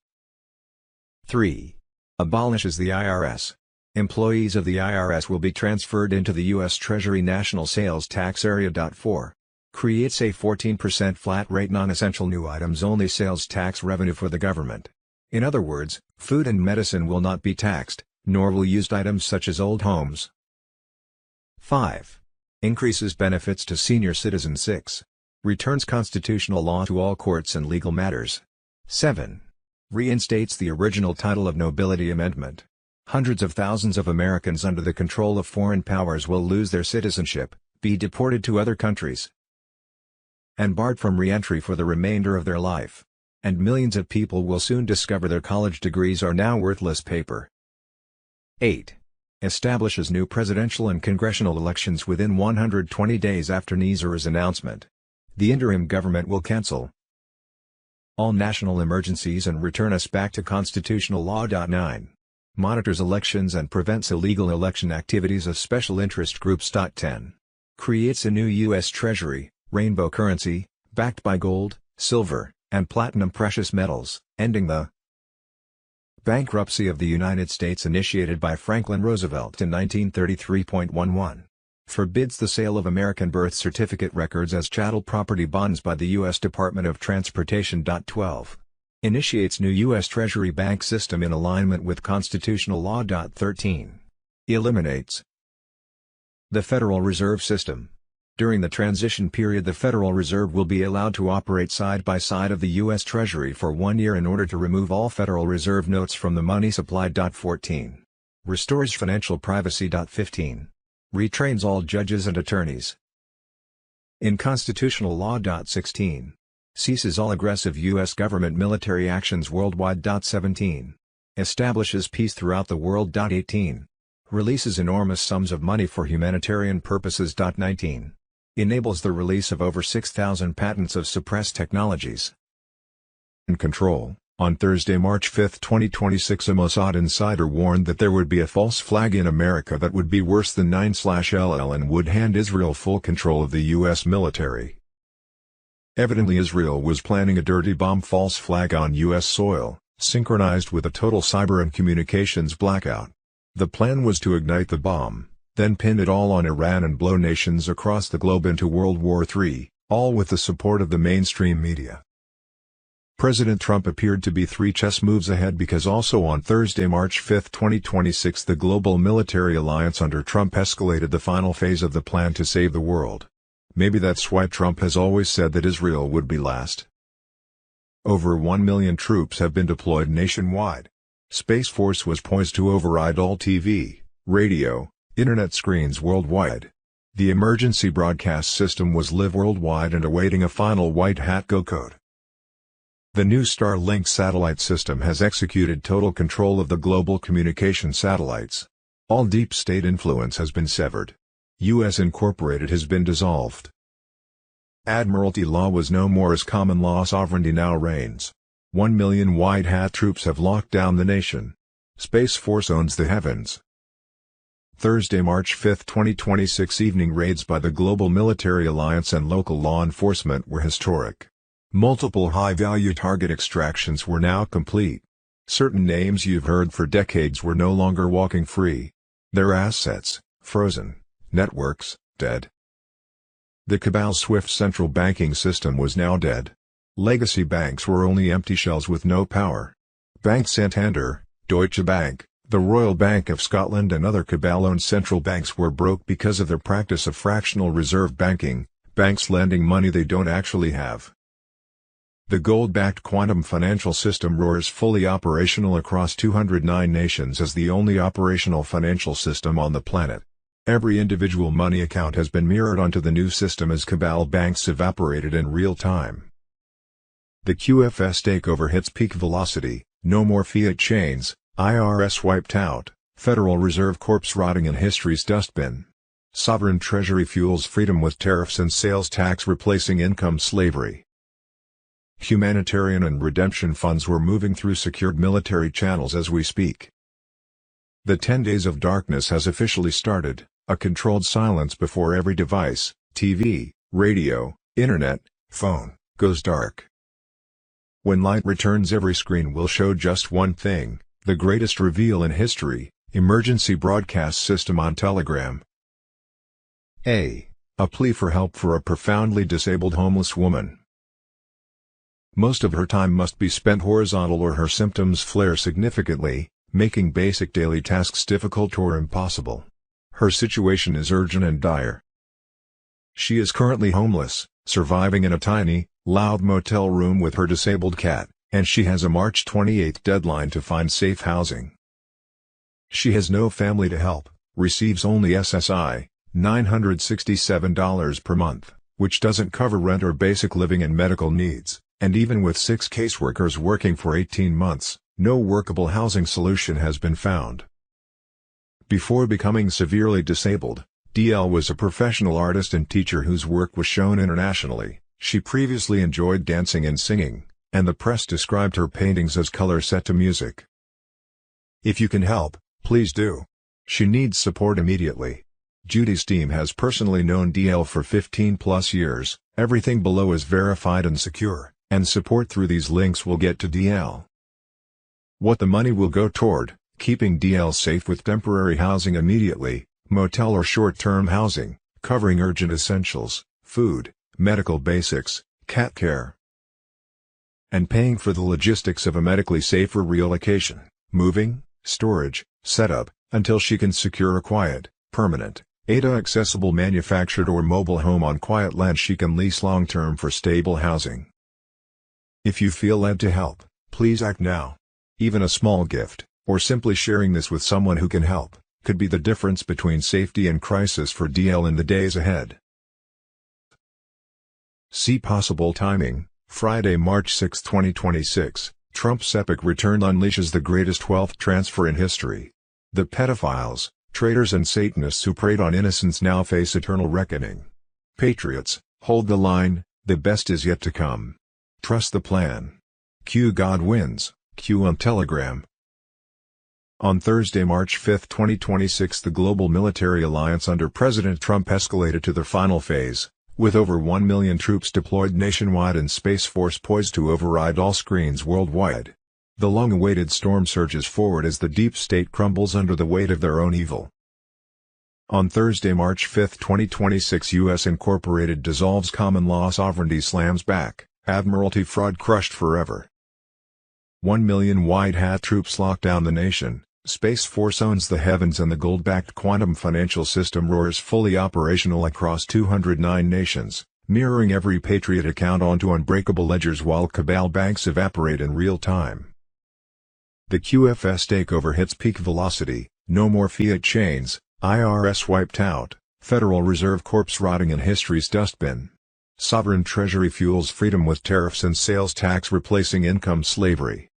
S20: 3. Abolishes the IRS. Employees of the IRS will be transferred into the U.S. Treasury National Sales Tax Area. 4. Creates a 14% flat rate non-essential new items only sales tax revenue for the government. In other words, food and medicine will not be taxed, nor will used items such as old homes. 5. Increases benefits to senior citizens. 6. Returns constitutional law to all courts and legal matters. 7. Reinstates the original title of nobility amendment. Hundreds of thousands of Americans under the control of foreign powers will lose their citizenship, be deported to other countries, and barred from re-entry for the remainder of their life. And millions of people will soon discover their college degrees are now worthless paper. 8. Establishes new presidential and congressional elections within 120 days after NESARA's announcement. The interim government will cancel all national emergencies and return us back to constitutional law. 9. Monitors elections and prevents illegal election activities of special interest groups. 10. Creates a new U.S. Treasury, rainbow currency, backed by gold, silver, and platinum precious metals, ending the bankruptcy of the United States initiated by Franklin Roosevelt in 1933.11. Forbids the sale of American birth certificate records as chattel property bonds by the U.S. Department of Transportation. 12. Initiates new U.S. Treasury bank system in alignment with constitutional law. 13. Eliminates the Federal Reserve System. During the transition period, the Federal Reserve will be allowed to operate side by side of the U.S. Treasury for 1 year in order to remove all Federal Reserve notes from the money supply. 14. Restores financial privacy. 15. Retrains all judges and attorneys in constitutional law. 16. Ceases all aggressive U.S. government military actions worldwide. 17. Establishes peace throughout the world. 18. Releases enormous sums of money for humanitarian purposes. 19. Enables the release of over 6,000 patents of suppressed technologies. In control, on Thursday, March 5, 2026, a Mossad insider warned that there would be a false flag in America that would be worse than 9/LL and would hand Israel full control of the U.S. military. Evidently, Israel was planning a dirty bomb false flag on U.S. soil, synchronized with a total cyber and communications blackout. The plan was to ignite the bomb, then pin it all on Iran and blow nations across the globe into World War III, all with the support of the mainstream media. President Trump appeared to be 3 chess moves ahead because also on Thursday, March 5, 2026, the global military alliance under Trump escalated the final phase of the plan to save the world. Maybe that's why Trump has always said that Israel would be last. Over 1 million troops have been deployed nationwide. Space Force was poised to override all TV, radio, internet screens worldwide. The emergency broadcast system was live worldwide and awaiting a final white hat go code. The new Starlink satellite system has executed total control of the global communication satellites. All deep state influence has been severed. U.S. Incorporated has been dissolved. Admiralty law was no more as common law. Sovereignty now reigns. 1 million white hat troops have locked down the nation. Space Force owns the heavens. Thursday, March 5, 2026, evening raids by the global military alliance and local law enforcement were historic. Multiple high-value target extractions were now complete. Certain names you've heard for decades were no longer walking free. Their assets, frozen. Networks, dead. The cabal's swift central banking system was now dead. Legacy banks were only empty shells with no power. Bank Santander, Deutsche Bank, the Royal Bank of Scotland and other cabal-owned central banks were broke because of their practice of fractional reserve banking, banks lending money they don't actually have. The gold-backed quantum financial system roars fully operational across 209 nations as the only operational financial system on the planet. Every individual money account has been mirrored onto the new system as cabal banks evaporated in real time. The QFS takeover hits peak velocity, no more fiat chains, IRS wiped out, Federal Reserve Corpse rotting in history's dustbin. Sovereign treasury fuels freedom with tariffs and sales tax replacing income slavery. Humanitarian and redemption funds were moving through secured military channels as we speak. The 10 days of darkness has officially started, a controlled silence before every device, TV, radio, internet, phone, goes dark. When light returns, every screen will show just one thing, the greatest reveal in history, emergency broadcast system on Telegram. A plea for help for a profoundly disabled homeless woman. Most of her time must be spent horizontal or her symptoms flare significantly, making basic daily tasks difficult or impossible. Her situation is urgent and dire. She is currently homeless, surviving in a tiny, loud motel room with her disabled cat, and she has a March 28 deadline to find safe housing. She has no family to help, receives only SSI, $967 per month, which doesn't cover rent or basic living and medical needs, and even with 6 caseworkers working for 18 months, no workable housing solution has been found. Before becoming severely disabled, DL was a professional artist and teacher whose work was shown internationally. She previously enjoyed dancing and singing, and the press described her paintings as color set to music. If you can help, please do. She needs support immediately. Judy's team has personally known DL for 15+ years, everything below is verified and secure, and support through these links will get to DL. What the money will go toward: keeping DL safe with temporary housing immediately, motel or short-term housing, covering urgent essentials, food, medical basics, cat care, and paying for the logistics of a medically safer relocation, moving, storage, setup, until she can secure a quiet, permanent, ADA-accessible manufactured or mobile home on quiet land she can lease long-term for stable housing. If you feel led to help, please act now. Even a small gift, or simply sharing this with someone who can help, could be the difference between safety and crisis for DL in the days ahead. See possible timing: Friday, March 6, 2026, Trump's epic return unleashes the greatest wealth transfer in history. The pedophiles, traitors and Satanists who preyed on innocents now face eternal reckoning. Patriots, hold the line, the best is yet to come. Trust the plan. Q God wins, Q on Telegram. On Thursday, March 5, 2026, the global military alliance under President Trump escalated to their final phase, with over 1 million troops deployed nationwide and Space Force poised to override all screens worldwide. The long-awaited storm surges forward as the deep state crumbles under the weight of their own evil. On Thursday, March 5, 2026, U.S. Incorporated dissolves common law sovereignty, slams back, Admiralty fraud crushed forever. 1 million white hat troops lock down the nation, Space Force owns the heavens, and the gold-backed quantum financial system roars fully operational across 209 nations, mirroring every Patriot account onto unbreakable ledgers while cabal banks evaporate in real time. The QFS takeover hits peak velocity, no more fiat chains, IRS wiped out, Federal Reserve Corpse rotting in history's dustbin. Sovereign treasury fuels freedom with tariffs and sales tax replacing income slavery.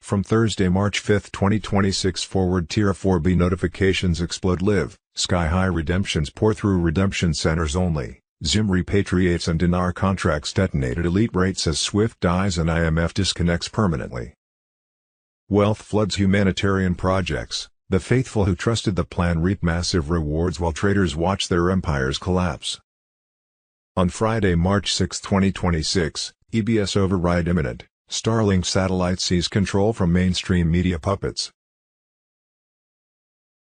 S20: From Thursday, March 5, 2026 forward, Tier 4B notifications explode. Live, sky-high redemptions pour through redemption centers only. Zim repatriates and dinar contracts detonated. Elite rates as SWIFT dies and IMF disconnects permanently. Wealth floods humanitarian projects. The faithful who trusted the plan reap massive rewards while traitors watch their empires collapse. On Friday, March 6, 2026, EBS override imminent. Starlink satellite sees control from mainstream media puppets.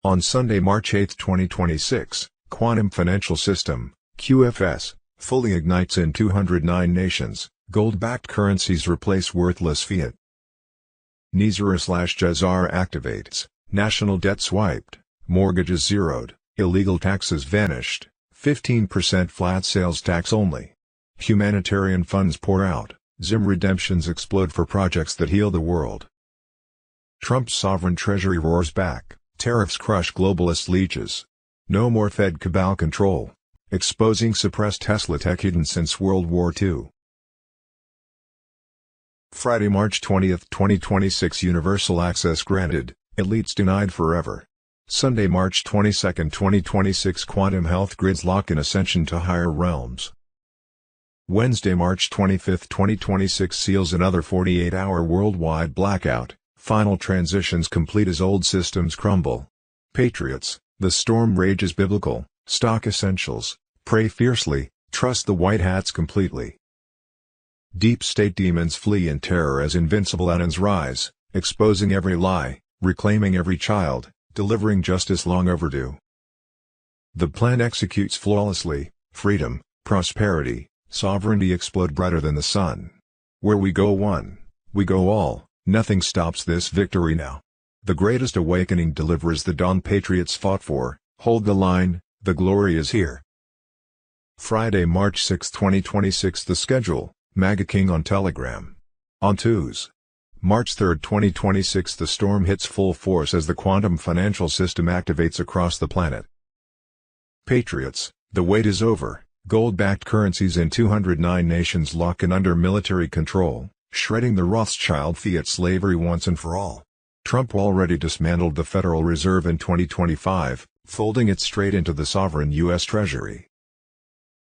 S20: On Sunday, March 8, 2026, quantum financial system, QFS fully ignites in 209 nations. Gold-backed currencies replace worthless fiat. NESARA/GESARA activates. National debt swiped. Mortgages zeroed. Illegal taxes vanished. 15% flat sales tax only. Humanitarian funds pour out. Zim redemptions explode for projects that heal the world. Trump's sovereign treasury roars back. Tariffs crush globalist leeches. No more Fed cabal control. Exposing suppressed Tesla tech hidden since World War II. Friday, March 20, 2026. Universal access granted. Elites denied forever. Sunday, March 22, 2026. Quantum health grids lock in ascension to higher realms. Wednesday, March 25, 2026. Seals another 48-hour worldwide blackout. Final transitions complete as old systems crumble. Patriots, the storm rages biblical. Stock essentials. Pray fiercely, trust the white hats completely. Deep state demons flee in terror as invincible annons rise, exposing every lie, reclaiming every child, delivering justice long overdue. The plan executes flawlessly. Freedom, prosperity, sovereignty explode brighter than the sun. Where we go one, we go all, nothing stops this victory now. The greatest awakening delivers the dawn patriots fought for. Hold the line, the glory is here. Friday, March 6, 2026. The schedule. MAGA King on Telegram. On Tuesday, March 3, 2026. The storm hits full force as the quantum financial system activates across the planet. Patriots, the wait is over. Gold-backed currencies in 209 nations lock in under military control, shredding the Rothschild fiat slavery once and for all. Trump already dismantled the Federal Reserve in 2025, folding it straight into the sovereign U.S. Treasury.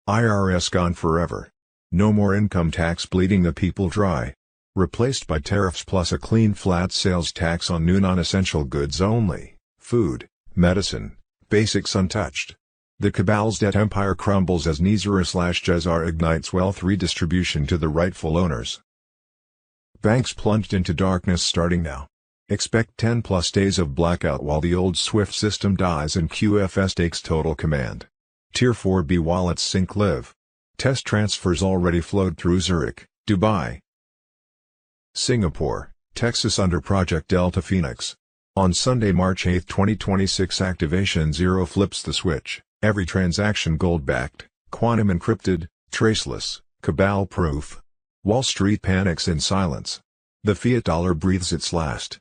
S20: IRS gone forever. No more income tax bleeding the people dry. Replaced by tariffs plus a clean flat sales tax on new non-essential goods only. Food, medicine, basics untouched. The cabal's debt empire crumbles as NESARA/GESARA ignites wealth redistribution to the rightful owners. Banks plunged into darkness starting now. Expect 10+ days of blackout while the old SWIFT system dies and QFS takes total command. Tier 4B wallets sync live. Test transfers already flowed through Zurich, Dubai, Singapore, Texas under Project Delta Phoenix. On Sunday, March 8, 2026. Activation Zero flips the switch. Every transaction gold-backed, quantum encrypted, traceless, cabal-proof. Wall Street panics in silence. The fiat dollar breathes its last.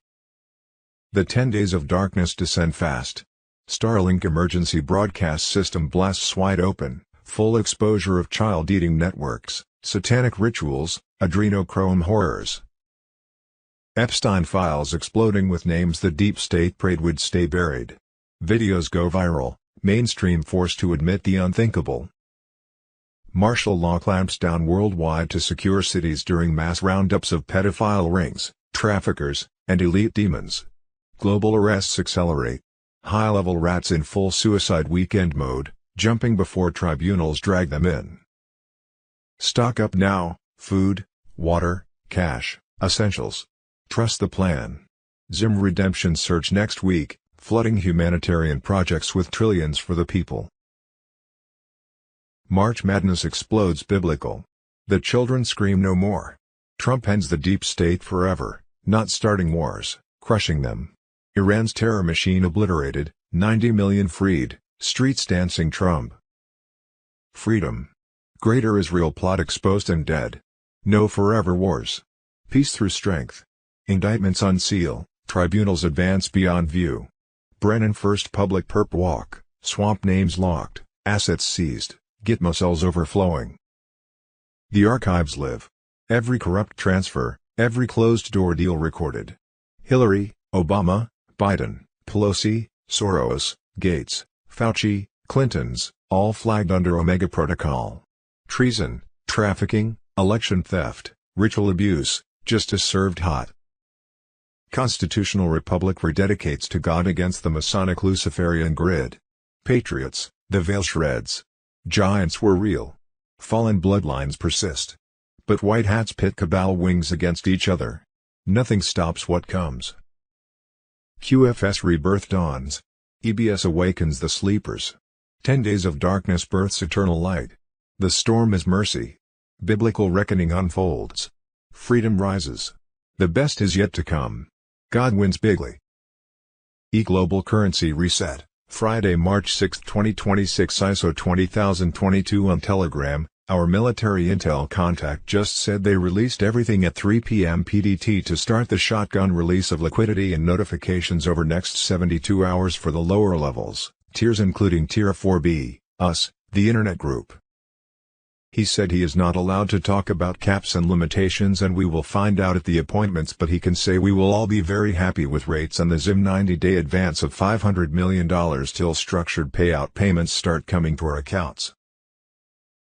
S20: The 10 days of darkness descend fast. Starlink emergency broadcast system blasts wide open. Full exposure of child-eating networks, satanic rituals, adrenochrome horrors. Epstein files exploding with names the deep state prayed would stay buried. Videos go viral, mainstream forced to admit the unthinkable. Martial law clamps down worldwide to secure cities during mass roundups of pedophile rings, traffickers, and elite demons. Global arrests accelerate. High-level rats in full suicide weekend mode, jumping before tribunals drag them in. Stock up now, food, water, cash, essentials. Trust the plan. Zim redemption surge next week, flooding humanitarian projects with trillions for the people. March Madness explodes biblical. The children scream no more. Trump ends the deep state forever, not starting wars, crushing them. Iran's terror machine obliterated, 90 million freed. Streets dancing Trump. Freedom. Greater Israel plot exposed and dead. No forever wars. Peace through strength. Indictments unseal, tribunals advance beyond view. Brennan first public perp walk, swamp names locked, assets seized, Gitmo cells overflowing. The archives live. Every corrupt transfer, every closed-door deal recorded. Hillary, Obama, Biden, Pelosi, Soros, Gates, Fauci, Clinton's, all flagged under Omega Protocol. Treason, trafficking, election theft, ritual abuse, justice served hot. Constitutional Republic rededicates to God against the Masonic Luciferian grid. Patriots, the veil shreds. Giants were real. Fallen bloodlines persist. But white hats pit cabal wings against each other. Nothing stops what comes. QFS rebirth dawns. EBS awakens the sleepers. 10 days of darkness births eternal light. The storm is mercy. Biblical reckoning unfolds. Freedom rises. The best is yet to come. God wins bigly. E-Global Currency Reset, Friday, March 6, 2026. ISO 20022 on Telegram. Our military intel contact just said they released everything at 3 p.m. PDT to start the shotgun release of liquidity and notifications over next 72 hours for the lower levels, tiers including Tier 4B, us, the Internet Group. He said he is not allowed to talk about caps and limitations, and we will find out at the appointments, but he can say we will all be very happy with rates and the ZIM 90-day advance of $500 million till structured payout payments start coming to our accounts.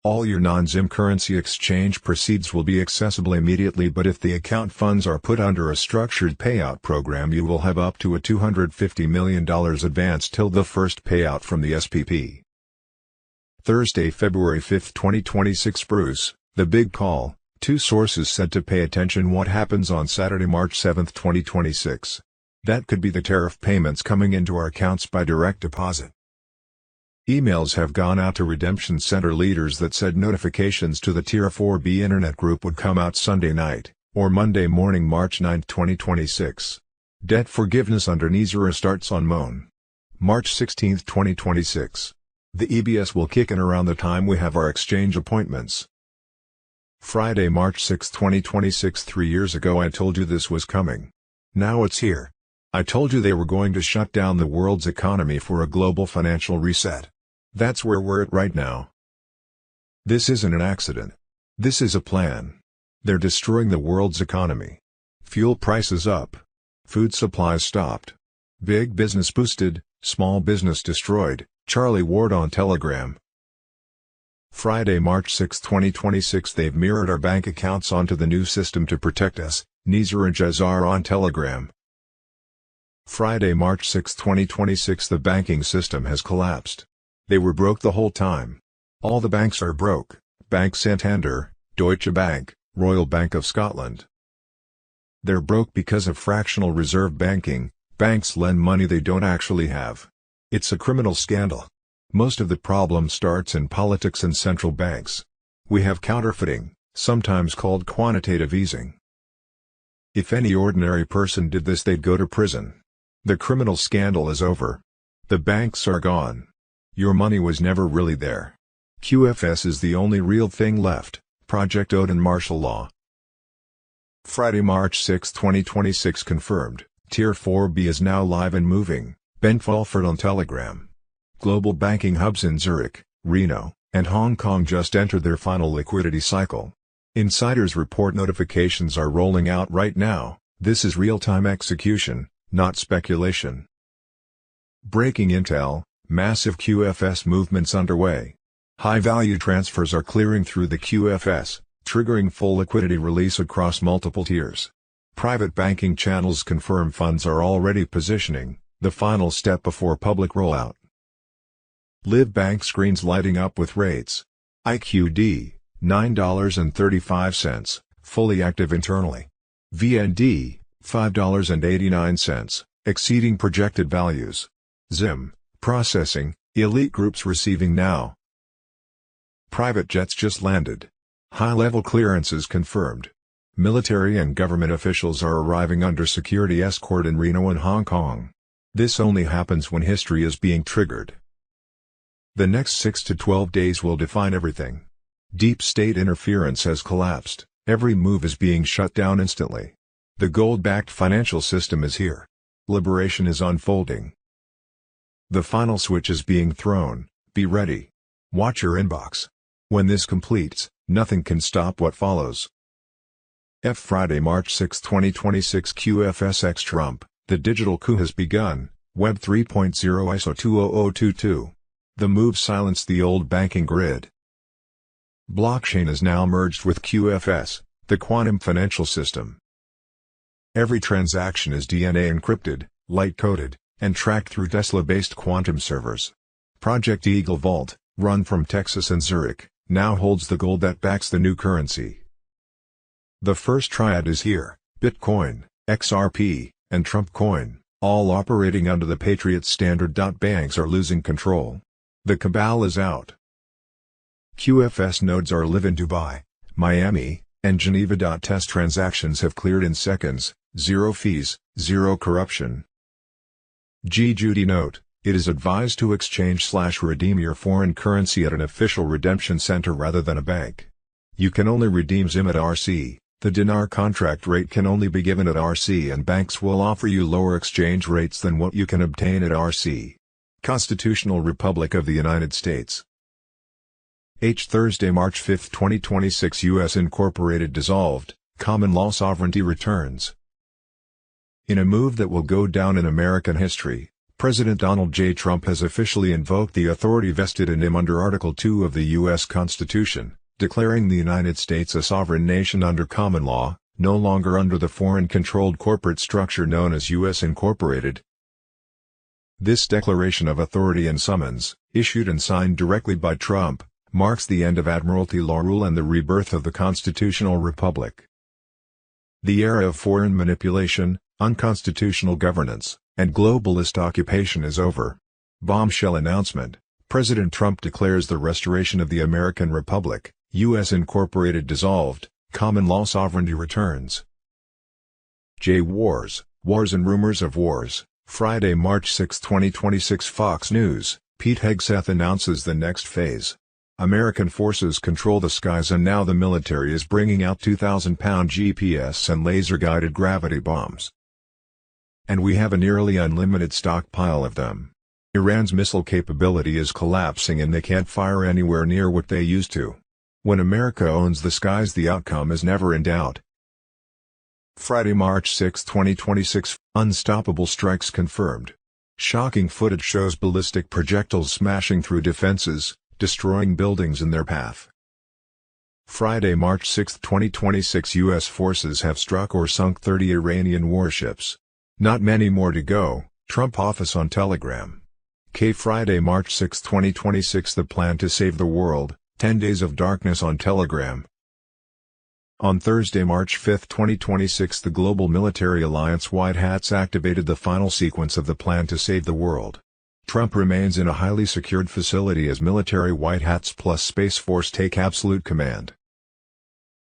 S20: All your non-ZIM currency exchange proceeds will be accessible immediately, but if the account funds are put under a structured payout program, you will have up to a $250 million advance till the first payout from the SPP. Thursday, February 5, 2026. Bruce, the big call. Two sources said to pay attention what happens on Saturday, March 7, 2026. That could be the tariff payments coming into our accounts by direct deposit. Emails have gone out to redemption center leaders that said notifications to the Tier 4B Internet Group would come out Sunday night, or Monday morning, March 9, 2026. Debt forgiveness under NESARA starts on March 16, 2026. The EBS will kick in around the time we have our exchange appointments. Friday, March 6, 2026. 3 years ago I told you this was coming. Now it's here. I told you they were going to shut down the world's economy for a global financial reset. That's where we're at right now. This isn't an accident. This is a plan. They're destroying the world's economy. Fuel prices up. Food supplies stopped. Big business boosted, small business destroyed. Charlie Ward on Telegram. Friday, March 6, 2026. They've mirrored our bank accounts onto the new system to protect us. NESARA and GESARA on Telegram. Friday, March 6, 2026. The banking system has collapsed. They were broke the whole time. All the banks are broke. Bank Santander, Deutsche Bank, Royal Bank of Scotland. They're broke because of fractional reserve banking. Banks lend money they don't actually have. It's a criminal scandal. Most of the problem starts in politics and central banks. We have counterfeiting, sometimes called quantitative easing. If any ordinary person did this, they'd go to prison. The criminal scandal is over. The banks are gone. Your money was never really there. QFS is the only real thing left. Project Odin martial law. Friday, March 6, 2026. Confirmed. Tier 4B is now live and moving. Ben Fulford on Telegram. Global banking hubs in Zurich, Reno, and Hong Kong just entered their final liquidity cycle. Insiders report notifications are rolling out right now. This is real-time execution, not speculation. Breaking intel. Massive QFS movements underway. High-value transfers are clearing through the QFS, triggering full liquidity release across multiple tiers. Private banking channels confirm funds are already positioning, the final step before public rollout. Live Bank screens lighting up with rates. IQD, $9.35, fully active internally. VND, $5.89, exceeding projected values. ZIM. Processing, elite groups receiving now. Private jets just landed. High-level clearances confirmed. Military and government officials are arriving under security escort in Reno and Hong Kong. This only happens when history is being triggered. The next 6 to 12 days will define everything. Deep state interference has collapsed. Every move is being shut down instantly. The gold-backed financial system is here. Liberation is unfolding. The final switch is being thrown. Be ready. Watch your inbox. When this completes, nothing can stop what follows. Friday, March 6, 2026. QFSX Trump, the digital coup has begun. Web 3.0 ISO 20022. The move silenced the old banking grid. Blockchain is now merged with QFS, the quantum financial system. Every transaction is DNA encrypted, light-coded, and tracked through Tesla-based quantum servers. Project Eagle Vault, run from Texas and Zurich, now holds the gold that backs the new currency. The first triad is here: Bitcoin, XRP, and Trump Coin, all operating under the Patriot standard. Banks are losing control. The cabal is out. QFS nodes are live in Dubai, Miami, and Geneva. Test transactions have cleared in seconds, zero fees, zero corruption. Judy note, it is advised to exchange/redeem your foreign currency at an official redemption center rather than a bank. You can only redeem ZIM at RC, the dinar contract rate can only be given at RC and banks will offer you lower exchange rates than what you can obtain at RC. Constitutional Republic of the United States. Thursday, March 5, 2026. U.S. Incorporated dissolved, common law sovereignty returns. In a move that will go down in American history, President Donald J. Trump has officially invoked the authority vested in him under Article 2 of the U.S. Constitution, declaring the United States a sovereign nation under common law, no longer under the foreign-controlled corporate structure known as U.S. Incorporated. This declaration of authority and summons, issued and signed directly by Trump, marks the end of Admiralty law rule and the rebirth of the constitutional republic. The era of foreign manipulation, unconstitutional governance, and globalist occupation is over. Bombshell announcement: President Trump declares the restoration of the American Republic, U.S. Incorporated dissolved, common law sovereignty returns. Wars and Rumors of Wars. Friday, March 6, 2026. Fox News, Pete Hegseth announces the next phase. American forces control the skies and now the military is bringing out 2,000-pound GPS and laser-guided gravity bombs. And we have a nearly unlimited stockpile of them. Iran's missile capability is collapsing and they can't fire anywhere near what they used to. When America owns the skies, the outcome is never in doubt. Friday, March 6, 2026. Unstoppable strikes confirmed. Shocking footage shows ballistic projectiles smashing through defenses, destroying buildings in their path. Friday, March 6, 2026. U.S. forces have struck or sunk 30 Iranian warships. Not many more to go, Trump office on Telegram. Friday, March 6, 2026. The plan to save the world, 10 days of darkness on Telegram. On Thursday, March 5, 2026. The Global Military Alliance White Hats activated the final sequence of the plan to save the world. Trump remains in a highly secured facility as military White Hats plus Space Force take absolute command.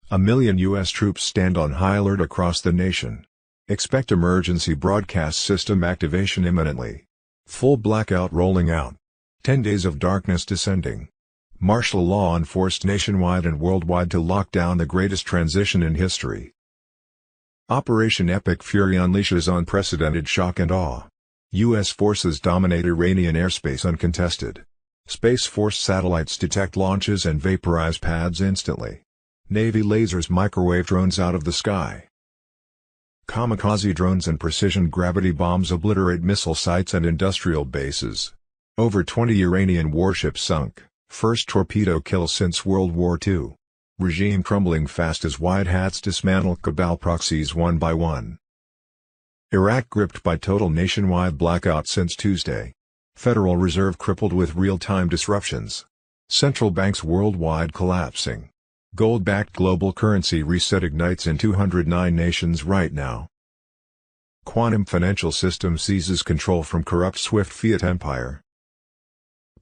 S20: 1 million U.S. troops stand on high alert across the nation. Expect emergency broadcast system activation imminently. Full blackout rolling out. 10 days of darkness descending. Martial law enforced nationwide and worldwide to lock down the greatest transition in history. Operation Epic Fury unleashes unprecedented shock and awe. U.S. forces dominate Iranian airspace uncontested. Space Force satellites detect launches and vaporize pads instantly. Navy lasers microwave drones out of the sky. Kamikaze drones and precision gravity bombs obliterate missile sites and industrial bases. Over 20 Iranian warships sunk, first torpedo kill since World War II. Regime crumbling fast as White Hats dismantle cabal proxies one by one. Iraq gripped by total nationwide blackout since Tuesday. Federal Reserve crippled with real-time disruptions. Central banks worldwide collapsing. Gold-backed global currency reset ignites in 209 nations right now. Quantum financial system seizes control from corrupt SWIFT fiat empire.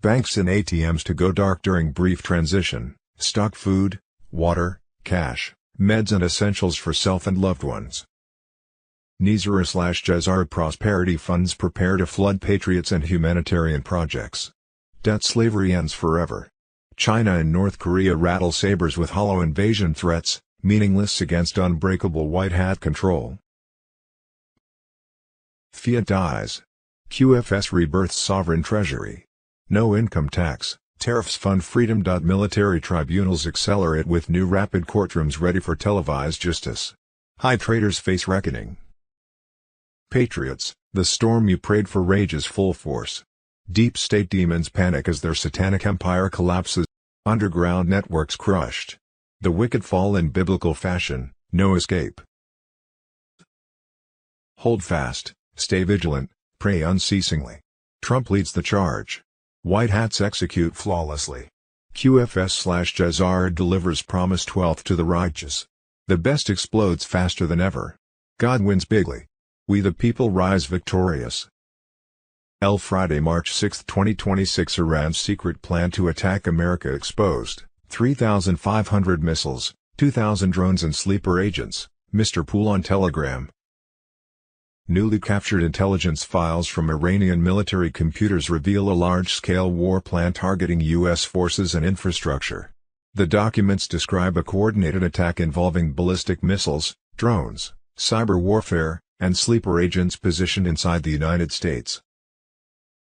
S20: Banks and ATMs to go dark during brief transition. Stock food, water, cash, meds and essentials for self and loved ones. NESARA/GESARA prosperity funds prepare to flood patriots and humanitarian projects. Debt slavery ends forever. China and North Korea rattle sabers with hollow invasion threats, meaningless against unbreakable White Hat control. Fiat dies. QFS rebirths sovereign treasury. No income tax, tariffs fund freedom. Military tribunals accelerate with new rapid courtrooms ready for televised justice. High traders face reckoning. Patriots, the storm you prayed for rages full force. Deep state demons panic as their satanic empire collapses. Underground networks crushed. The wicked fall in biblical fashion, no escape. Hold fast, stay vigilant, pray unceasingly. Trump leads the charge. White Hats execute flawlessly. QFS/GESARA delivers promised wealth to the righteous. The best explodes faster than ever. God wins bigly. We the people rise victorious. Friday, March 6, 2026. Iran's secret plan to attack America exposed. 3,500 missiles, 2,000 drones and sleeper agents, Mr. Pool on Telegram. Newly captured intelligence files from Iranian military computers reveal a large-scale war plan targeting U.S. forces and infrastructure. The documents describe a coordinated attack involving ballistic missiles, drones, cyber warfare, and sleeper agents positioned inside the United States.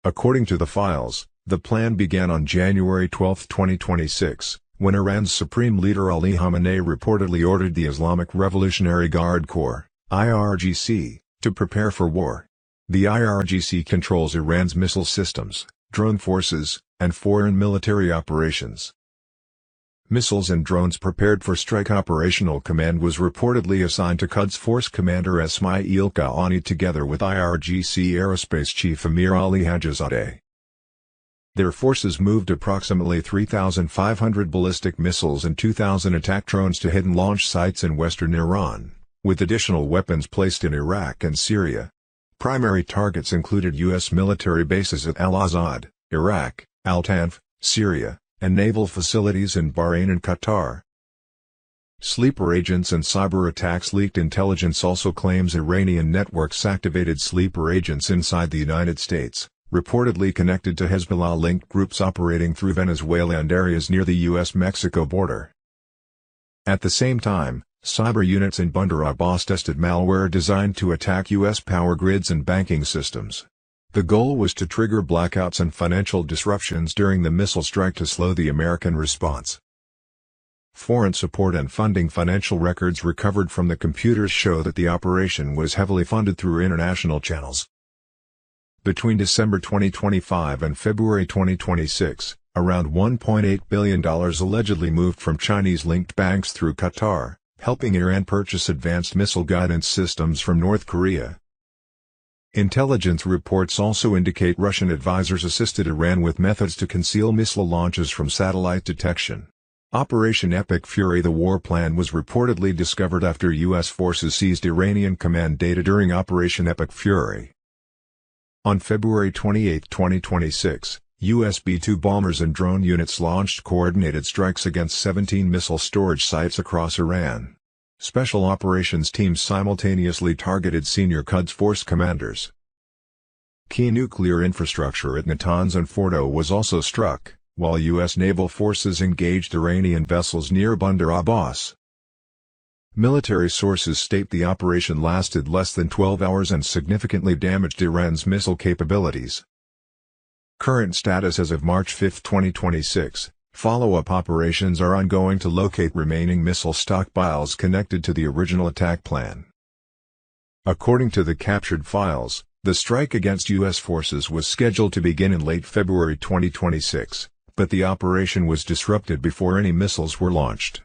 S20: According to the files, the plan began on January 12, 2026, when Iran's Supreme Leader Ali Khamenei reportedly ordered the Islamic Revolutionary Guard Corps, IRGC, to prepare for war. The IRGC controls Iran's missile systems, drone forces, and foreign military operations. Missiles and drones prepared for strike. Operational command was reportedly assigned to Quds Force Commander Esmail Qaani together with IRGC Aerospace Chief Amir Ali Hajizadeh. Their forces moved approximately 3,500 ballistic missiles and 2,000 attack drones to hidden launch sites in western Iran, with additional weapons placed in Iraq and Syria. Primary targets included U.S. military bases at Al-Azad, Iraq, Al-Tanf, Syria, and naval facilities in Bahrain and Qatar. Sleeper agents and cyber attacks. Leaked intelligence also claims Iranian networks activated sleeper agents inside the United States, reportedly connected to Hezbollah-linked groups operating through Venezuela and areas near the U.S.-Mexico border. At the same time, cyber units in Bandar Abbas tested malware designed to attack U.S. power grids and banking systems. The goal was to trigger blackouts and financial disruptions during the missile strike to slow the American response. Foreign support and funding. Financial records recovered from the computers show that the operation was heavily funded through international channels. Between December 2025 and February 2026, around $1.8 billion allegedly moved from Chinese-linked banks through Qatar, helping Iran purchase advanced missile guidance systems from North Korea. Intelligence reports also indicate Russian advisors assisted Iran with methods to conceal missile launches from satellite detection. Operation Epic Fury. The war plan was reportedly discovered after U.S. forces seized Iranian command data during Operation Epic Fury. On February 28, 2026, U.S. B-2 bombers and drone units launched coordinated strikes against 17 missile storage sites across Iran. Special operations teams simultaneously targeted senior Quds Force commanders. Key nuclear infrastructure at Natanz and Fordo was also struck, while U.S. naval forces engaged Iranian vessels near Bandar Abbas. Military sources state the operation lasted less than 12 hours and significantly damaged Iran's missile capabilities. Current status as of March 5, 2026. Follow-up operations are ongoing to locate remaining missile stockpiles connected to the original attack plan. According to the captured files, the strike against U.S. forces was scheduled to begin in late February 2026, but the operation was disrupted before any missiles were launched.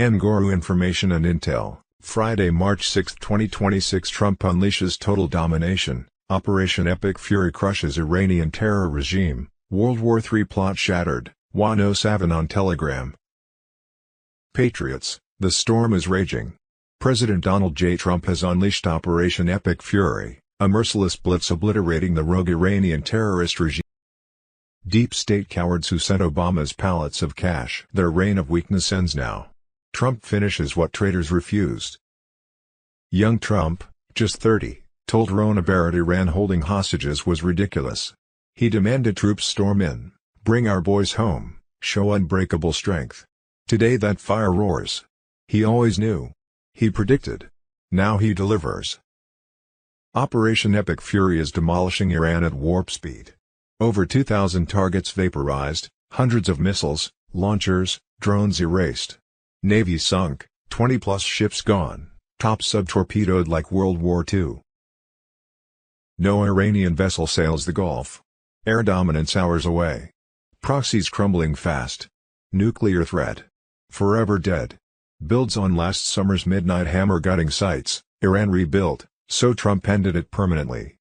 S20: Nguru Information and Intel, Friday, March 6, 2026. Trump unleashes total domination, Operation Epic Fury crushes Iranian terror regime, World War III plot shattered. 107 on Telegram. Patriots, the storm is raging. President Donald J. Trump has unleashed Operation Epic Fury, a merciless blitz obliterating the rogue Iranian terrorist regime. Deep state cowards who sent Obama's pallets of cash. Their reign of weakness ends now. Trump finishes what traitors refused. Young Trump, just 30, told Rona Barrett Iran holding hostages was ridiculous. He demanded troops storm in. Bring our boys home, show unbreakable strength. Today that fire roars. He always knew. He predicted. Now he delivers. Operation Epic Fury is demolishing Iran at warp speed. Over 2,000 targets vaporized, hundreds of missiles, launchers, drones erased. Navy sunk, 20-plus ships gone, top sub-torpedoed like World War II. No Iranian vessel sails the Gulf. Air dominance hours away. Proxies crumbling fast. Nuclear threat. Forever dead. Builds on last summer's midnight hammer gutting sites, Iran rebuilt, so Trump ended it permanently.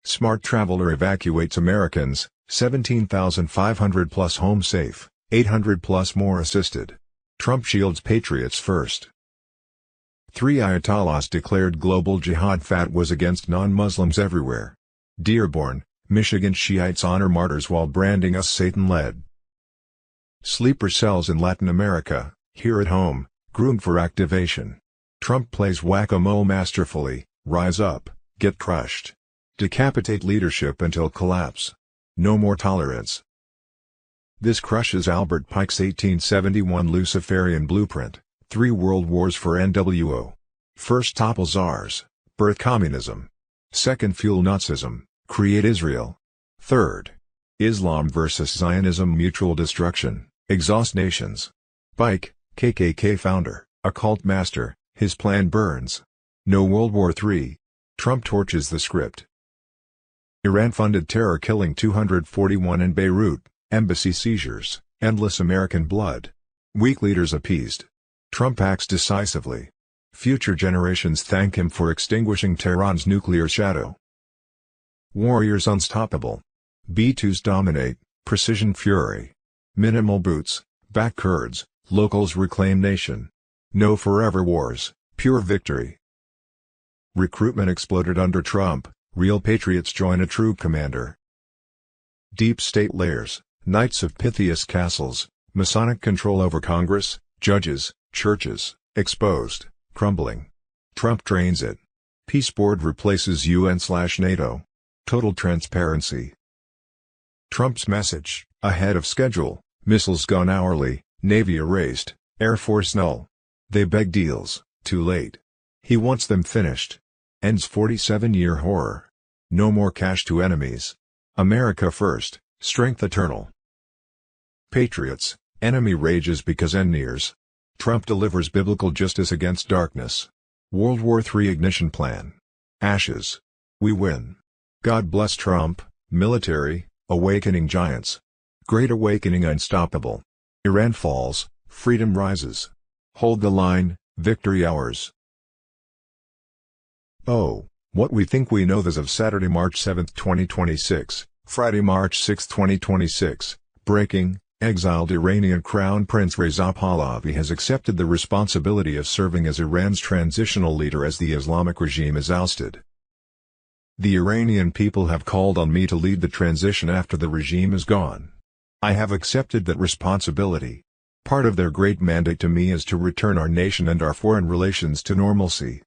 S20: Smart traveler evacuates Americans, 17,500 plus home safe, 800 plus more assisted. Trump shields patriots first. 3 Ayatollahs declared global jihad fatwas against non-Muslims everywhere. Dearborn, Michigan Shiites honor martyrs while branding us Satan-led. Sleeper cells in Latin America, here at home, groomed for activation. Trump plays whack-a-mole masterfully, rise up, get crushed. Decapitate leadership until collapse. No more tolerance. This crushes Albert Pike's 1871 Luciferian blueprint, 3 world wars for NWO. First topple czars, birth communism. Second fuel Nazism, create Israel. Third, Islam versus Zionism mutual destruction, exhaust nations. Pike, KKK founder, occult master, his plan burns. No World War III. Trump torches the script. Iran-funded terror killing 241 in Beirut, embassy seizures, endless American blood. Weak leaders appeased. Trump acts decisively. Future generations thank him for extinguishing Tehran's nuclear shadow. Warriors unstoppable. B-2s dominate, precision fury. Minimal boots, back Kurds, locals reclaim nation. No forever wars, pure victory. Recruitment exploded under Trump, real patriots join a true commander. Deep state layers, knights of Pythias castles, Masonic control over Congress, judges, churches, exposed, crumbling. Trump drains it. Peace board replaces UN/NATO. Total transparency. Trump's message, ahead of schedule, missiles gone hourly, Navy erased, Air Force null. They beg deals, too late. He wants them finished. Ends 47-year horror. No more cash to enemies. America first, strength eternal. Patriots, enemy rages because end nears. Trump delivers biblical justice against darkness. World War III ignition plan. Ashes. We win. God bless Trump, military, awakening giants. Great awakening unstoppable. Iran falls, freedom rises. Hold the line, victory ours. Oh, what we think we know as of Saturday, March 7, 2026, Friday, March 6, 2026, breaking, exiled Iranian Crown Prince Reza Pahlavi has accepted the responsibility of serving as Iran's transitional leader as the Islamic regime is ousted. The Iranian people have called on me to lead the transition after the regime is gone. I have accepted that responsibility. Part of their great mandate to me is to return our nation and our foreign relations to normalcy.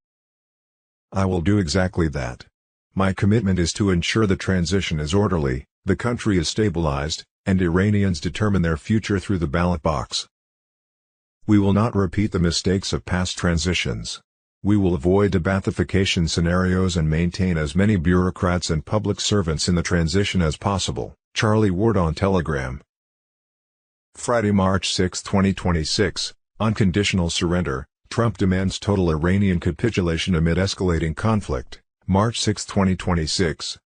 S20: I will do exactly that. My commitment is to ensure the transition is orderly, the country is stabilized, and Iranians determine their future through the ballot box. We will not repeat the mistakes of past transitions. We will avoid debathification scenarios and maintain as many bureaucrats and public servants in the transition as possible. Charlie Ward on Telegram. Friday, March 6, 2026, unconditional surrender. Trump demands total Iranian capitulation amid escalating conflict. March 6, 2026.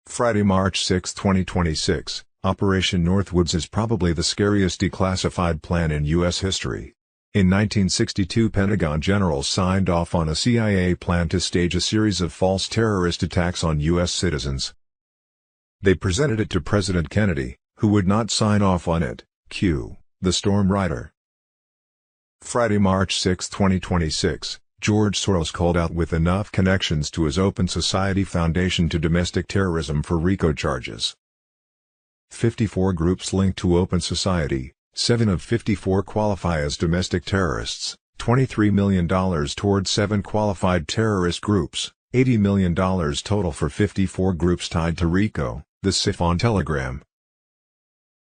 S20: Friday, March 6, 2026, Operation Northwoods is probably the scariest declassified plan in U.S. history. In 1962, Pentagon generals signed off on a CIA plan to stage a series of false terrorist attacks on U.S. citizens. They presented it to President Kennedy, who would not sign off on it. Q. The Storm Rider. Friday, March 6, 2026, George Soros called out with enough connections to his Open Society Foundation to domestic terrorism for RICO charges. 54 groups linked to Open Society, 7 of 54 qualify as domestic terrorists, $23 million toward 7 qualified terrorist groups, $80 million total for 54 groups tied to RICO, the SIF on Telegram.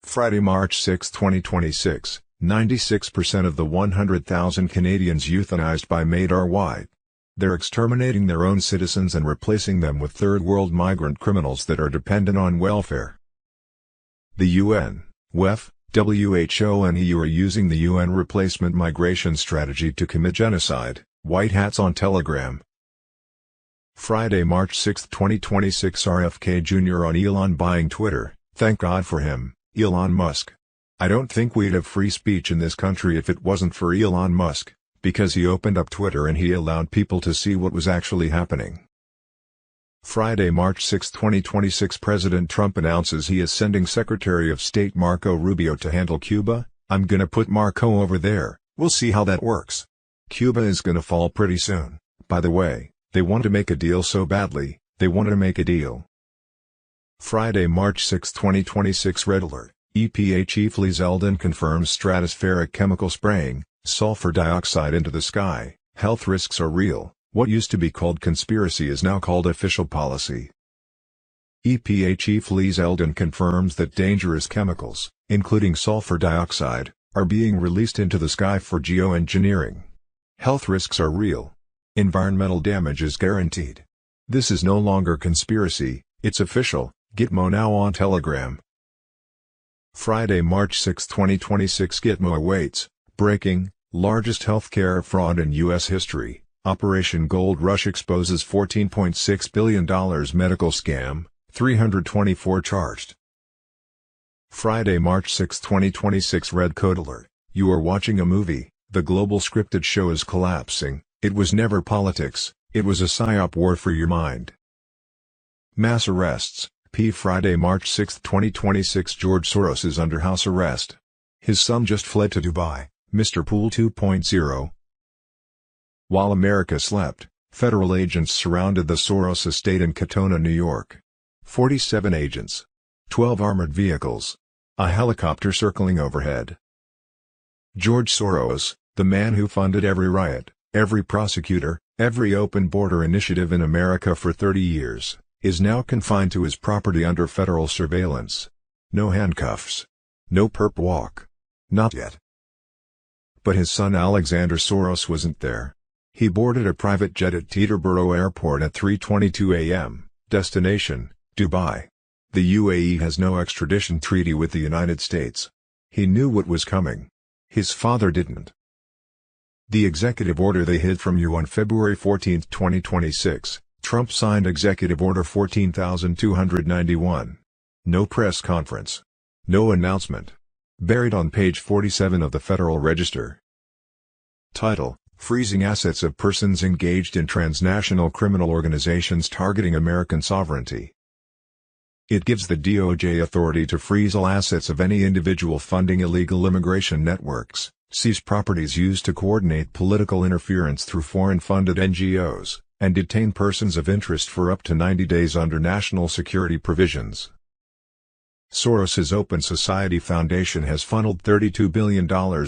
S20: Friday, March 6, 2026. 96% of the 100,000 Canadians euthanized by MAID are white. They're exterminating their own citizens and replacing them with third-world migrant criminals that are dependent on welfare. The UN, WEF, WHO and EU are using the UN replacement migration strategy to commit genocide. White hats on Telegram. Friday, March 6, 2026 RFK Jr. on Elon buying Twitter. Thank God for him, Elon Musk. I don't think we'd have free speech in this country if it wasn't for Elon Musk, because he opened up Twitter and he allowed people to see what was actually happening. Friday, March 6, 2026 President Trump announces he is sending Secretary of State Marco Rubio to handle Cuba. I'm gonna put Marco over there, we'll see how that works. Cuba is gonna fall pretty soon. By the way, they want to make a deal so badly, They wanted to make a deal. Friday, March 6, 2026 Red Alert. EPA Chief Lee Zeldin confirms stratospheric chemical spraying, sulfur dioxide into the sky. Health risks are real. What used to be called conspiracy is now called official policy. EPA Chief Lee Zeldin confirms that dangerous chemicals, including sulfur dioxide, are being released into the sky for geoengineering. Health risks are real. Environmental damage is guaranteed. This is no longer conspiracy, it's official. Gitmo now on Telegram. Friday, March 6, 2026 Gitmo awaits. Breaking, largest healthcare fraud in U.S. history. Operation Gold Rush exposes $14.6 billion medical scam, 324 charged. Friday, March 6, 2026 Red Code Alert. You are watching a movie. The global scripted show is collapsing. It was never politics, it was a psyop war for your mind. Mass arrests. Friday, March 6, 2026 George Soros is under house arrest. His son just fled to Dubai, Mr. Pool 2.0. While America slept, federal agents surrounded the Soros estate in Katona, New York. 47 agents. 12 armored vehicles. A helicopter circling overhead. George Soros, the man who funded every riot, every prosecutor, every open border initiative in America for 30 years, is now confined to his property under federal surveillance. No handcuffs. No perp walk. Not yet. But his son Alexander Soros wasn't there. He boarded a private jet at Teterboro Airport at 3:22 a.m., destination, Dubai. The UAE has no extradition treaty with the United States. He knew what was coming. His father didn't. The executive order they hid from you on February 14, 2026, Trump signed Executive Order 14,291. No press conference. No announcement. Buried on page 47 of the Federal Register. Title: Freezing assets of persons engaged in transnational criminal organizations targeting American sovereignty. It gives the DOJ authority to freeze all assets of any individual funding illegal immigration networks, seize properties used to coordinate political interference through foreign-funded NGOs, and detain persons of interest for up to 90 days under national security provisions. Soros's Open Society Foundation has funneled $32 billion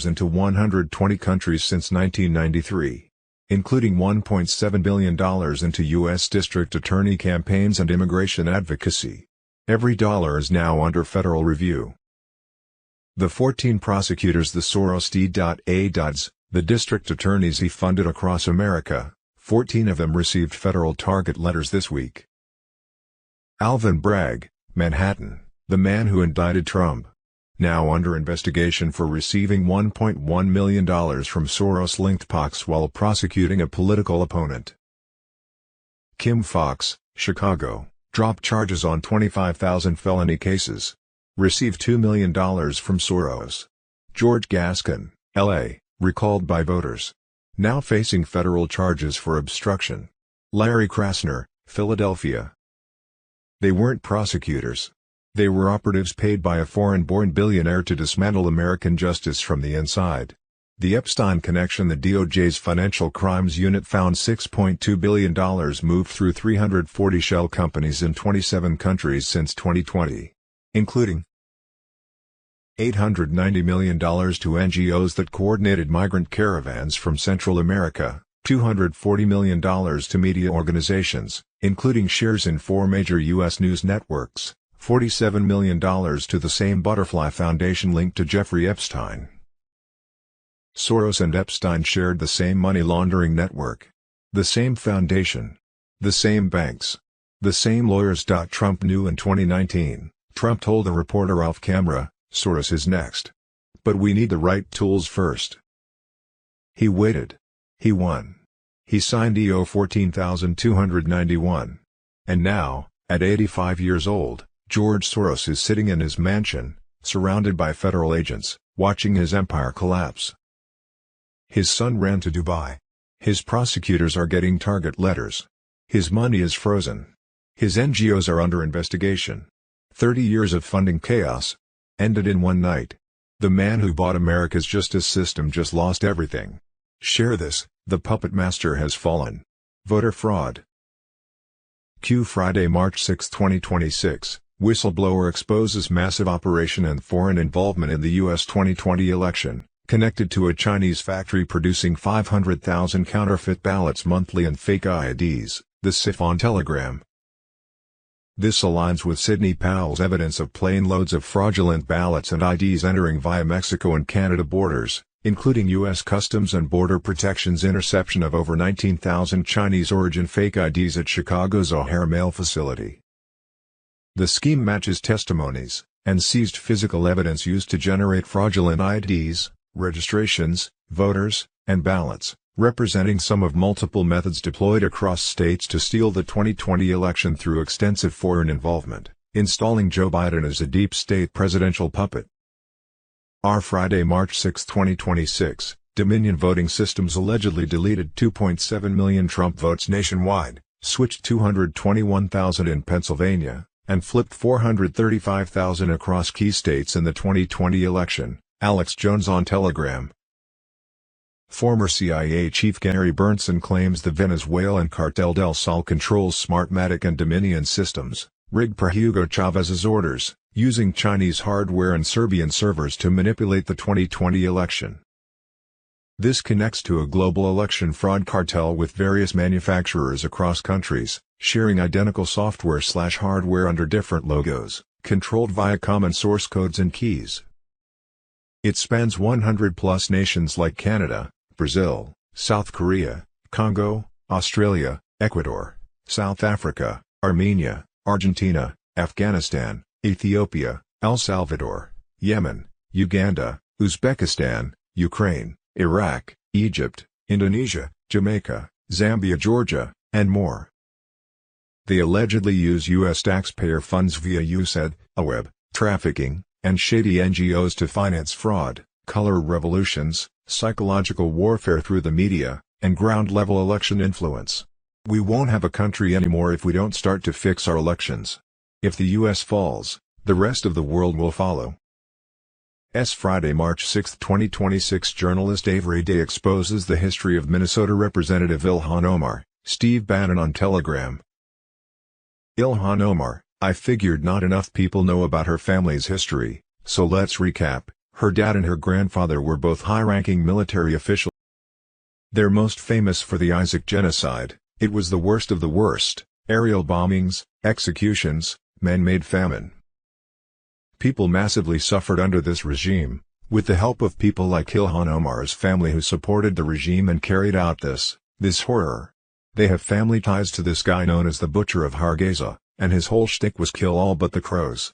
S20: into 120 countries since 1993, including $1.7 billion into U.S. district attorney campaigns and immigration advocacy. Every dollar is now under federal review. The 14 prosecutors the Soros D.A.'s, the district attorneys he funded across America, 14 of them received federal target letters this week. Alvin Bragg, Manhattan, the man who indicted Trump, now under investigation for receiving $1.1 million from Soros-linked PACs while prosecuting a political opponent. Kim Fox, Chicago, dropped charges on 25,000 felony cases. Received $2 million from Soros. George Gascon, L.A., recalled by voters. Now facing federal charges for obstruction. Larry Krasner, Philadelphia. They weren't prosecutors. They were operatives paid by a foreign-born billionaire to dismantle American justice from the inside. The Epstein connection. The DOJ's Financial Crimes Unit found $6.2 billion moved through 340 shell companies in 27 countries since 2020, including $890 million to NGOs that coordinated migrant caravans from Central America, $240 million to media organizations, including shares in 4 major U.S. news networks, $47 million to the same Butterfly Foundation linked to Jeffrey Epstein. Soros and Epstein shared the same money laundering network, the same foundation, the same banks, the same lawyers. Trump knew in 2019, Trump told a reporter off camera, Soros is next. But we need the right tools first. He waited. He won. He signed EO 14,291. And now, at 85 years old, George Soros is sitting in his mansion, surrounded by federal agents, watching his empire collapse. His son ran to Dubai. His prosecutors are getting target letters. His money is frozen. His NGOs are under investigation. 30 years of funding chaos ended in one night. The man who bought America's justice system just lost everything. Share this, the puppet master has fallen. Voter fraud. Q Friday, March 6, 2026. Whistleblower exposes massive operation and foreign involvement in the U.S. 2020 election, connected to a Chinese factory producing 500,000 counterfeit ballots monthly and fake IDs, the CIF on Telegram. This aligns with Sidney Powell's evidence of plane loads of fraudulent ballots and IDs entering via Mexico and Canada borders, including U.S. Customs and Border Protection's interception of over 19,000 Chinese-origin fake IDs at Chicago's O'Hare mail facility. The scheme matches testimonies and seized physical evidence used to generate fraudulent IDs, registrations, voters, and ballots, representing some of multiple methods deployed across states to steal the 2020 election through extensive foreign involvement, installing Joe Biden as a deep state presidential puppet. Our Friday, March 6, 2026, Dominion Voting Systems allegedly deleted 2.7 million Trump votes nationwide, switched 221,000 in Pennsylvania, and flipped 435,000 across key states in the 2020 election, Alex Jones on Telegram. Former CIA Chief Gary Bernson claims the Venezuelan cartel Del Sol controls Smartmatic and Dominion systems, rigged per Hugo Chavez's orders, using Chinese hardware and Serbian servers to manipulate the 2020 election. This connects to a global election fraud cartel with various manufacturers across countries, sharing identical software/hardware under different logos, controlled via common source codes and keys. It spans 100+ nations like Canada, Brazil, South Korea, Congo, Australia, Ecuador, South Africa, Armenia, Argentina, Afghanistan, Ethiopia, El Salvador, Yemen, Uganda, Uzbekistan, Ukraine, Iraq, Egypt, Indonesia, Jamaica, Zambia, Georgia, and more. They allegedly use U.S. taxpayer funds via USAID, web trafficking, and shady NGOs to finance fraud, color revolutions, psychological warfare through the media, and ground-level election influence. We won't have a country anymore if we don't start to fix our elections. If the U.S. falls, the rest of the world will follow. Friday, March 6, 2026. Journalist Avery Day exposes the history of Minnesota Representative Ilhan Omar, Steve Bannon on Telegram. Ilhan Omar, I figured not enough people know about her family's history, so let's recap. Her dad and her grandfather were both high-ranking military officials. They're most famous for the Isaac genocide. It was the worst of the worst: aerial bombings, executions, man-made famine. People massively suffered under this regime, with the help of people like Ilhan Omar's family who supported the regime and carried out this horror. They have family ties to this guy known as the Butcher of Hargeisa, and his whole shtick was kill all but the crows.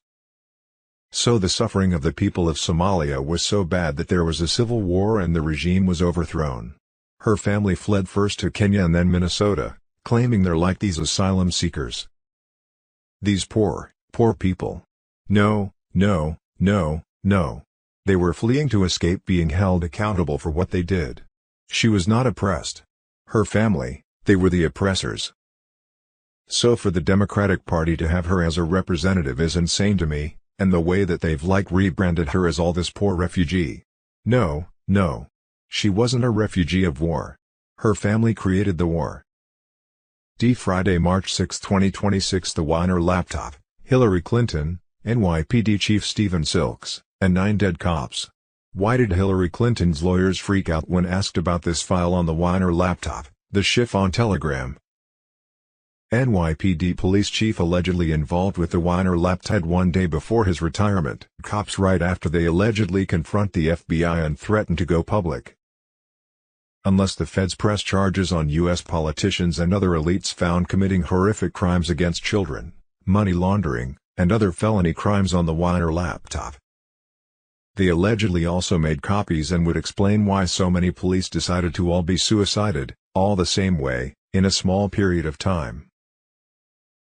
S20: So the suffering of the people of Somalia was so bad that there was a civil war and the regime was overthrown. Her family fled first to Kenya and then Minnesota, claiming they're like these asylum seekers. These poor people. No. They were fleeing to escape being held accountable for what they did. She was not oppressed. Her family, they were the oppressors. So for the Democratic Party to have her as a representative is insane to me, and the way that they've rebranded her as all this poor refugee. No. She wasn't a refugee of war. Her family created the war. Friday, March 6, 2026. The Weiner laptop, Hillary Clinton, NYPD Chief Stephen Silks, and 9 dead cops. Why did Hillary Clinton's lawyers freak out when asked about this file on the Weiner laptop? The chiffon telegram. NYPD police chief allegedly involved with the Weiner laptop one day before his retirement. Cops right after they allegedly confront the FBI and threaten to go public. Unless the feds press charges on U.S. politicians and other elites found committing horrific crimes against children, money laundering, and other felony crimes on the Weiner laptop. They allegedly also made copies and would explain why so many police decided to all be suicided, all the same way, in a small period of time.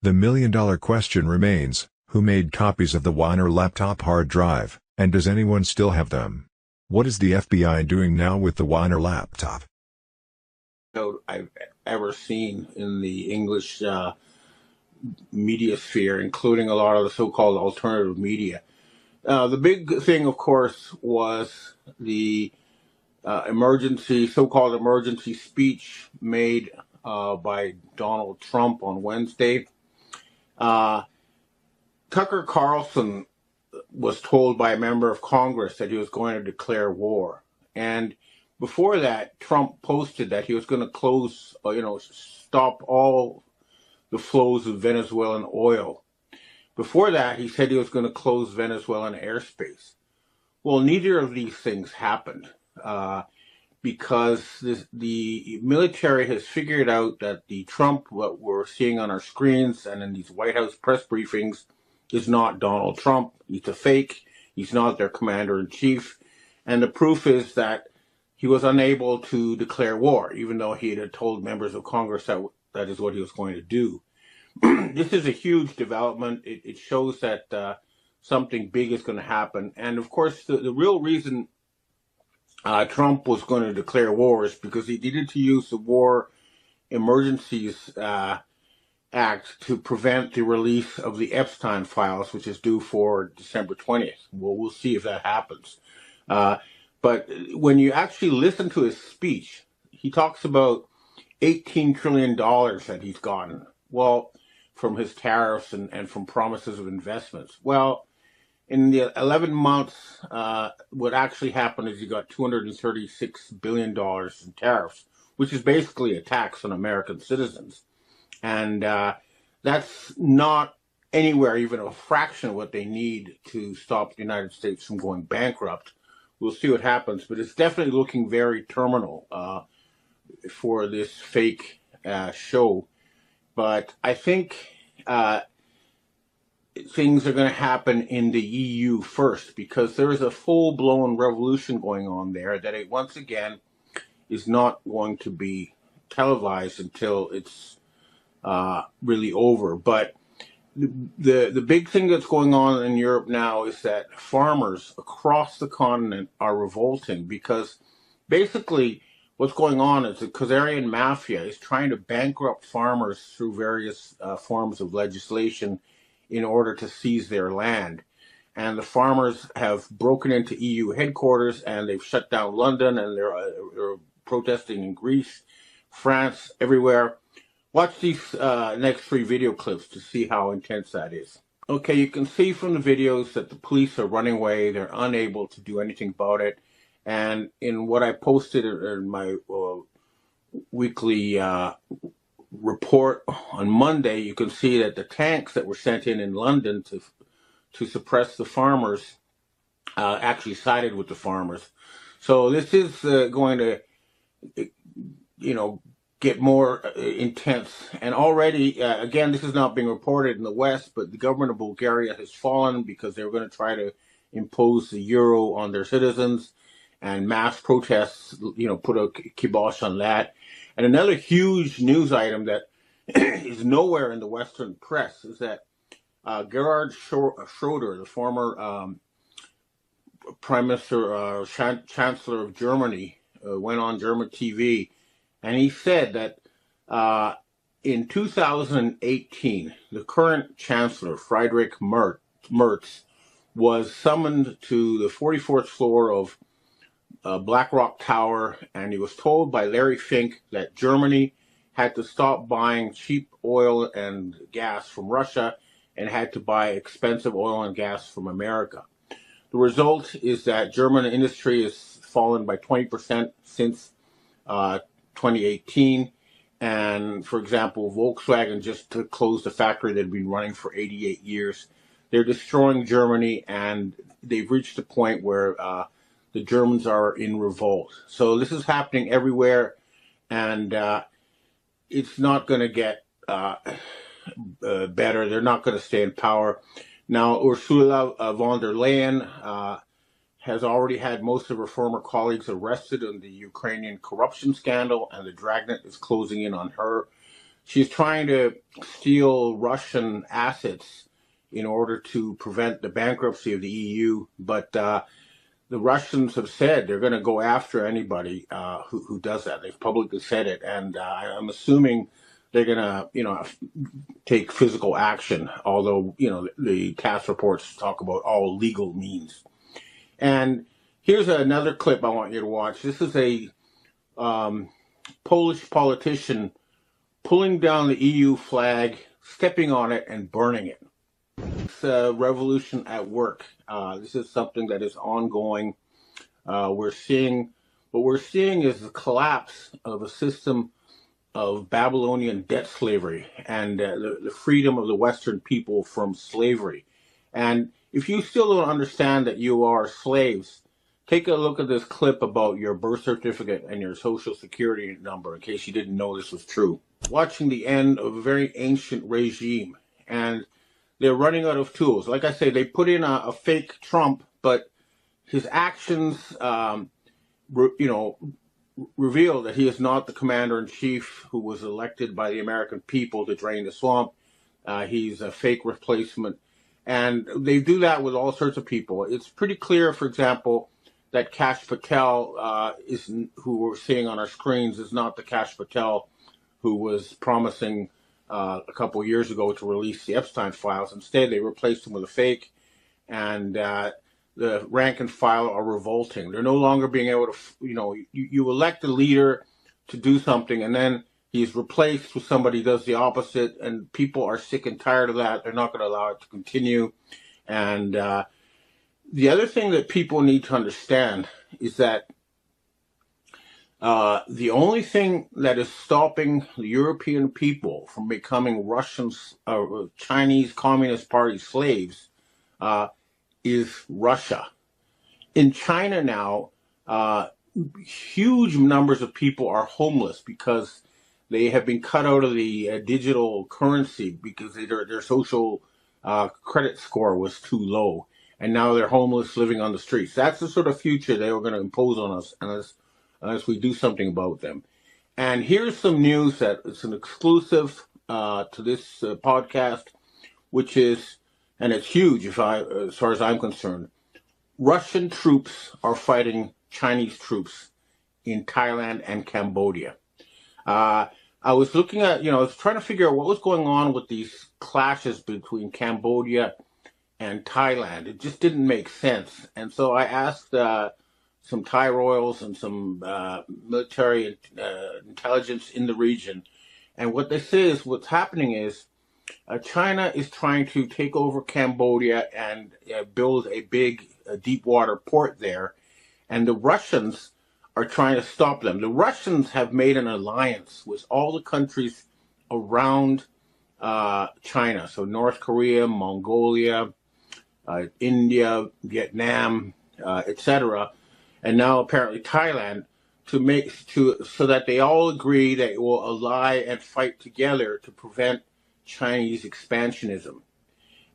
S20: The million-dollar question remains, who made copies of the Weiner laptop hard drive, and does anyone still have them? What is the FBI doing now with the Weiner laptop?
S1: I've ever seen in the English media sphere, including a lot of the so-called alternative media. The big thing, of course, was the so-called emergency speech made by Donald Trump on Wednesday. Uh, Tucker Carlson was told by a member of Congress that he was going to declare war. And before that, Trump posted that he was going to close, stop all the flows of Venezuelan oil. Before that, he said he was going to close Venezuelan airspace. Well, neither of these things happened because the military has figured out that the Trump, what we're seeing on our screens and in these White House press briefings, is not Donald Trump. He's a fake. He's not their commander-in-chief. And the proof is that he was unable to declare war, even though he had told members of Congress that that is what he was going to do. This is a huge development. It shows that something big is going to happen. And of course, the real reason Trump was going to declare war is because he needed to use the War Emergencies Act to prevent the release of the Epstein files, which is due for December 20th. Well, we'll see if that happens. But when you actually listen to his speech, he talks about $18 trillion that he's gotten. Well, from his tariffs and from promises of investments. Well, in the 11 months, what actually happened is he got $236 billion in tariffs, which is basically a tax on American citizens. And that's not anywhere even a fraction of what they need to stop the United States from going bankrupt. We'll see what happens, but it's definitely looking very terminal for this fake show. But I think things are going to happen in the EU first because there is a full-blown revolution going on there that it once again is not going to be televised until it's really over. But the big thing that's going on in Europe now is that farmers across the continent are revolting because basically what's going on is the Khazarian mafia is trying to bankrupt farmers through various forms of legislation in order to seize their land. And the farmers have broken into EU headquarters and they've shut down London and they're protesting in Greece, France, everywhere. Watch these next 3 video clips to see how intense that is. Okay, you can see from the videos that the police are running away. They're unable to do anything about it. And in what I posted in my weekly report on Monday, you can see that the tanks that were sent in London to suppress the farmers actually sided with the farmers. So this is going to, get more intense. And already, again, this is not being reported in the West, but the government of Bulgaria has fallen because they were going to try to impose the euro on their citizens, and mass protests, put a kibosh on that. And another huge news item that is nowhere in the Western press is that Gerhard Schroeder, the former Prime Minister, Chancellor of Germany, went on German TV, and he said that in 2018, the current Chancellor, Friedrich Merz, was summoned to the 44th floor of Black Rock Tower, and he was told by Larry Fink that Germany had to stop buying cheap oil and gas from Russia and had to buy expensive oil and gas from America. The result is that German industry has fallen by 20% since 2018. And for example, Volkswagen just closed a factory that had been running for 88 years. They're destroying Germany, and they've reached a point where the Germans are in revolt. So this is happening everywhere, and it's not going to get better. They're not going to stay in power. Now, Ursula von der Leyen has already had most of her former colleagues arrested in the Ukrainian corruption scandal, and the dragnet is closing in on her. She's trying to steal Russian assets in order to prevent the bankruptcy of the EU, but the Russians have said they're going to go after anybody who does that. They've publicly said it, and I'm assuming they're going to, take physical action, although, the task reports talk about all legal means. And here's another clip I want you to watch. This is a Polish politician pulling down the EU flag, stepping on it and burning it. It's a revolution at work. This is something that is ongoing. What we're seeing is the collapse of a system of Babylonian debt slavery and the freedom of the Western people from slavery. And if you still don't understand that you are slaves, take a look at this clip about your birth certificate and your social security number in case you didn't know this was true. Watching the end of a very ancient regime, and they're running out of tools. Like I say, they put in a fake Trump, but his actions, reveal that he is not the commander-in-chief who was elected by the American people to drain the swamp. He's a fake replacement. And they do that with all sorts of people. It's pretty clear, for example, that Kash Patel, who we're seeing on our screens, is not the Kash Patel who was promising a couple of years ago to release the Epstein files. Instead, they replaced him with a fake. And the rank and file are revolting. They're no longer being able to, you elect a leader to do something and then he's replaced with somebody who does the opposite, and people are sick and tired of that. They're not going to allow it to continue. And the other thing that people need to understand is that the only thing that is stopping the European people from becoming Russians, Chinese Communist Party slaves is Russia. In China now, huge numbers of people are homeless because they have been cut out of the digital currency because their social credit score was too low. And now they're homeless living on the streets. That's the sort of future they were going to impose on us unless we do something about them. And here's some news that it's an exclusive to this podcast, which is, and it's huge as far as I'm concerned, Russian troops are fighting Chinese troops in Thailand and Cambodia. I was looking at, I was trying to figure out what was going on with these clashes between Cambodia and Thailand. It just didn't make sense. And so I asked some Thai royals and some military intelligence in the region. And what they say is what's happening is China is trying to take over Cambodia and build a big deep water port there. And the Russians are trying to stop them. The Russians have made an alliance with all the countries around China. So North Korea, Mongolia, India, Vietnam, etc. And now apparently Thailand so that they all agree that it will ally and fight together to prevent Chinese expansionism.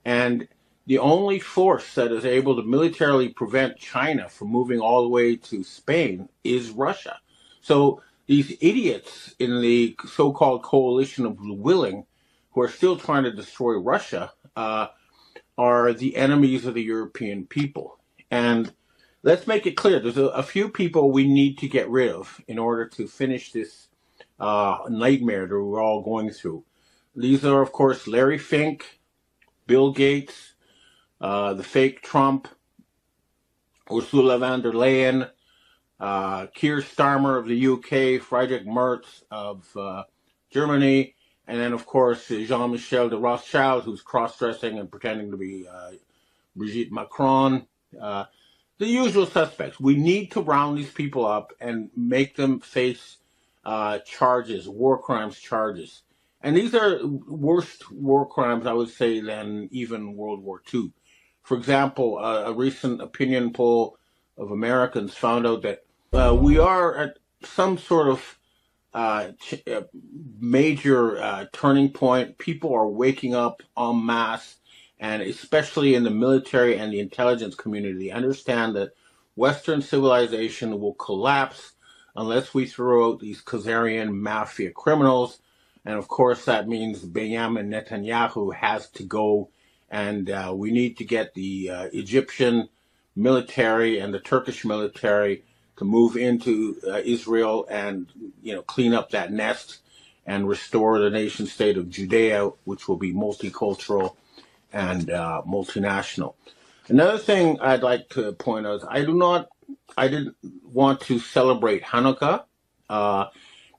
S1: And the only force that is able to militarily prevent China from moving all the way to Spain is Russia. So these idiots in the so-called coalition of the willing, who are still trying to destroy Russia, are the enemies of the European people. And let's make it clear, there's a few people we need to get rid of in order to finish this nightmare that we're all going through. These are, of course, Larry Fink, Bill Gates, the fake Trump, Ursula von der Leyen, Keir Starmer of the UK, Friedrich Merz of Germany, and then, of course, Jean-Michel de Rothschild, who's cross-dressing and pretending to be Brigitte Macron. The usual suspects. We need to round these people up and make them face charges, war crimes charges. And these are worse war crimes, I would say, than even World War II. For example, a recent opinion poll of Americans found out that we are at some sort of major turning point. People are waking up en masse, and especially in the military and the intelligence community, they understand that Western civilization will collapse unless we throw out these Khazarian mafia criminals. And of course, that means Benjamin Netanyahu has to go, and we need to get the Egyptian military and the Turkish military to move into Israel and clean up that nest and restore the nation state of Judea, which will be multicultural and multinational. Another thing I'd like to point out is I didn't want to celebrate Hanukkah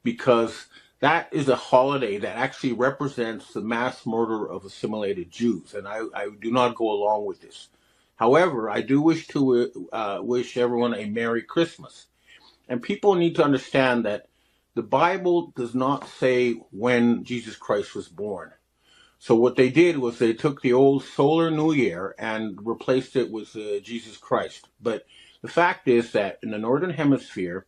S1: because That is a holiday that actually represents the mass murder of assimilated Jews, and I do not go along with this. However, I do wish to wish everyone a Merry Christmas. And people need to understand that the Bible does not say when Jesus Christ was born. So what they did was they took the old solar New Year and replaced it with Jesus Christ. But the fact is that in the Northern Hemisphere,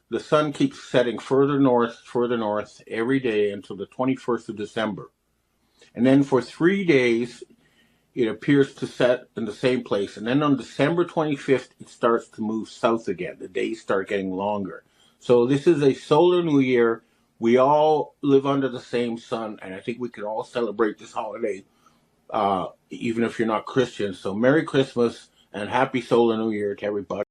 S1: the sun keeps setting further north every day until the 21st of December. And then for 3 days, it appears to set in the same place. And then on December 25th, it starts to move south again. The days start getting longer. So this is a solar New Year. We all live under the same sun, and I think we can all celebrate this holiday, even if you're not Christian. So Merry Christmas and Happy Solar New Year to everybody.